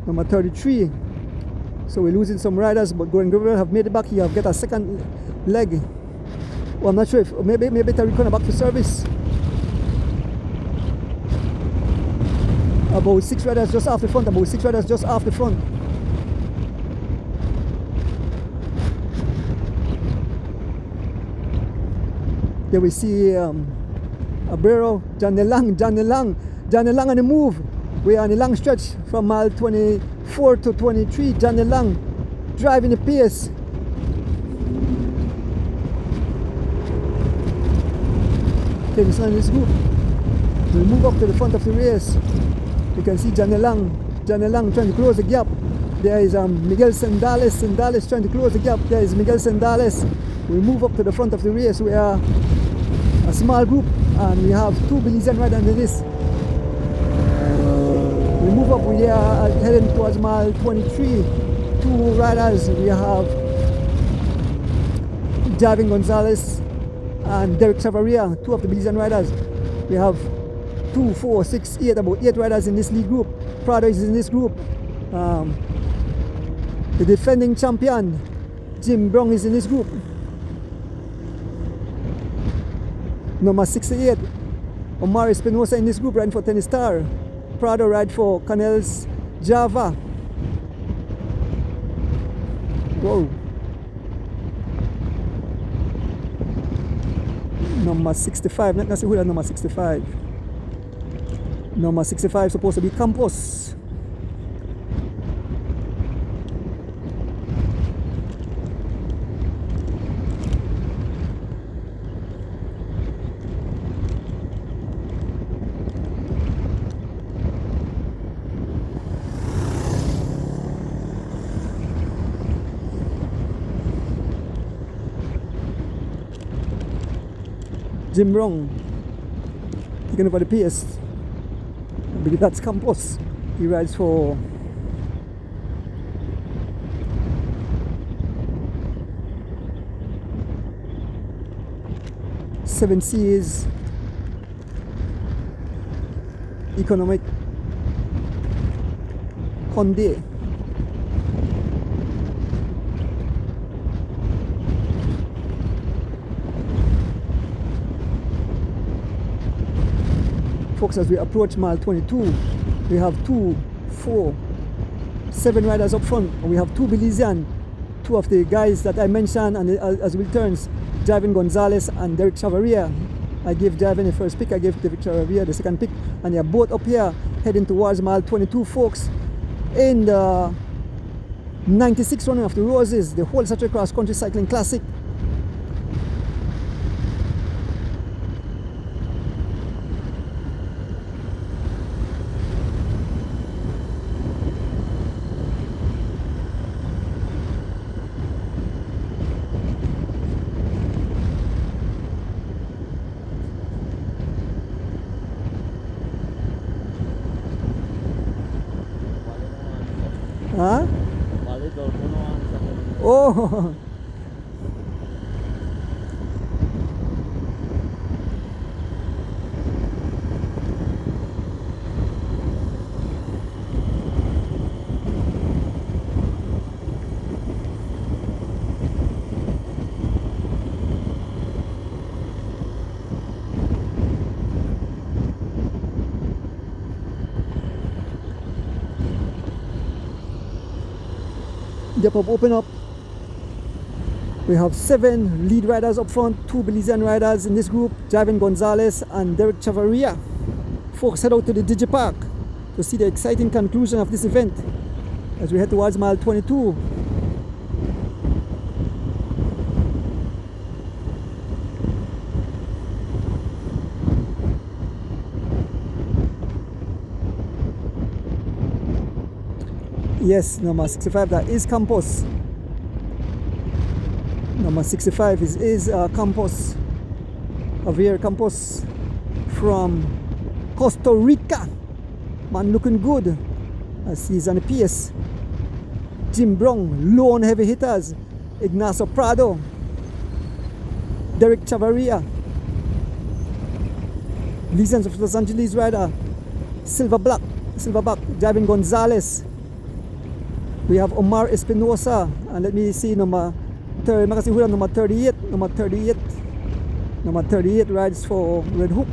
number 33. So we're losing some riders, but Goran Gribble have made it back. He have got a second leg. Well, I'm not sure if maybe Tariq coming back to service. About 6 riders just off the front, There we see Abrero, John DeLang on the move. We are on the long stretch from mile 24 to 23. John DeLang driving the pace. Okay, this line is good. We move up to the front of the race. You can see John DeLang trying to close the gap. There is Miguel Sandales trying to close the gap. There is Miguel Sandales. We move up to the front of the race. We are a small group and we have 2 Belizean riders under this. We move up, we are heading towards mile 23. 2 riders. We have Javin Gonzalez and Derek Chavarria, 2 of the Belizean riders. We have 2, 4, 6, 8, about 8 riders in this lead group. Prado is in this group. The defending champion, Jim Brown, is in this group. Number 68, Omar Espinosa in this group, riding for Tennis Star. Prado ride for Canels Java. Whoa. Number 65, let's see who is number 65. Number 65 supposed to be Campos. Jim Brown taking over the pace. I believe that's Campos. He rides for Seven Seas Economic Hyundai. Folks, as we approach mile 22, we have 2, 4, 7 riders up front, and we have 2 Belizean, 2 of the guys that I mentioned, and as returns, Javin Gonzalez and Derek Chavaria. I gave Javin the first pick, I gave Derek Chavaria the second pick, and they are both up here heading towards mile 22, folks, in the 96 running of the Roses, the whole Saturday Cross Country Cycling Classic. Huh? Oh. The pub open up. We have 7 lead riders up front, 2 Belizean riders in this group, Javin Gonzalez and Derek Chavaria. Folks, head out to the Digipark to see the exciting conclusion of this event as we head towards mile 22. Yes, number 65, that is Campos. Number 65 is Campos, Javier Campos from Costa Rica. Man looking good as he's on the pace. Jim Brown, lone heavy hitters. Ignacio Prado, Derek Chavaria, Legends of Los Angeles rider, Silverback, Javin Gonzalez. We have Omar Espinosa, and let me see number 38. Number 38 rides for Red Hook.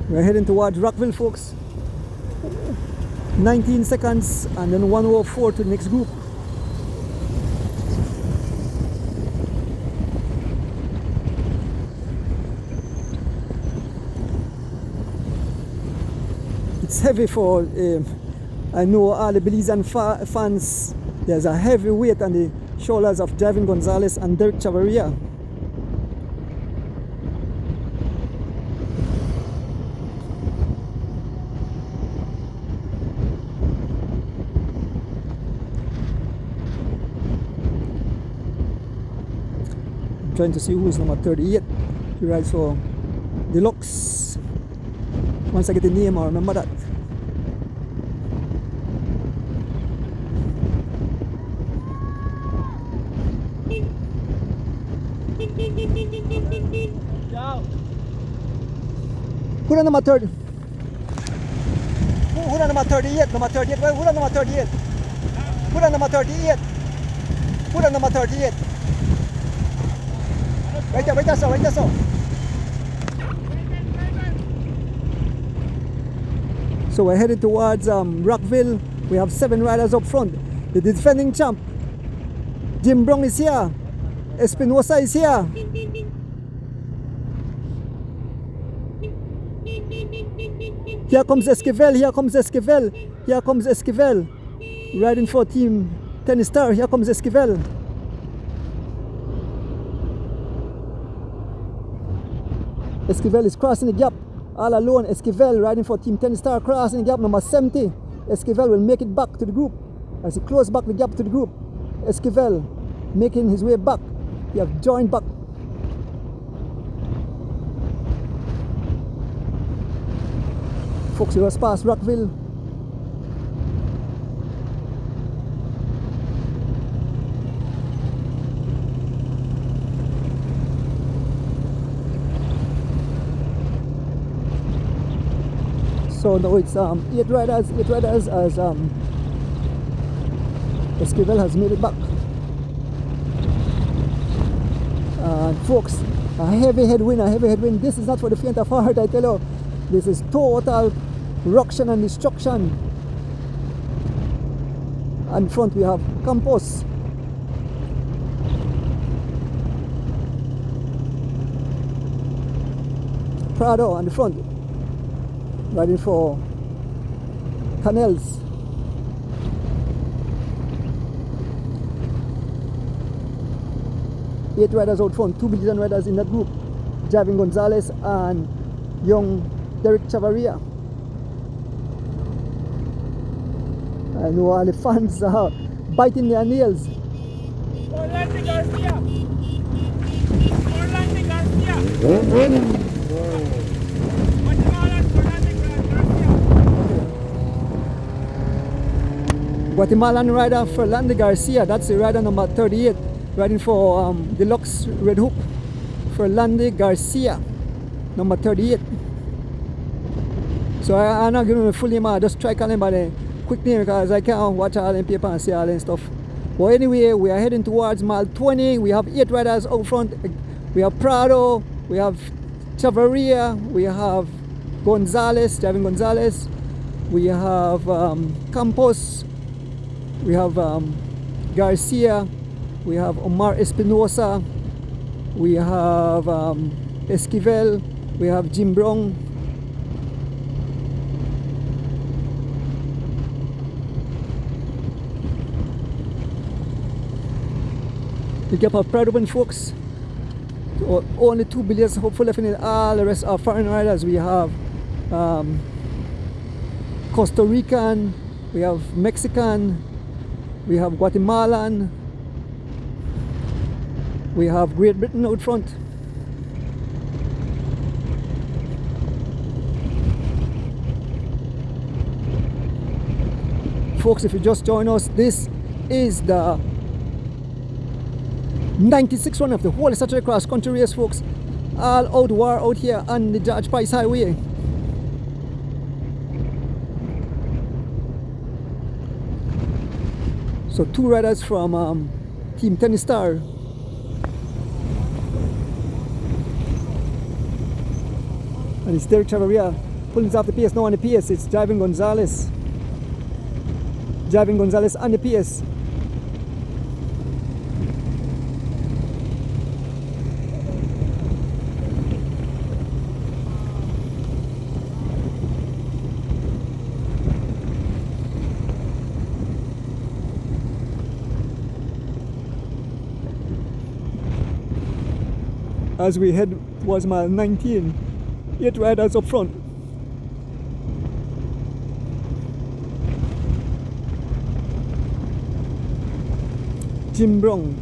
We're heading towards Rockville, folks. 19 seconds and then 104 to the next group. It's heavy for, I know all the Belizean fans, there's a heavy weight on the shoulders of Javin Gonzalez and Derek Chavaria. Trying to see who's number 38. He rides for Deluxe. Once I get the name, I'll remember that. Who the number 30? Who the number 38? Number 38. Who the number 38? Who the number 38? Who the number 38? Right there, so. So we're headed towards Rockville. We have 7 riders up front. The defending champ, Jim Brown, is here. Espinosa is here. Here comes Esquivel. Riding for Team Tennis Star. Here comes Esquivel. Esquivel is crossing the gap all alone. Esquivel riding for Team Tennis Star, crossing the gap, number 70. Esquivel will make it back to the group as he closes back the gap to the group. Esquivel making his way back. He have joined back. Folks, we was past Rockville. So now it's 8 riders as Esquivel has made it back. Folks, a heavy headwind. This is not for the faint of heart, I tell you. This is total ruction and destruction. And in front we have Campos. Prado on the front, riding for Canels. Eight riders out front, 2 Belizean riders in that group. Javin Gonzalez and young Derek Chavaria. I know all the fans are biting their nails. Orlando Garcia. Orlando Garcia. Guatemalan rider Fernando Garcia, that's the rider number 38, riding for Deluxe Red Hook. Fernando Garcia, number 38. So I'm not giving him a full name, I just try calling him by the quick name because I can't watch all the paper and see all the stuff. But anyway, we are heading towards mile 20. We have 8 riders out front. We have Prado, we have Chavaria, we have Gonzalez, Javin Gonzalez, we have Campos, we have Garcia, we have Omar Espinosa, we have Esquivel, we have Jim Brown, we get our Prado and folks. Only 2 billions hopefully left in it. All the rest are foreign riders. We have Costa Rican, we have Mexican, we have Guatemalan, we have Great Britain out front. Folks, if you just join us, this is the 96th run of the whole Saturday cross country race, folks. All out war out here on the George Price Highway. So 2 riders from Team Tennis Star. And it's Derek Chavaria pulling off the PS. Now on the PS, it's Javin Gonzalez. Javin Gonzalez on the PS. As we head towards mile 19, 8 riders up front. Jim Brown,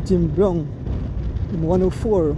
Jim Brown, 104.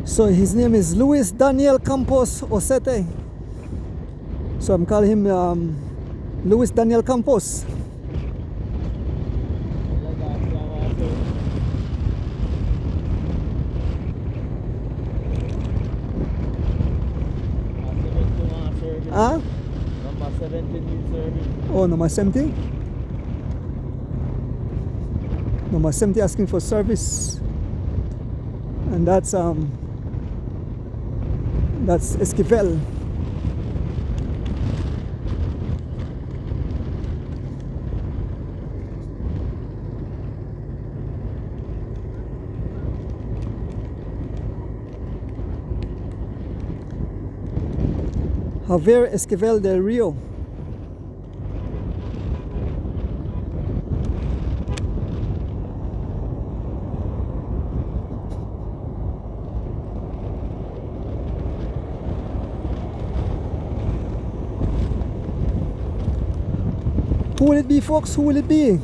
So his name is Luis Daniel Campos Osete. So I'm calling him Luis Daniel Campos. Huh? Number 17 serving. Oh, number 70? Number 70 asking for service. And that's Esquivel. Javier Esquivel del Rio. Who will it be, folks? Who will it be?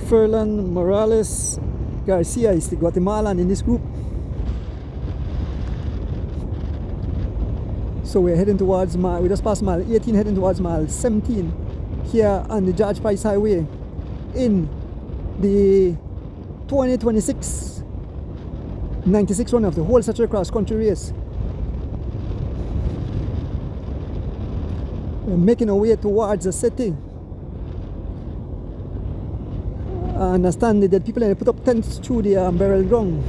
Ferland Morales Garcia is the Guatemalan in this group. So we're heading towards we just passed mile 18, heading towards mile 17 here on the George Price Highway in the 2026 96 run of the whole Saturday cross country race. We're making our way towards the city. I understand that people put up tents through the burial ground.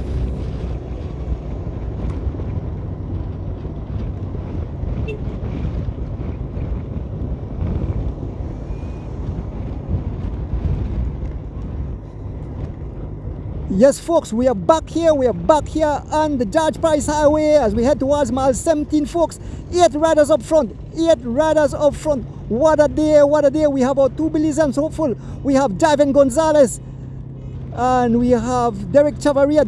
Yes, folks, we are back here on the George Price Highway as we head towards mile 17, folks. 8 riders up front, What a day, we have our 2 Belizeans hopeful. We have Javen Gonzalez and we have Derek Chavarria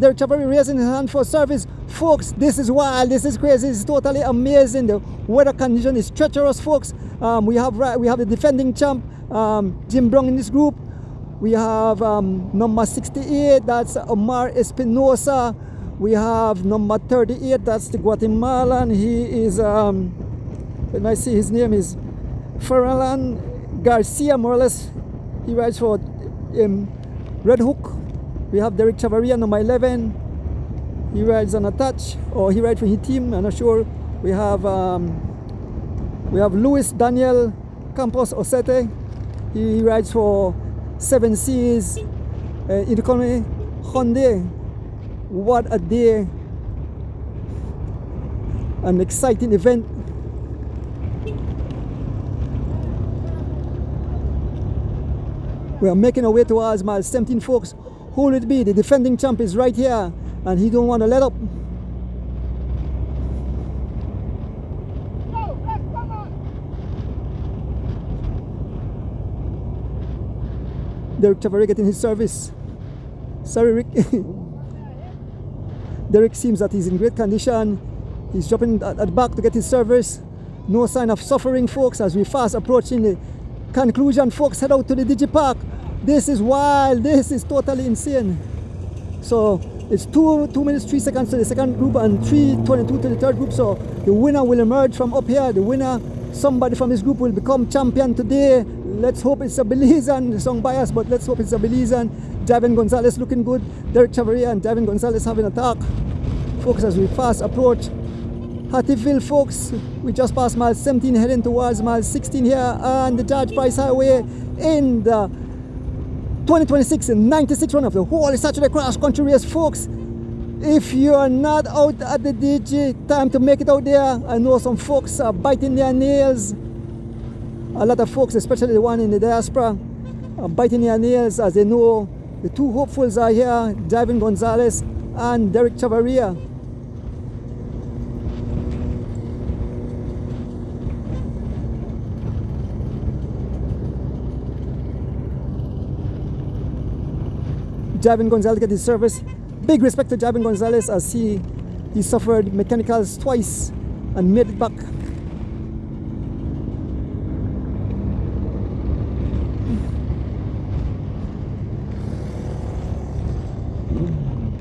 raising his hand for service. Folks, this is wild, this is crazy, this is totally amazing. The weather condition is treacherous, folks. We have the defending champ, Jim Brown in this group. We have number 68, that's Omar Espinosa. We have number 38, that's the Guatemalan. He is, let me see, his name is Ferland Garcia Morales. He rides for Red Hook. We have Derek Chavarria, number 11. He rides on a touch, or he rides for his team, I'm not sure. We have Luis Daniel Campos Osete. He rides for 7 Seas in the economy Hyundai. What a day, an exciting event. We are making our way towards mile 17, folks. Who will it be? The defending champ is right here and he don't want to let up. Derek Chavarria getting his service. Sorry, Rick. Derek seems that he's in great condition. He's dropping at the back to get his service. No sign of suffering, folks, as we fast approaching the conclusion. Folks, head out to the Digipark. This is wild. This is totally insane. So it's 2 minutes 3 seconds to the second group and 3:22 to the third group. So the winner will emerge from up here. The winner, somebody from this group, will become champion today. Let's hope it's a Belizean. Song bias, but let's hope it's a Belizean. Javin Gonzalez looking good. Derek Chavaria and Javin Gonzalez having a talk. Folks, as we fast approach Hattieville, folks, we just passed mile 17 heading towards mile 16 here on the George Price Highway in the 2026 and 96 run of the Holy Saturday Cross Country Race, folks. If you're not out at the DG, time to make it out there. I know some folks are biting their nails. A lot of folks, especially the one in the diaspora, are biting their nails as they know the two hopefuls are here, Javin Gonzalez and Derek Chavaria. Javin Gonzalez get his service. Big respect to Javin Gonzalez as he suffered mechanicals twice and made it back.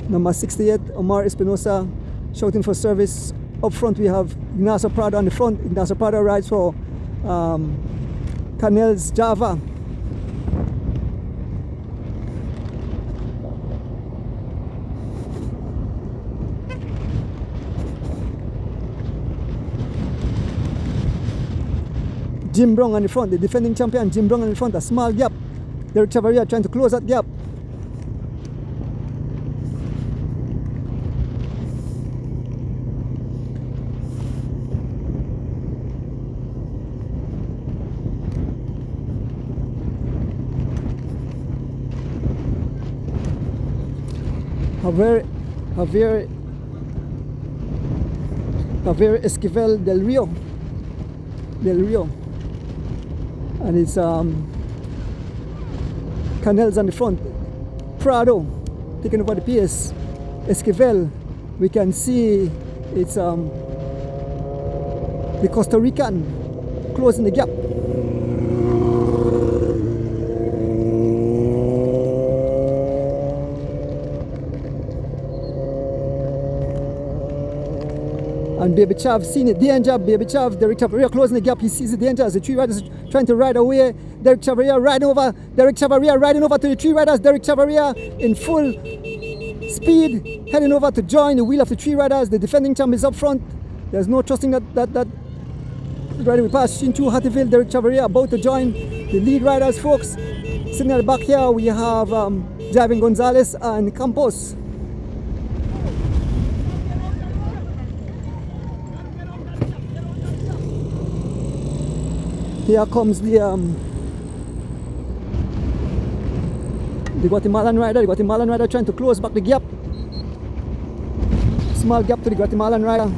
Number 68, Omar Espinosa shouting for service. Up front we have Ignacio Prado on the front. Ignacio Prado rides for Canels Java. Jim Brown on the front, the defending champion Jim Brown on the front, a small gap. Derek Chavaria trying to close that gap. Javier Esquivel Del Rio, and it's Canels on the front. Prado taking over the pace. Esquivel, we can see it's the Costa Rican closing the gap. And Baby Chav seen it, danger, Baby Chav, Derek Chavaria closing the gap, he sees the danger as the three riders trying to ride away. Derek Chavaria riding over to the three riders. Derek Chavaria in full speed, heading over to join the wheel of the three riders. The defending champ is up front. There's no trusting that rider will pass into Hattieville. Derek Chavaria about to join the lead riders, folks. Sitting at the back here, we have Javin Gonzalez and Campos. Here comes the Guatemalan rider. The Guatemalan rider trying to close back the gap. Small gap to the Guatemalan rider.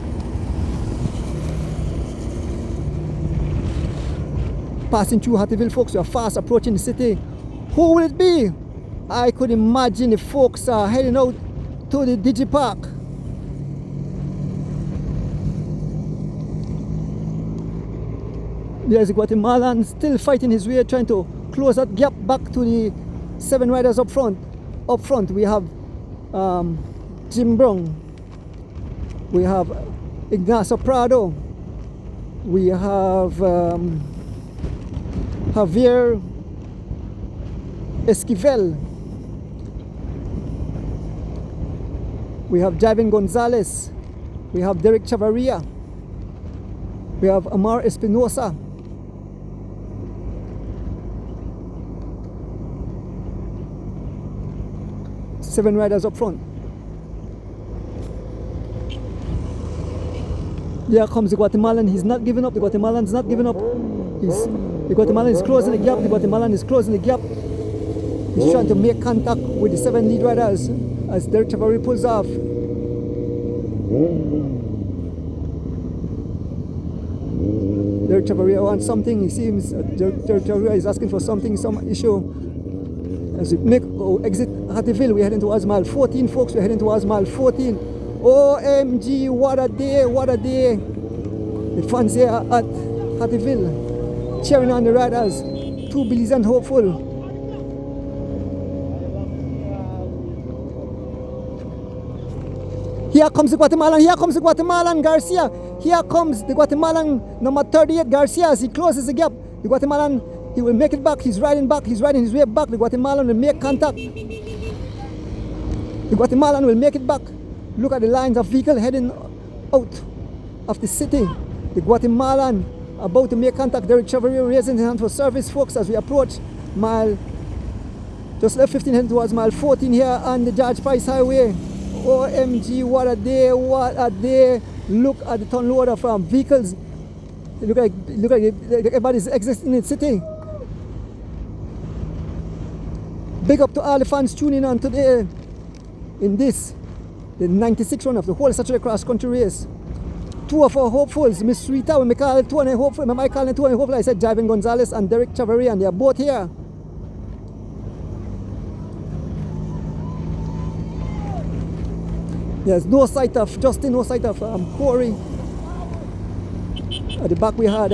Passing through Hattieville, folks. We are fast approaching the city. Who will it be? I could imagine the folks are heading out to the Digipark. There's a Guatemalan still fighting his way, trying to close that gap back to the 7 riders up front. Up front we have Jim Brown, we have Ignacio Prado, we have Javier Esquivel, we have Javin Gonzalez, we have Derek Chavaria, we have Omar Espinosa. Seven riders up front. There comes the Guatemalan. He's not giving up. The Guatemalan's not giving up. The Guatemalan is closing the gap. The Guatemalan is closing the gap. He's trying to make contact with the 7 lead riders as Derek Chavaria pulls off. Derek Chavaria wants something. He seems Derek Chavaria is asking for something, some issue. As we make exit Hattieville, we're heading towards mile 14, folks. We're heading towards mile 14. OMG, what a day, what a day. The fans here at Hattieville cheering on the riders. Two Billies and hopeful. Here comes the Guatemalan Garcia. Here comes the Guatemalan number 38 Garcia as he closes the gap. The Guatemalan, he will make it back. He's riding his way back. The Guatemalan will make contact. The Guatemalan will make it back. Look at the lines of vehicles heading out of the city. The Guatemalan about to make contact. Derek Chevalier raising his hand for service, folks, as we approach mile, just left 15 heading towards mile 14 here on the George Price Highway. OMG, what a day, what a day. Look at the ton load of vehicles. Look like everybody's exiting the city. Big up to all the fans tuning in today in this, the 96th run of the whole Saturday cross country race. Two of our hopefuls, Miss Rita, when I call it two and a hopeful, when I call it two and a hopeful, I said Javen Gonzalez and Derek Chavarria, and they are both here. There's no sight of Justin, no sight of Corey. At the back we had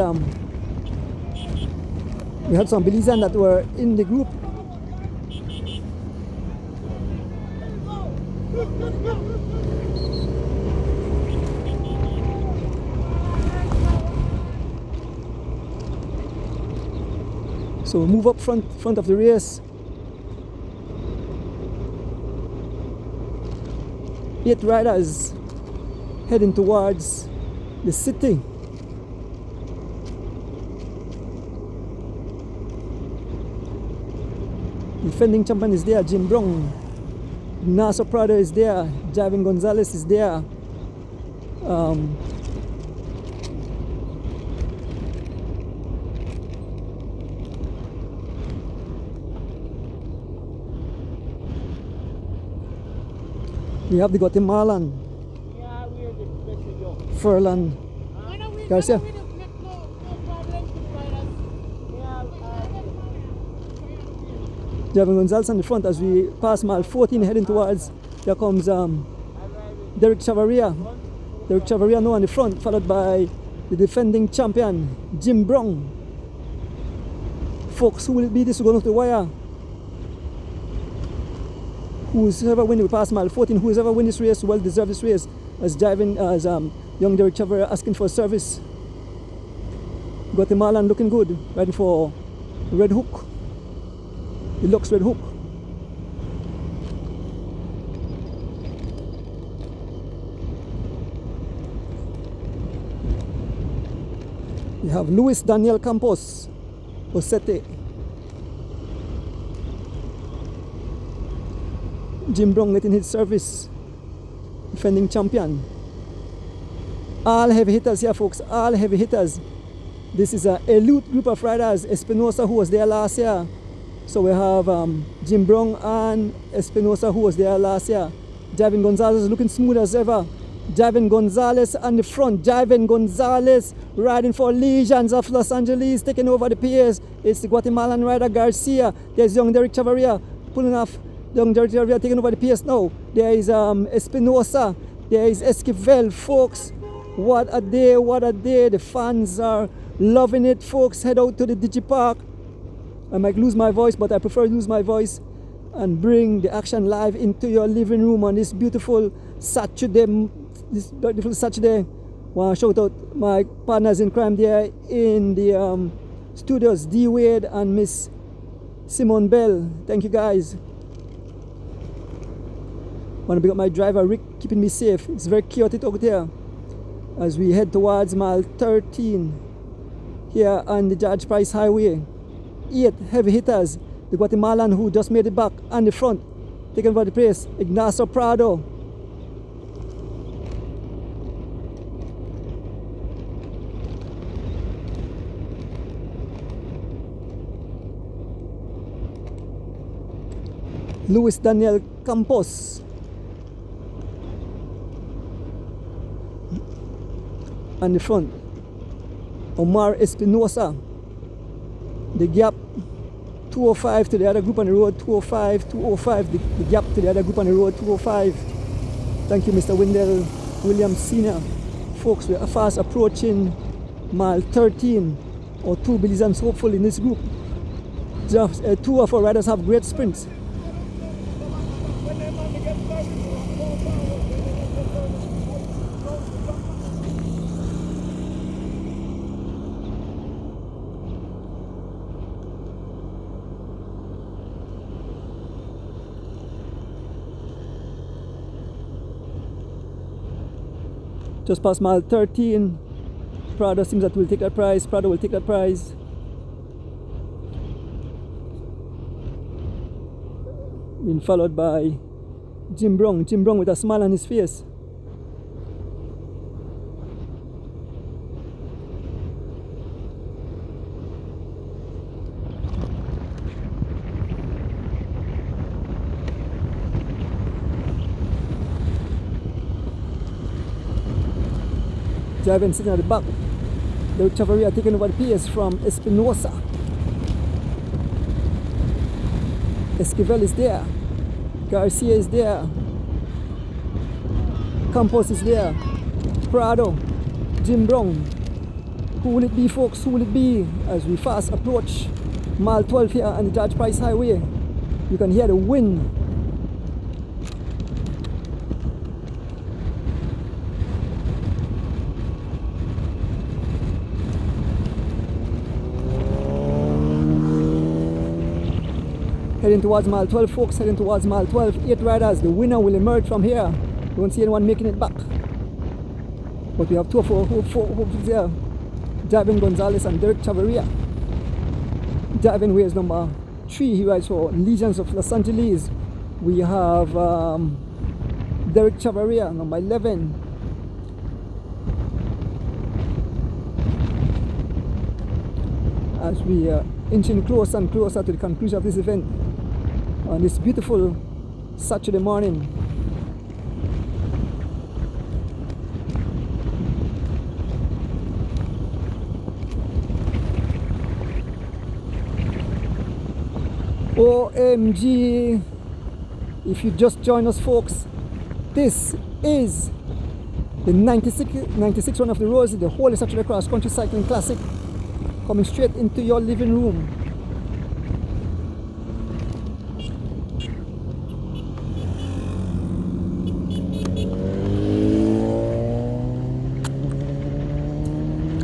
some Belizean that were in the group. So we move up front of the race. 8 riders heading towards the city. Defending champion is there, Jim Brown. Ignacio Prado is there, Javen Gonzalez is there. We have the Guatemalan, Furlan Garcia. Javen Gonzalez on the front as we pass mile 14 heading towards, there comes Derek Chavarria. Derek Chavarria now on the front, followed by the defending champion, Jim Brown. Folks, who will be this going to the wire? Who's ever win, we pass mile 14, who's ever win this race well deserve this race, as young Derek Chavarria asking for service. Guatemalan looking good, riding for Red Hook. It looks Red Hook. We have Luis Daniel Campos, Osete. Jim Brown getting his service, defending champion. All heavy hitters here, folks, all heavy hitters. This is an elite group of riders. Espinosa, who was there last year. So we have Jim Brown and Espinosa, who was there last year. Javen Gonzalez looking smooth as ever. Javen Gonzalez on the front. Javen Gonzalez riding for Legions of Los Angeles, taking over the pace. It's the Guatemalan rider Garcia. There's young Derek Chavarria pulling off. Young Derek Chavarria taking over the pace now. There is Espinosa. There is Esquivel, folks. What a day, what a day. The fans are loving it, folks. Head out to the Digipark. I might lose my voice, but I prefer to lose my voice and bring the action live into your living room on this beautiful Saturday. Want to shout out my partners in crime there in the studios, D Wade and Miss Simone Bell. Thank you guys. Want to big up my driver Rick, keeping me safe. It's very chaotic out there as we head towards mile 13 here on the George Price Highway. 8 heavy hitters. The Guatemalan who just made it back on the front, taken over the place, Ignacio Prado. Luis Daniel Campos. On the front, Omar Espinosa. The gap 205 to the other group on the road, 205, 205. The gap to the other group on the road, 205. Thank you, Mr. Wendell Williams Sr. Folks, we are fast approaching mile 13 or 2 Belizeans hopeful in this group. Just, 2 of our riders have great sprints. Just past mile 13, Prado seems that will take that prize. Prado will take that prize. Being followed by Jim Brown. Jim Brown with a smile on his face. Javin sitting at the back. The Chavarria taking over the pace from Espinosa. Esquivel is there. Garcia is there. Campos is there. Prado. Jim Brown. Who will it be, folks? Who will it be as we fast approach mile 12 here on the George Price Highway? You can hear the wind. Heading towards mile 12, folks, heading towards mile 12. 8 riders, the winner will emerge from here. Don't see anyone making it back. But we have 2 of our hopefully there. Javin Gonzalez and Derek Chavarria. Javin wears number 3, he rides for Legions of Los Angeles. We have Derek Chavarria, number 11. As we are inching closer and closer to the conclusion of this event on this beautiful Saturday morning. OMG, if you just join us, folks, this is the 96 run of the Rose, the Holy Saturday Cross Country Cycling Classic, coming straight into your living room.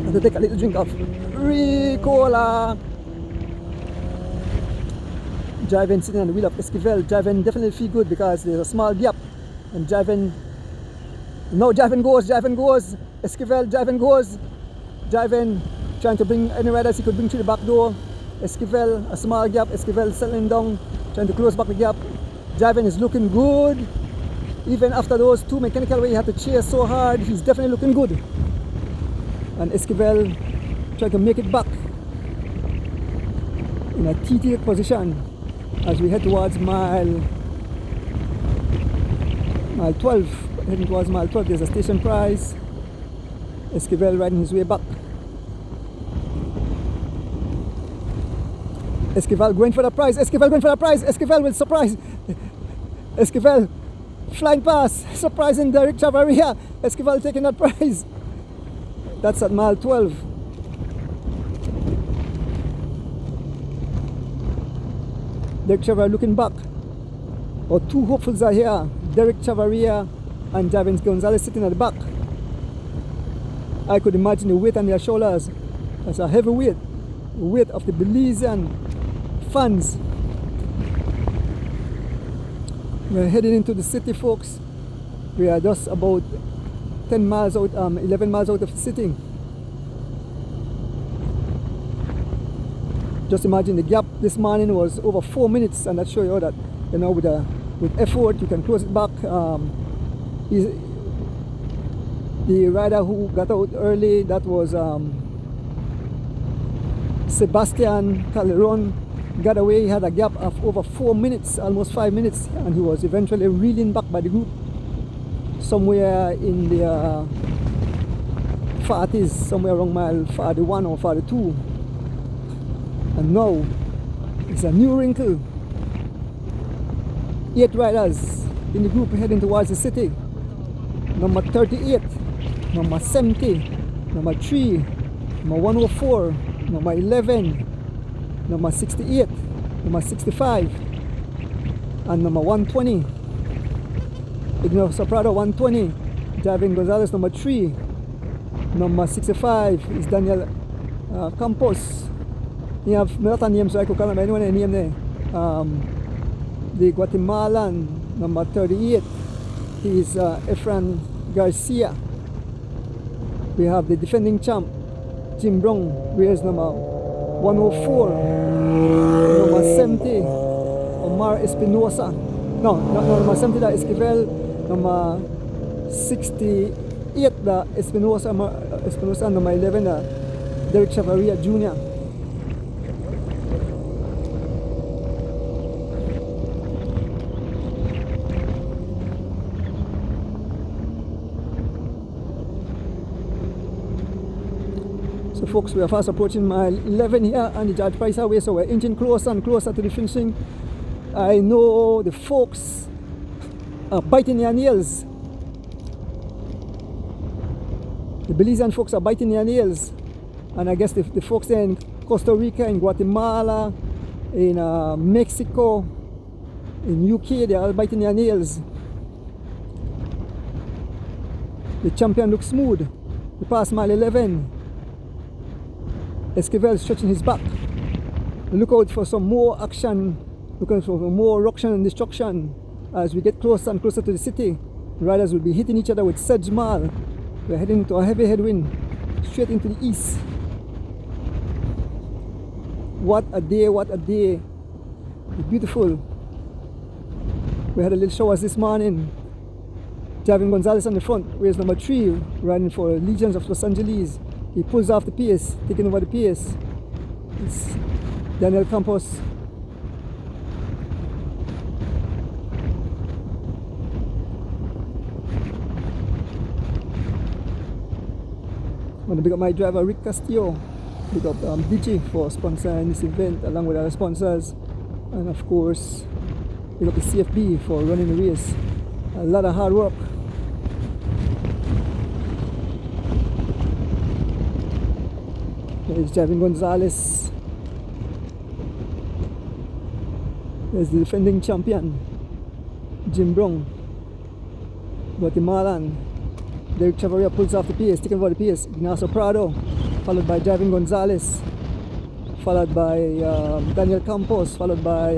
I have to take a little drink of Ricola. Javin sitting on the wheel of Esquivel. Javin definitely feel good because there's a small gap. And Javin, no, Javin goes. Esquivel, Javin goes. Javin trying to bring any riders he could bring through the back door. Esquivel, a small gap. Esquivel settling down, trying to close back the gap. Javin is looking good. Even after those 2 mechanical where he had to chase so hard, he's definitely looking good. And Esquivel trying to make it back in a TT position as we head towards mile 12. Heading towards mile 12, there's a station prize. Esquivel riding his way back. Esquivel going for the prize. Esquivel going for the prize. Esquivel will surprise. Esquivel flying past, surprising Derek Chavarria. Esquivel taking that prize. That's at mile 12. Derek Chavarria looking back. Our 2 hopefuls are here. Derek Chavarria and Javin Gonzalez sitting at the back. I could imagine the weight on their shoulders. That's a heavy weight. The weight of the Belizean fans. We're heading into the city, folks. We are just about 10 miles out, 11 miles out of the city. Just imagine the gap this morning was over 4 minutes, and that shows you that, you know, with effort you can close it back. The rider who got out early, that was Sebastian Calderon, got away. He had a gap of over 4 minutes, almost 5 minutes, and he was eventually reeling back by the group somewhere in the 40s, somewhere around mile 41 or 42. And now it's a new wrinkle. 8 riders in the group heading towards the city. number 38, number 70, number 3, number 104, number 11, number 68, number 65, and number 120. Ignacio Soprado 120, Javin Gonzalez number 3, number 65 is Daniel Campos. You have a lot of names, so I could remember anyone name there. The Guatemalan number 38 is Efran Garcia. We have the defending champ Jim Brown, wears number 104, number 70 Omar Espinosa. No, number 70 that Esquivel, number 68 the Espinosa, number 11 Derek Chavaria Jr. So folks, we are fast approaching mile 11 here on the George Price Highway, so we're inching closer and closer to the finishing. I know the folks are biting their nails. The Belizean folks are biting their nails, and I guess the folks there in Costa Rica, in Guatemala, in Mexico, in UK, they are all biting their nails. The champion looks smooth. We passed mile 11. Esquivel stretching his back. Look out for some more action, looking for more ruction and destruction as we get closer and closer to the city. Riders will be hitting each other with Sedge Mall. We're heading to a heavy headwind straight into the east. What a day, what a day. It's beautiful. We had a little showers this morning. Javin Gonzalez on the front, wears number 3, riding for Legions of Los Angeles. He pulls off the pace, taking over the pace. It's Daniel Campos. I want to big up my driver Rick Castillo, big up Digi for sponsoring this event along with other sponsors, and of course big up the CFB for running the race. A lot of hard work. There's Javin Gonzalez. There's the defending champion Jim Brown, Guatemalan. Derek Chavaria pulls off the pace, taking over the pace. Ignacio Prado, followed by Javin Gonzalez, followed by Daniel Campos, followed by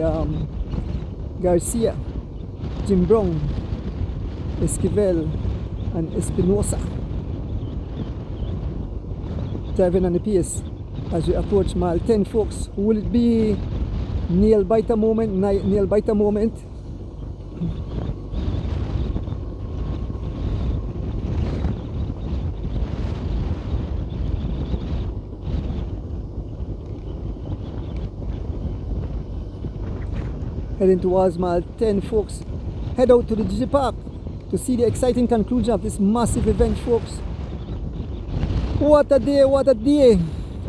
Garcia, Jim Brown, Esquivel, and Espinosa. Driving on the pace as we approach mile 10, folks. Will it be nail biter moment? Nail biter moment. Heading towards mile 10, folks. Head out to the Gigi Park to see the exciting conclusion of this massive event, folks. What a day, what a day.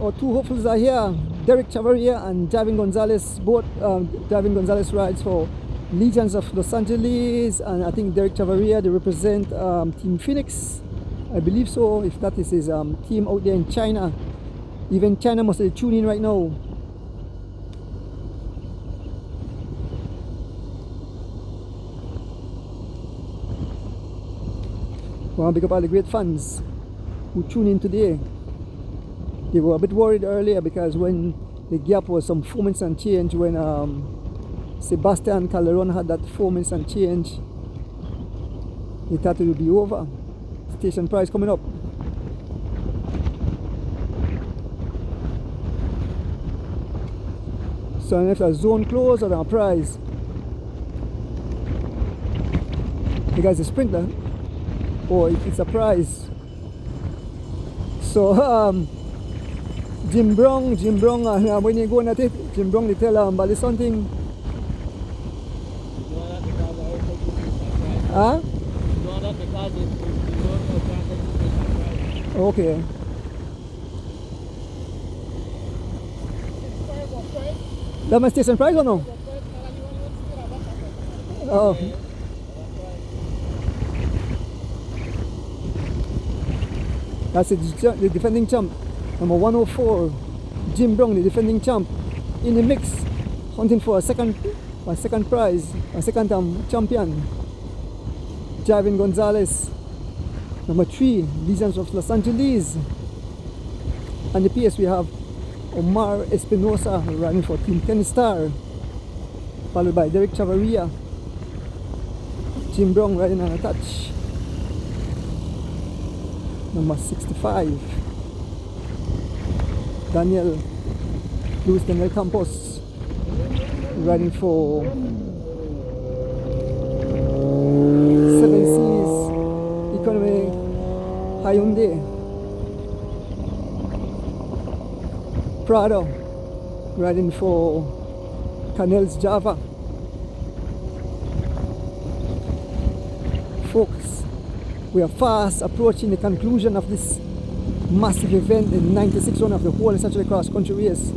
Our two hopefuls are here, Derek Chavaria and Javin Gonzalez. Both Javin Gonzalez rides for Legions of Los Angeles, and I think Derek Chavaria, they represent Team Phoenix, I believe so, if that is his team out there in China. Even China must be tuning in right now. I want to pick up all the great fans who tune in today. They were a bit worried earlier because when the gap was some 4 minutes and change, when Sebastian Calderon had that 4 minutes and change, they thought it would be over. Station price coming up. So if a zone close or a prize. The guy's a sprinter. Oh, it's a prize. So Jim Brown, when you go at it, Jim Brown they tell Bali something. Huh? Okay. That my station price or no? Oh. That's the defending champ. Number 104, Jim Brown, the defending champ, in the mix, hunting for a second prize, a second champion. Javin Gonzalez, number 3, Legends of Los Angeles. And the PS we have Omar Espinosa running for Team Kenny Star, followed by Derek Chavarria. Jim Brown riding on a touch. Number 65, Luis Daniel Campos riding for 7 Seas Economy Hyundai. Prado riding for Canels Java. Folks, we are fast approaching the conclusion of this massive event, the 96 run of the whole Saturday cross country race.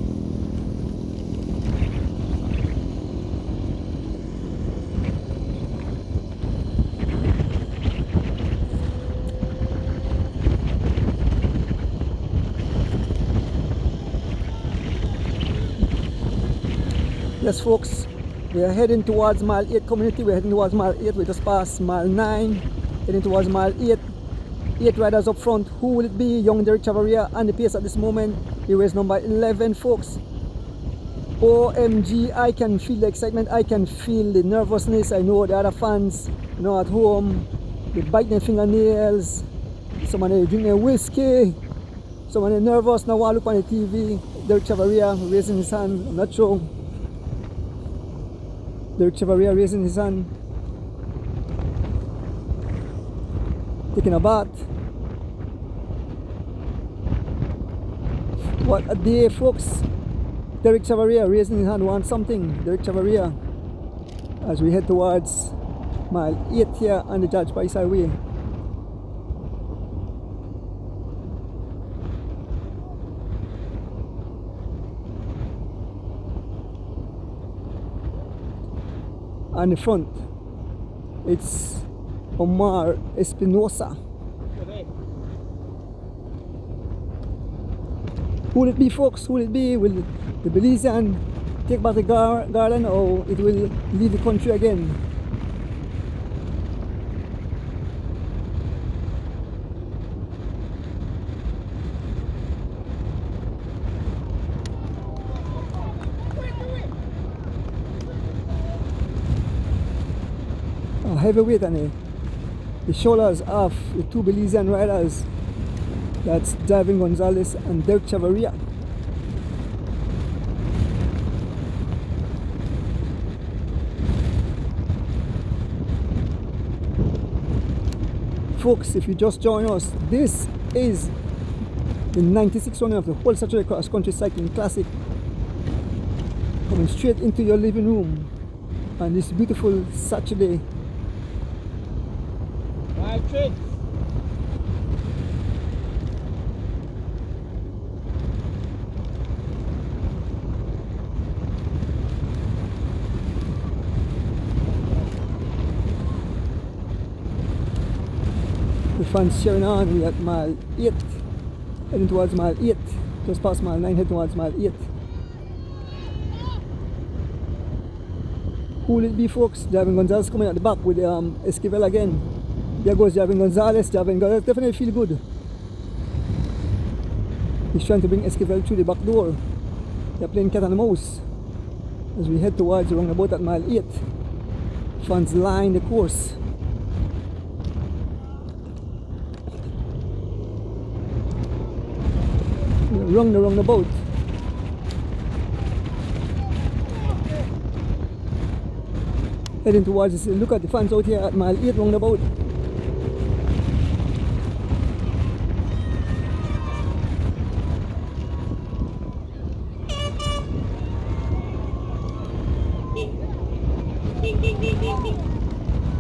Yes folks, we are heading towards mile 8 community. We're heading towards mile 8. We just passed mile 9, heading towards mile 8. 8 riders up front. Who will it be? Young Derek Chavarria and the pace at this moment. He wears number 11, folks. OMG, I can feel the excitement. I can feel the nervousness. I know the other fans, you know, at home, they bite their fingernails. Some of them drink their whiskey. Some of them nervous. Now I look on the TV. Derek Chavarria raising his hand. I'm not sure. Derek Chavarria raising his hand, taking a bath. What a day, folks. Derek Chavarria raising his hand, wants something. Derek Chavarria, as we head towards mile 8 here on the Judge Price Highway. On the front, it's Omar Espinosa. Who will it be, folks? Who will it be? Will the Belizean take back the garland, or it will leave the country again? Heavyweight on the shoulders of the 2 Belizean riders. That's Javin Gonzalez and Derek Chavarria. Folks, if you just join us, this is the 96th running of the whole Saturday Cross Country Cycling Classic, coming straight into your living room on this beautiful Saturday. Tricks. The fans cheering on. We're at mile 8, heading towards mile 8, just past mile 9, heading towards mile 8. Who will it be, folks? Javin Gonzalez coming at the back with Esquivel again. There goes Javin Gonzalez. Javin Gonzalez definitely feel good. He's trying to bring Esquivel through the back door. They're playing cat and mouse as we head towards the roundabout at mile 8. Fans line the course. Round the roundabout. Heading towards this. Look at the fans out here at mile 8 roundabout.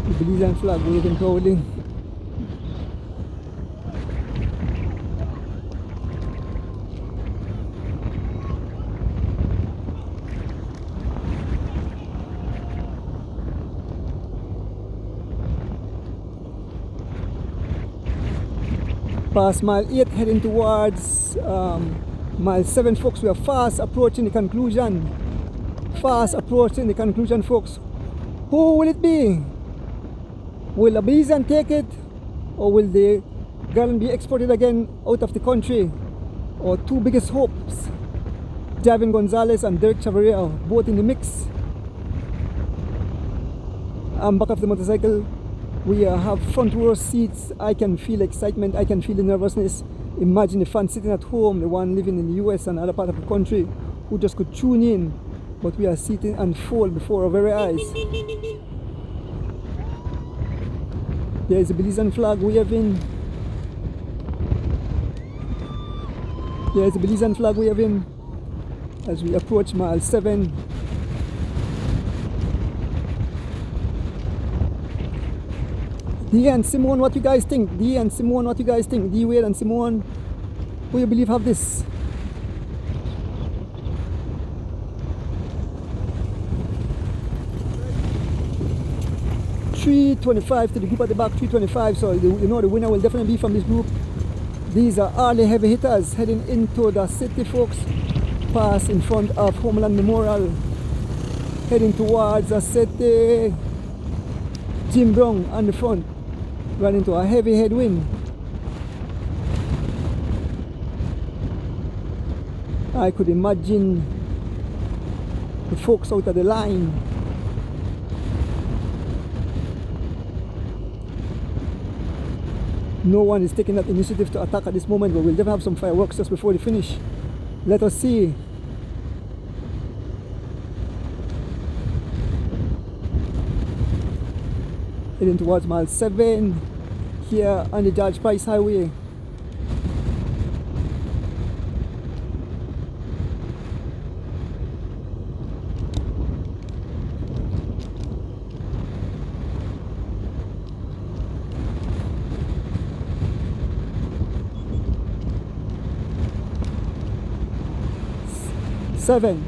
The Belizean flag waving proudly. Past mile 8 heading towards mile 7, folks. We are fast approaching the conclusion. Fast approaching the conclusion, folks. Who will it be? Will Abizan take it, or will the girl be exported again out of the country? Our two biggest hopes, Javin Gonzalez and Derek Chavarria, both in the mix. I'm back of the motorcycle. We have front row seats. I can feel excitement. I can feel the nervousness. Imagine the fans sitting at home, the one living in the US and other part of the country, who just could tune in. But we are sitting and unfold before our very eyes. There is a Belizean flag waving. There is a Belizean flag waving as we approach mile 7. D and Simone, what you guys think? D and Simone, what you guys think? D Wade and Simone, who you believe have this? $3.25 to the group at the back, $3.25. So you know the winner will definitely be from this group. These are early heavy hitters heading into the city, folks. Pass in front of Homeland Memorial, heading towards the city. Jim Brown on the front, ran into a heavy headwind. I could imagine the folks out of the line. No one is taking that initiative to attack at this moment, but we'll definitely have some fireworks just before the finish. Let us see. Heading towards mile 7 here on the George Price Highway. Seven.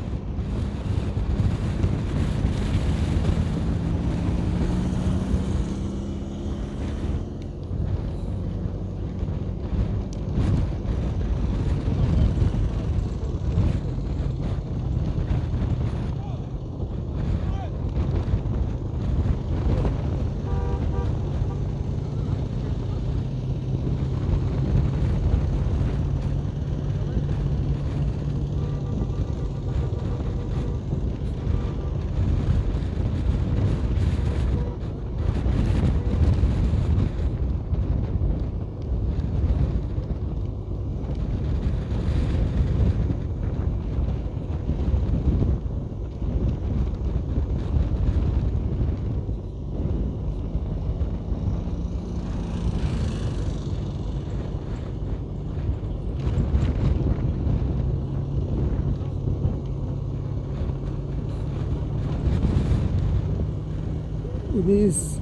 It is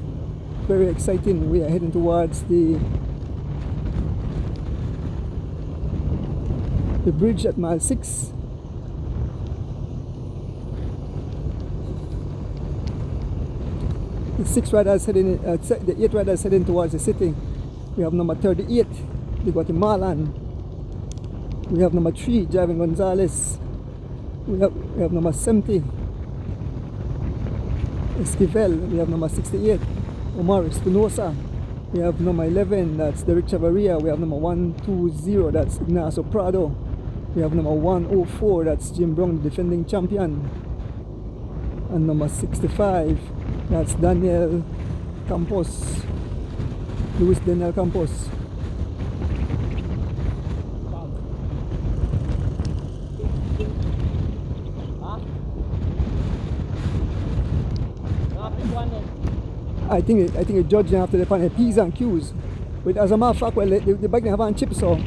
very exciting. We are heading towards the bridge at mile 6. The 6 riders heading, the 8 riders heading towards the city. We have number 38, the Guatemalan. We have number 3, Javin Gonzalez. We have number 70, Esquivel. We have number 68, Omar Espinosa. We have number 11, that's Derek Chavarria. We have number 120, that's Ignacio Prado. We have number 104, that's Jim Brown, the defending champion. And number 65, that's Daniel Campos, Luis Daniel Campos. I think a judging after the panel P's and Q's. But as a matter of fact, well, the bike have on chip, so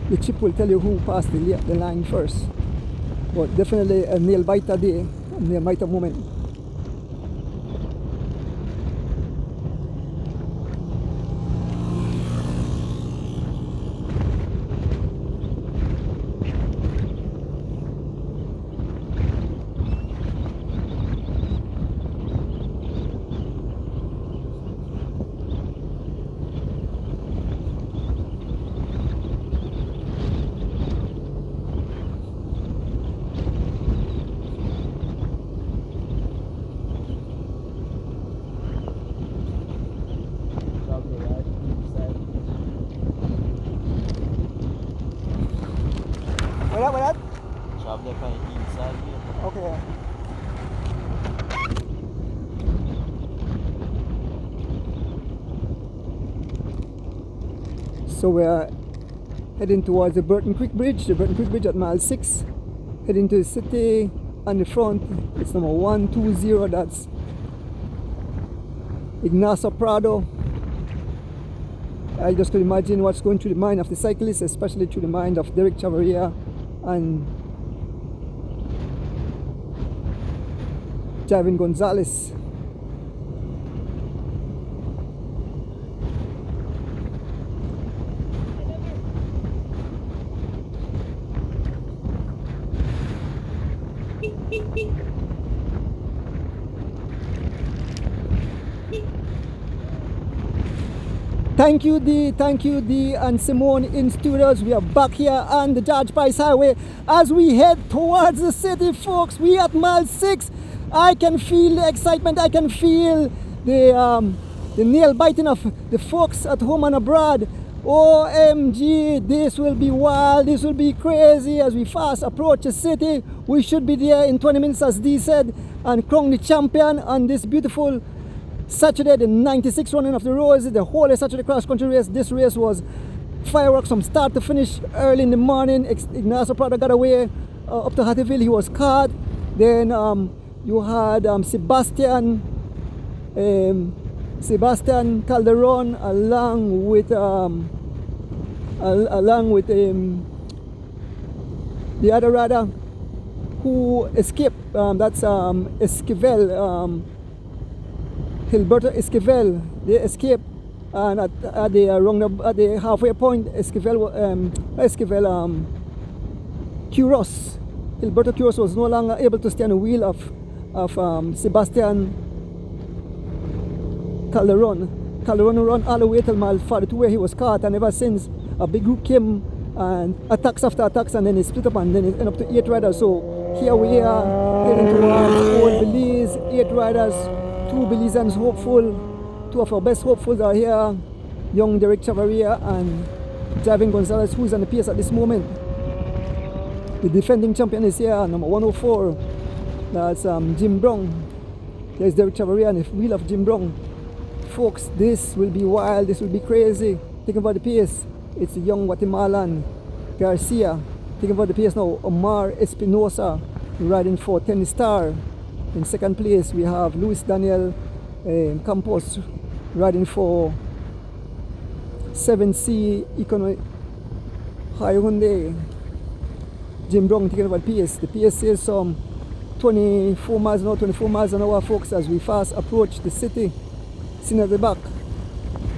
the chip will tell you who passed the line first. But definitely a nail biter day, a nail biter moment. there from the inside here. Okay. So we're heading towards the Burton Creek Bridge, at mile 6. Heading to the city on the front. It's number 120, that's Ignacio Prado. I just could imagine what's going through the mind of the cyclists, especially through the mind of Derek Chavarria and Javin Gonzalez. Thank you, Dee and Simone in studios. We are back here on the George Price Highway as we head towards the city, folks. We at mile 6. I can feel the excitement. I can feel the nail biting of the folks at home and abroad. OMG, this will be wild. This will be crazy as we fast approach the city. We should be there in 20 minutes, as Dee said, and crown the champion on this beautiful Saturday, the 96 running of the Roses, the whole Saturday cross country race. This race was fireworks from start to finish early in the morning. Ignacio Prado got away up to Hattieville. He was caught. Then you had Sebastian Calderon along with the other rider who escaped. That's Esquivel. Gilberto Esquivel, they escaped, and at the halfway point, Quiros, Gilberto Quiros was no longer able to stay on the wheel of Sebastian Calderon. Calderon ran all the way till mile 42 where he was caught, and ever since a big group came and attacks after attacks, and then he split up, and then it ended up to 8 riders. So here we are heading towards Old Belize, 8 riders. 2 Belizeans hopeful, 2 of our best hopefuls are here, young Derek Chavarria and Javin Gonzalez, who is on the pace at this moment. The defending champion is here, number 104, that's Jim Brown. There's Derek Chavarria and the wheel of Jim Brown. Folks, this will be wild, this will be crazy. Think about the pace, it's the young Guatemalan Garcia. Think about the pace now, Omar Espinosa riding for Tennis Star. In second place, we have Luis Daniel Campos riding for 7C Economic Hyundai. Jim Brown taking over pace. The pace says some 24 miles an hour, folks, as we fast approach the city. Seen at the back,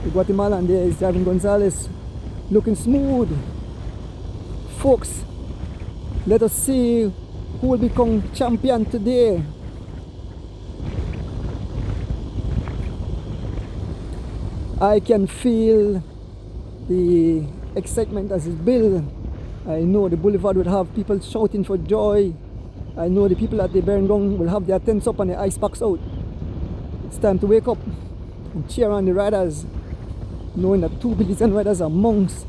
the Guatemalan there is Javin Gonzalez looking smooth. Folks, let us see who will become champion today. I can feel the excitement as it builds. I know the boulevard will have people shouting for joy. I know the people at the bearing ground will have their tents up and their ice packs out. It's time to wake up and cheer on the riders, knowing that 2 Belizean riders are amongst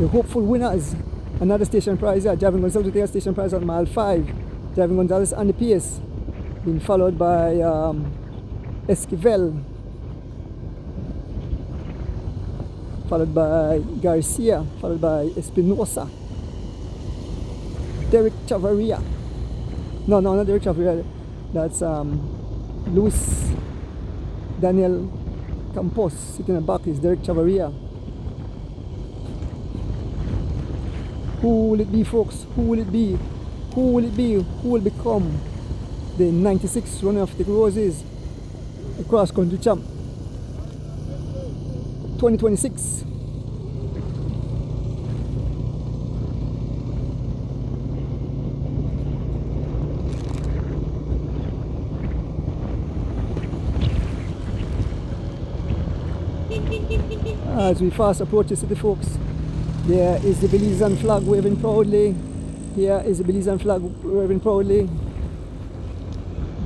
the hopeful winners. Another station prize here, Javin Gonzalez will take a station prize at mile 5. Javin Gonzalez on the pace, being followed by Esquivel, followed by Garcia, followed by Espinosa. Derek Chavarria. No, not Derek Chavarria. That's Luis Daniel Campos. Sitting in the back is Derek Chavarria. Who will it be, folks? Who will it be? Who will it be? Who will become the 96 runner of the Roses, the cross country champ 2026? As we fast approach the city, folks, there is the Belizean flag waving proudly. Here is the Belizean flag waving proudly.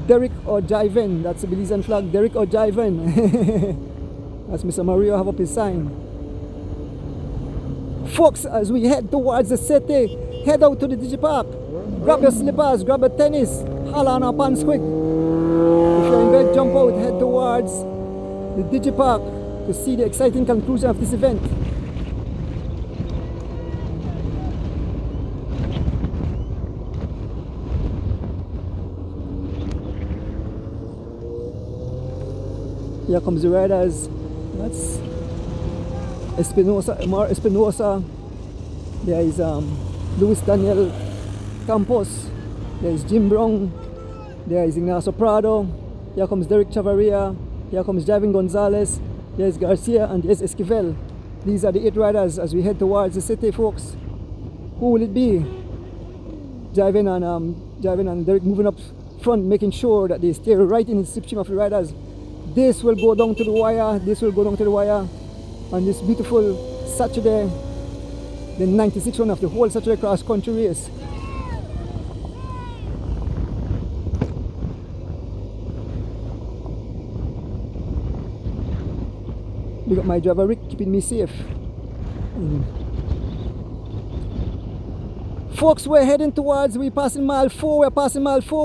Derek or Javin, that's the Belizean flag. Derek or Javin. As Mr. Mario have up his sign. Folks, as we head towards the city, head out to the Digipark. Grab your slippers, grab your tennis, holler on our pants quick. If you're in bed, jump out, head towards the Digipark to see the exciting conclusion of this event. Here comes the riders. That's Espinosa. There is Luis Daniel Campos. There is Jim Brown. There is Ignacio Prado. Here comes Derek Chavarria. Here comes Javin Gonzalez. There is Garcia and there's Esquivel. These are the 8 riders as we head towards the city, folks. Who will it be? Javin and Derek moving up front, making sure that they stay right in the slipstream of the riders. This will go down to the wire. This will go down to the wire on this beautiful Saturday, the 96th run of the whole Saturday cross country race. We got my driver Rick keeping me safe. Folks, we're heading towards, we're passing mile 4,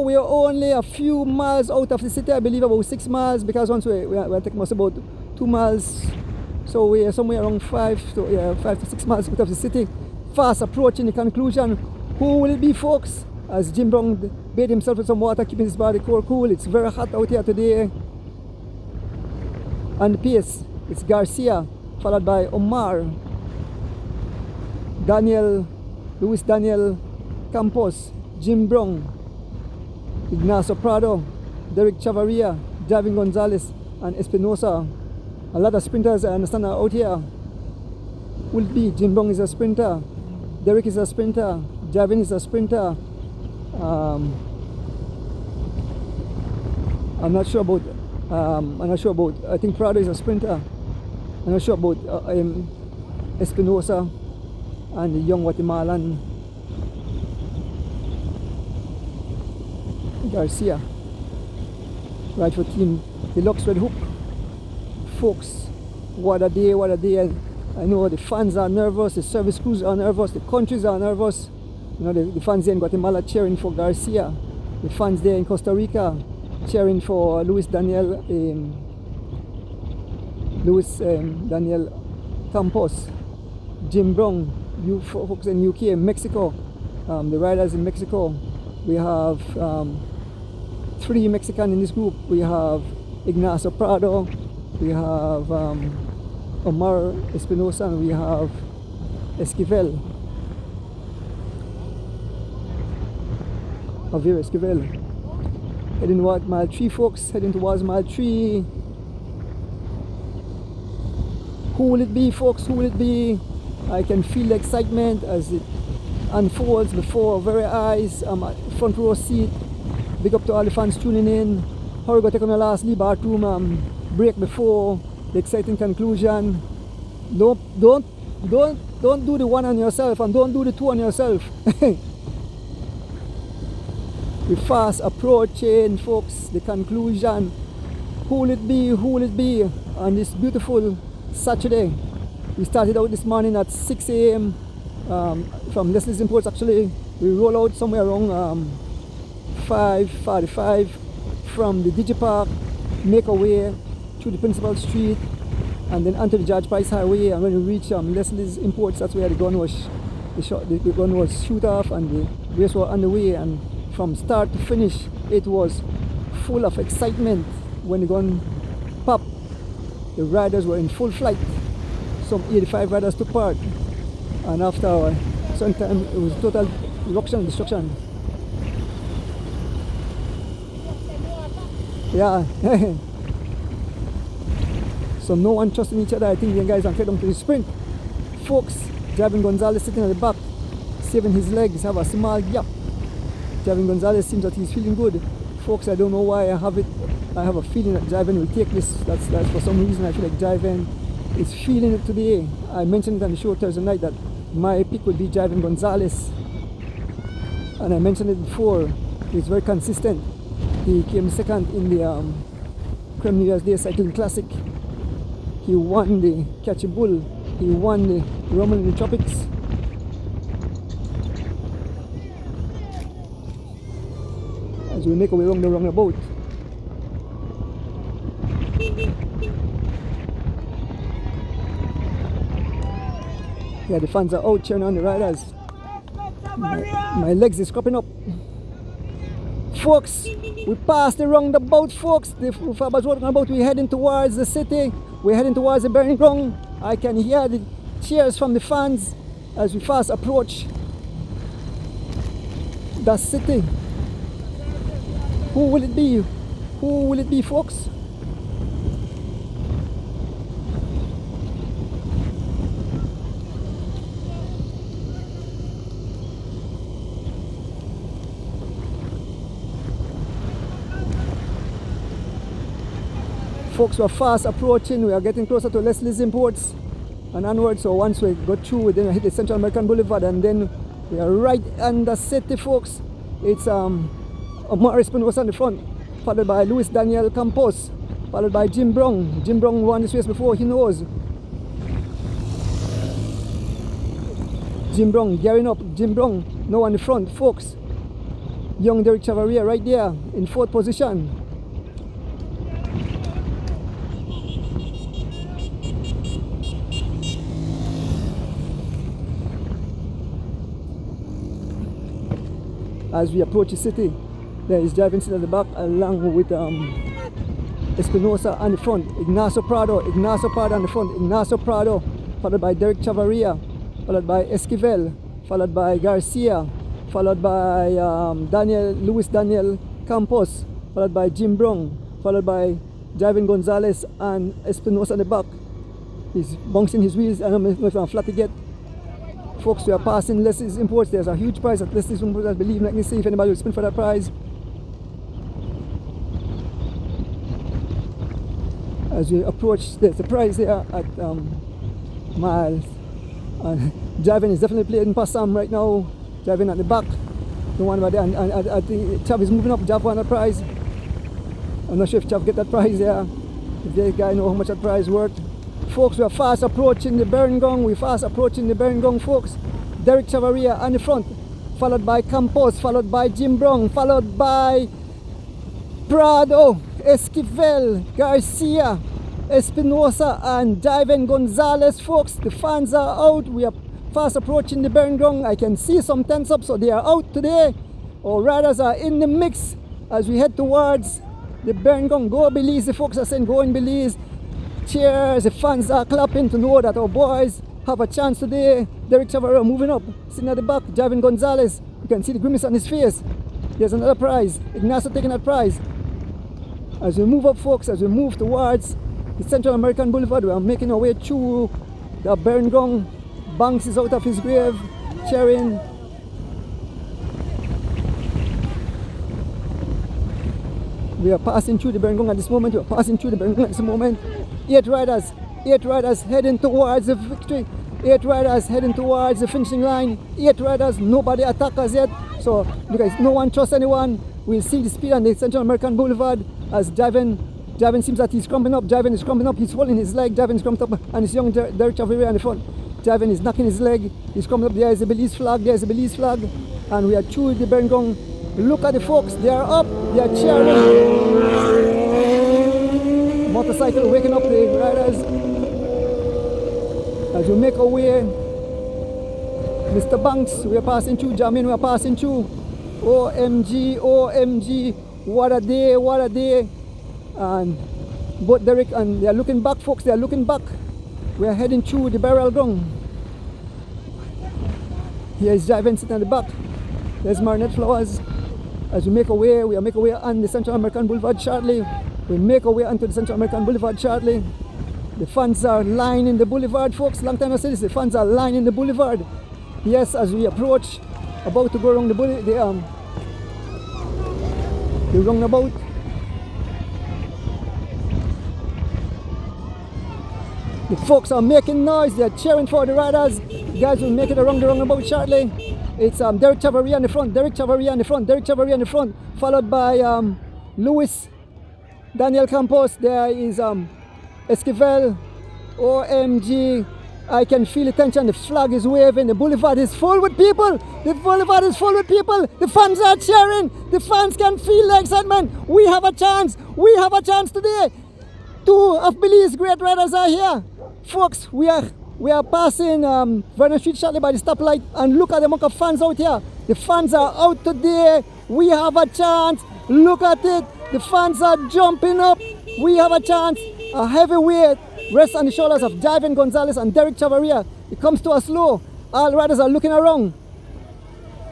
we're only a few miles out of the city, I believe about 6 miles, because once we're taking us about 2 miles, so we're somewhere around 5 to 6 miles out of the city, fast approaching the conclusion. Who will it be, folks? As Jim Brown bathed himself with some water, keeping his body cool. It's very hot out here today. On the pace, it's Garcia, followed by Omar, Luis Daniel Campos, Jim Brown, Ignacio Prado, Derek Chavarria, Javin Gonzalez, and Espinosa. A lot of sprinters, I understand, are out here. Will be Jim Brown is a sprinter, Derek is a sprinter, Javin is a sprinter. I'm not sure about. I think Prado is a sprinter. I'm not sure about Espinosa and the young Guatemalan Garcia. Right for Team Deluxe Red Hook. Folks, what a day, what a day. I know the fans are nervous, the service crews are nervous, the countries are nervous. You know, the fans there in Guatemala cheering for Garcia, the fans there in Costa Rica cheering for Luis Daniel Campos, Jim Brown. You folks in UK, Mexico, the riders in Mexico. We have 3 Mexicans in this group. We have Ignacio Prado, we have Omar Espinosa, and we have Esquivel, Javier Esquivel. Heading towards mile 3, folks, heading towards mile 3. Who will it be, folks? Who will it be? I can feel the excitement as it unfolds before our very eyes. I'm at the front row seat. Big up to all the fans tuning in. How we go take on the last Lee bathroom break before the exciting conclusion. Don't do the 1 on yourself, and don't do the 2 on yourself. We're fast approaching, folks, the conclusion. Who will it be? Who will it be on this beautiful Saturday? We started out this morning at 6 a.m. From Leslie's Imports. Actually, we roll out somewhere around 5:45 from the Digipark, make our way through the principal street, and then onto the George Price Highway. And when we reach Leslie's Imports, that's where the gun was shoot off, and the race was underway. And from start to finish, it was full of excitement. When the gun popped, the riders were in full flight. Some 85 riders took part, and after some time it was total eruption and destruction. Yeah. So no one trusting each other. I think the guys are heading to the sprint. Folks, Javin Gonzalez sitting at the back, saving his legs, have a small gap. Javin Gonzalez seems that he's feeling good. Folks, I don't know why I have a feeling that Javin will take this. That's for some reason I feel like Javin is feeling it today. I mentioned it on the show Thursday night that my pick would be Javin Gonzalez, and I mentioned it before. He's very consistent. He came second in the Creme New Year's Day Cycling Classic. He won the Catch a Bull. He won the Roman in the Tropics. as we make our way around the roundabout. Yeah, the fans are out cheering on the riders. My legs is cropping up. Folks, we passed the roundabout, folks. The Fabers walking about, we're heading towards the city. We're heading towards the burning ground. I can hear the cheers from the fans as we fast approach the city. Who will it be? Who will it be, folks? Folks, we're fast approaching. We are getting closer to Leslie's Imports and onwards. So once we go through, we then hit the Central American Boulevard, and then we are right in the city, folks. It's Morris Espinosa on the front, followed by Luis Daniel Campos, followed by Jim Brown. Jim Brown won this race before, he knows. Jim Brown gearing up. Jim Brown now on the front, folks. Young Derek Chavaria right there in 4th position. As we approach the city, there is driving at the back along with Espinosa on the front, Ignacio Prado on the front, Ignacio Prado, followed by Derek Chavaria, followed by Esquivel, followed by Garcia, followed by Luis Daniel Campos, followed by Jim Brown, followed by Javin Gonzalez and Espinosa on the back. He's bouncing his wheels, and I'm flat to get. Folks, we are passing Leslie's Imports. There's a huge prize at Leslie's Imports, I believe. Let me see if anybody will spin for that prize. As we approach, there's a prize there at Miles. Javin is definitely playing past Sam right now. Javin at the back. The one about there. And I think Chav is moving up. Jav won a prize. I'm not sure if Chav get that prize there. If the guy know how much that prize worth. Folks, we are fast approaching the burn gong. We're fast approaching the burn gong, folks. Derek Chavaria on the front, followed by Campos, followed by Jim Brown, followed by Prado, Esquivel, Garcia, Espinosa, and Javin Gonzalez, folks. The fans are out. We are fast approaching the burn gong. I can see some tents up, so they are out today. Our riders are in the mix as we head towards the burn gong. Go Belize, the folks are saying go in Belize. Cheers, the fans are clapping to know that our boys have a chance today. Derek Chavaria moving up, sitting at the back. Javin Gonzalez, you can see the grimace on his face. There's another prize. Ignacio taking that prize. As we move up, folks, as we move towards the Central American Boulevard, we are making our way through the burn gong. Banks is out of his grave, cheering. We are passing through the burn gong at this moment. We are passing through the burn gong at this moment. 8 riders heading towards the victory. 8 riders heading towards the finishing line. 8 riders, nobody attack us yet. So, because no one trusts anyone, we'll see the speed on the Central American Boulevard as Javin seems that he's crumping up. Javin is crumping up. He's holding his leg. Javin is crumped up, and his young Derek Chavaria on the front. Javin is knocking his leg. He's crumping up. There is a Belize flag. There is a Belize flag, and we are through the burn gong. Look at the folks. They are up. They are cheering. Motorcycle waking up the riders as we make our way. Mr. Banks, we are passing through. Jamin, we are passing through. OMG, what a day, what a day. And both Derek and they are looking back, folks, they are looking back. We are heading through the burial ground. Here is Javin sitting at the back. There's Marinette Flowers. As we make our way, we are making our way on the Central American Boulevard shortly. We make our way onto the Central American Boulevard shortly. The fans are lining the boulevard, folks. Long time I said this, the fans are lining the boulevard. Yes, as we approach, about to go around the roundabout. The folks are making noise, they're cheering for the riders. The guys will make it around the roundabout shortly. It's Derek Chavaria on the front, Derek Chavaria on the front, followed by Luis Daniel Campos. There is Esquivel, OMG, I can feel the tension. The flag is waving. The boulevard is full with people. The boulevard is full with people. The fans are cheering. The fans can feel the excitement. We have a chance. We have a chance today. 2 of Belize's great riders are here. Folks, we are passing Vernon Street shortly by the stoplight, and look at the amount of fans out here. The fans are out today. We have a chance. Look at it. The fans are jumping up. We have a chance. A heavy weight rests on the shoulders of Javen Gonzalez and Derek Chavarria. It comes to us slow. All riders are looking around.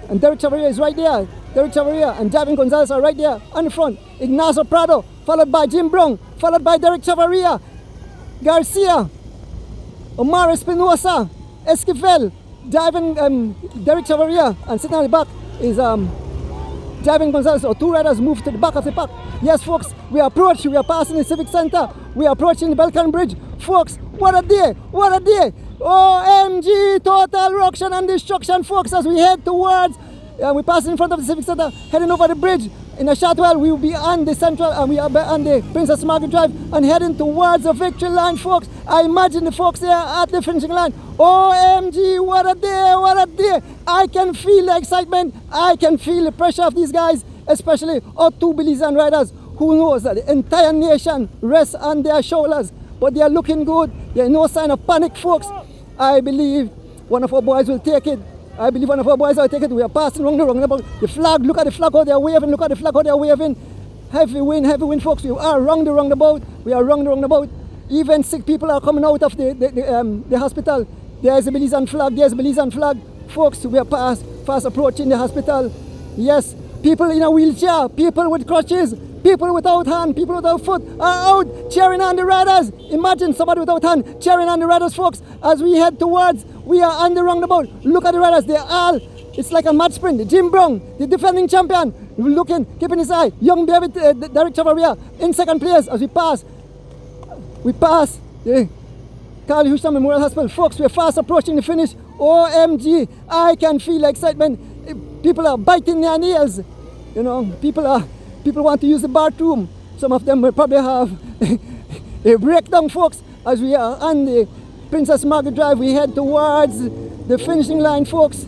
And Derek Chavarria is right there. Derek Chavarria and Javen Gonzalez are right there on the front. Ignacio Prado, followed by Jim Brown, followed by Derek Chavarria, Garcia, Omar Espinosa, Esquivel, Derek Chavarria, and sitting at the back is Javen Gonzalez. So 2 riders move to the back of the pack. Yes, folks, we are passing the Civic Center. We are approaching the Belcan Bridge. Folks, what a day, what a day. OMG, total ruction and destruction, folks, as we head towards, we're passing in front of the Civic Center, heading over the bridge. In a short while, we will be on the Central, and we are on the Princess Margaret Drive and heading towards the victory line, folks. I imagine the folks there at the finishing line. OMG, what a day, what a day. I can feel the excitement. I can feel the pressure of these guys, especially our 2 Belizean riders who knows that the entire nation rests on their shoulders. But they are looking good. There is no sign of panic, folks. I believe one of our boys will take it. I believe one of our boys will take it. We are passing wrong about the flag. Look at the flag how they are waving. Look at the flag how they are waving. Heavy wind, folks. We are wrong the roundabout. We are wrong the roundabout. Even sick people are coming out of the hospital. There is a Belizean flag. There is a Belizean flag. Folks, we are fast approaching the hospital. Yes, people in a wheelchair, people with crutches, people without hand, people without foot are out cheering on the riders. Imagine somebody without hand cheering on the riders, folks, as we head towards. We are on the roundabout. Look at the riders. They're all, it's like a mad sprint. Jim Brown, the defending champion, looking, keeping his eye. Young baby Derek Chavarria in second place as we pass. We pass the Carl Houston Memorial Hospital. Folks, we're fast approaching the finish. OMG, I can feel excitement. People are biting their nails. You know, people want to use the bathroom. Some of them will probably have a breakdown, folks, as we are on the Princess Margaret Drive. We head towards the finishing line, folks.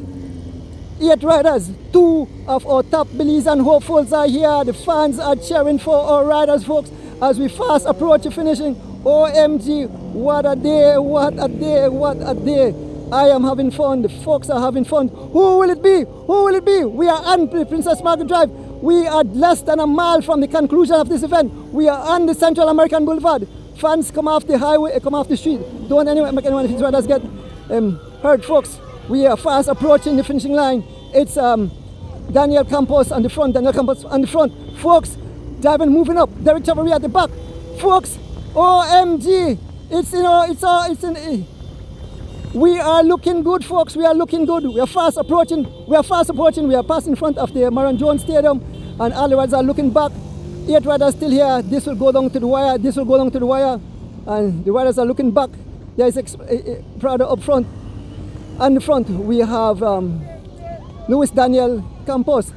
8 riders, 2 of our top Belizean hopefuls are here. The fans are cheering for our riders, folks, as we fast approach the finishing. OMG, what a day, what a day, what a day. I am having fun, the folks are having fun. Who will it be? Who will it be? We are on the Princess Margaret Drive. We are less than a mile from the conclusion of this event. We are on the Central American Boulevard. Fans come off the highway, come off the street. Don't make anyone of his riders get hurt, folks. We are fast approaching the finishing line. It's Daniel Campos on the front, Folks, Javen moving up, Derek Chavarria at the back. Folks, OMG, we are looking good, folks. We are looking good. We are fast approaching. We are passing in front of the Marion Jones Stadium, and all the riders are looking back. 8 riders still here. This will go down to the wire. This will go down to the wire, and the riders are looking back. There is Prado up front. On the front, we have Luis Daniel Campos.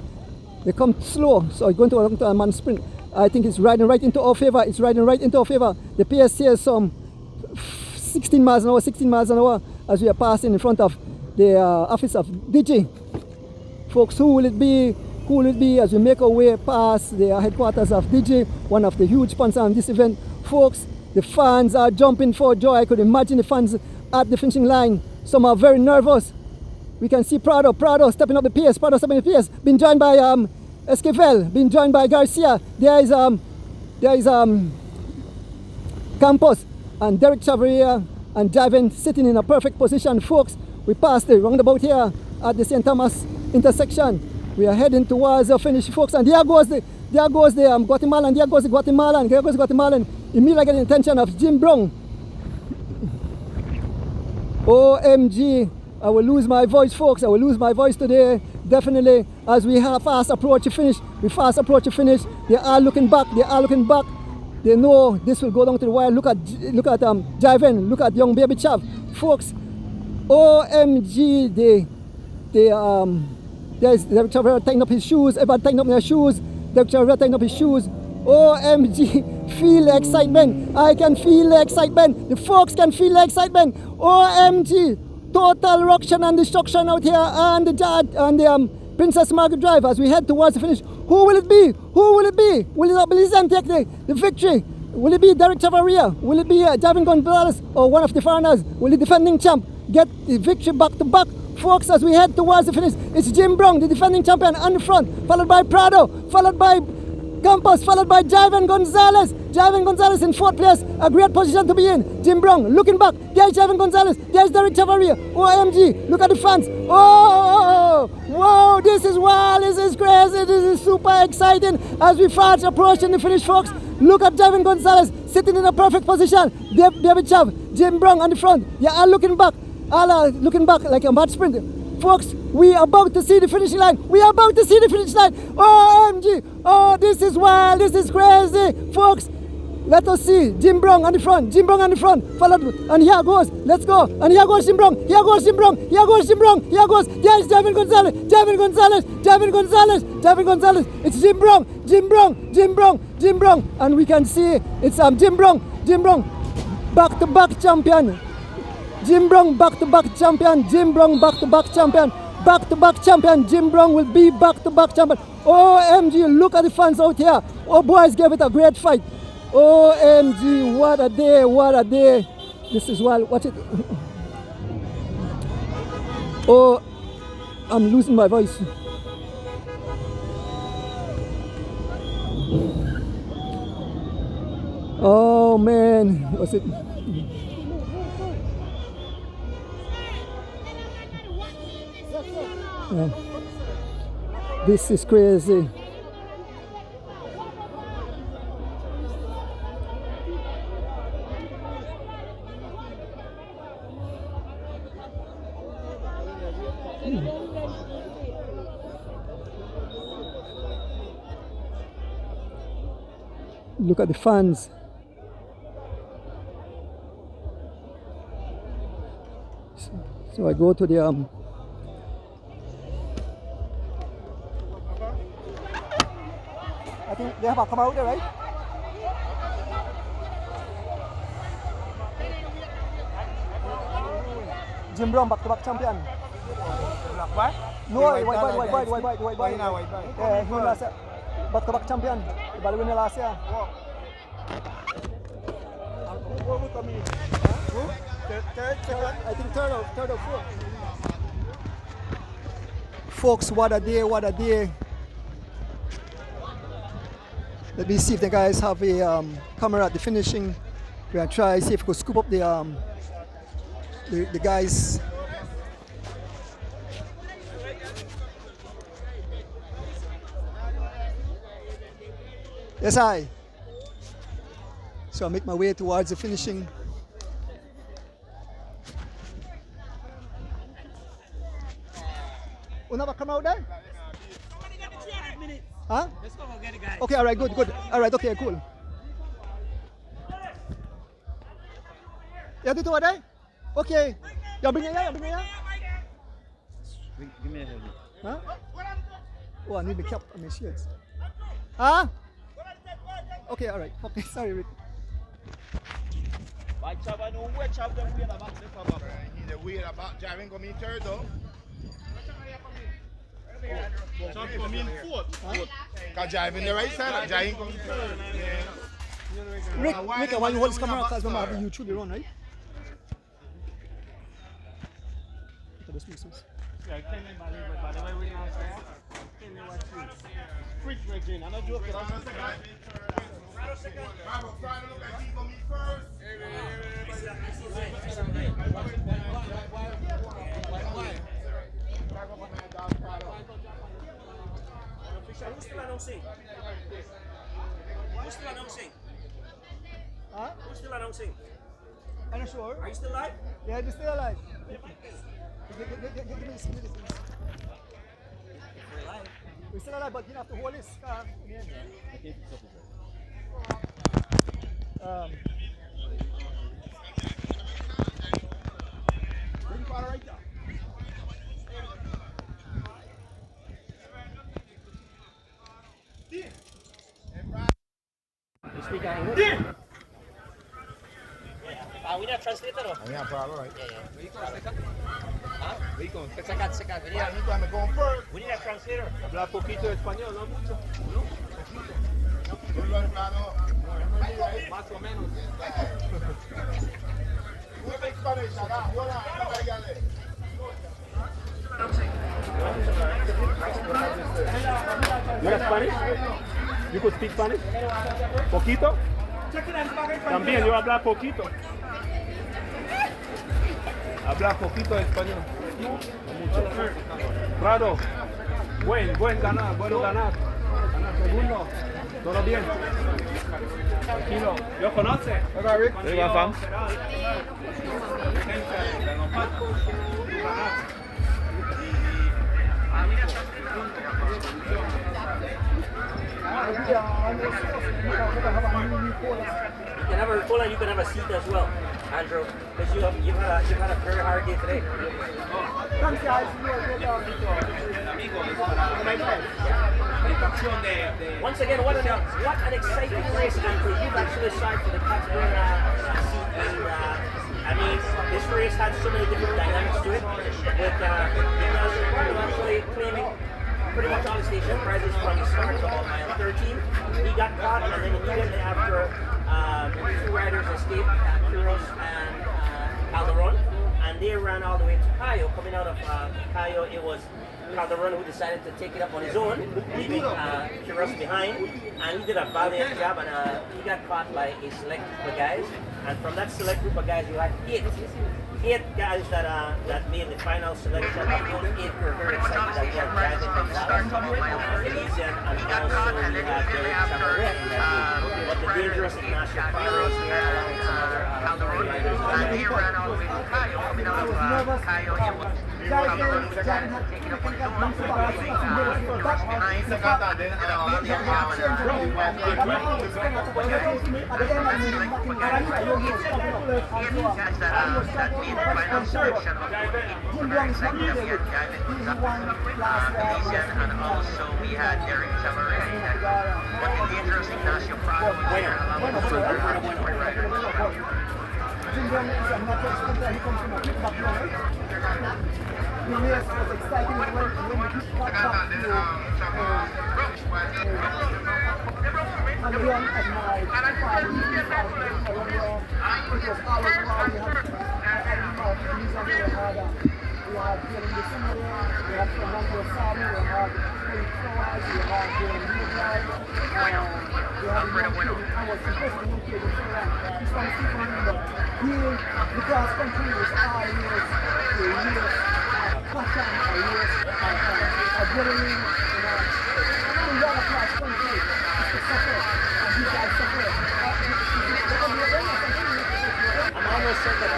They come slow, so it's going to a man sprint. I think it's riding right into our favor. It's riding right into our favor. The pace here is some 16 miles an hour as we are passing in front of the office of DG. Folks, who will it be? Who will it be as we make our way past the headquarters of DG, one of the huge sponsors on this event? Folks, the fans are jumping for joy. I could imagine the fans at the finishing line. Some are very nervous. We can see Prado stepping up the pace. Being joined by Esquivel, being joined by Garcia. There is Campos and Derek Chavarria and Javen sitting in a perfect position. Folks, we passed the roundabout here at the St. Thomas intersection. We are heading towards the finish, folks, and there goes the Guatemalan. There goes the Guatemalan. Immediately getting the attention of Jim Brown. OMG, I will lose my voice, folks. I will lose my voice today, definitely, as we fast approach the finish. They are looking back. They know this will go down to the wire. Look at Javen. Look at young baby Chav. Folks, OMG, there's Derek Chavarria tying up his shoes. Everybody tying up their shoes. Derek Chavarria tying up his shoes. OMG, feel the excitement. I can feel the excitement. The folks can feel the excitement. OMG. Total ruction and destruction out here on the Princess Margaret Drive as we head towards the finish. Who will it be? Who will it be? Will it be Lizan take the victory? Will it be Derek Chavaria? Will it be Javin Gonzalez or one of the foreigners? Will the defending champ get the victory back to back? Folks, as we head towards the finish, it's Jim Brown, the defending champion, on the front, followed by Prado, followed by Campos, followed by Javin Gonzalez. Javin Gonzalez in 4th place, a great position to be in. Jim Brown looking back, there's Javin Gonzalez, there's Derek Chavaria. OMG, look at the fans. Oh, wow, this is wild, this is crazy, this is super exciting as we fast approaching the finish, folks. Look at Javin Gonzalez sitting in a perfect position. David Chav, Jim Brown on the front. They are looking back, looking back like a mad sprint. Folks, we are about to see the finishing line. We are about to see the finish line. OMG, oh, this is wild, this is crazy. Folks, let us see Jim Brown on the front, Jim Brown on the front, followed, and here goes, let's go, and here goes Jim Brown, here goes Jim Brown, here goes Jim Brown, here goes, there's Javin Gonzalez, Javin Gonzalez, Javin Gonzalez, Javin Gonzalez, it's Jim Brown, Jim Brown, Jim Brown, Jim Brown, and we can see it's Jim Brown, back-to-back champion, Jim Brown back-to-back champion, Jim Brown back-to-back champion, Jim Brown will be back-to-back champion. OMG, look at the fans out here, oh boys gave it a great fight. OMG, what a day, what a day. This is wild, watch it. Oh, I'm losing my voice. Oh man, what's it? Yeah. This is crazy. Look at the fans. So I go to the I think they have a come out there, right? Jim Brown back-to-back champion. No, white. Yeah, he won last year. Back-to-back champion. But winner last year. I think third or fourth. Folks, what a day, what a day. Let me see if the guys have a camera at the finishing. We're gonna try see if we could scoop up the guys. Yes, so I make my way towards the finishing. You never come out there? Huh? Let's go get the guy. Okay, all right, good. All right, okay, cool. Yeah, do what there? Okay. You bring it here, Give me a helmet. Huh? Oh, I need the cap on my shirts. Huh? Okay, all right. Okay, sorry, Rick. He's a weird about Javin coming third though. Champ come in fourth. Because Javin the right side, Javin coming third. Rick, I want you hold this camera because I'm having you through the run, right? Yeah, I came in by the way we announced that. Came in watch you. Freak drinking, I'm not joking. Who's still announcing? Huh? Who's still announcing? I'm not sure. Are you still live? Yeah, they're still alive. Give me this. We're live. We're still alive, but you have to hold this car. Yeah. Bring fire right there. This week I Yeah, probably right. Second. We need a translator. Habla poquito español, no mucho. Más o menos. Who speaks Spanish? You have Spanish? You could speak Spanish? Poquito? También yo hablo poquito. Habla poquito de español. Prado. Bueno ganar. Ganar segundo. Todo bien. Tranquilo. ¿Yo conoce? Where you from? You can have a cola, you can have a seat as well, Andrew, because you've had a very hard day today. Once again, what an exciting race, Andrew. You've actually signed for the captain seat, and I mean, this race had so many different dynamics to it, with actually claiming pretty much all the station prizes from the start to about mile 13. He got caught, and then immediately after, two riders escaped, Kuros and Calderon, and they ran all the way to Cayo. Coming out of Cayo, it was Calderon who decided to take it up on his own, leaving Kuros behind, and he did a valiant job, and he got caught by a select group of guys, and from that select group of guys, you had eight guys that made the final selection. Those eight were very excited that we had Brandon Elysian, and also we had Derek Samaret in that group. But the dangerous Ignacio Carlos here, along with some other riders. And he ran all the way to Cayo. Coming out of Cayo, it was Calderon who decided to take it up on his own, leaving Kuros behind. And a valiant job, and guys that made the final selection of very excited that we had Gavin Elysian, and also we had Derek Samaret. But the dangerous Ignacio Prado was there, along with some other hard-scoring riders. The cross country was all years, passion, adrenaline, a lot of cross country, suffer, and you guys suffer. I'm almost certain that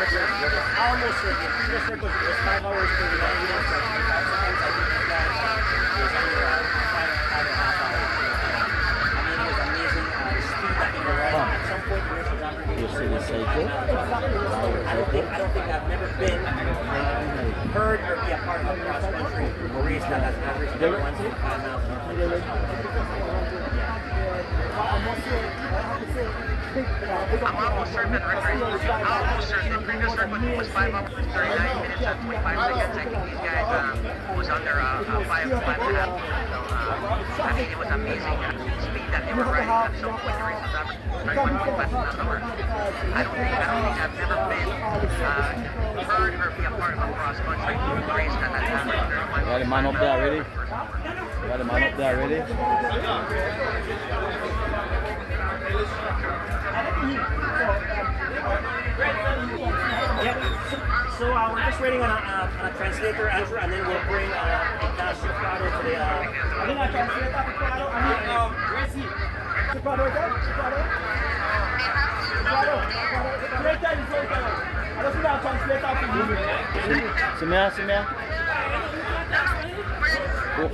this record was 5 hours 39 minutes, 35 seconds. I think this guy was under 5.5 hours. I mean, it was amazing the speed that he was riding. At some point, the race was after You see the cycle? I don't think I've never been heard or be a part of a cross country race that has averaged 165 miles an hour. I'm almost certain the previous record was 5 hours 39 minutes and 25 seconds. I think these guys was under 5.5. So, I mean, it was amazing speed that they were riding. At some point, the race was averaging 5.5 miles an hour. I don't think I've never been heard or be a part of a cross country race that has averaged 31. Got the man up there already? Got the man up there already? Yep. So we're just waiting on a translator, Andrew, and then we'll bring Ignacio Prado to the. See me?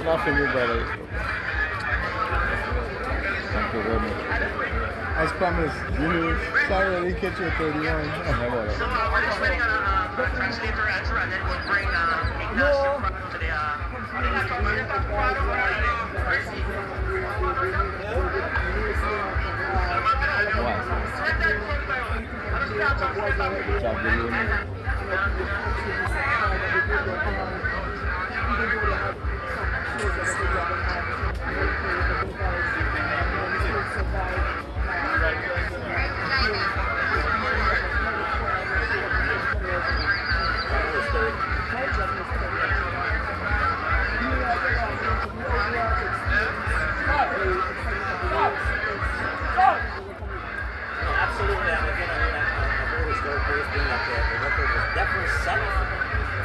Nothing, brother. Thank you very much. As promised, sorry I didn't catch you at 31. So we're just waiting on a translator answer, and then we'll bring Ignacio Prado to the. Wow. set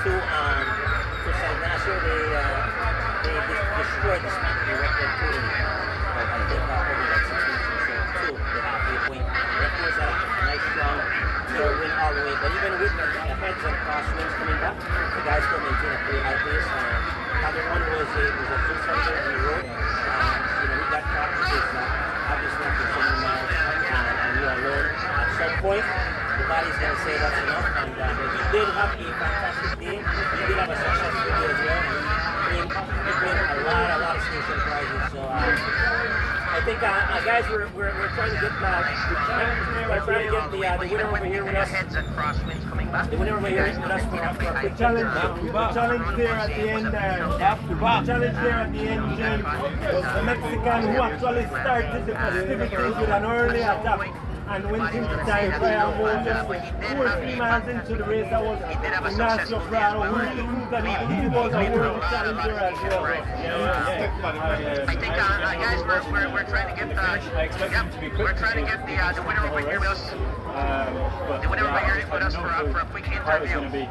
to San Ignacio. They destroyed the spot. They wrecked their podium. I think over like 6 weeks or so, too, the halfway point. That was a nice strong win all the way. But even with the heads and crosswinds coming back, the guys still maintain a pretty high pace. Calderon was a insider on the road. He got caught because obviously after so many miles and we are alone. At some point, the body's going to say that's enough. And he did have a fantastic day. He did have a successful day as well. He won a lot of station prizes. So I think guys, we're trying to get the winner over here with us. The winner over here with us for a quick challenge. The challenge there at the end, Jim, was the Mexican who actually started the festivities with an early attack and went into time trial mode just 2 or 3 miles into the race. That was Ignacio Prado, who proved that he was a world challenger as well. I think, guys, we're trying to get the winner over here with us. The winner over here with us for a quick interview.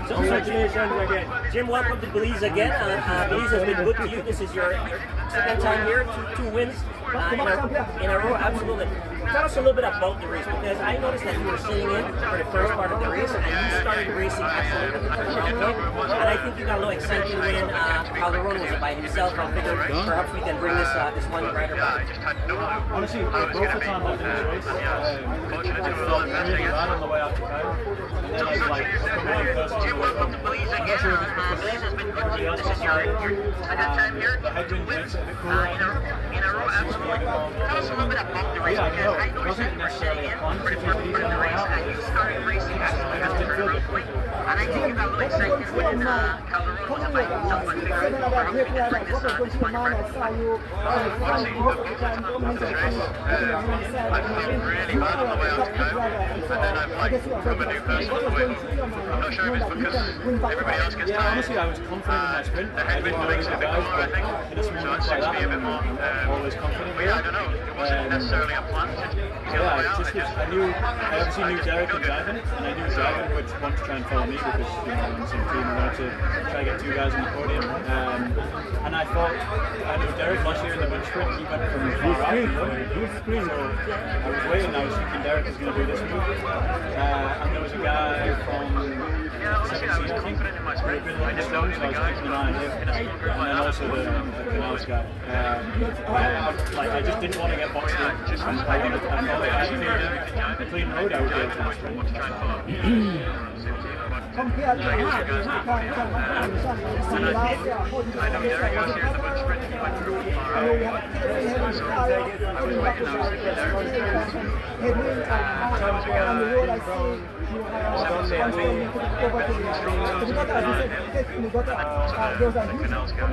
So congratulations again. Jim, welcome to Belize again. Belize has been good to you. This is your second time here, two wins in a row. Absolutely. Tell us a little bit about the race, because I noticed that you were sitting in for the first part of the race and you started racing actually at the turnaround point. And I think you got a little excited when Calderon was by himself. I figured perhaps we can bring this one rider back. Honestly, both the times I did this race, I felt really bad on the way out to Cairo. And then I was like, Jim, welcome to Belize again. Belize has been good to you. This is your second time here. Two wins in a row, absolutely. Tell us a little bit about the race, because I noticed that you were sitting in for the first part of the race and you started racing actually at the turnaround point. And I think you got a little excited when Calderon was by himself and figured perhaps we can bring this one back. Honestly, the of this race, I felt really bad on the way out to Cairo, and then I've become a new person on the way home. I'm not sure if it's because everybody else gets tired. Honestly, I was confident in my sprint. The headwind makes it a bit more, I think. So it suits me a bit more. Always confident. But yeah, I don't know. It wasn't necessarily a plan to get the way out. I obviously knew Derek and Gavin, and I knew Gavin would want to try and follow me because we're in the same team. We wanted to try to get 2 guys on the podium. And I thought, I knew Derek last year in the bunch sprint, he went from far out. So I was waiting, I was thinking Derek was going to do this move. And there was a guy from 17, I think, who had been like strong, so I was keeping an eye on him. And then also the Canals guy. I just didn't want to get boxed in. I thought if I cleared a clean road, I would be able to sprint. Compared to I know Derek was here in the bunch sprint, he went from far out. So I was waiting, I was thinking Derek was going to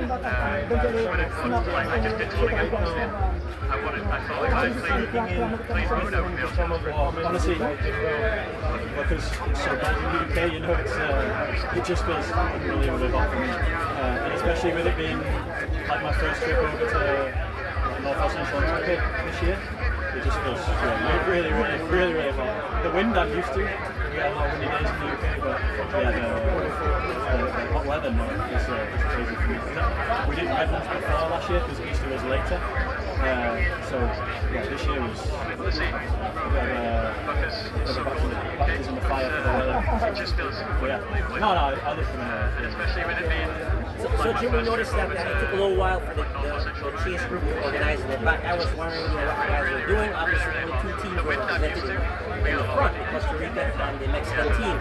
I just didn't want to get boxed in. I thought if I clean road, I would be able to sprint. Honestly, because it's so bad in the UK, you know, it just feels unbelievably hot for me. And especially with it being like my first trip over to North Central America this year, it just feels really hot. The wind I'm used to, we get a lot of windy days in the UK, but yeah, the hot weather is crazy for me. We didn't Redlands before last year because Easter was later. So yeah, this year was baptism of fire for the weather. It just feels No, I live in especially with it being. So Jim, we noticed that it took a little while for the chase group to organize their back. I was wondering what you guys were doing. Obviously, only 2 teams were represented in the front, the Costa Rica and the Mexican team.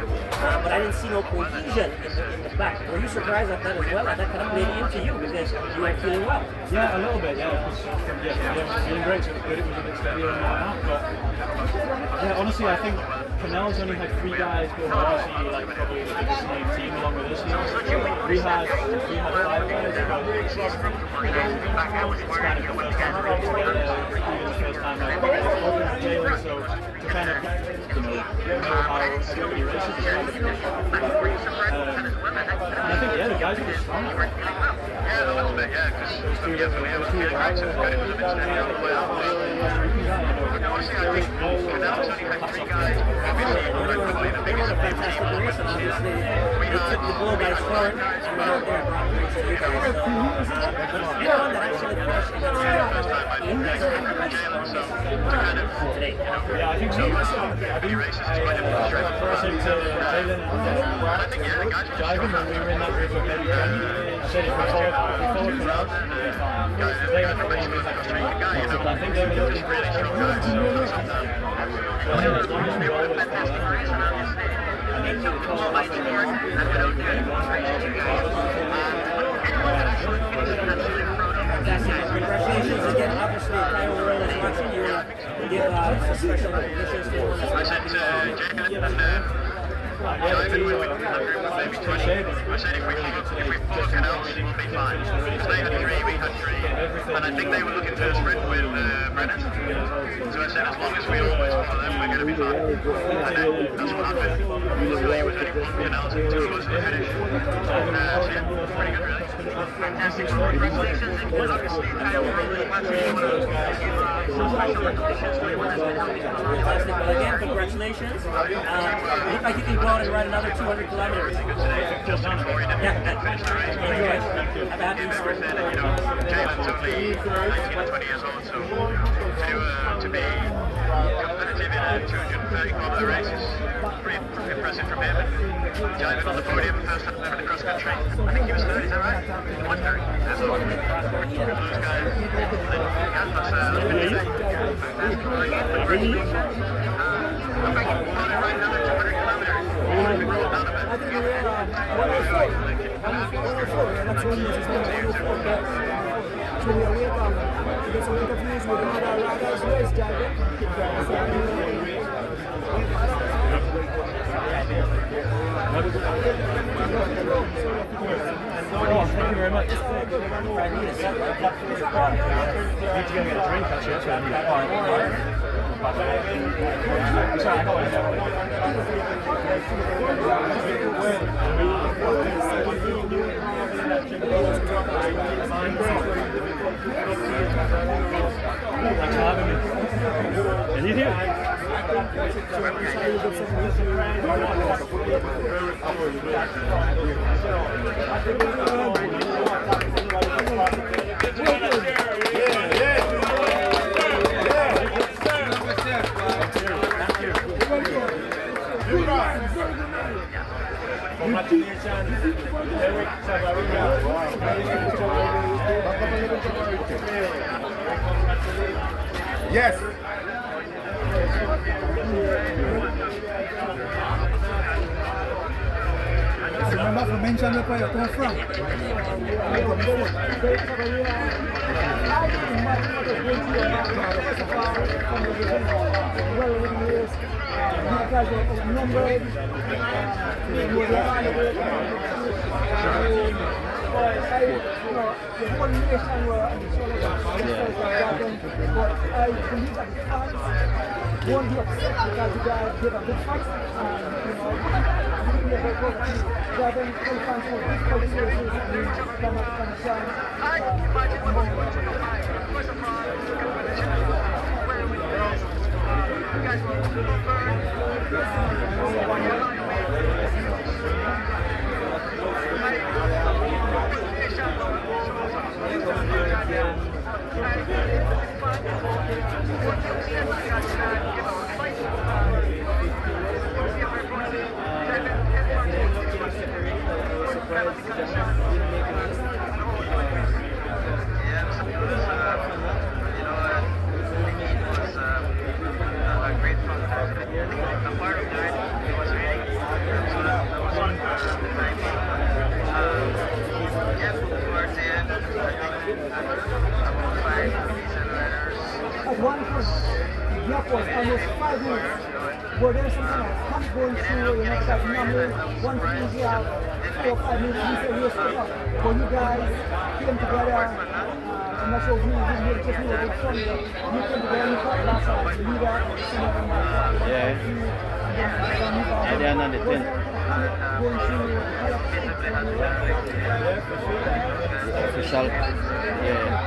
But I didn't see no cohesion in the back. Were you surprised at that as well? And that kind of played into you because you weren't feeling well. Yeah, a little bit, yeah. I was feeling great, so it was good. It was a bit steadier and all that. But yeah, honestly, I think Canel's only had 3 guys go obviously like probably the biggest name team along with us. We had 5 guys. It's kind of the first time I've spoken to Jalen, so to kind of know how everybody races is and I think the guys were just strong. Yeah, a little bit, yeah, because yeah, for me, I was feeling right, so it was a bit steady all the way out. Costa Rican guy. Honestly, I think Canelo's only had 3 guys. Obviously, probably the biggest team this year. We had the bull by its horn and went out there and brought the race to you guys. So, but anyone that actually finished in the first time I've been Jalen, so to kind of, today. Yeah, I think so. I think races is quite a strength. person to Jalen And I think, yeah, the guys were driving when we were in that group of maybe 20. I said if we follow Canals, we'll be fine. They went for one with like Costa Rican guy, you know, I think they were looking just really strong guys. So as long as we won a fantastic race, and obviously, we'll fight for it and get out there and race you guys. Anyone that actually finished in that senior podium. Congratulations again. Obviously, Kyle World is watching you. Give special recognitions to one that's I said to Jalen and Ivan when we looked at that group of maybe 20, I said if we follow Canals, we'll be fine. Because they had 3, we had 3, and I think they were looking to sprint with Brennan. So I said as long as we always follow them, we're going to be fine. And then that's what happened. Luckily it was only 1 Canals and 2 of us to the finish. So yeah, pretty good really. Fantastic. Congratulations. And obviously, Kyle World is watching you. Special recognitions to everyone that's been helping along. fantastic. Well, again, congratulations. Look like you can go out and ride another 200 kilometers. Just looking forward to finish the race. Have a happy Easter. You know, Jalen's only 19 or 20 years old, so to be competitive in a 230 kilometer race is pretty impressive from him. And Jalen on the podium, first time ever in the cross country. I think he was third, is that right? 130. That's all. Those guys. Yeah, that's fantastic. I'm going to ride another 200 kilometers. I think we're all done of it. I think we were 104. That's when it is 104. So we are waiting to get some interviews with another riders race driver. Thank you very much. I need to go get a drink actually, that's what I need. Thanks for having me. Anything? Yes. Remember to mention where you come from. Won't be upset because you guys give a good fight and driving full fans for police races and come up from the side. First of all, congratulations. Where we you guys At one point, the gap was almost 5 minutes. Were there some kind of hunt going through, because normally one thing you have 4 or 5 minutes before you step up. But you guys came together, I'm not sure if you just knew a bit fun, but you came together and you fought last time, the leader, some of them Yeah, they are not the 10. Official, yeah.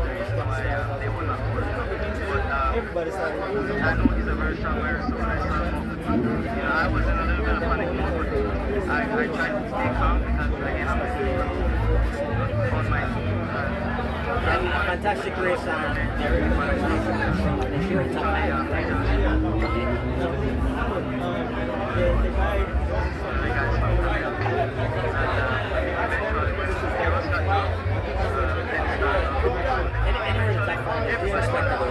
reason why they won, of course. But I know he's a very strong player, so when I saw him, I was in a little bit of panic mode. I tried to stay calm because again, I'm on my team. Fantastic race, Derek. Congratulations. You're in top 5.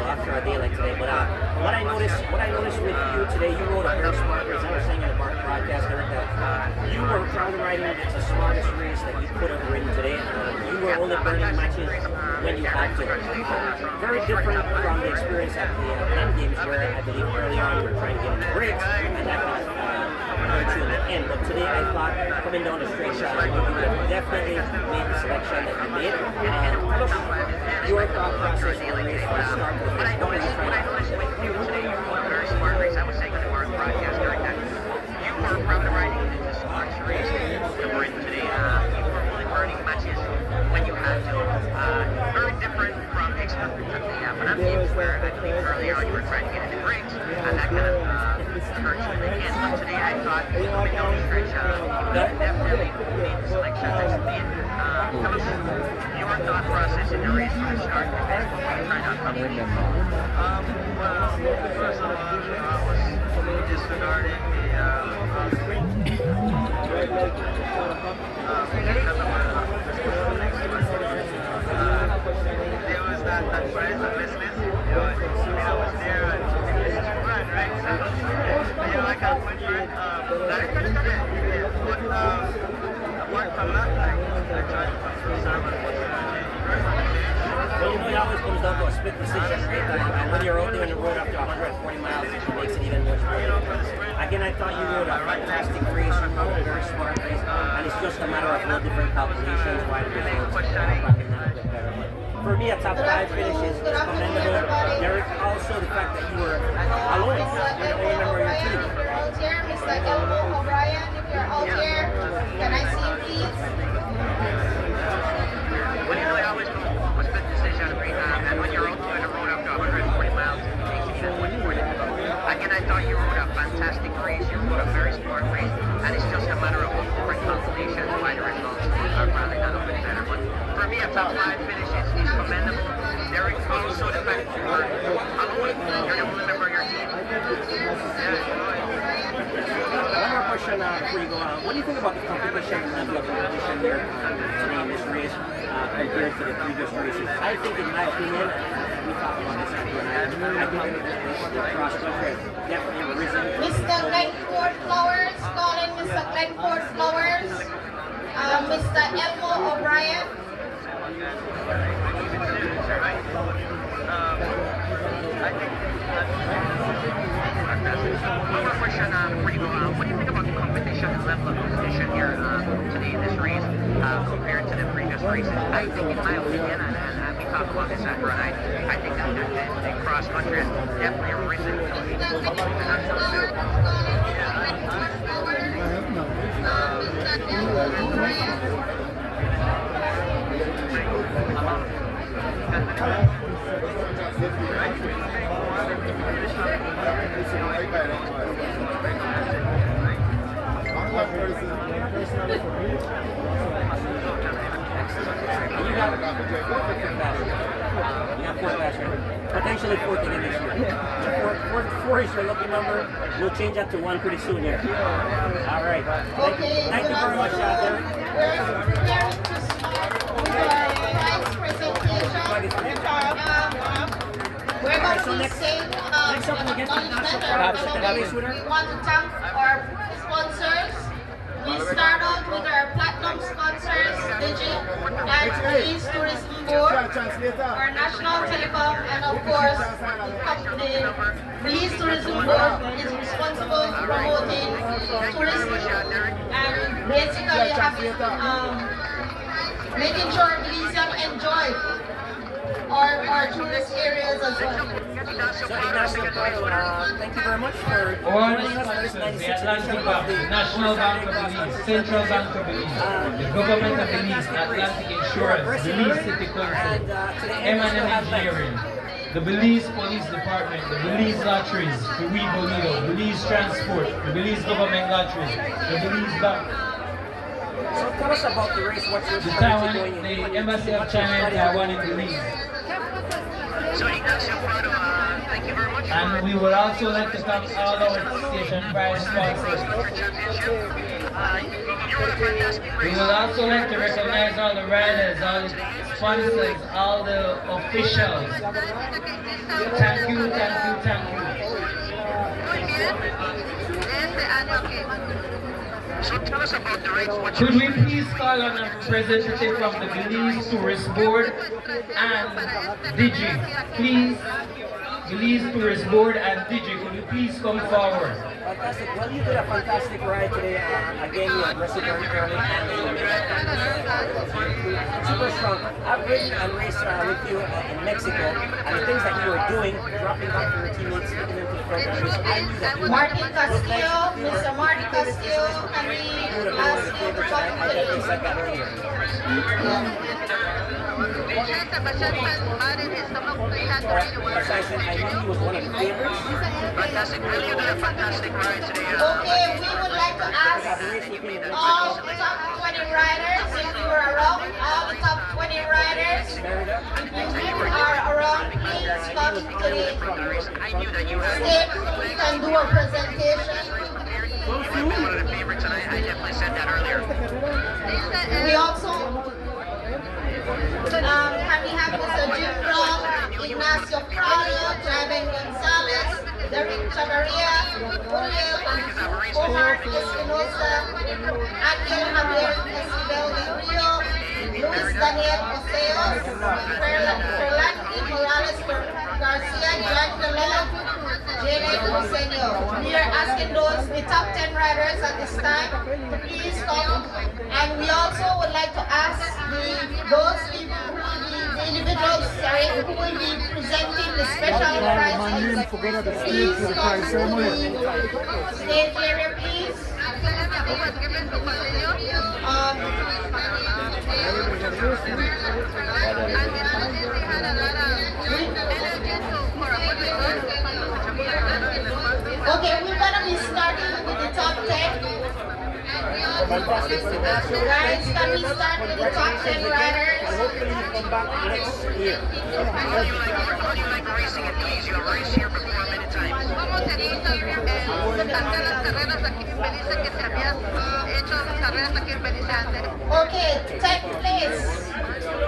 After a day like today, but what I noticed with you today, you rode a very smart race. I was saying in the broadcast, Eric, that you were probably riding the smartest race that you could have ridden today. You were only burning matches when you had to. Very different from the experience at the end games, where I believe early on you were trying to get in the breaks, and that kind of hurt you in the end. But today, I thought coming down the straight shot, you have definitely made the selection that you made. Tell us your thought process in the race from the start. What I noticed with you today, you rode a very smart race. I was saying in the broadcast during that you were probably riding the smartest race to win today. You were only burning matches when you had to. Very different from the experience at the Panam games, where I believe early on you were trying to get into breaks, and that kind of hurt you in the end. But today I thought coming down the stretch, you definitely made the selection that you made. Tell us your thought process in the race from the start to finish. What were you trying to accomplish? Well, first of all, I was disregarding there was that friends of listeners. I was there and it was fun, right? So, like a good friend, but worked a lot. I tried to serve Well, it always comes down to a split decision, right? And when you're out there on the road after 140 miles, it makes it even much better. Again, I thought you rode a fantastic race, you rode a very smart race, and it's just a matter of no different calculations why the results are probably not a bit better. For me, a top 5 finish is commendable. Derek, also the fact that you were alone, you don't remember your team. Out here, Mr. Elmo O'Brien, if you're out here, can I see you please? Well, I always go a split decision, and when you're out there on the road after 140 miles, it makes it even much more difficult. Again, I thought you rode a fantastic race, you rode a very smart race, and it's just a matter of different calculations why the results are probably not a bit better. But for me, a top 5 finish is commendable. Derek, also the fact that you were alone, you're the only member of your team. One more question before you go on. What do you think about the competition level of competition here today in this race compared to the previous races? I think, in my opinion, we talked about this after, and I think the cross country has definitely risen. Mr. Glenford Flowers, calling Mr. Glenford Flowers, Mr. Elmo O'Brien. One more question before you go on. What do you think about the competition and level of competition here today in this race compared to the previous races? I think, in my opinion, and we talked about this after, and I think that the cross country has definitely risen to Potentially 4th again this year. 4 is your lucky number. We'll change that to 1 pretty soon here. All right. Thank you very much, Derek. We're going to be saying we want to thank our sponsors. We start out with our platinum sponsors, Digi and Police Tourism Board, our National Telecom, and of course, the Police Tourism Board is responsible for promoting tourism and basically having, making sure Belizeans enjoy our our tourist areas as well. So Ignacio Prado, thank you very much for All joining us on this 96th edition of the National Bank of Belize, Central Bank of Belize, the Government of Belize, Atlantic Insurance, Belize City Council, M&M Engineering, the Belize Police Department, the Belize Lotteries, the Weebolido, Belize Transport, the Belize Government Lotteries, the Belize Bank. So tell us about the race, what's your The strategy going Taiwan, in? the Embassy of China and Taiwan in Belize. So Ignacio Prado, thank you very much. And we would also like to thank all our station prize sponsors. We would also like to recognize all the riders, all the sponsors, all the officials. Thank you, thank you, thank you. So tell us about the race. Could we please call on a representative from the Belize Tourist Board and Digi? Please, Belize Tourist Board and Digi, could you please come forward? Fantastic. Well, you did a fantastic ride today. Again, you aggressive very early and you made it super strong. I've ridden and raced with you in Mexico, and the things that you were doing, dropping back from your teammates, taking them to the front, I knew that you Martin Castillo, Mr. Martin Castillo, can we ask you to come I definitely said that earlier. Besides, I knew he was one of the favorites. Fantastic. Really, you did a fantastic ride today. Okay, we would like to ask all the top 20 riders, if you are around, all the top 20 riders, if you are around, please come to the stage. We can do a presentation. One of the favorites, and I definitely said that earlier. We also, can we have Mr. Jim Brown, Ignacio Prado, Javen Gonzalez, Derek Chavaria, Uriel Omar Espinosa, Angel Javier Esquivel del Rio, Luis Daniel Oseos, Ferlandi Morales Garcia, Jack DeLong, Jalen Rosenio. We are asking the top 10 riders at this time to please come. And we also would like to ask those people who will be, the individuals, who will be presenting the special prizes. Please come to the stage area, please. Okay, we're gonna be starting with the top 10. Guys, can we start with the top 10 riders? And hopefully you come back next year. How do you like racing at Belize? You have raced here before many times. Okay, 10th place.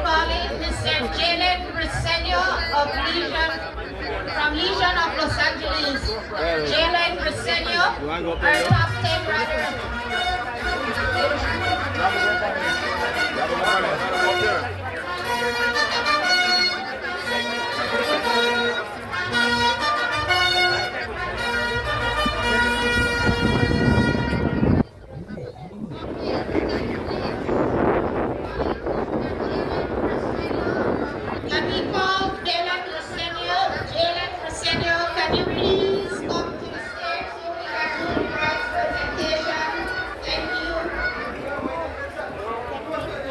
Calling Mr. Jalen Briseño of from Legion of Los Angeles. Jalen Briseño, our top 10 rider. Can we call Jalen Briseño, can you please come to the stage so we can do the prize presentation? Thank you.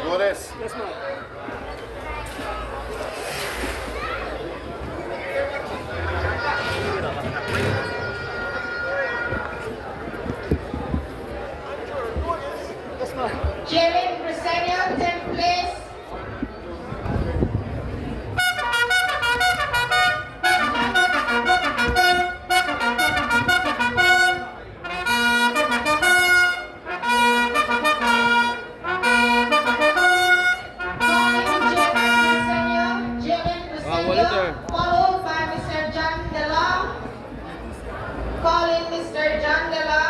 Flores. Yes, ma'am. Jalen Briseño, 10th place. Followed by Mr. John Dela. Calling Mr. John Dela.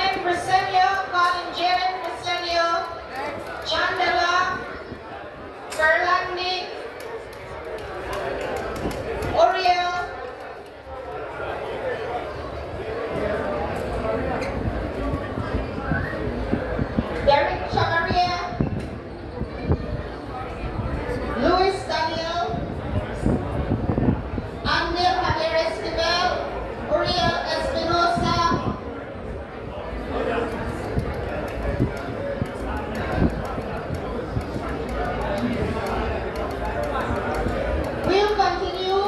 Jalen Briseño, calling Jalen Briseño, John Della, Ferlandi, Oriel, Derek Chamaria, Luis Daniel, Amir Javier Esquivel, Uriel Espinosa, we'll continue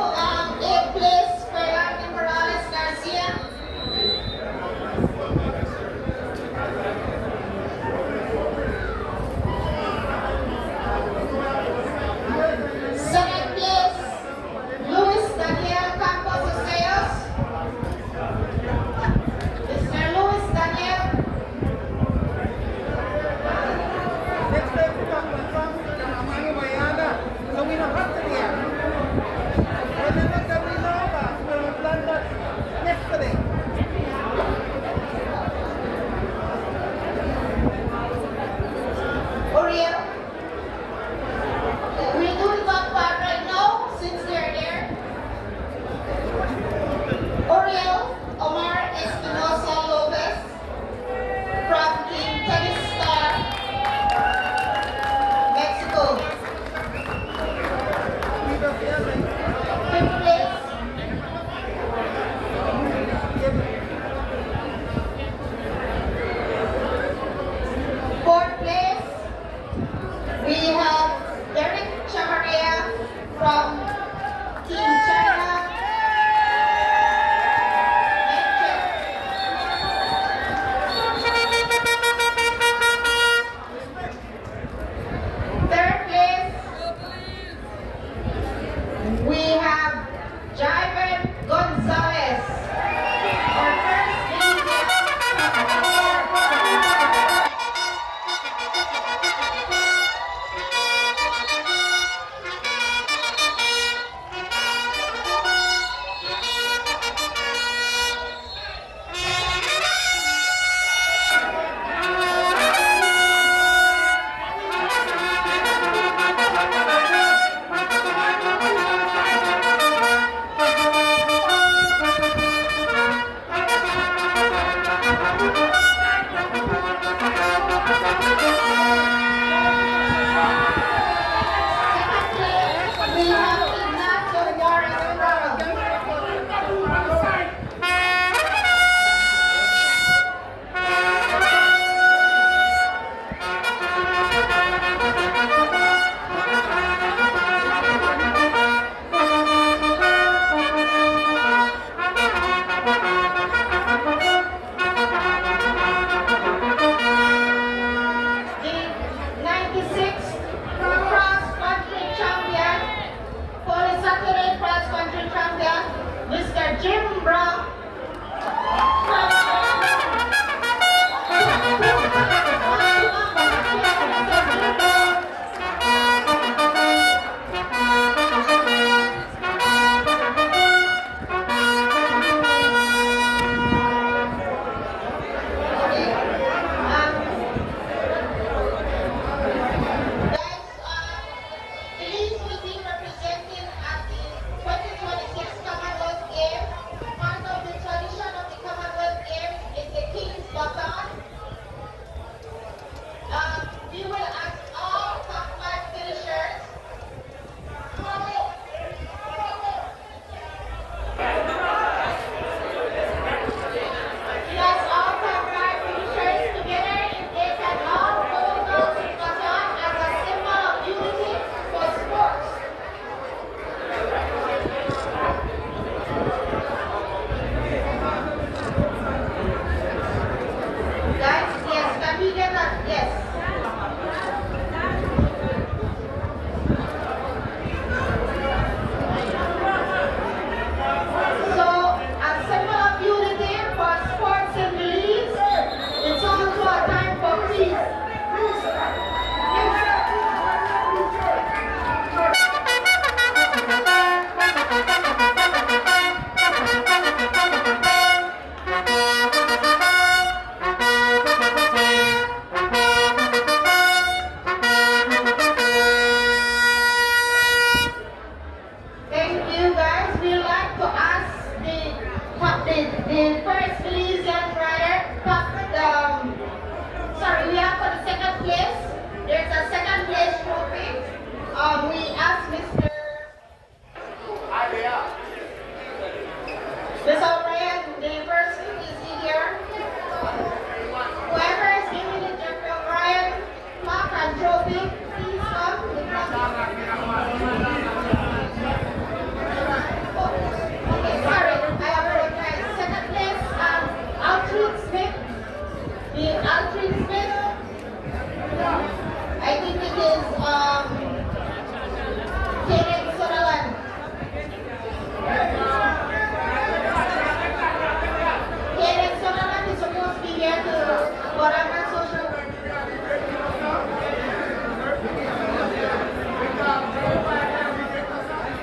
but I'm not so sure.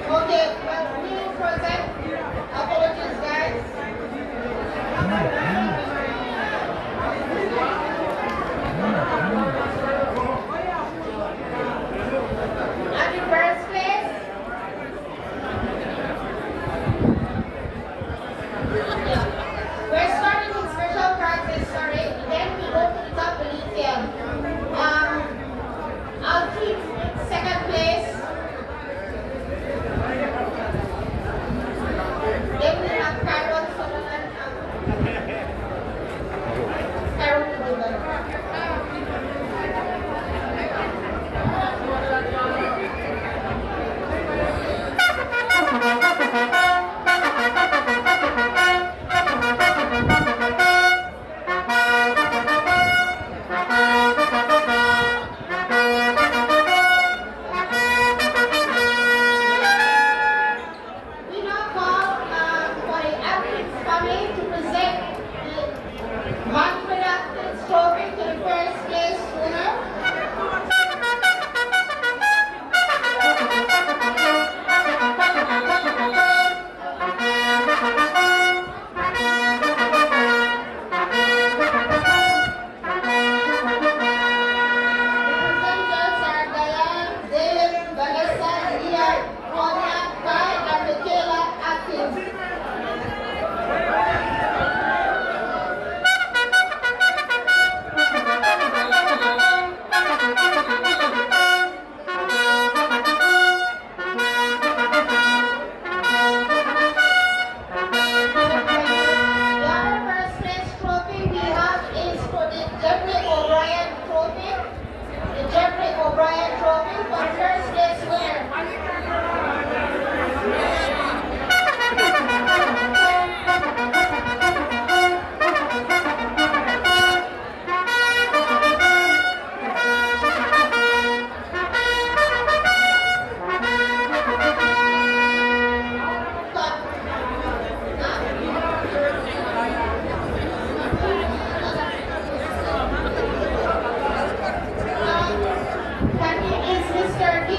Okay, well, we present apologies, guys. At the first place, we're starting with special practice, sorry. Then we go to the top Elysium. I'll keep second place. Then we have Carol Solomon. Carol Solomon. We now call for the athletes family to present the Manfred Athletes Trophy to the first place winner. Presenters are Diane, David, Vanessa, Leah, Tonya, Kai, and Michaela Atkins. The other first place trophy we have is for the Jeffrey O'Brien Trophy. The Jeffrey O'Brien Trophy for first place winner. Candy is Mr. D.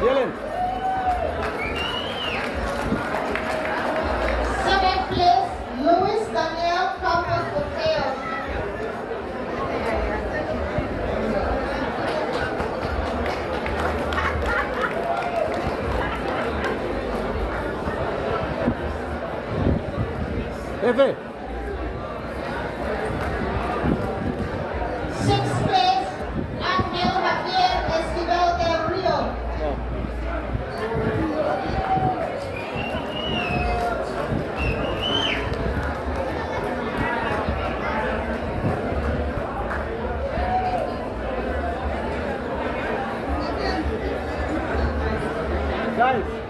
Jalen. Second place, Luis Daniel Campos Boteo. Jefe. Sixth place, Angel Javier Esquivel del Rio. Guys.